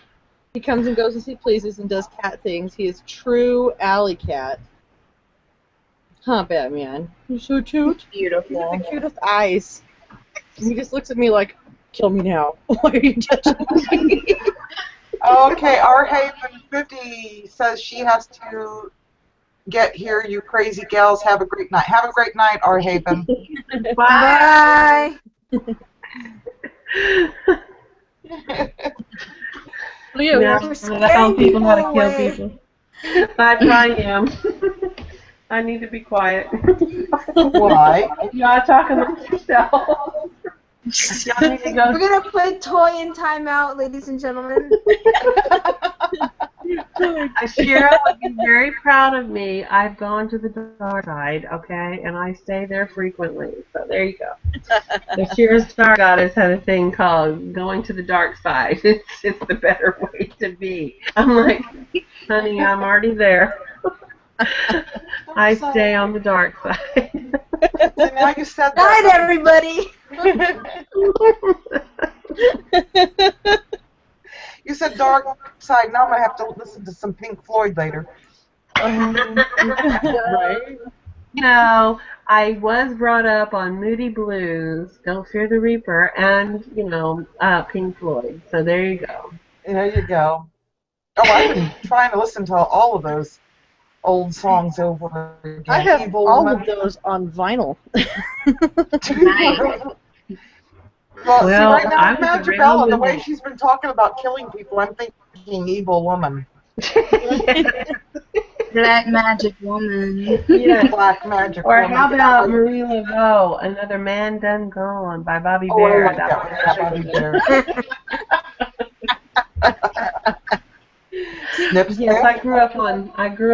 He comes and goes as he pleases and does cat things. He is true alley cat. Huh, Batman? You're so cute. Beautiful. You have the cutest eyes. And he just looks at me like, kill me now. Why are you touching me? Okay, our Haven 50 says she has to get here. You crazy gals, have a great night. Have a great night, our Haven. Bye. Yeah, I'm going to tell people how to kill people. I probably am. I need to be quiet. Why? Y'all talking about yourself. Y'all need to go. We're gonna put Toy in timeout, ladies and gentlemen. Shira would be very proud of me. I've gone to the dark side, okay, and I stay there frequently. So there you go. The Shira Star Goddess had a thing called going to the dark side. It's the better way to be. I'm like, honey, I'm already there. I stay on the dark side. So now you said Night, that. everybody. You said dark side. Now I'm gonna have to listen to some Pink Floyd later. Right? You know, I was brought up on Moody Blues, Don't Fear the Reaper, and, Pink Floyd. So there you go. There you go. Oh, I've been trying to listen to all of those old songs over again. I have Evil all Woman. of those on vinyl. Well, see, Well, right now, I was Imagine around Bella, the when way she's been talking about killing people, I'm thinking Evil Woman. Black magic woman. Yeah. Black Magic Or Woman. how about Marie Laveau, Another Man Done Gone by Bobby Oh, I Bear? like that one. Yeah, Bobby Bear. Snip, snip. Yes, I grew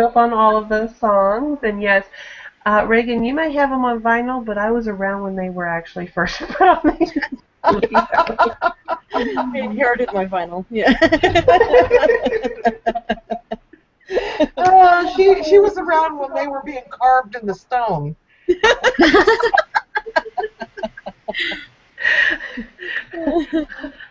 up on all of those songs, and yes, Reagan, you may have them on vinyl, but I was around when they were actually first put on the I inherited my vinyl. Yeah. She was around when they were being carved in the stone.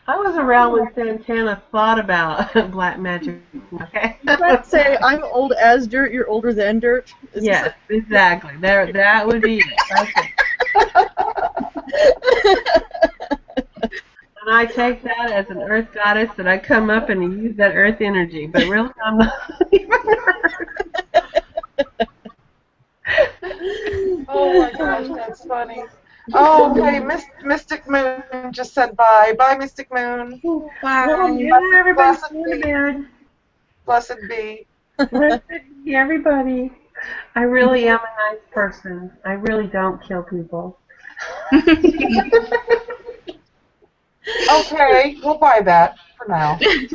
I was around when Santana thought about black magic. Okay. Let's say I'm old as dirt, you're older than dirt. Yes, exactly. There, that would be it. And I take that as an earth goddess that I come up and use that earth energy, but really I'm not even Oh my gosh, that's funny. Oh, okay, Mystic Moon just said bye. Bye, Mystic Moon. Bye. Everybody's going to bed. Blessed be. Blessed be everybody. I really am a nice person. I really don't kill people. Okay, we'll buy that for now. It's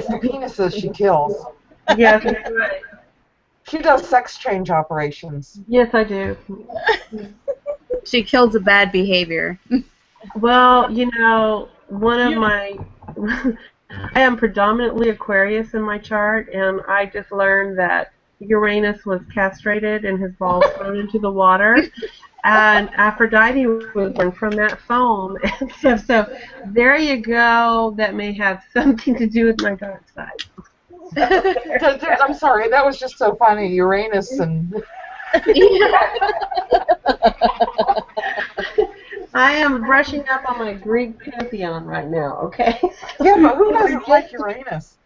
the penises she kills. Yes, that's right. She does sex change operations. Yes, I do. She kills the bad behavior. Well, one of my I am predominantly Aquarius in my chart, and I just learned that Uranus was castrated and his balls thrown into the water, and Aphrodite was born from that foam and stuff. So there you go. That may have something to do with my dark side. I'm sorry, that was just so funny. Uranus and. I am brushing up on my Greek pantheon right now, okay? Yeah, but who doesn't like Uranus?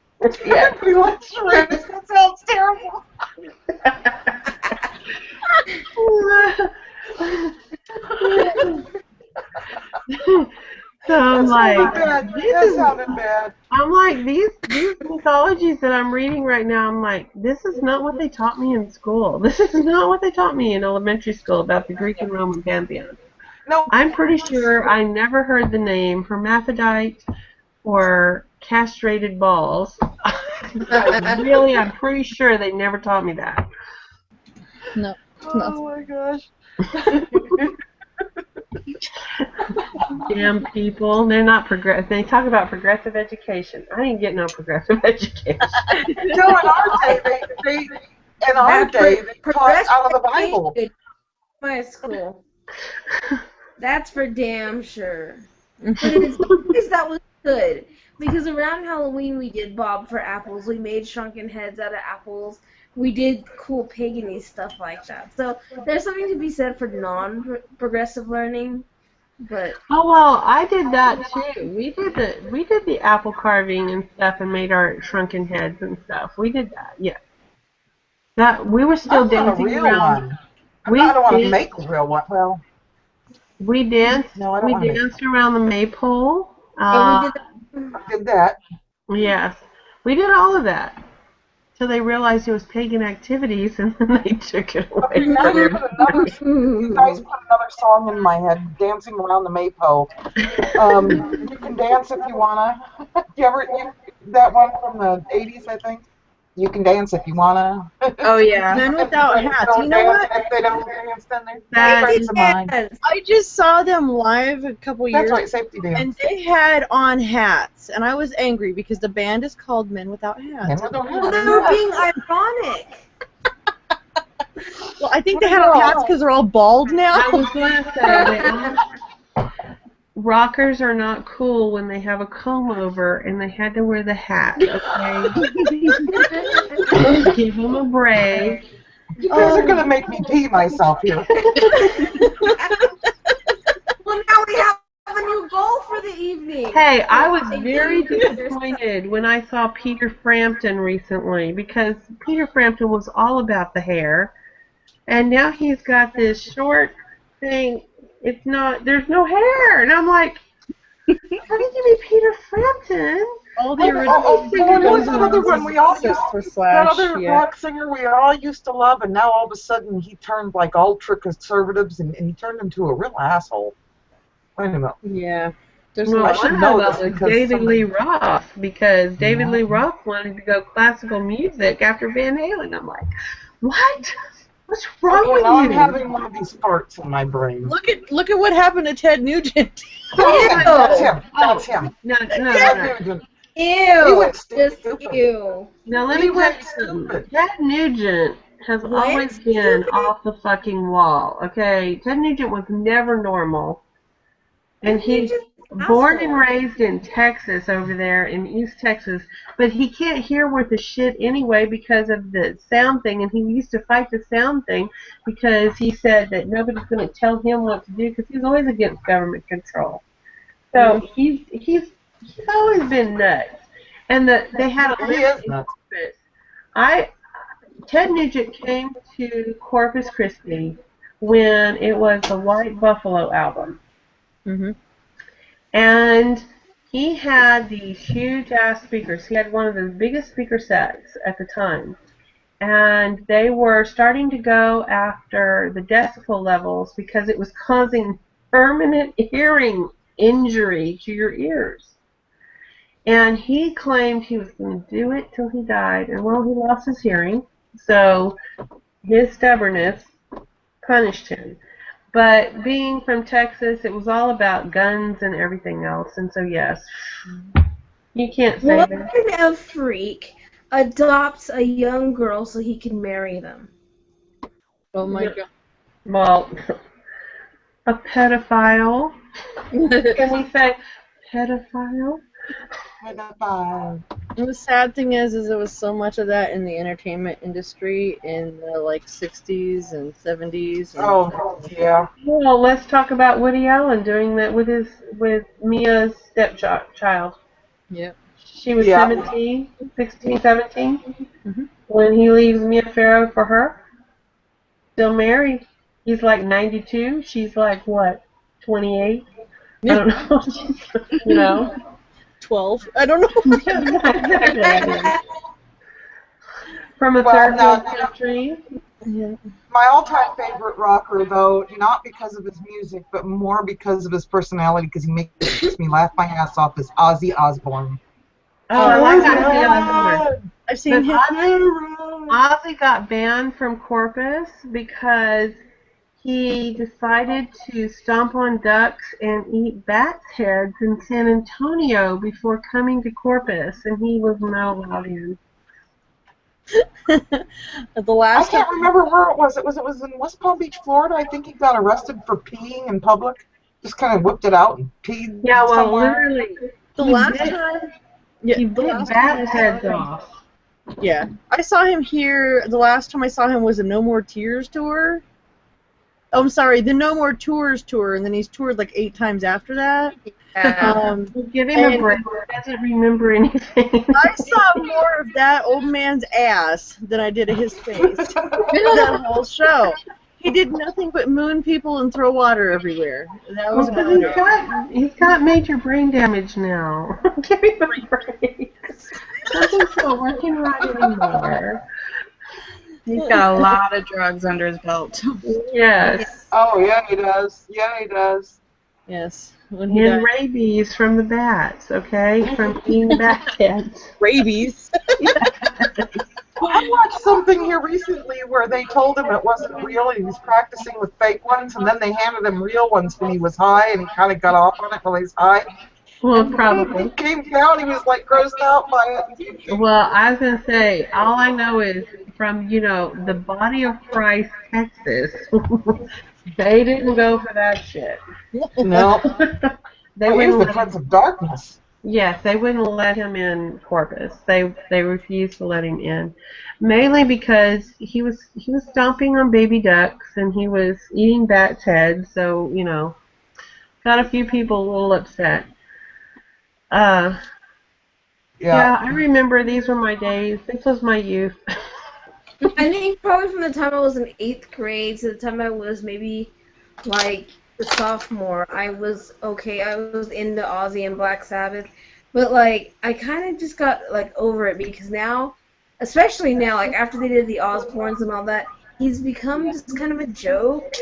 Yeah. Everybody likes Uranus. That sounds terrible. So I'm that sounded bad. I'm like, these mythologies that I'm reading right now, I'm like, this is not what they taught me in school. This is not what they taught me in elementary school about the Greek and Roman pantheon. No, I'm pretty sure I never heard the name hermaphrodite or castrated balls. I'm pretty sure they never taught me that. No. Oh my gosh. Damn people. They're not progressive. They talk about progressive education. I didn't get no progressive education. No, in our day, they taught out of the Bible. My school. That's for damn sure. And that was good. Because around Halloween we did Bob for Apples. We made shrunken heads out of apples. We did cool pagan-y stuff like that. So there's something to be said for non-progressive learning. But oh well, I did that too. We did the apple carving and stuff and made our shrunken heads and stuff. We did that, yeah. That we were still dancing around. I don't want to make a real one. Well, we danced. No, I don't we want danced around the maypole. I did that. Yes, we did all of that. So they realized it was pagan activities, and then they took it away. You guys put another song in my head, "Dancing Around the Maypole." You can dance if you wanna. That one from the '80s, I think. You can dance if you wanna. Oh yeah. Men without hats. Don't You know dance, what? and if they don't dance, then That is mine. I just saw them live a couple years That's right, safety dance. and they had on hats, and I was angry because the band is called Men Without Hats. Well, they were being ironic. Well, I think they had on hats because they're all bald now. I was going to say, rockers are not cool when they have a comb over and they had to wear the hat, okay? Give them a break. You guys are going to make me pee myself here. Well, now we have a new goal for the evening. Hey, I was very disappointed when I saw Peter Frampton recently because Peter Frampton was all about the hair. And now he's got this short thing. It's not, there's no hair. And I'm like, how did you be Peter Frampton? All the original was that other one we all used that other rock singer we all used to love, and now all of a sudden he turned like ultra conservatives and he turned into a real asshole. Wait a minute. Yeah. I should know this because David Lee Roth, because David Lee Roth wanted to go classical music after Van Halen. I'm like, what? What's wrong with you? I'm having one of these farts in my brain. Look at what happened to Ted Nugent. That's him. That's him. No. Ew. He went stupid. Ew. Now let me tell you something. Ted Nugent has always been off the fucking wall. Okay, Ted Nugent was never normal, and he's born and raised in Texas over there in East Texas, but he can't hear worth a shit anyway because of the sound thing, and he used to fight the sound thing because he said that nobody's going to tell him what to do because he's always against government control. So he's always been nuts. And they had a Ted Nugent came to Corpus Christi when it was the White Buffalo album. Mm-hmm. And he had these huge ass speakers. He had one of the biggest speaker sets at the time. And they were starting to go after the decibel levels because it was causing permanent hearing injury to your ears. And he claimed he was going to do it till he died. And, well, he lost his hearing. So his stubbornness punished him. But being from Texas, it was all about guns and everything else. And so, yes, you can't say What that. kind of freak adopts a young girl so he can marry them? Oh my god. Well, a pedophile. Can we say pedophile? Pedophile. And the sad thing is there was so much of that in the entertainment industry in the like 60s and 70s. And Oh, yeah. Well, let's talk about Woody Allen doing that with Mia's stepchild. Yep. She was Yeah. 17, 16, 17 Mhm. when he leaves Mia Farrow for her. Still married. He's like 92. She's like, what, 28? I don't know. You know? 12. I don't know. Exactly. From a Well, third now, world country. Yeah. my all-time favorite rocker, though, not because of his music, but more because of his personality, because he makes me laugh my ass off, is Ozzy Osbourne. Oh, I like Ozzy Osbourne. I've seen him. Ozzy got banned from Corpus because he decided to stomp on ducks and eat bats' heads in San Antonio before coming to Corpus, and he was not allowed in. The I last can't remember where it was. It was in West Palm Beach, Florida. I think he got arrested for peeing in public. Just kind of whipped it out and peed Yeah, well, somewhere. literally, the he last bit- time. Yeah, he the bit last time bats' I saw heads him- off. Yeah, I saw him here. The last time I saw him was a No More Tears tour. Oh, I'm sorry, the No More Tours tour, and then he's toured like 8 times after that. Give him a and- break. He doesn't remember anything. I saw more of that old man's ass than I did of his face. That whole show. He did nothing but moon people and throw water everywhere. That was about it. He's got major brain damage now. Give him a break. Nothing's not working right anymore. He's got a lot of drugs under his belt. Yes. Oh, yeah, he does. Yeah, he does. Yes. When he And died. rabies from the bats, okay? From eating bat heads. Rabies. I watched something here recently where they told him it wasn't real and he was practicing with fake ones, and then they handed him real ones when he was high, and he kind of got off on it while he was high. Well, He probably. came down, he was like grossed out by it. Well, I was going to say, all I know is from, the body of Christ, Texas, they didn't go for that shit. No. They He was wouldn't the let Prince of Darkness. Yes, they wouldn't let him in Corpus. They refused to let him in, mainly because he was stomping on baby ducks and he was eating bats' heads. So got a few people a little upset. Yeah, I remember these were my days. This was my youth. I think probably from the time I was in 8th grade to the time I was maybe like the sophomore, I was okay. I was into Ozzy and Black Sabbath, but like I kind of just got like over it because now, especially now, like after they did the Osbournes and all that, he's become just kind of a joke.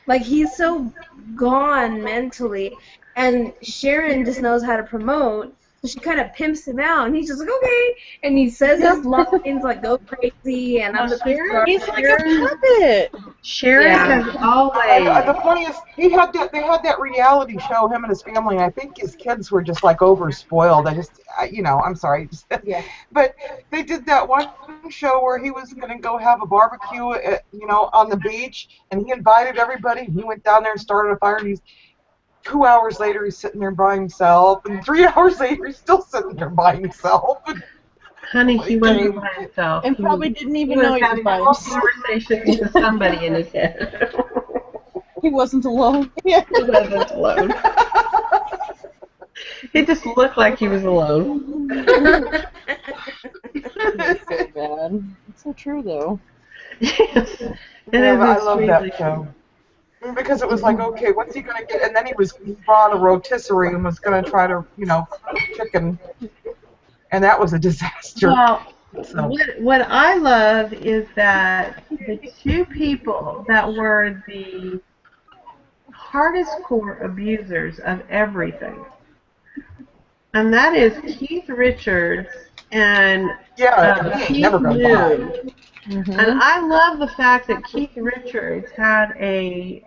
Like he's so gone mentally, and Sharon just knows how to promote. So she kind of pimps him out, and he's just like, okay, and he says his lines like "go crazy" and "I'm the Sharon, He's like a puppet. Sharon has always. The funniest, they had that reality show, him and his family, and I think his kids were just like over spoiled. I'm sorry. But they did that one show where he was going to go have a barbecue, on the beach, and he invited everybody, and he went down there and started a fire, and 2 hours later, he's sitting there by himself, and 3 hours later, he's still sitting there by himself. Honey, he wasn't by himself. And probably didn't He even know he was having by a himself. conversation with somebody in his head. He wasn't alone. Yeah. He wasn't alone. He just looked like he was alone. It's so bad. It's so true, though. Yes. It Yeah, is I love that extremely show. Because it was like, okay, what's he going to get? And then he brought a rotisserie and was going to try to, chicken. And that was a disaster. Well, So. what I love is that the two people that were the hardest core abusers of everything. And that is Keith Richards and Yeah, he ain't Keith never gonna die. Moon. And I love the fact that Keith Richards had a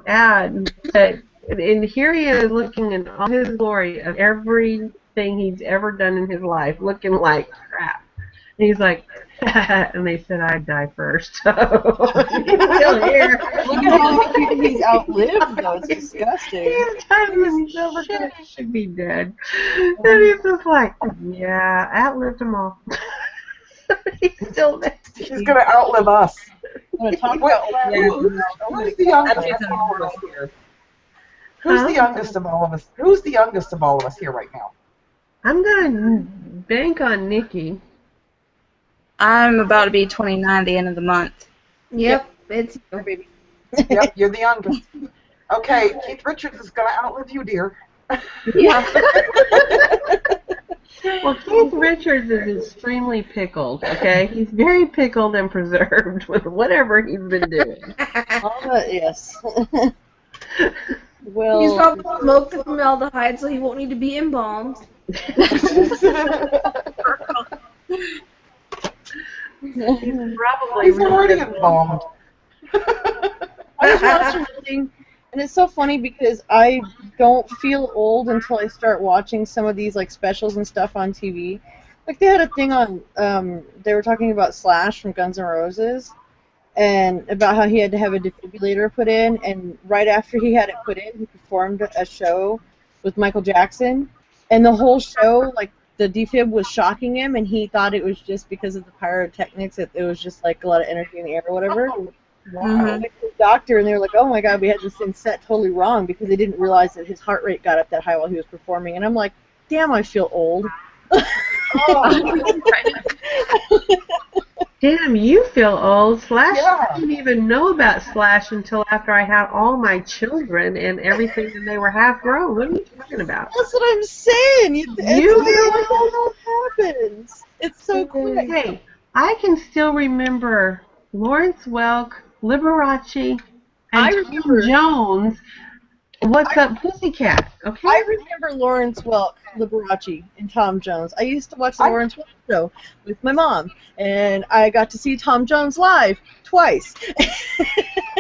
ad that, and here he is looking in all his glory of everything he's ever done in his life, looking like crap. And he's like, and they said I'd die first. So he's still here. Look at how many he's outlived, though. It's disgusting. He's done and he's never gonna, he should be dead. And he's just like, yeah, I outlived them all. He's still there. He's gonna outlive us. I'm gonna talk Wait, about who's the youngest of all of us here? Who's the youngest of all of us? Who's the youngest of all of us here right now? I'm gonna bank on Nikki. I'm about to be 29 at the end of the month. Yep, it's your baby. Yep, you're the youngest. Okay, Keith Richards is gonna outlive you, dear. Yeah. Well, Keith Richards is extremely pickled, okay? He's very pickled and preserved with whatever he's been doing. Yes. Well, He's probably smoked the formaldehyde, so he won't need to be embalmed. He's already embalmed. I was watching something, and it's so funny because I don't feel old until I start watching some of these like specials and stuff on TV. Like they had a thing on, they were talking about Slash from Guns N' Roses, and about how he had to have a defibrillator put in, and right after he had it put in, he performed a show with Michael Jackson, and the whole show, like, the defib was shocking him, and he thought it was just because of the pyrotechnics, that it was just, like, a lot of energy in the air or whatever. Oh, wow. Went to the doctor, and they were like, oh my god, we had this thing set totally wrong, because they didn't realize that his heart rate got up that high while he was performing, and I'm like, damn, I feel old. Damn, you feel old. Slash, Yeah. I didn't even know about Slash until after I had all my children and everything, and they were half grown. What are you talking about? That's what I'm saying. It's You weird how that happens. It's so quick. Hey, I can still remember Lawrence Welk, Liberace, I and remember- Tom Jones. What's up, Pussycat? Okay. I remember Lawrence Welk, Liberace, and Tom Jones. I used to watch the Lawrence Welk show with my mom, and I got to see Tom Jones live twice.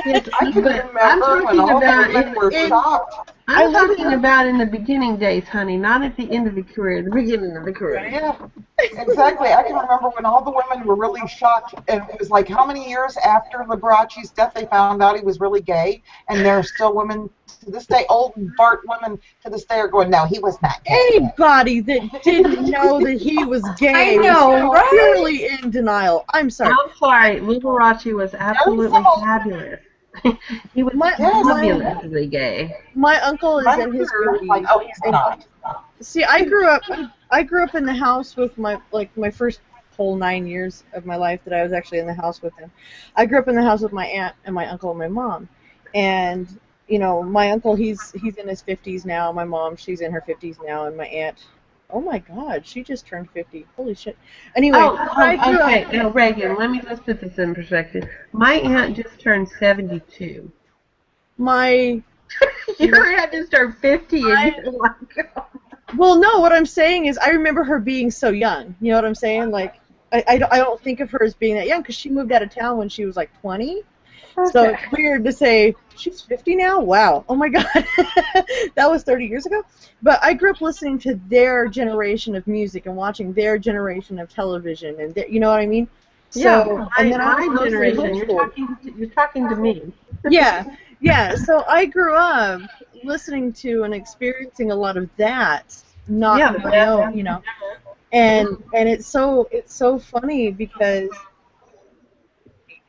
Yes, I can but remember I'm when talking all the about women were shocked. I'm talking about in the beginning days, honey, not at the end of the career, the beginning of the career. Yeah, exactly. I can remember when all the women were really shocked, and it was like how many years after Liberace's death they found out he was really gay, and there are still women to this day, old Bart women to this day are going, no, he was not gay. Anybody that didn't know that he was gay I know, was right? purely in denial. I'm sorry. I'm sorry, Liberace was absolutely fabulous. He was fabulously gay. My uncle is in his 40s. Like, oh, he's not. See, I grew up in the house with my first whole 9 years of my life that I was actually in the house with him. I grew up in the house with my aunt and my uncle and my mom. And, you know, my uncle, he's in his 50s now. My mom, she's in her 50s now. And my aunt, oh my God, she just turned 50. Holy shit. Anyway. Okay. Now, Reagan, let me just put this in perspective. My aunt just turned 72. Your aunt just turned 50, and you're like, oh. Well, no, what I'm saying is I remember her being so young. You know what I'm saying? Like, I don't think of her as being that young because she moved out of town when she was like 20. Okay. So it's weird to say, she's 50 now? Wow. Oh my God. That was 30 years ago. But I grew up listening to their generation of music and watching their generation of television. And you know what I mean? Yeah, and then my generation. You're talking to me. Yeah. So I grew up listening to and experiencing a lot of that, not my own, you know. And it's so funny because,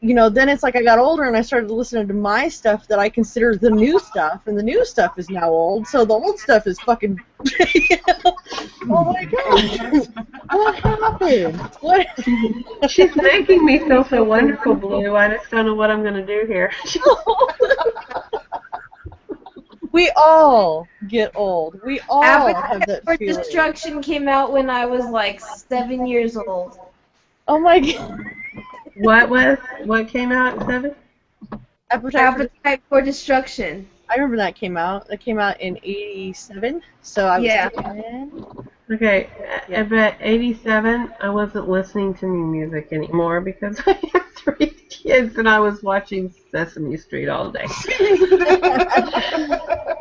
you know, then it's like I got older and I started listening to my stuff that I consider the new stuff, and the new stuff is now old, so the old stuff is fucking, you know? Oh my God, what happened? What? She's making me feel so wonderful, Blue. I just don't know what I'm going to do here. We all get old. We all have that Appetite for feeling. Destruction came out when I was like 7 years old. Oh my God. What came out at 7? Appetite for Destruction. I remember that came out. That came out in '87, so I was Yeah. 10. Okay, Yeah. but 87, I wasn't listening to new music anymore because I have 3 kids and I was watching Sesame Street all day.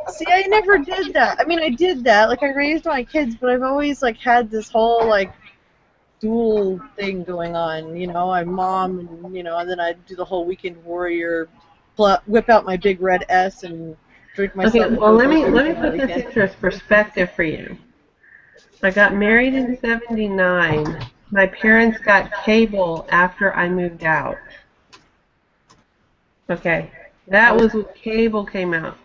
See, I never did that. I mean, I did that. Like, I raised my kids, but I've always, like, had this whole, like, dual thing going on. You know, I'm mom, and, you know, and then I'd do the whole weekend warrior, whip out my big red S and drink myself Okay, into well a let me bourbon on the put this weekend. into perspective for you. I got married in '79. My parents got cable after I moved out. Okay, that was when cable came out.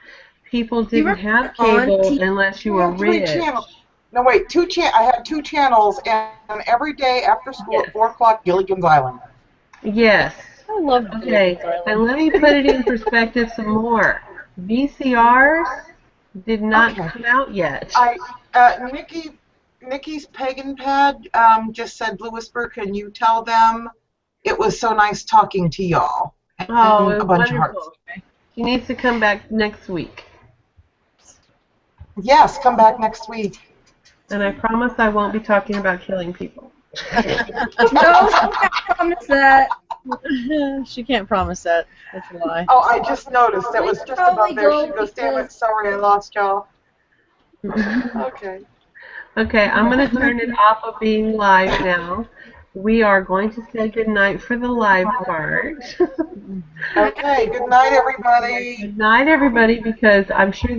People Do you didn't have remember on cable TV? unless you We were have 3 rich. channels. No, wait, I had 2 channels, and every day after school Yes. at 4 o'clock, Gilligan's Island. Yes. I love Okay, Gilligan's Island. and let me put it in perspective some more. VCRs did not Okay. come out yet. Nikki's Pagan Pad just said, Blue Whisper, can you tell them it was so nice talking to y'all? Oh, And it a was bunch of hearts. wonderful. She needs to come back next week. Yes, come back next week. And I promise I won't be talking about killing people. No, she can't promise that. She can't promise that. That's a lie. Oh, I just noticed. It was just above there. She goes, damn it, sorry, I lost y'all. Okay. Okay, I'm going to turn it off of being live now. We are going to say goodnight for the live part. Okay, good night, everybody. Good night, everybody, because I'm sure